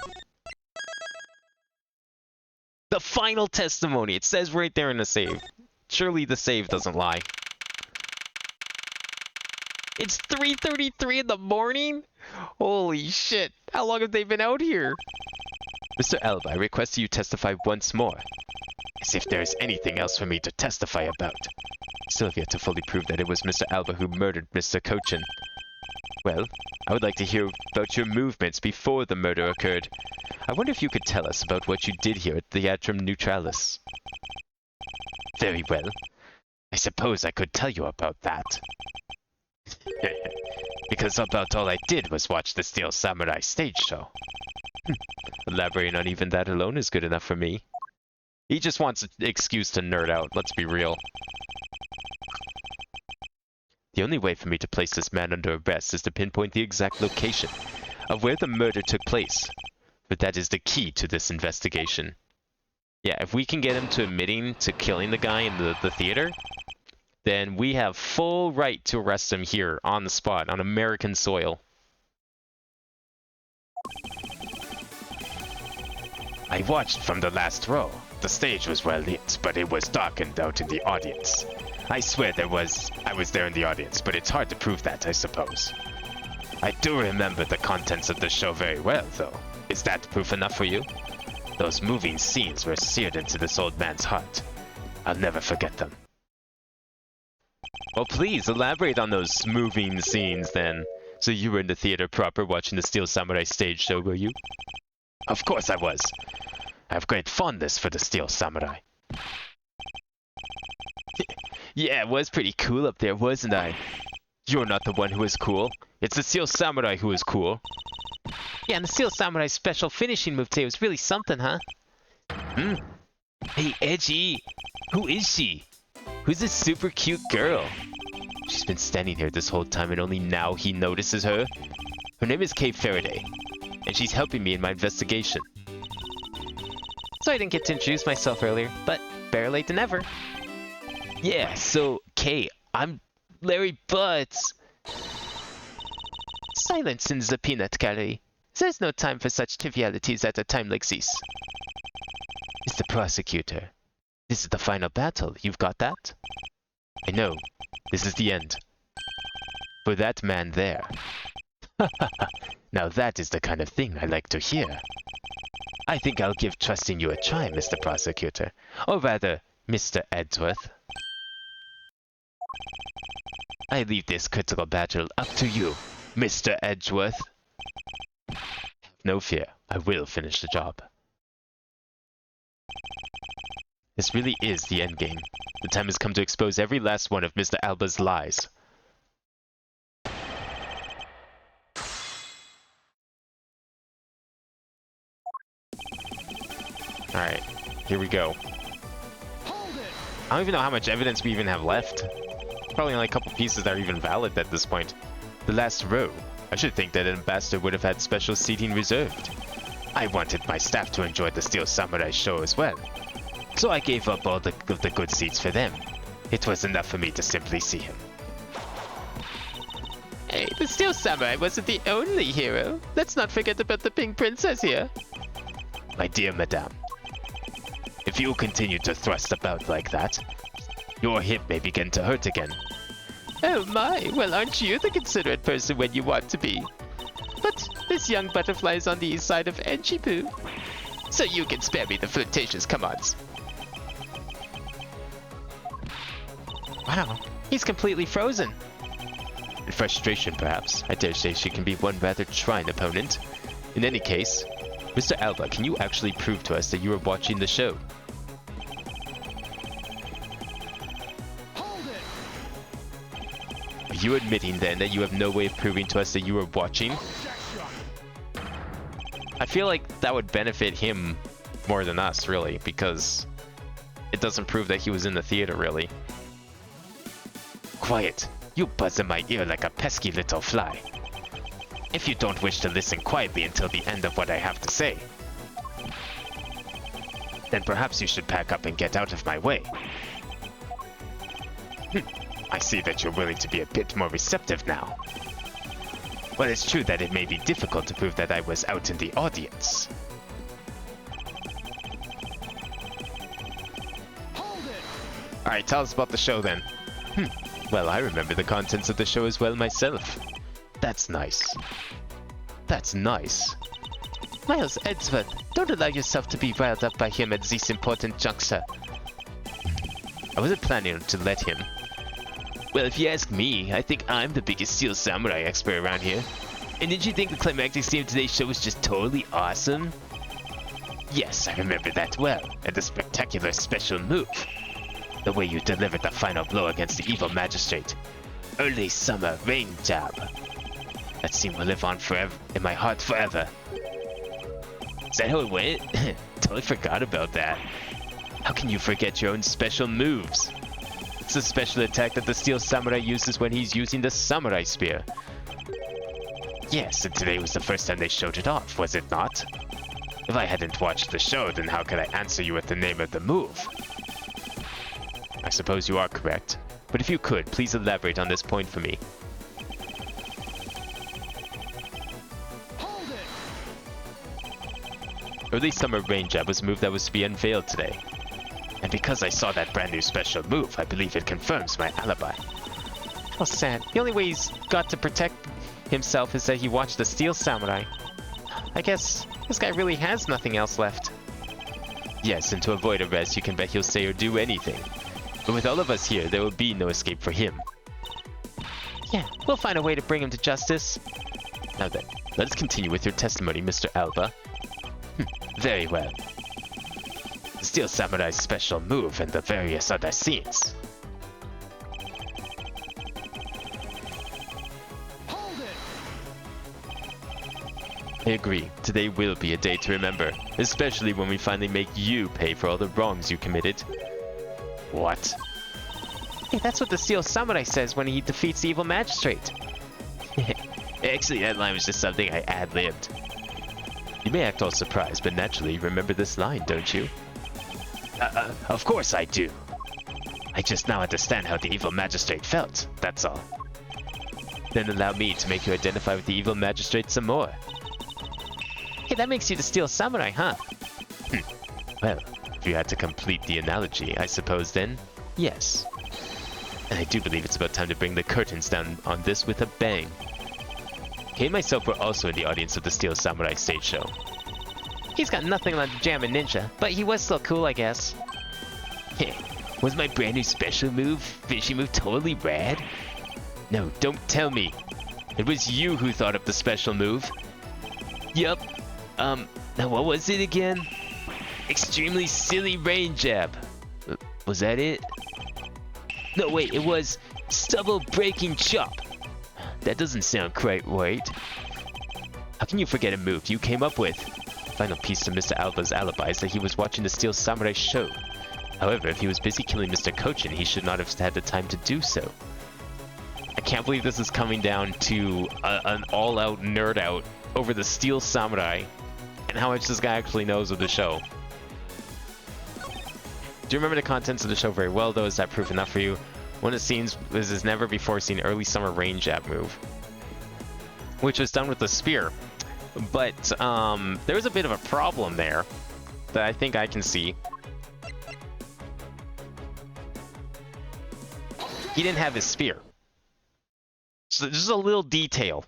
The final testimony. It says right there in the save. Surely the save doesn't lie. It's 3:33 in the morning? Holy shit. How long have they been out here? Mr. Alba, I request you testify once more. As if there is anything else for me to testify about. Still have yet to fully prove that it was Mr. Alba who murdered Mr. Cochin. Well, I would like to hear about your movements before the murder occurred. I wonder if you could tell us about what you did here at the Atrium Neutralis. Very well. I suppose I could tell you about that. Because about all I did was watch the Steel Samurai stage show. Elaborating on even that alone is good enough for me. He just wants an excuse to nerd out, let's be real. The only way for me to place this man under arrest is to pinpoint the exact location of where the murder took place. But that is the key to this investigation. Yeah, if we can get him to admitting to killing the guy in the theater, then we have full right to arrest him here on the spot, on American soil. I watched from the last row. The stage was well lit, but it was darkened out in the audience. I swear I was there in the audience, but it's hard to prove that, I suppose. I do remember the contents of the show very well, though. Is that proof enough for you? Those moving scenes were seared into this old man's heart. I'll never forget them. Well, please elaborate on those moving scenes then. So you were in the theater proper watching the Steel Samurai stage show, were you? Of course I was. I have great fondness for the Steel Samurai. Yeah, it was pretty cool up there, wasn't I? You're not the one who is cool. It's the Steel Samurai who is cool. Yeah, and the Steel Samurai's special finishing move today was really something, huh? Hmm? Hey, Edgy! Who is she? Who's this super cute girl? She's been standing here this whole time and only now he notices her. Her name is Kay Faraday, and she's helping me in my investigation. So I didn't get to introduce myself earlier, but better late than never. Yeah, so, Kay, I'm Larry Butts. Silence in the peanut gallery. There's no time for such trivialities at a time like this. Mr. Prosecutor, this is the final battle. You've got that? I know. This is the end. For that man there. Now that is the kind of thing I like to hear. I think I'll give trusting you a try, Mr. Prosecutor. Or rather, Mr. Edgeworth. I leave this critical battle up to you, Mr. Edgeworth. Have no fear, I will finish the job. This really is the endgame. The time has come to expose every last one of Mr. Alba's lies. Alright, here we go. I don't even know how much evidence we even have left. Probably only a couple pieces that are even valid at this point. The last row. I should think that an ambassador would have had special seating reserved. I wanted my staff to enjoy the Steel Samurai show as well. So I gave up all the good seats for them. It was enough for me to simply see him. Hey, the Steel Samurai wasn't the only hero. Let's not forget about the Pink Princess here. My dear madame, if you continue to thrust about like that, your hip may begin to hurt again. Oh my, well aren't you the considerate person when you want to be? But this young butterfly is on the east side of Enchipu. So you can spare me the flirtatious come-ons. Wow, he's completely frozen. In frustration, perhaps, I dare say she can be one rather trying opponent. In any case, Mr. Alba, can you actually prove to us that you were watching the show? Are you admitting then that you have no way of proving to us that you were watching? I feel like that would benefit him more than us, really, because it doesn't prove that he was in the theater, really. Quiet! You buzz in my ear like a pesky little fly. If you don't wish to listen quietly until the end of what I have to say, then perhaps you should pack up and get out of my way. I see that you're willing to be a bit more receptive now. Well, it's true that it may be difficult to prove that I was out in the audience. Alright, tell us about the show then. Well, I remember the contents of the show as well myself. That's nice. That's nice. Miles Edgeworth, don't allow yourself to be riled up by him at this important juncture. I wasn't planning to let him. Well, if you ask me, I think I'm the biggest Steel Samurai expert around here. And did you think the climactic scene of today's show was just totally awesome? Yes, I remember that well, and the spectacular special move. The way you delivered the final blow against the evil magistrate. Early summer rain jab. That scene will live on forever in my heart forever. Is that how it went? Totally forgot about that. How can you forget your own special moves? It's the special attack that the Steel Samurai uses when he's using the Samurai Spear. Yes, and today was the first time they showed it off, was it not? If I hadn't watched the show, then how could I answer you with the name of the move? I suppose you are correct, but if you could, please elaborate on this point for me. Early Summer Rain Jab was a move that was to be unveiled today. And because I saw that brand new special move, I believe it confirms my alibi. How sad. The only way he's got to protect himself is that he watched the Steel Samurai. I guess this guy really has nothing else left. Yes, and to avoid arrest, you can bet he'll say or do anything. But with all of us here, there will be no escape for him. Yeah, we'll find a way to bring him to justice. Now then, let us continue with your testimony, Mr. Alba. Very well. The Steel Samurai's special move and the various other scenes. Hold it. I agree. Today will be a day to remember, especially when we finally make you pay for all the wrongs you committed. What? Hey, that's what the Steel Samurai says when he defeats the evil magistrate. Actually, that line was just something I ad-libbed. You may act all surprised, but naturally you remember this line, don't you? Of course I do. I just now understand how the evil magistrate felt, that's all. Then allow me to make you identify with the evil magistrate some more. Hey, that makes you the Steel Samurai, huh? Well, if you had to complete the analogy, I suppose then, yes. And I do believe it's about time to bring the curtains down on this with a bang. Kay and myself were also in the audience of the Steel Samurai stage show. He's got nothing like Jammin' Ninja, but he was still cool, I guess. Was my brand new special move, fishy move, totally rad? No, don't tell me. It was you who thought up the special move. Yup. Now what was it again? Extremely silly rain jab. Was that it? No, wait, it was stubble breaking chop. That doesn't sound quite right. How can you forget a move you came up with? Final piece to Mr. Alba's alibi is that he was watching the Steel Samurai show. However, if he was busy killing Mr. Kochin, he should not have had the time to do so. I can't believe this is coming down to an all-out nerd-out over the Steel Samurai and how much this guy actually knows of the show. Do you remember the contents of the show very well, though? Is that proof enough for you? One of the scenes was his never-before-seen early summer rain jab move, which was done with a spear. But there was a bit of a problem there that I think I can see. He didn't have his spear. So just a little detail.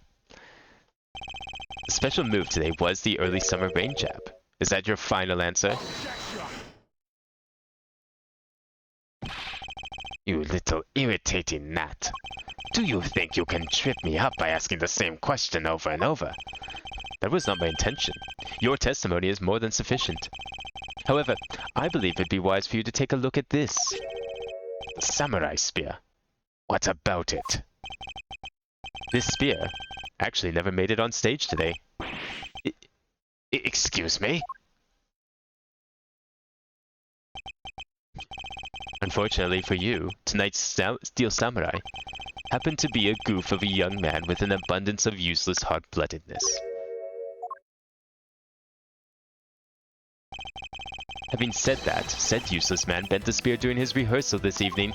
The special move today was the early summer rain jab. Is that your final answer? You little irritating gnat. Do you think you can trip me up by asking the same question over and over? That was not my intention. Your testimony is more than sufficient. However, I believe it'd be wise for you to take a look at this. The samurai spear. What about it? This spear actually never made it on stage today. Excuse me? Unfortunately for you, tonight's Steel Samurai happened to be a goof of a young man with an abundance of useless hot-bloodedness. Having said that, said useless man bent the spear during his rehearsal this evening.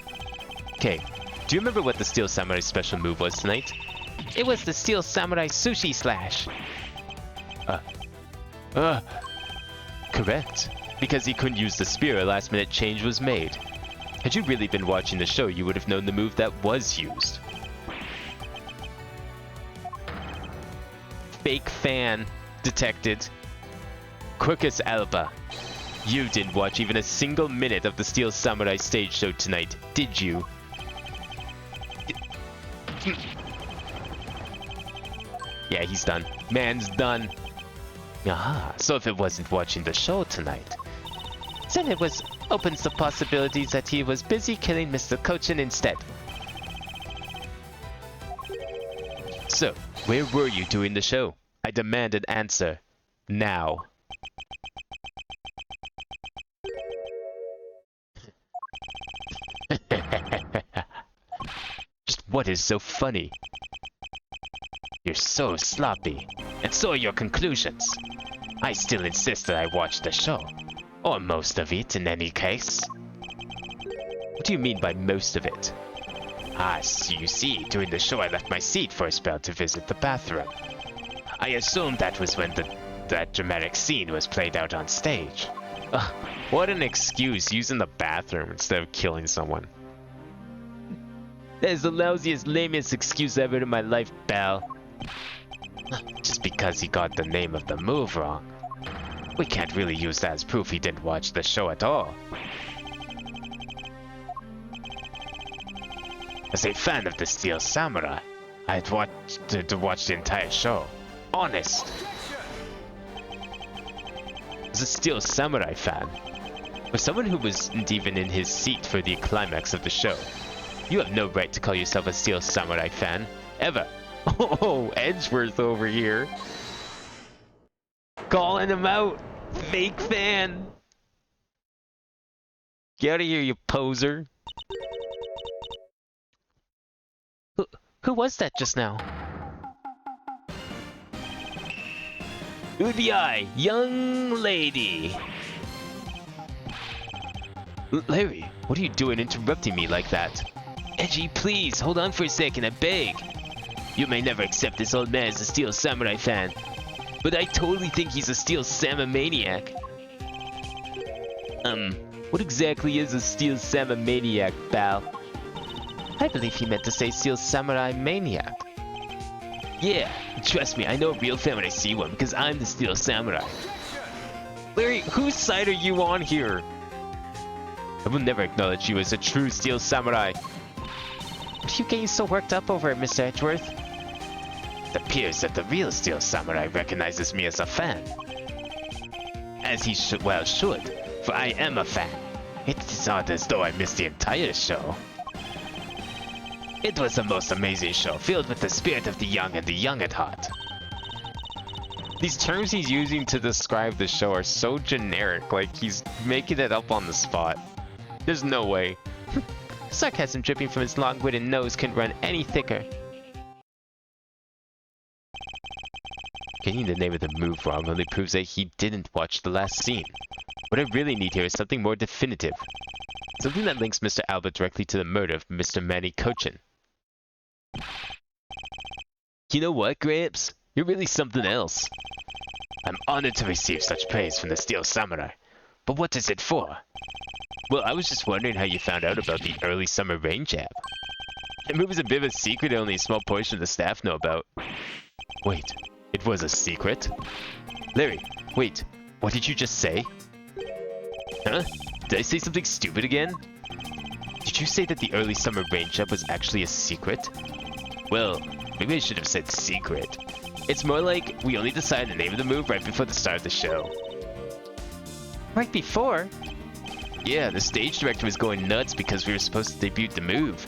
Okay, do you remember what the Steel Samurai special move was tonight? It was the Steel Samurai Sushi Slash. Correct. Because he couldn't use the spear, a last-minute change was made. Had you really been watching the show, you would have known the move that was used. Fake fan detected. Quirkus Alba, you didn't watch even a single minute of the Steel Samurai stage show tonight, did you? Yeah, he's done. Man's done. Aha, so if it wasn't watching the show tonight, Then it was opens the possibilities that he was busy killing Mr. Kochin instead. So, where were you during the show? I demand an answer. Now. Just what is so funny? You're so sloppy, and so are your conclusions. I still insist that I watched the show. Or most of it, in any case. What do you mean by most of it? So you see, during the show I left my seat for a spell to visit the bathroom. I assumed that was when that dramatic scene was played out on stage. What an excuse, using the bathroom instead of killing someone. That is the lousiest, lamest excuse ever in my life, pal. Just because he got the name of the move wrong. We can't really use that as proof he didn't watch the show at all. As a fan of the Steel Samurai, I had wanted to watch the entire show. Honest. As a Steel Samurai fan, for someone who wasn't even in his seat for the climax of the show, you have no right to call yourself a Steel Samurai fan, ever. Oh, Edgeworth over here. Calling him out. Fake fan. Get out of here, you poser. Who was that just now? Ubi, young lady. Larry, what are you doing interrupting me like that? Edgy, please, hold on for a second, I beg. You may never accept this old man as a Steel Samurai fan, but I totally think he's a Steel Samurai maniac. What exactly is a Steel Samurai maniac, pal? I believe he meant to say Steel Samurai Maniac. Yeah, trust me, I know a real fan when I see one, because I'm the Steel Samurai. Larry, whose side are you on here? I will never acknowledge you as a true Steel Samurai. What are you getting so worked up over, Mr. Edgeworth? It appears that the real Steel Samurai recognizes me as a fan. As he should, for I am a fan. It's not as though I missed the entire show. It was the most amazing show, filled with the spirit of the young and the young at heart. These terms he's using to describe the show are so generic, like he's making it up on the spot. There's no way. Sarcasm dripping from his long-witted nose couldn't run any thicker. Getting the name of the move wrong only proves that he didn't watch the last scene. What I really need here is something more definitive. Something that links Mr. Alba directly to the murder of Mr. Manny Cochin. You know what, Gramps? You're really something else. I'm honored to receive such praise from the Steel Samurai. But what is it for? Well, I was just wondering how you found out about the early summer rain jab. The move is a bit of a secret only a small portion of the staff know about. Wait, it was a secret? Larry, wait, what did you just say? Huh? Did I say something stupid again? Did you say that the early summer rain jab was actually a secret? Well, maybe I should have said secret. It's more like we only decided the name of the move right before the start of the show. Right before? Yeah, the stage director was going nuts because we were supposed to debut the move.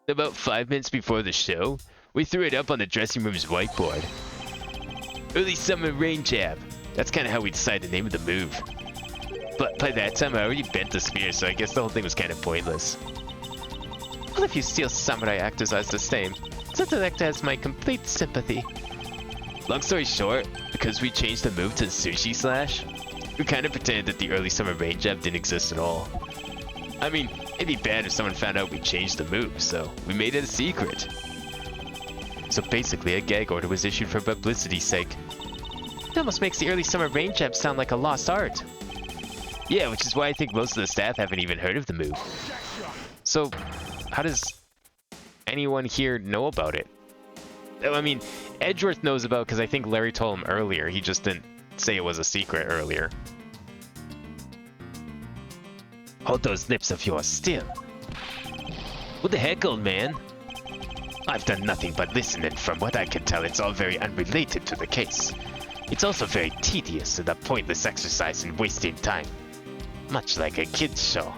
About 5 minutes before the show, we threw it up on the dressing room's whiteboard. Early summer rain jab. That's kind of how we decided the name of the move. But by that time, I already bent the spear, so I guess the whole thing was kind of pointless. All of you Steel Samurai actors are the same. The director has my complete sympathy. Long story short, because we changed the move to Sushi Slash, we kind of pretended that the early summer rain jab didn't exist at all. I mean, it'd be bad if someone found out we changed the move, so we made it a secret. So basically, a gag order was issued for publicity's sake. It almost makes the early summer rain jab sound like a lost art. Yeah, which is why I think most of the staff haven't even heard of the move. So, how does anyone here know about it? I mean, Edgeworth knows about it because I think Larry told him earlier. He just didn't say it was a secret earlier. Hold those lips of yours still. What the heck, old man? I've done nothing but listen, and from what I can tell, it's all very unrelated to the case. It's also very tedious and a pointless exercise in wasting time. Much like a kid's show.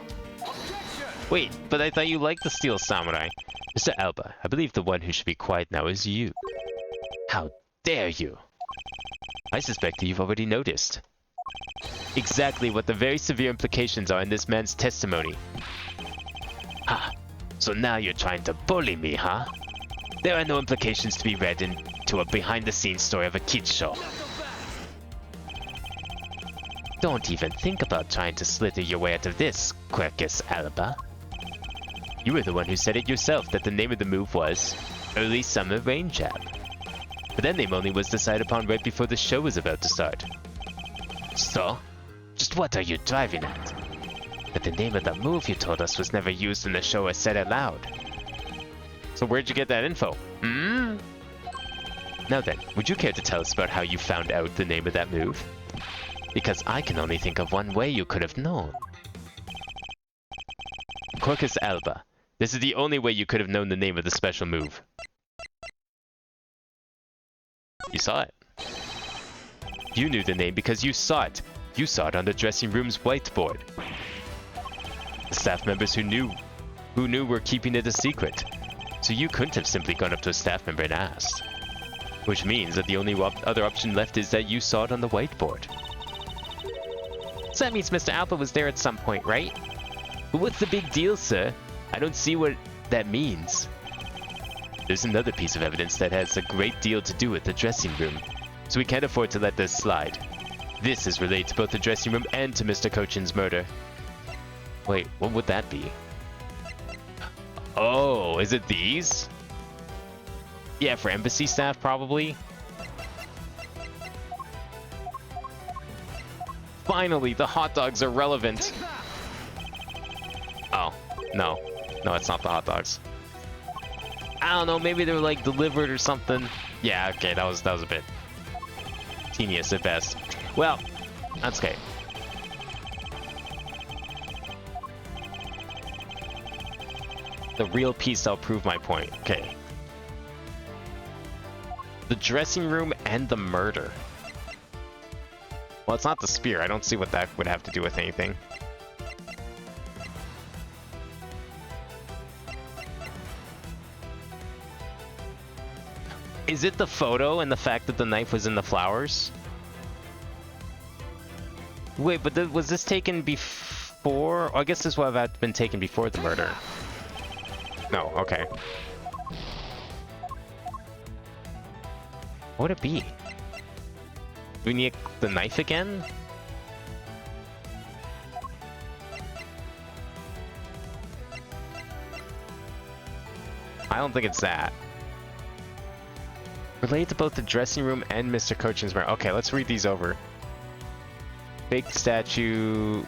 Wait, but I thought you liked the Steel Samurai. Mr. Alba, I believe the one who should be quiet now is you. How dare you? I suspect that you've already noticed. Exactly what the very severe implications are in this man's testimony. Ah, so now you're trying to bully me, huh? There are no implications to be read into a behind-the-scenes story of a kid's show. Don't even think about trying to slither your way out of this, Quercus Alba. You were the one who said it yourself that the name of the move was Early Summer Rain Jab. But that name only was decided upon right before the show was about to start. So? Just what are you driving at? But the name of the move you told us was never used in the show or said aloud. So where'd you get that info? Hmm? Now then, would you care to tell us about how you found out the name of that move? Because I can only think of one way you could have known. Quercus Alba. This is the only way you could have known the name of the special move. You saw it. You knew the name because you saw it. You saw it on the dressing room's whiteboard. The staff members who knew were keeping it a secret. So you couldn't have simply gone up to a staff member and asked. Which means that the only other option left is that you saw it on the whiteboard. So that means Mr. Alba was there at some point, right? But what's the big deal, sir? I don't see what that means. There's another piece of evidence that has a great deal to do with the dressing room, so we can't afford to let this slide. This is related to both the dressing room and to Mr. Cochin's murder. Wait, what would that be? Oh, is it these? Yeah, for embassy staff, probably. Finally, the hot dogs are relevant. Oh, no. No, it's not the hot dogs. I don't know, maybe they were like delivered or something. Yeah, okay, that was a bit tedious at best. Well, that's okay. The real piece that'll prove my point. Okay. The dressing room and the murder. Well, it's not the spear. I don't see what that would have to do with anything. Is it the photo and the fact that the knife was in the flowers? Wait, but was this taken before? Oh, I guess this would have been taken before the murder. No, okay. What would it be? Do we need the knife again? I don't think it's that. Related to both the dressing room and Mr. Cochin's murder. Okay, let's read these over. Fake statue.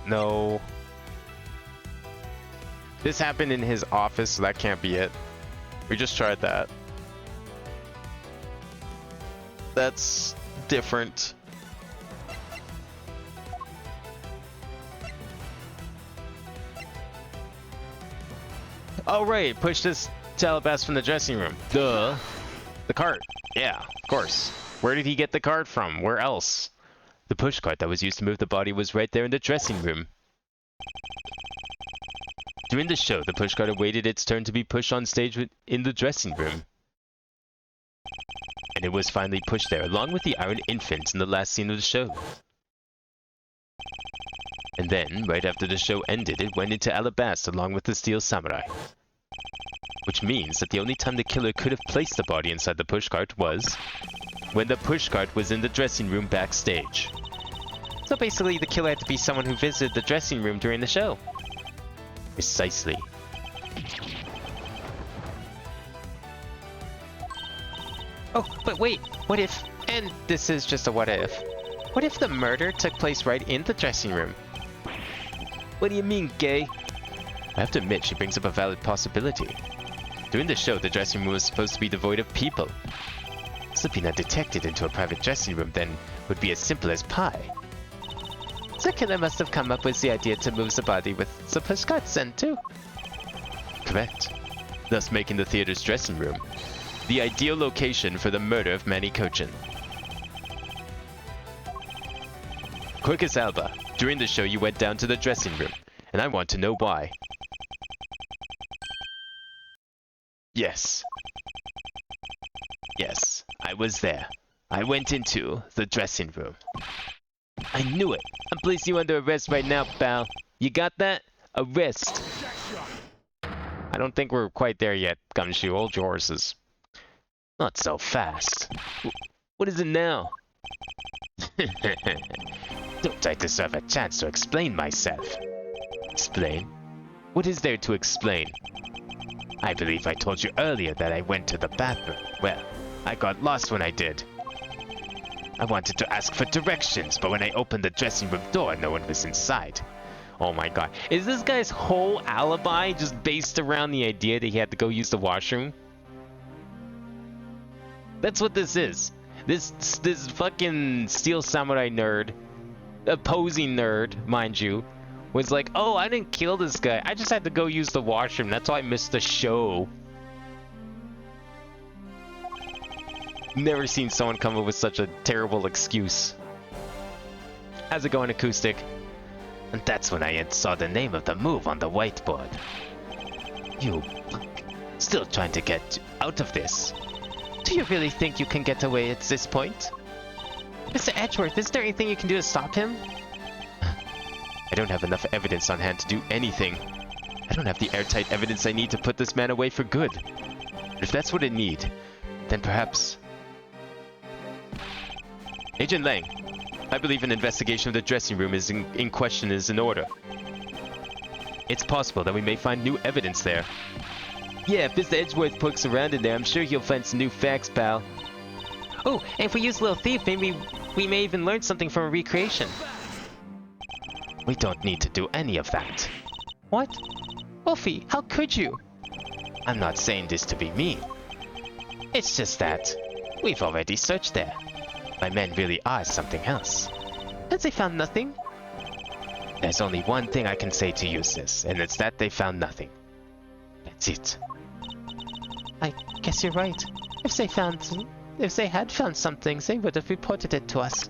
No. This happened in his office, so that can't be it. We just tried that. That's different. Oh right, push this to Alabasta from the dressing room. Duh. The cart. Yeah, of course. Where did he get the cart from? Where else? The push cart that was used to move the body was right there in the dressing room. During the show, the push cart awaited its turn to be pushed on stage in the dressing room. And it was finally pushed there, along with the Iron Infant in the last scene of the show. And then, right after the show ended, it went into Alabasta along with the Steel Samurai. Which means that the only time the killer could have placed the body inside the pushcart was when the pushcart was in the dressing room backstage. So basically the killer had to be someone who visited the dressing room during the show. Precisely. Oh, but wait, what if, and this is just a what if the murder took place right in the dressing room? What do you mean, gay? I have to admit, she brings up a valid possibility. During the show, the dressing room was supposed to be devoid of people. Slipping undetected into a private dressing room then would be as simple as pie. So the killer must have come up with the idea to move the body with the pushcart then too. Correct. Thus making the theater's dressing room the ideal location for the murder of Manny Cochin. Quercus Alba, during the show you went down to the dressing room, and I want to know why. Yes. Yes, I was there. I went into the dressing room. I knew it. I'm placing you under arrest right now, pal. You got that? Arrest. I don't think we're quite there yet, Gumshoe. Hold your horses. Not so fast. What is it now? Don't I deserve a chance to explain myself? Explain? What is there to explain? I believe I told you earlier that I went to the bathroom. Well, I got lost when I did. I wanted to ask for directions, but when I opened the dressing room door, no one was inside. Oh my god. Is this guy's whole alibi just based around the idea that he had to go use the washroom? That's what this is. This fucking Steel Samurai nerd, opposing nerd, mind you, was like, oh, I didn't kill this guy. I just had to go use the washroom. That's why I missed the show. Never seen someone come up with such a terrible excuse. How's it going, Acoustic? And that's when I saw the name of the move on the whiteboard. You still trying to get out of this? Do you really think you can get away at this point? Mr. Edgeworth, is there anything you can do to stop him? I don't have enough evidence on hand to do anything. I don't have the airtight evidence I need to put this man away for good. If that's what I need, then perhaps... Agent Lang, I believe an investigation of the dressing room in question is in order. It's possible that we may find new evidence there. Yeah, if Mr. Edgeworth pokes around in there, I'm sure he'll find some new facts, pal. Oh, and if we use Little Thief, maybe we may even learn something from a recreation. We don't need to do any of that. What? Wolfie, how could you? I'm not saying this to be mean. It's just that we've already searched there. My men really are something else. Has they found nothing? There's only one thing I can say to you, sis, and it's that they found nothing. That's it. I guess you're right. If they had found something, they would have reported it to us.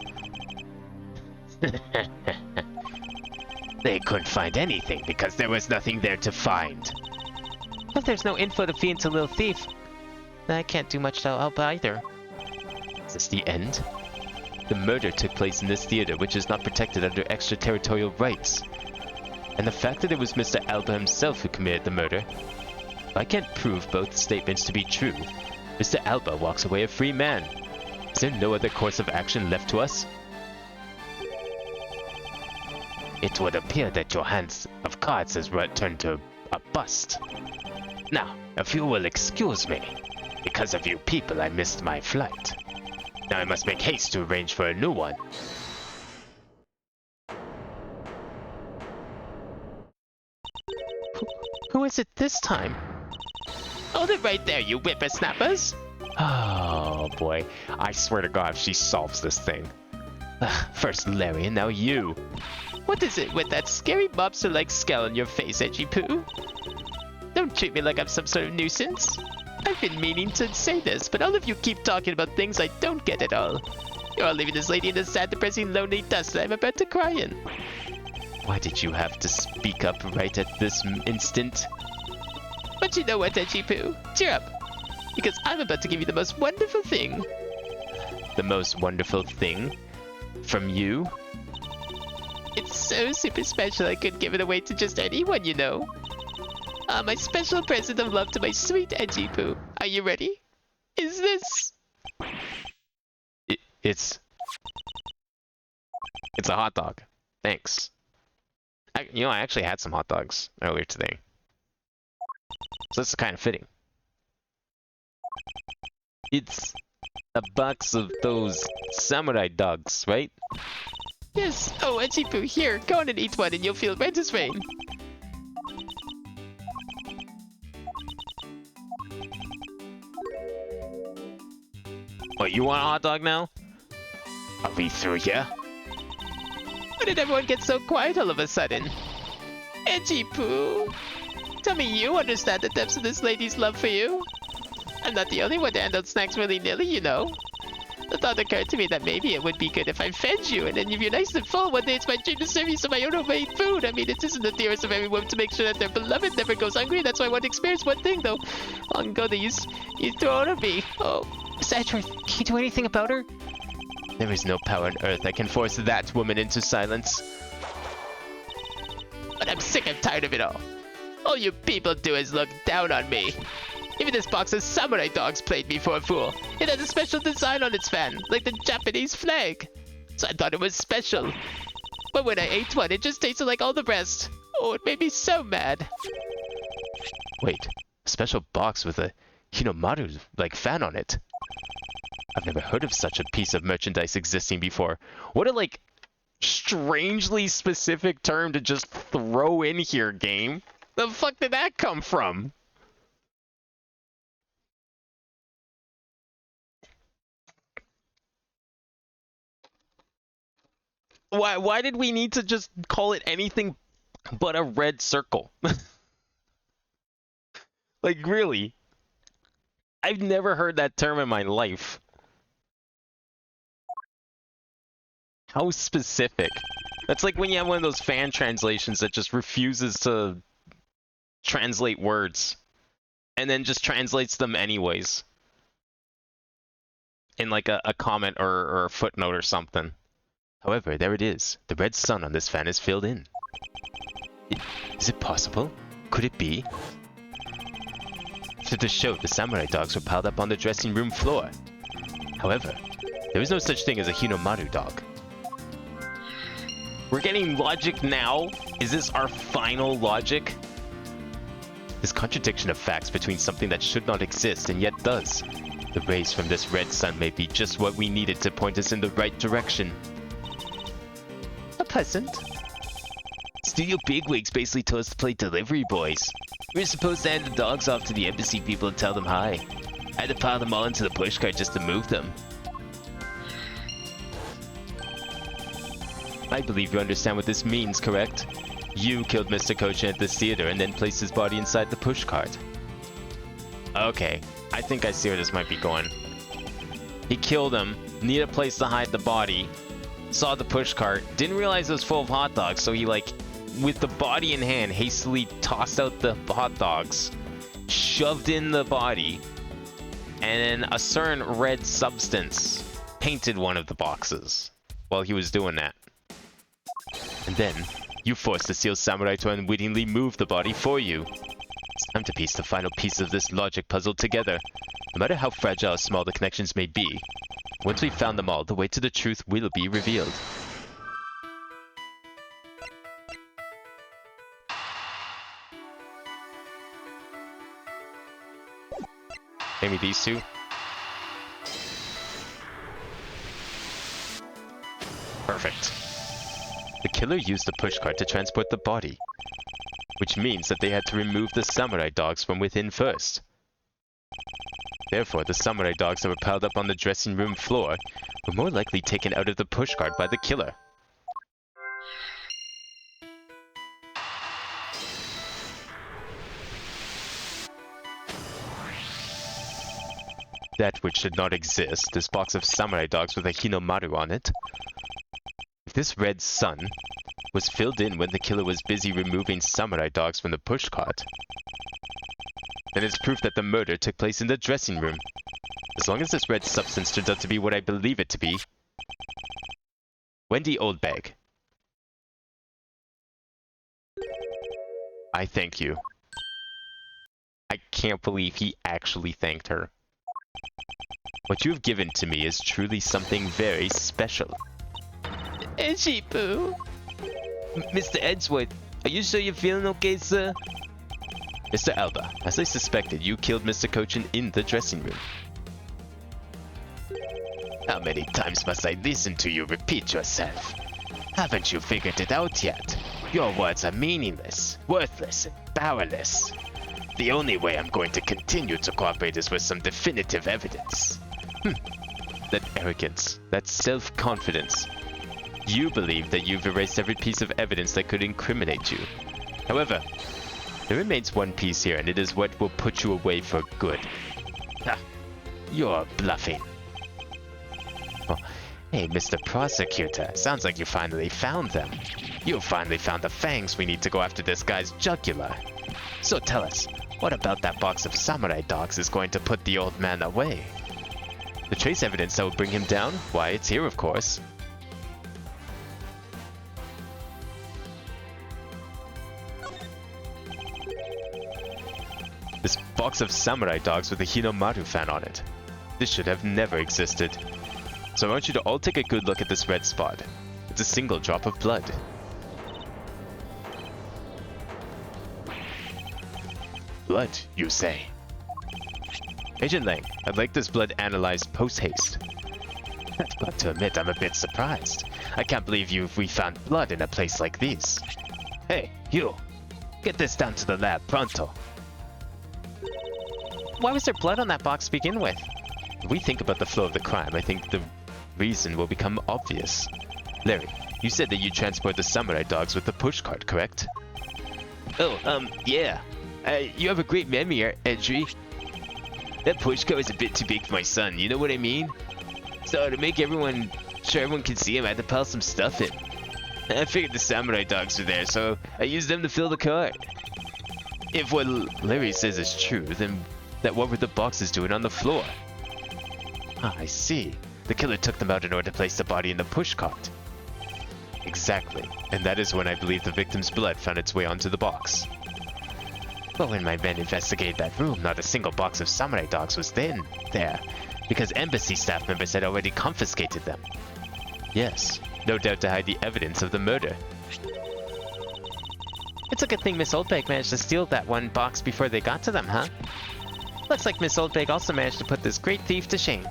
They couldn't find anything because there was nothing there to find. If there's no info to feed into Little Thief, then I can't do much to help either. Is this the end? The murder took place in this theater, which is not protected under extraterritorial rights. And the fact that it was Mr. Alba himself who committed the murder. If I can't prove both statements to be true, Mr. Alba walks away a free man. Is there no other course of action left to us? It would appear that your hand of cards has turned to a bust. Now, if you will excuse me, because of you people I missed my flight. Now I must make haste to arrange for a new one. Who is it this time? Hold it right there, you whippersnappers! Oh boy, I swear to God if she solves this thing. First Larry and now you. What is it with that scary mobster-like scowl on your face, Edgy Poo? Don't treat me like I'm some sort of nuisance. I've been meaning to say this, but all of you keep talking about things I don't get at all. You're all leaving this lady in a sad, depressing, lonely dust that I'm about to cry in. Why did you have to speak up right at this instant? But you know what, Edgy Poo? Cheer up, because I'm about to give you the most wonderful thing. The most wonderful thing? From you? It's so super special I couldn't give it away to just anyone, you know. My special present of love to my sweet Edgy Poo. Are you ready? Is this... It's a hot dog. Thanks. I actually had some hot dogs earlier today. So this is kind of fitting. It's a box of those samurai dogs, right? Yes. Oh, Edgy Poo, here. Go on and eat one and you'll feel right as rain. Oh, you want a hot dog now? Are we through here? Why did everyone get so quiet all of a sudden? Edgy Poo, tell me you understand the depths of this lady's love for you. I'm not the only one to hand out snacks willy-nilly, you know. The thought occurred to me that maybe it would be good if I fed you, and then if you're nice and full, one day it's my dream to serve you some of my own homemade food. I mean, it isn't the dearest of every woman to make sure that their beloved never goes hungry. That's why I want to experience one thing, though. Long ago, they used to honor me. Oh, Mr. Edgeworth, can you do anything about her? There is no power on earth that can force that woman into silence. But I'm sick and tired of it all. All you people do is look down on me. Even this box of samurai dogs played me for a fool. It had a special design on its fan, like the Japanese flag. So I thought it was special. But when I ate one, it just tasted like all the rest. Oh, it made me so mad. Wait, a special box with a Hinomaru-like fan on it. I've never heard of such a piece of merchandise existing before. What a, like, strangely specific term to just throw in here, game. The fuck did that come from? Why did we need to just call it anything but a red circle? Like, really? I've never heard that term in my life. How specific. That's like when you have one of those fan translations that just refuses to translate words and then just translates them anyways in like a comment or a footnote or something. However, there it is. The red sun on this fan is filled in. Is it possible? Could it be? To the show, the samurai dogs were piled up on the dressing room floor. However, there is no such thing as a Hinomaru dog. We're getting logic now? Is this our final logic? This contradiction of facts between something that should not exist and yet does. The rays from this red sun may be just what we needed to point us in the right direction. A peasant? Studio bigwigs basically told us to play delivery boys. We were supposed to hand the dogs off to the embassy people and tell them hi. I had to pile them all into the pushcart just to move them. I believe you understand what this means, correct? You killed Mr. Kochin at this theater and then placed his body inside the pushcart. Okay, I think I see where this might be going. He killed him, needed a place to hide the body, saw the pushcart, didn't realize it was full of hot dogs, so he, like, with the body in hand, hastily tossed out the hot dogs, shoved in the body, and then a certain red substance painted one of the boxes while he was doing that. And then, you forced the Seal Samurai to unwittingly move the body for you. It's time to piece the final piece of this logic puzzle together. No matter how fragile or small the connections may be, once we've found them all, the way to the truth will be revealed. Maybe these two? Perfect. The killer used the pushcart to transport the body, which means that they had to remove the samurai dogs from within first. Therefore, the samurai dogs that were piled up on the dressing room floor were more likely taken out of the pushcart by the killer. That which should not exist, this box of samurai dogs with a Hinomaru on it. If this red sun was filled in when the killer was busy removing samurai dogs from the pushcart, then it's proof that the murder took place in the dressing room. As long as this red substance turns out to be what I believe it to be. Wendy Oldbag. I thank you. I can't believe he actually thanked her. What you have given to me is truly something very special. Edgy-poo. Mr. Edgeworth, are you sure you're feeling okay, sir? Mr. Alba, as I suspected, you killed Mr. Kochin in the dressing room. How many times must I listen to you repeat yourself? Haven't you figured it out yet? Your words are meaningless, worthless, and powerless. The only way I'm going to continue to cooperate is with some definitive evidence. That arrogance, that self-confidence. You believe that you've erased every piece of evidence that could incriminate you. However, there remains one piece here, and it is what will put you away for good. Ha! You're bluffing. Oh, hey, Mr. Prosecutor, sounds like you finally found them. You finally found the fangs we need to go after this guy's jugular. So tell us, what about that box of samurai dogs is going to put the old man away? The trace evidence that will bring him down? Why, it's here, of course. This box of samurai dogs with a Hinomaru fan on it. This should have never existed. So I want you to all take a good look at this red spot. It's a single drop of blood. Blood, you say? Agent Lang, I'd like this blood analyzed post-haste. I've got to admit, I'm a bit surprised. I can't believe we found blood in a place like this. Hey, you! Get this down to the lab, pronto. Why was there blood on that box to begin with? If we think about the flow of the crime, I think the reason will become obvious. Larry, you said that you transport the samurai dogs with the pushcart, correct? Oh, yeah. You have a great memory, Edry. That pushcart is a bit too big for my son, you know what I mean? So to make sure everyone can see him, I had to pile some stuff in. I figured the samurai dogs were there, so I used them to fill the cart. If what Larry says is true, then what were the boxes doing on the floor? Ah, I see. The killer took them out in order to place the body in the pushcart. Exactly, and that is when I believe the victim's blood found its way onto the box. But when my men investigated that room, not a single box of samurai dogs was there, because embassy staff members had already confiscated them. Yes, no doubt to hide the evidence of the murder. It's a good thing Miss Oldbag managed to steal that one box before they got to them, huh? Looks like Miss Oldbag also managed to put this great thief to shame.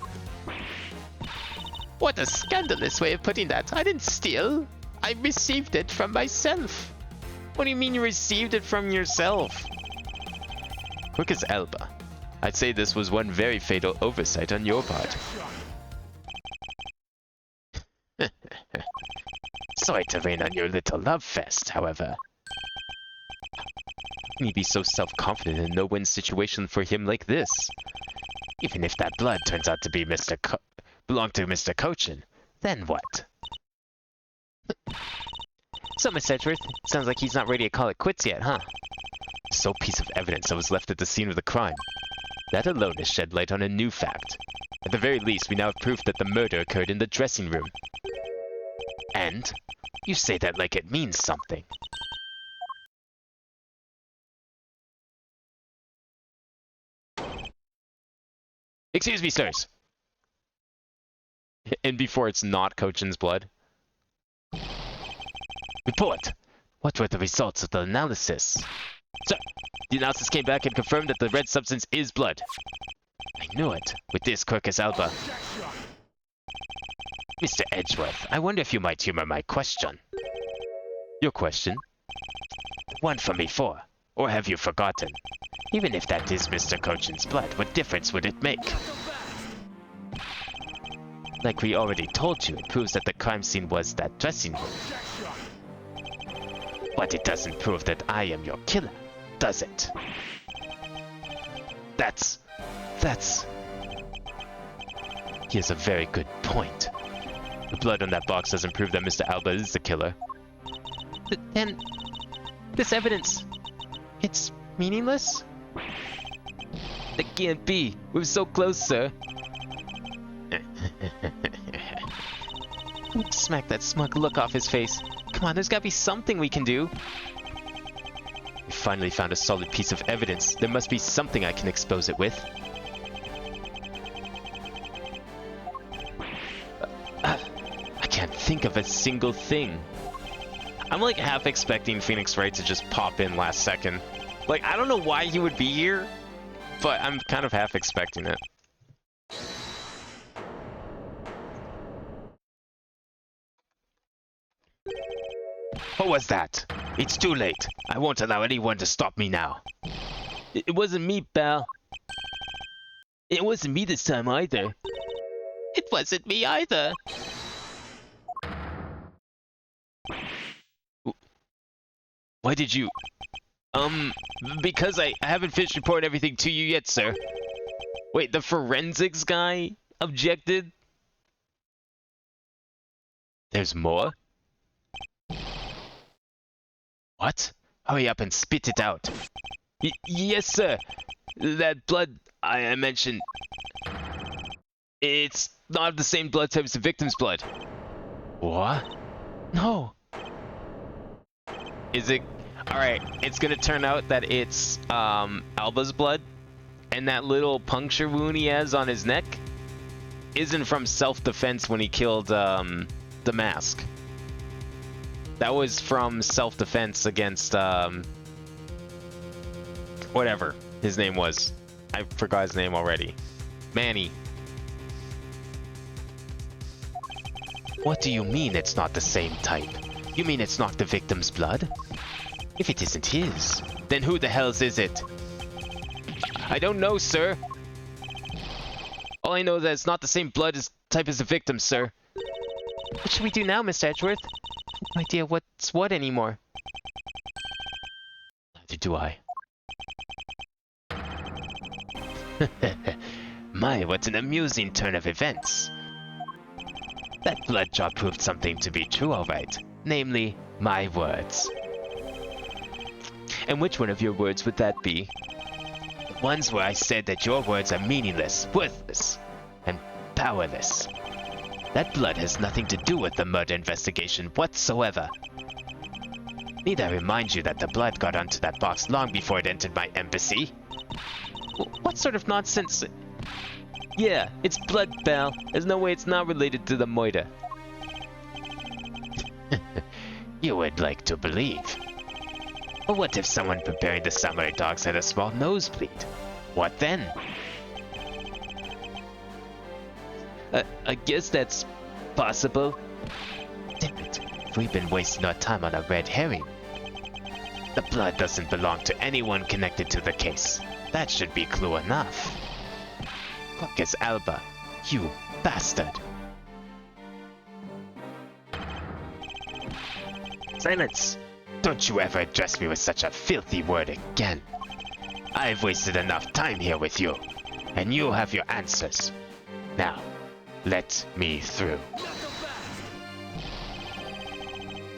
What a scandalous way of putting that. I didn't steal. I received it from myself. What do you mean you received it from yourself? Quick as Elba. I'd say this was one very fatal oversight on your part. Sorry to rain on your little love fest, however. How can you be so self-confident in a no-win situation for him like this? Even if that blood turns out to be belong to Mr. Cochin, then what? So, Miss Edgeworth, sounds like he's not ready to call it quits yet, huh? The sole piece of evidence that was left at the scene of the crime. That alone has shed light on a new fact. At the very least, we now have proof that the murder occurred in the dressing room. And? You say that like it means something. Excuse me, sirs. And before it's not Cochin's blood. Report! What were the results of the analysis? Sir, the analysis came back and confirmed that the red substance is blood. I knew it. With this quick as Alba. Mr. Edgeworth, I wonder if you might humor my question. Your question? The one from before. Or have you forgotten? Even if that is Mr. Cochin's blood, what difference would it make? Like we already told you, it proves that the crime scene was that dressing room. But it doesn't prove that I am your killer, does it? That's... He has a very good point. The blood on that box doesn't prove that Mr. Alba is the killer. Then, this evidence, it's meaningless? It can't be. We're so close, sir. Smack that smug look off his face. Come on, there's gotta be something we can do. We finally found a solid piece of evidence. There must be something I can expose it with. I can't think of a single thing. I'm like half expecting Phoenix Wright to just pop in last second. Like, I don't know why he would be here, but I'm kind of half expecting it. What was that? It's too late. I won't allow anyone to stop me now. It wasn't me, pal. It wasn't me this time either. It wasn't me either. Why did you... Because I haven't finished reporting everything to you yet, sir. Wait, the forensics guy objected? There's more? What? Hurry up and spit it out. Yes, sir. That blood I mentioned... It's not the same blood type as the victim's blood. What? No. Is it... Alright, it's gonna turn out that it's Alba's blood, and that little puncture wound he has on his neck isn't from self-defense when he killed the mask. That was from self-defense against whatever his name was. I forgot his name already. Manny. What do you mean it's not the same type? You mean it's not the victim's blood? If it isn't his, then who the hell's is it? I don't know, sir. All I know is that it's not the same blood type as the victim, sir. What should we do now, Mr. Edgeworth? I have no idea what's what anymore. Neither do I. My, what an amusing turn of events. That blood drop proved something to be true, alright. Namely, my words. And which one of your words would that be? The ones where I said that your words are meaningless, worthless, and powerless. That blood has nothing to do with the murder investigation whatsoever. Need I remind you that the blood got onto that box long before it entered my embassy? What sort of nonsense? Yeah, it's blood, pal. There's no way it's not related to the murder. You would like to believe. But what if someone preparing the samurai dogs had a small nosebleed? What then? I guess that's possible. Damn it, we've been wasting our time on a red herring. The blood doesn't belong to anyone connected to the case. That should be clue enough. Quackus Alba, you bastard! Silence! Don't you ever address me with such a filthy word again. I've wasted enough time here with you, and you have your answers. Now, let me through.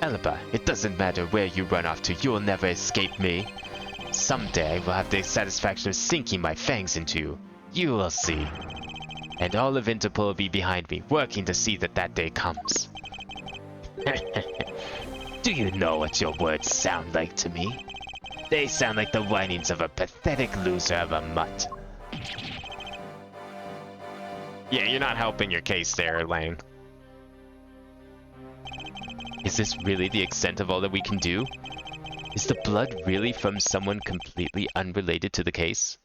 Alba, it doesn't matter where you run off to, you'll never escape me. Someday I will have the satisfaction of sinking my fangs into you. You will see. And all of Interpol will be behind me, working to see that that day comes. Do you know what your words sound like to me? They sound like the whinings of a pathetic loser of a mutt. Yeah, you're not helping your case there, Lang. Is this really the extent of all that we can do? Is the blood really from someone completely unrelated to the case?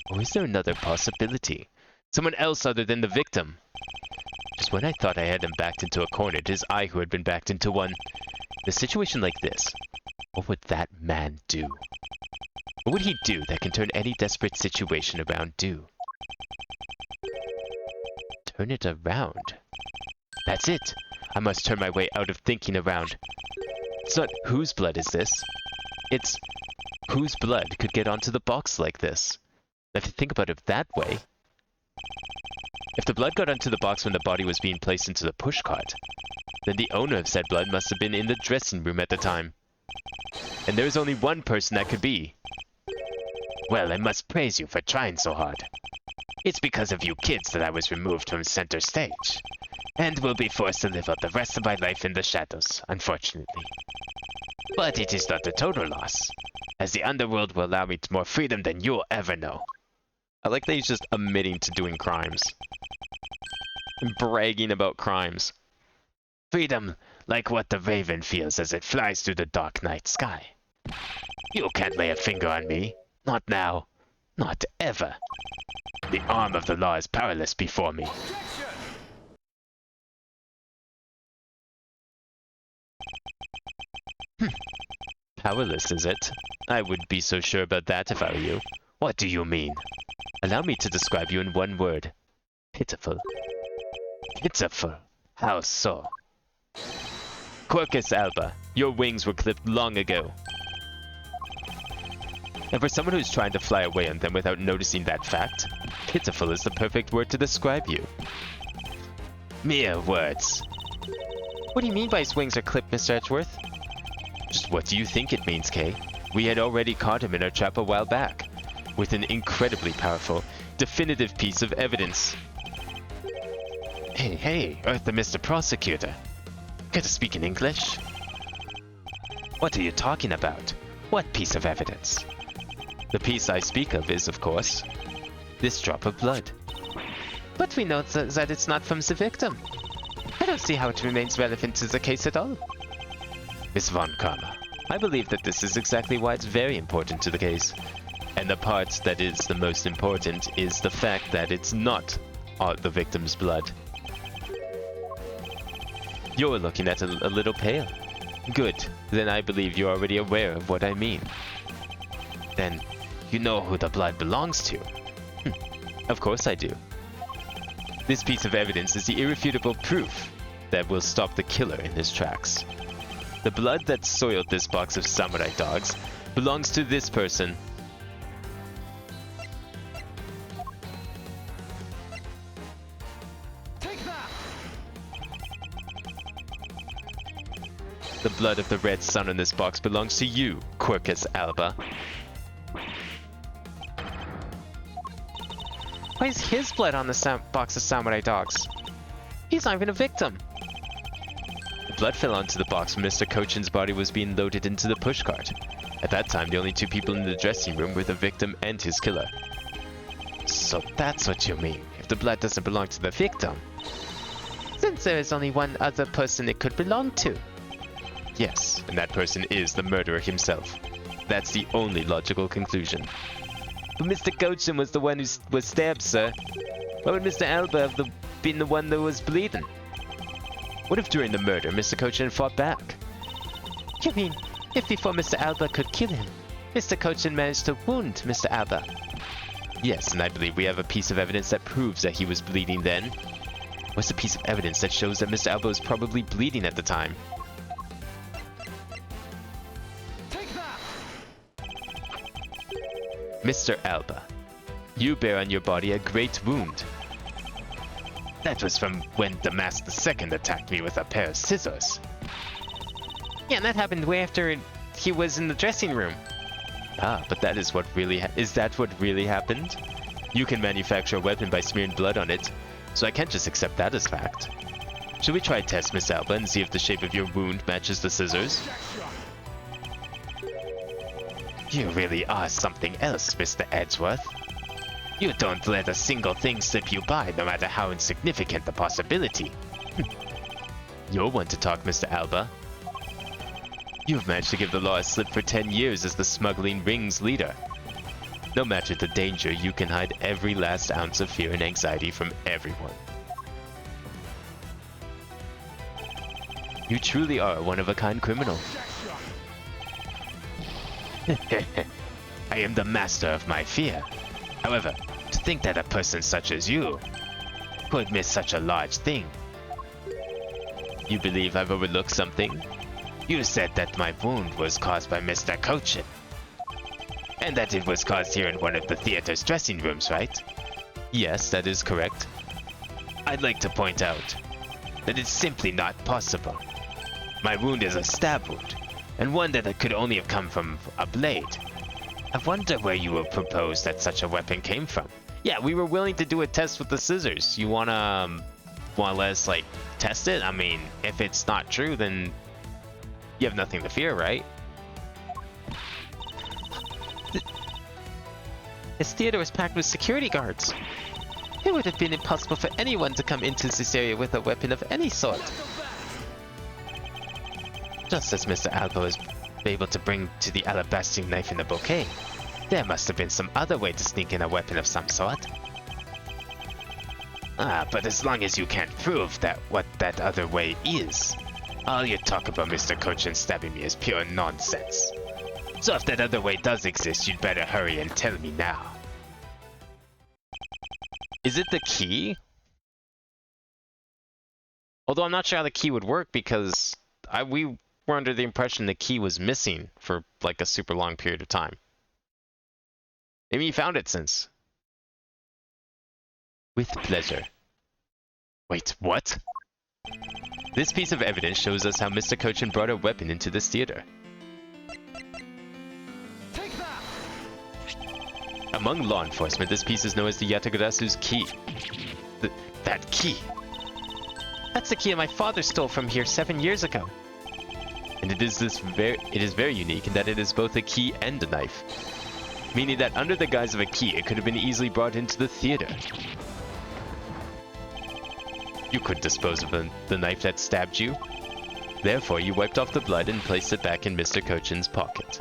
Or is there another possibility? Someone else other than the victim? Just when I thought I had him backed into a corner, it is I who had been backed into one. In a situation like this, what would that man do? What would he do that can turn any desperate situation around do? Turn it around. That's it. I must turn my way out of thinking around. It's not whose blood is this. It's whose blood could get onto the box like this. If you think about it that way, if the blood got onto the box when the body was being placed into the pushcart, then the owner of said blood must have been in the dressing room at the time. And there is only one person that could be. Well, I must praise you for trying so hard. It's because of you kids that I was removed from center stage, and will be forced to live out the rest of my life in the shadows, unfortunately. But it is not a total loss, as the underworld will allow me more freedom than you'll ever know. I like that he's just admitting to doing crimes. And bragging about crimes. Freedom, like what the raven feels as it flies through the dark night sky. You can't lay a finger on me. Not now. Not ever. The arm of the law is powerless before me. Powerless, is it? I wouldn't be so sure about that if I were you. What do you mean? Allow me to describe you in one word. Pitiful. Pitiful? How so? Quercus Alba, your wings were clipped long ago. And for someone who's trying to fly away on them without noticing that fact, pitiful is the perfect word to describe you. Mere words. What do you mean by his wings are clipped, Mr. Edgeworth? Just what do you think it means, Kay? We had already caught him in our trap a while back, with an incredibly powerful, definitive piece of evidence. Hey, Eartha Mr. Prosecutor. Care to speak in English? What are you talking about? What piece of evidence? The piece I speak of is, of course, this drop of blood. But we know that it's not from the victim. I don't see how it remains relevant to the case at all. Miss Von Karma, I believe that this is exactly why it's very important to the case. And the part that is the most important is the fact that it's not the victim's blood. You're looking at a little pale. Good, then I believe you're already aware of what I mean. Then, you know who the blood belongs to. Of course I do. This piece of evidence is the irrefutable proof that will stop the killer in his tracks. The blood that soiled this box of samurai dogs belongs to this person. Take that! The blood of the red sun in this box belongs to you, Quercus Alba. Why is his blood on the box of samurai dogs? He's not even a victim. The blood fell onto the box when Mr. Kochin's body was being loaded into the pushcart. At that time, the only two people in the dressing room were the victim and his killer. So that's what you mean, if the blood doesn't belong to the victim. Since there is only one other person it could belong to. Yes, and that person is the murderer himself. That's the only logical conclusion. But Mr. Kochin was the one who was stabbed, sir. Why would Mr. Alba have been the one that was bleeding? What if during the murder, Mr. Kochin fought back? You mean, if before Mr. Alba could kill him, Mr. Kochin managed to wound Mr. Alba? Yes, and I believe we have a piece of evidence that proves that he was bleeding then. What's the piece of evidence that shows that Mr. Alba was probably bleeding at the time? Take that! Mr. Alba, you bear on your body a great wound. That was from when Damask II attacked me with a pair of scissors. Yeah, and that happened way after he was in the dressing room. Ah, but that is what really is that what really happened? You can manufacture a weapon by smearing blood on it, so I can't just accept that as fact. Should we try a test, Miss Alba, and see if the shape of your wound matches the scissors? You really are something else, Mr. Edgeworth. You don't let a single thing slip you by, no matter how insignificant the possibility. You're one to talk, Mr. Alba. You've managed to give the law a slip for 10 years as the smuggling ring's leader. No matter the danger, you can hide every last ounce of fear and anxiety from everyone. You truly are a one-of-a-kind criminal. I am the master of my fear. However, to think that a person such as you could miss such a large thing. You believe I've overlooked something? You said that my wound was caused by Mr. Kochin. And that it was caused here in one of the theater's dressing rooms, right? Yes, that is correct. I'd like to point out that it's simply not possible. My wound is a stab wound, and one that could only have come from a blade. I wonder where you would propose that such a weapon came from. Yeah, we were willing to do a test with the scissors. You wanna let us, like, test it? I mean, if it's not true, then you have nothing to fear, right? This theater was packed with security guards. It would have been impossible for anyone to come into this area with a weapon of any sort. Just as Mr. Alba was able to bring to the alabaster knife in the bouquet, there must have been some other way to sneak in a weapon of some sort. But as long as you can't prove that what that other way is, all your talk about Mr. Kochin stabbing me is pure nonsense. So if that other way does exist, you'd better hurry and tell me now. Is it the key? Although I'm not sure how the key would work because we were under the impression the key was missing for like a super long period of time. Maybe you found it since. With pleasure. Wait, what? This piece of evidence shows us how Mr. Kochin brought a weapon into this theater. Take that! Among law enforcement, this piece is known as the Yatagarasu's key. That key. That's the key my father stole from here 7 years ago. And it is very unique in that it is both a key and a knife. Meaning that under the guise of a key, it could have been easily brought into the theater. You could dispose of the knife that stabbed you. Therefore, you wiped off the blood and placed it back in Mr. Kochin's pocket.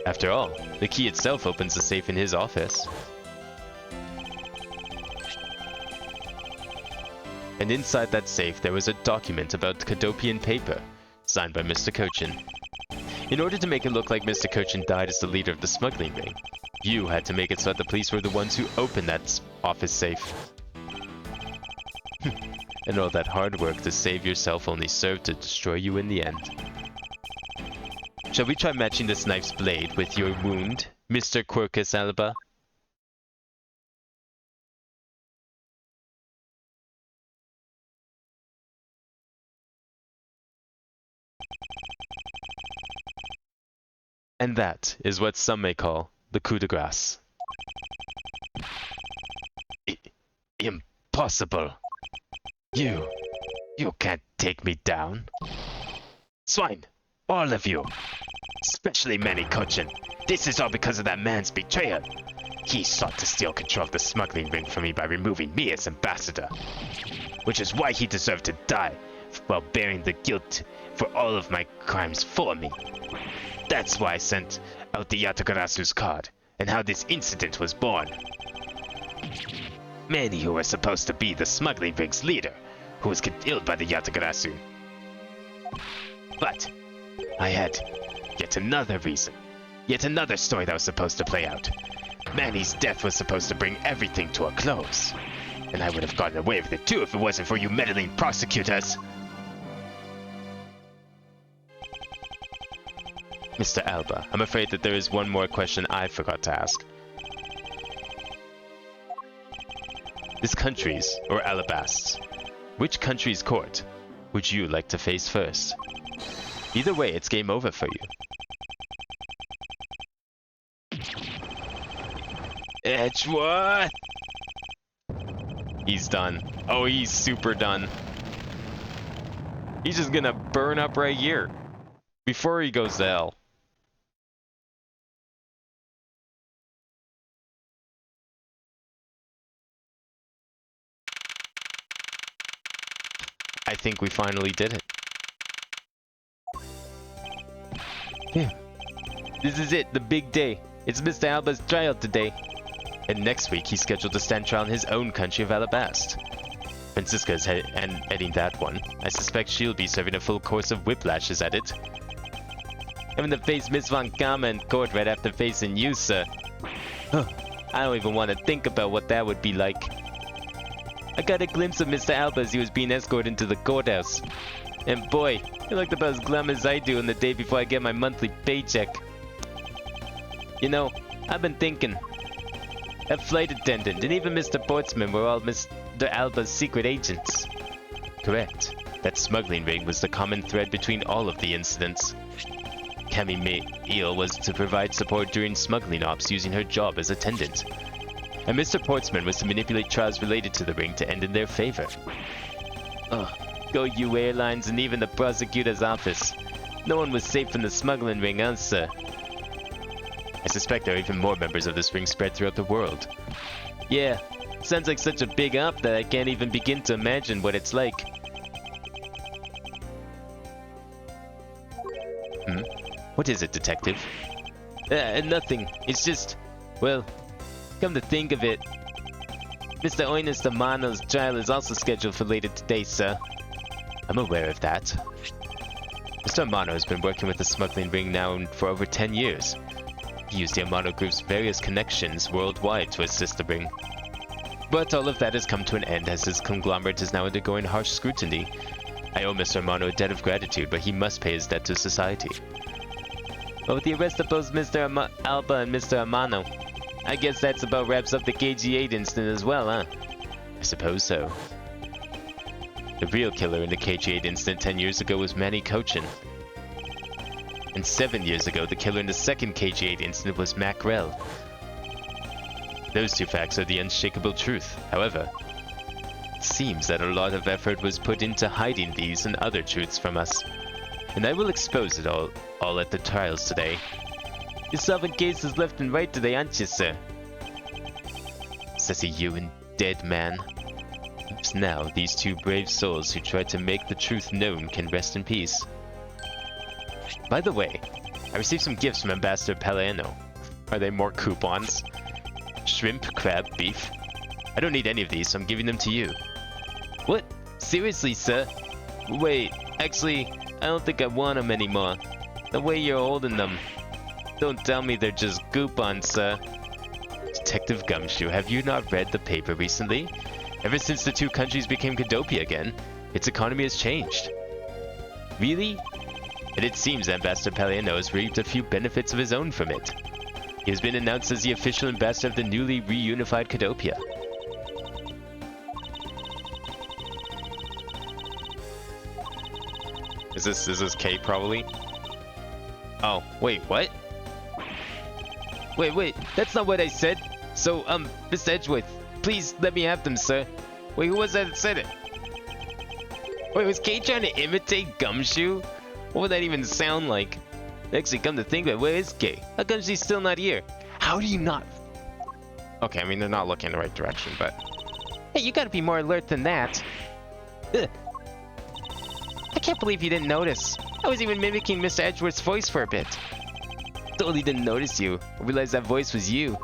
After all, the key itself opens the safe in his office. And inside that safe there was a document about Cadopian paper, signed by Mr. Cochin. In order to make it look like Mr. Cochin died as the leader of the smuggling ring, you had to make it so that the police were the ones who opened that office safe. And all that hard work to save yourself only served to destroy you in the end. Shall we try matching this knife's blade with your wound, Mr. Quercus Alba? And that is what some may call the coup de grace. Impossible! You can't take me down. Swine! All of you! Especially Manny Cochin. This is all because of that man's betrayal. He sought to steal control of the smuggling ring from me by removing me as ambassador. Which is why he deserved to die, while bearing the guilt for all of my crimes for me. That's why I sent out the Yatakarasu's card, and how this incident was born. Manny, who was supposed to be the smuggling ring's leader, who was killed by the Yatakarasu. But I had yet another reason, yet another story that was supposed to play out. Manny's death was supposed to bring everything to a close, and I would have gotten away with it too if it wasn't for you meddling prosecutors. Mr. Alba, I'm afraid that there is one more question I forgot to ask. This country's, or Alabast's, which country's court would you like to face first? Either way, it's game over for you. Edgeworth! He's done. Oh, he's super done. He's just gonna burn up right here before he goes to hell. I think we finally did it. Yeah. This is it, the big day. It's Mr. Alba's trial today. And next week he's scheduled to stand trial in his own country of Alabast. Francisca's heading that one. I suspect she'll be serving a full course of whiplashes at it. Having to face Miss Von Gama in court right after facing you, sir. I don't even want to think about what that would be like. I got a glimpse of Mr. Alba as he was being escorted into the courthouse. And boy, he looked about as glum as I do on the day before I get my monthly paycheck. You know, I've been thinking. That flight attendant and even Mr. Portsman were all Mr. Alba's secret agents. Correct. That smuggling ring was the common thread between all of the incidents. Camille was to provide support during smuggling ops using her job as attendant. And Mr. Portsman was to manipulate trials related to the ring to end in their favor. Go you airlines and even the prosecutor's office. No one was safe from the smuggling ring, huh, sir? I suspect there are even more members of this ring spread throughout the world. Yeah, sounds like such a big op that I can't even begin to imagine what it's like. What is it, detective? Nothing. It's just, well, come to think of it, Mr. Oinus Amano's trial is also scheduled for later today, sir. I'm aware of that. Mr. Amano has been working with the smuggling ring now for over 10 years. He used the Amano Group's various connections worldwide to assist the ring. But all of that has come to an end as his conglomerate is now undergoing harsh scrutiny. I owe Mr. Amano a debt of gratitude, but he must pay his debt to society. But with the arrest of both Mr. Alba and Mr. Amano, I guess that's about wraps up the KG8 incident as well, huh? I suppose so. The real killer in the KG8 incident 10 years ago was Manny Cochin. And 7 years ago, the killer in the second KG8 incident was Macrel. Those two facts are the unshakable truth. However, it seems that a lot of effort was put into hiding these and other truths from us. And I will expose it all at the trials today. You're solving cases left and right today, aren't you, sir? Says you and dead man. Perhaps now these two brave souls who tried to make the truth known can rest in peace. By the way, I received some gifts from Ambassador Pelleano. Are they more coupons? Shrimp, crab, beef? I don't need any of these, so I'm giving them to you. What? Seriously, sir? Wait, actually, I don't think I want them anymore. The way you're holding them. Don't tell me they're just coupons, sir. Detective Gumshoe, have you not read the paper recently? Ever since the two countries became Cadopia again, its economy has changed. Really? And it seems Ambassador Pelleano has reaped a few benefits of his own from it. He has been announced as the official ambassador of the newly reunified Cadopia. Is this K probably? Oh, wait, what? Wait, that's not what I said. So, Mr. Edgeworth, please let me have them, sir. Wait, who was that said it? Wait, was K trying to imitate Gumshoe? What would that even sound like? Actually, come to think of it, where is K? How come she's still not here? How do you not? Okay, I mean, they're not looking in the right direction, but... Hey, you gotta be more alert than that. Ugh. I can't believe you didn't notice. I was even mimicking Mr. Edgeworth's voice for a bit. Totally didn't notice you. I realized that voice was you.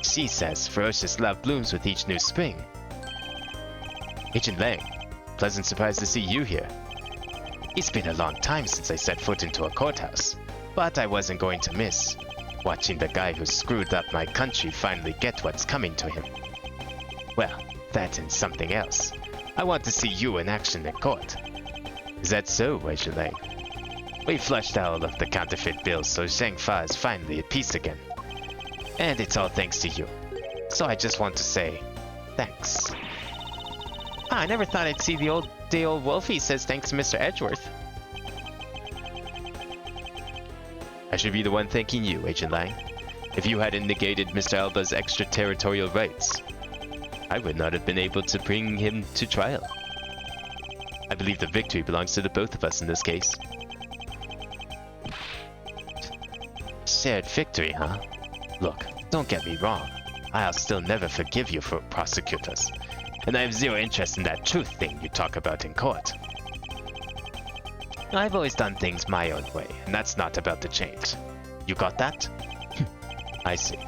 She says ferocious love blooms with each new spring. Agent Lang, pleasant surprise to see you here. It's been a long time since I set foot into a courthouse, but I wasn't going to miss watching the guy who screwed up my country finally get what's coming to him. Well, that and something else. I want to see you in action in court. Is that so, Agent Lang? We flushed all of the counterfeit bills, so Zhangfa is finally at peace again. And it's all thanks to you. So I just want to say, thanks. I never thought I'd see the old Wolfie says thanks to Mr. Edgeworth. I should be the one thanking you, Agent Lang. If you hadn't negated Mr. Alba's extraterritorial rights, I would not have been able to bring him to trial. I believe the victory belongs to the both of us in this case. Shared victory, huh? Look, don't get me wrong. I'll still never forgive you for prosecutors. And I have zero interest in that truth thing you talk about in court. I've always done things my own way, and that's not about to change. You got that? I see.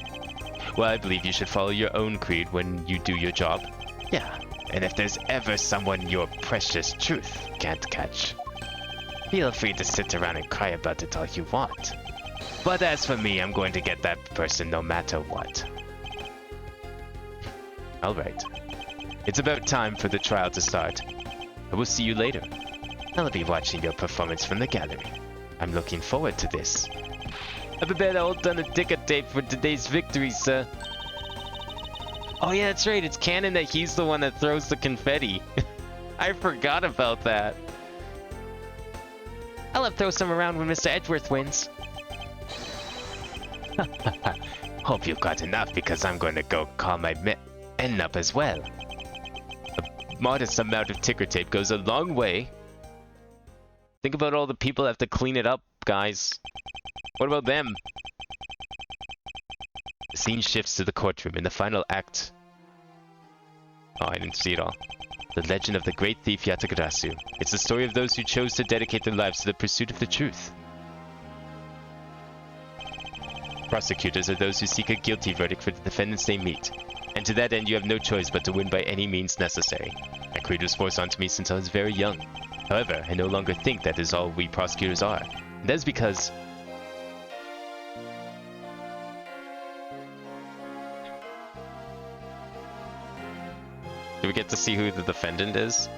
Well, I believe you should follow your own creed when you do your job. Yeah, and if there's ever someone your precious truth can't catch, feel free to sit around and cry about it all you want. But as for me, I'm going to get that person no matter what. Alright. It's about time for the trial to start. I will see you later. I'll be watching your performance from the gallery. I'm looking forward to this. I bet I'll done a ticker tape for today's victory, sir. Oh yeah, that's right. It's canon that he's the one that throws the confetti. I forgot about that. I'll have throw some around when Mr. Edgeworth wins. Hope you've got enough because I'm going to go call my men up as well. A modest amount of ticker tape goes a long way. Think about all the people that have to clean it up, guys. What about them? The scene shifts to the courtroom in the final act. Oh, I didn't see it all. The legend of the great thief Yatagarasu. It's the story of those who chose to dedicate their lives to the pursuit of the truth. Prosecutors are those who seek a guilty verdict for the defendants they meet. And to that end you have no choice but to win by any means necessary. That creed was forced onto me since I was very young. However, I no longer think that is all we prosecutors are. And that is because... Do we get to see who the defendant is?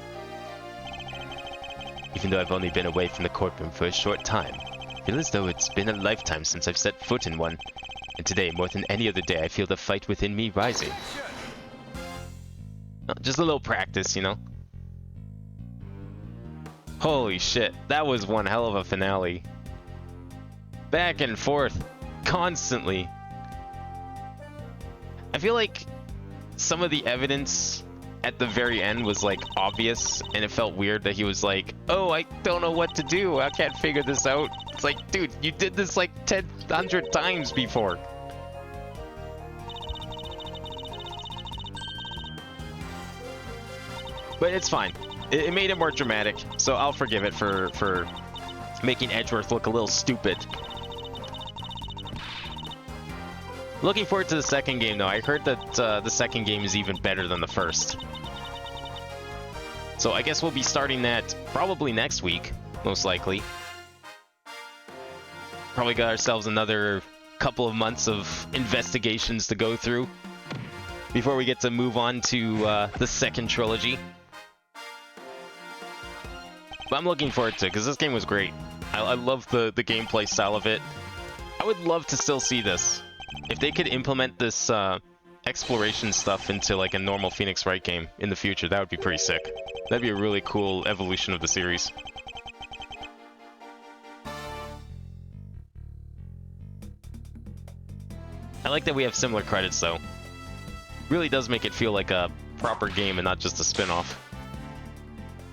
Even though I've only been away from the courtroom for a short time, I feel as though it's been a lifetime since I've set foot in one. And today, more than any other day, I feel the fight within me rising. Just a little practice, you know? Holy shit, that was one hell of a finale. Back and forth, constantly. I feel like some of the evidence at the very end was like obvious, and it felt weird that he was like, oh, I don't know what to do, I can't figure this out. It's like, dude, you did this like 100 times before. But it's fine. It made it more dramatic, so I'll forgive it for making Edgeworth look a little stupid. Looking forward to the second game, though. I heard that the second game is even better than the first. So I guess we'll be starting that probably next week, most likely. Probably got ourselves another couple of months of investigations to go through before we get to move on to the second trilogy. But I'm looking forward to it, because this game was great. I love the gameplay style of it. I would love to still see this. If they could implement this exploration stuff into like a normal Phoenix Wright game in the future, that would be pretty sick. That'd be a really cool evolution of the series. I like that we have similar credits, though. Really does make it feel like a proper game and not just a spin-off.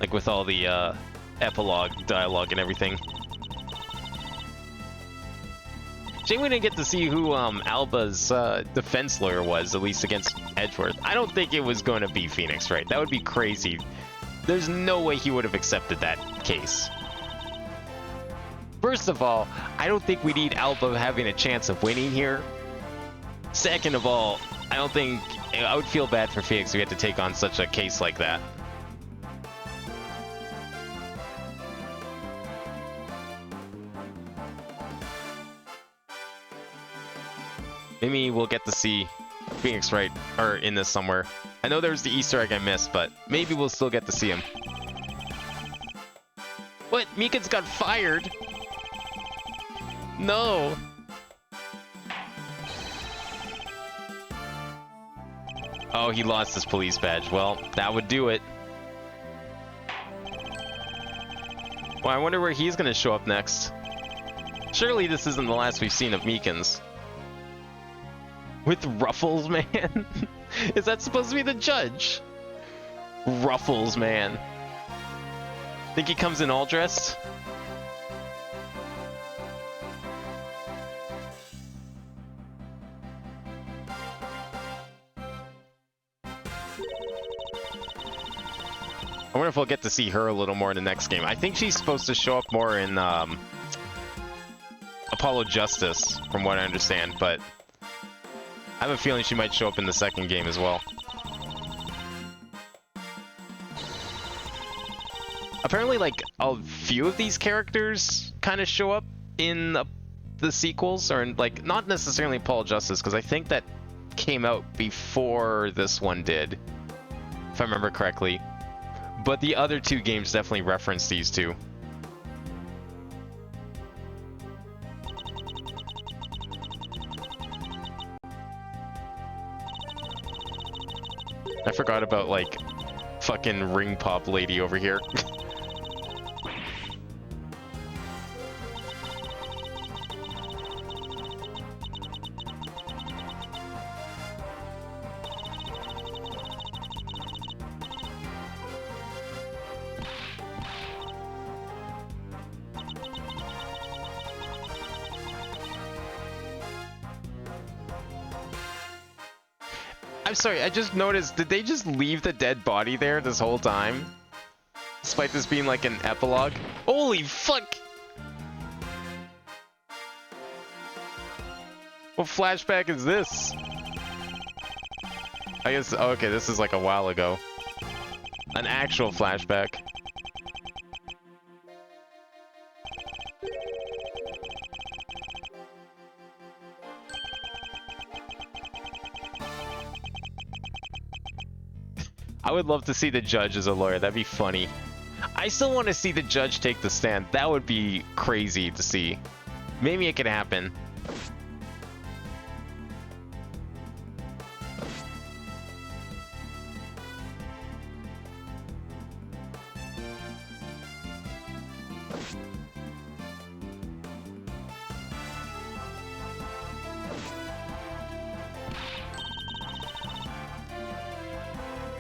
Like with all the epilogue dialogue and everything. Shame we didn't get to see who Alba's defense lawyer was, at least against Edgeworth. I don't think it was going to be Phoenix Wright. That would be crazy. There's no way he would have accepted that case. First of all, I don't think we need Alba having a chance of winning here. Second of all, I don't think... I would feel bad for Phoenix if we had to take on such a case like that. Maybe we'll get to see Phoenix Wright or in this somewhere. I know there's the Easter egg I missed, but maybe we'll still get to see him. What? Meekins got fired? No. Oh, he lost his police badge. Well, that would do it. Well, I wonder where he's going to show up next. Surely this isn't the last we've seen of Meekins. With Ruffles, man? Is that supposed to be the judge? Ruffles, man. Think he comes in all dressed? I wonder if we'll get to see her a little more in the next game. I think she's supposed to show up more in Apollo Justice, from what I understand, but I have a feeling she might show up in the second game as well. Apparently, like, a few of these characters kind of show up in the sequels, or in, like, not necessarily Apollo Justice, because I think that came out before this one did, if I remember correctly. But the other two games definitely reference these two. I forgot about, like, fucking ring pop lady over here. I'm sorry, I just noticed, did they just leave the dead body there this whole time? Despite this being like an epilogue? Holy fuck! What flashback is this? I guess, oh, okay, this is like a while ago. An actual flashback. I would love to see the judge as a lawyer. That'd be funny. I still want to see the judge take the stand. That would be crazy to see. Maybe it could happen.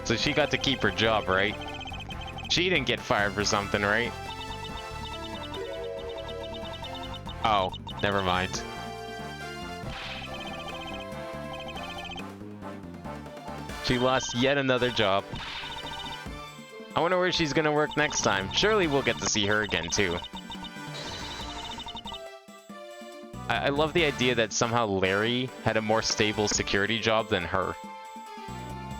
So she got to keep her job, right? She didn't get fired for something, right? Oh, never mind. She lost yet another job. I wonder where she's gonna work next time. Surely we'll get to see her again, too. I love the idea that somehow Larry had a more stable security job than her.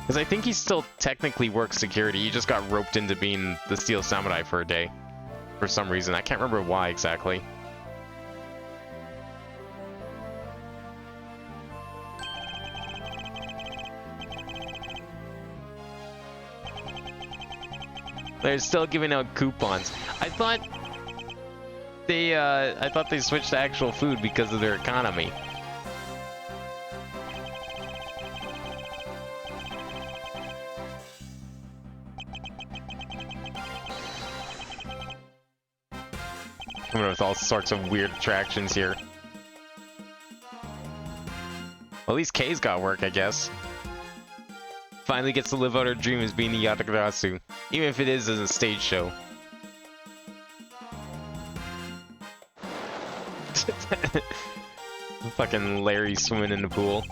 Because I think he still technically works security, he just got roped into being the Steel Samurai for a day. For some reason, I can't remember why exactly. They're still giving out coupons. I thought they switched to actual food because of their economy. Coming up with all sorts of weird attractions here. Well, at least Kay's got work, I guess. Finally gets to live out her dream as being the Yatagarasu, even if it is as a stage show. Fucking Larry swimming in the pool.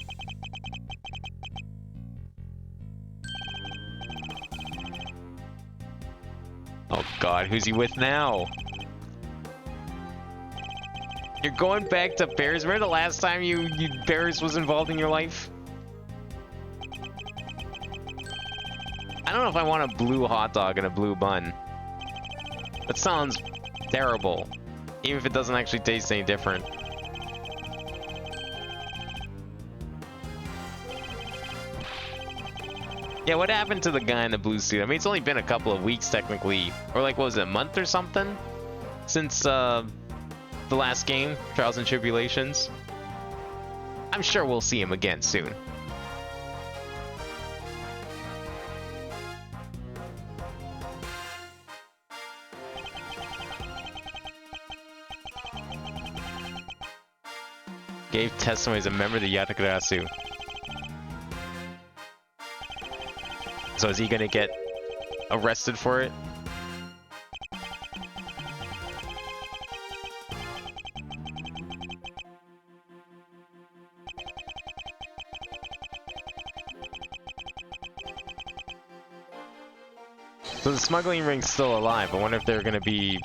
Oh god, who's he with now? You're going back to Bears? Remember the last time Bears was involved in your life? I don't know if I want a blue hot dog and a blue bun. That sounds terrible, even if it doesn't actually taste any different. Yeah, what happened to the guy in the blue suit? I mean, it's only been a couple of weeks technically, or like, what was it, a month or something? Since the last game, Trials and Tribulations. I'm sure we'll see him again soon. Gave testimony as a member of the Yatagarasu. So is he gonna get arrested for it? So the smuggling ring's still alive. I wonder if they're gonna be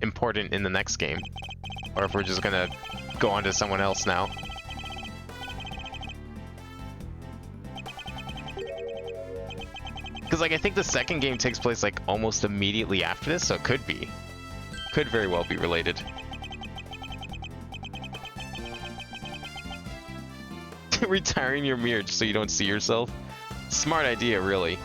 important in the next game. Or if we're just gonna go on to someone else now. Because, like, I think the second game takes place, like, almost immediately after this, so it could be. Could very well be related. Retiring your mirror just so you don't see yourself? Smart idea, really.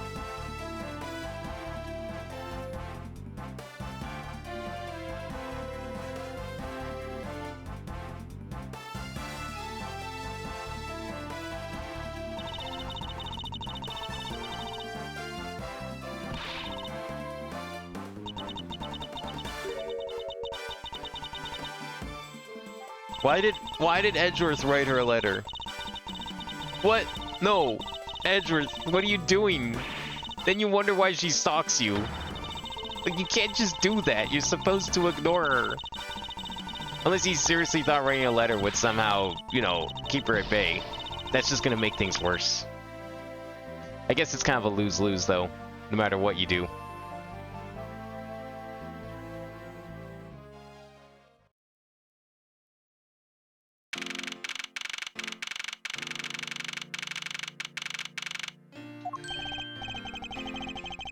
Why did Edgeworth write her a letter? What? No. Edgeworth, what are you doing? Then you wonder why she stalks you. Like, you can't just do that. You're supposed to ignore her. Unless he seriously thought writing a letter would somehow, you know, keep her at bay. That's just gonna make things worse. I guess it's kind of a lose-lose, though, no matter what you do.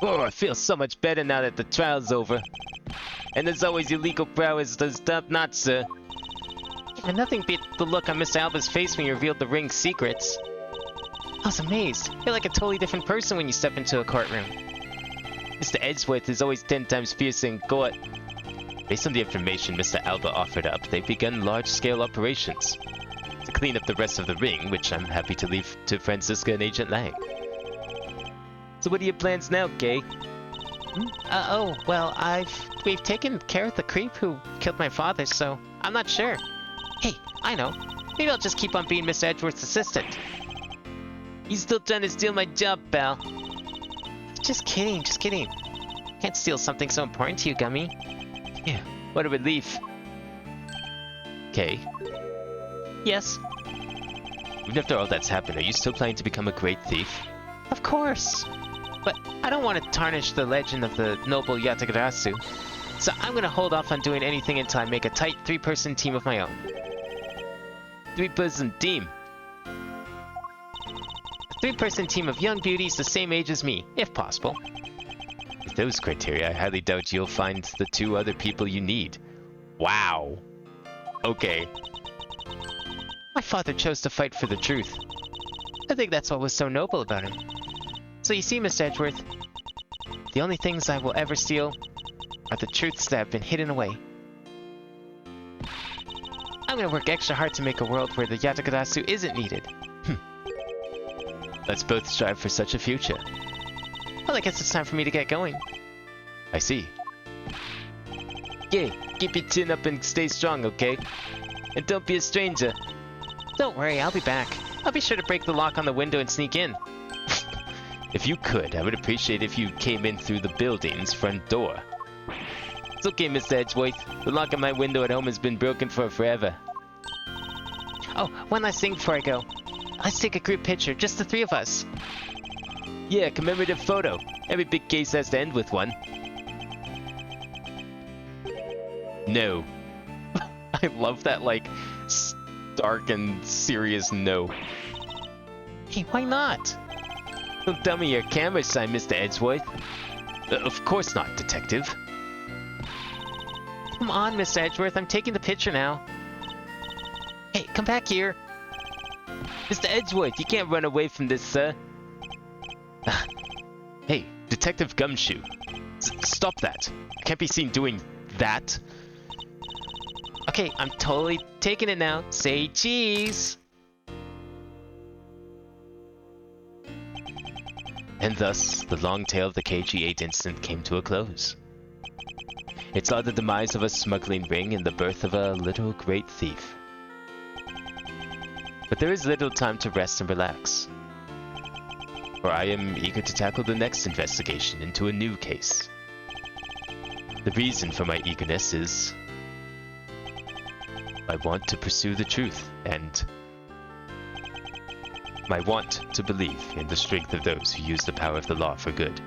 Oh, I feel so much better now that the trial's over. And as always, your legal prowess does not, sir. And nothing beat the look on Mr. Alba's face when you revealed the ring's secrets. I was amazed. You're like a totally different person when you step into a courtroom. Mr. Edgeworth is always 10 times fiercer in court. Based on the information Mr. Alba offered up, they've begun large-scale operations to clean up the rest of the ring, which I'm happy to leave to Francisca and Agent Lang. So what are your plans now, Kay? We've taken care of the creep who killed my father, so I'm not sure. Hey, I know. Maybe I'll just keep on being Miss Edgeworth's assistant. You still trying to steal my job, pal? Just kidding. Can't steal something so important to you, Gummy. Yeah, what a relief. Kay? Yes? Even after all that's happened, are you still planning to become a great thief? Of course. But I don't want to tarnish the legend of the noble Yatagarasu, so I'm gonna hold off on doing anything until I make a tight 3-person team of my own. 3-person team? A 3-person team of young beauties the same age as me, if possible. With those criteria, I highly doubt you'll find the 2 other people you need. Wow. Okay. My father chose to fight for the truth. I think that's what was so noble about him. So you see, Mr. Edgeworth, the only things I will ever steal are the truths that have been hidden away. I'm gonna work extra hard to make a world where the Yatagarasu isn't needed. Let's both strive for such a future. Well, I guess it's time for me to get going. I see. Yay, keep your chin up and stay strong, okay? And don't be a stranger. Don't worry, I'll be back. I'll be sure to break the lock on the window and sneak in. If you could, I would appreciate if you came in through the building's front door. It's okay, Mr. Edgeworth. The lock on my window at home has been broken for forever. Oh, one last thing before I go. Let's take a group picture, just the 3 of us. Yeah, commemorative photo. Every big case has to end with one. No. I love that, like, stark and serious no. Hey, why not? Don't tell me you're camera shy, Mr. Edgeworth. Of course not, Detective. Come on, Mr. Edgeworth, I'm taking the picture now. Hey, come back here. Mr. Edgeworth, you can't run away from this, sir. Hey, Detective Gumshoe. Stop that. I can't be seen doing that. Okay, I'm totally taking it now. Say cheese! And thus, the long tale of the KG-8 incident came to a close. It saw the demise of a smuggling ring and the birth of a little great thief. But there is little time to rest and relax, for I am eager to tackle the next investigation into a new case. The reason for my eagerness is I want to pursue the truth, and my want to believe in the strength of those who use the power of the law for good.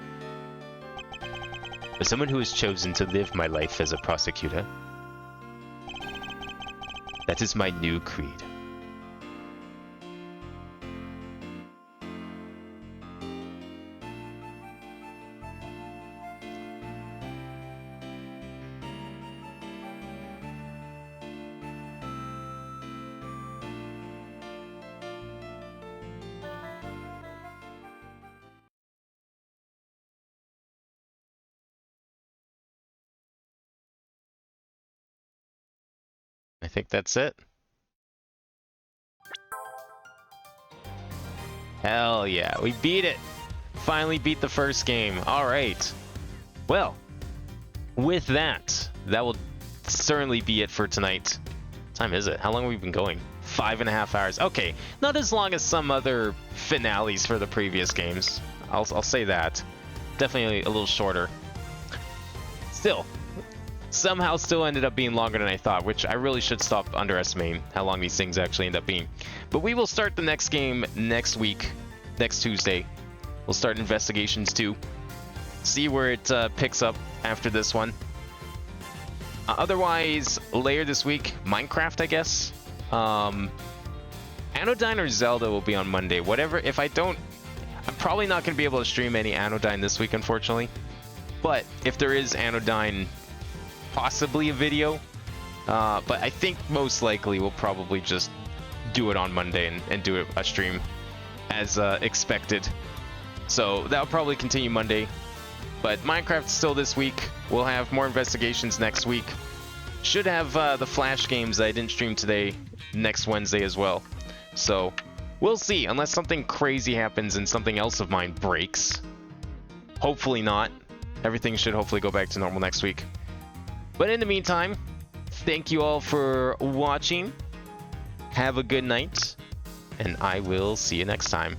As someone who has chosen to live my life as a prosecutor, that is my new creed. I think that's it. Hell yeah, we beat it! Finally beat the first game. Alright. Well, with that, that will certainly be it for tonight. What time is it? How long have we been going? 5.5 hours. Okay, not as long as some other finales for the previous games. I'll say that. Definitely a little shorter. Still, somehow still ended up being longer than I thought, which I really should stop underestimating how long these things actually end up being. But we will start the next game next week, next Tuesday. We'll start Investigations 2. See where it picks up after this one. Otherwise, later this week, Minecraft, I guess. Anodyne or Zelda will be on Monday. Whatever, if I don't... I'm probably not going to be able to stream any Anodyne this week, unfortunately. But if there is Anodyne, possibly a video. But I think most likely we'll probably just do it on Monday and do a stream as expected. So that'll probably continue Monday. But Minecraft's still this week. We'll have more investigations next week. Should have the Flash games that I didn't stream today next Wednesday as well. So we'll see, unless something crazy happens and something else of mine breaks. Hopefully not. Everything should hopefully go back to normal next week. But in the meantime, thank you all for watching. Have a good night, and I will see you next time.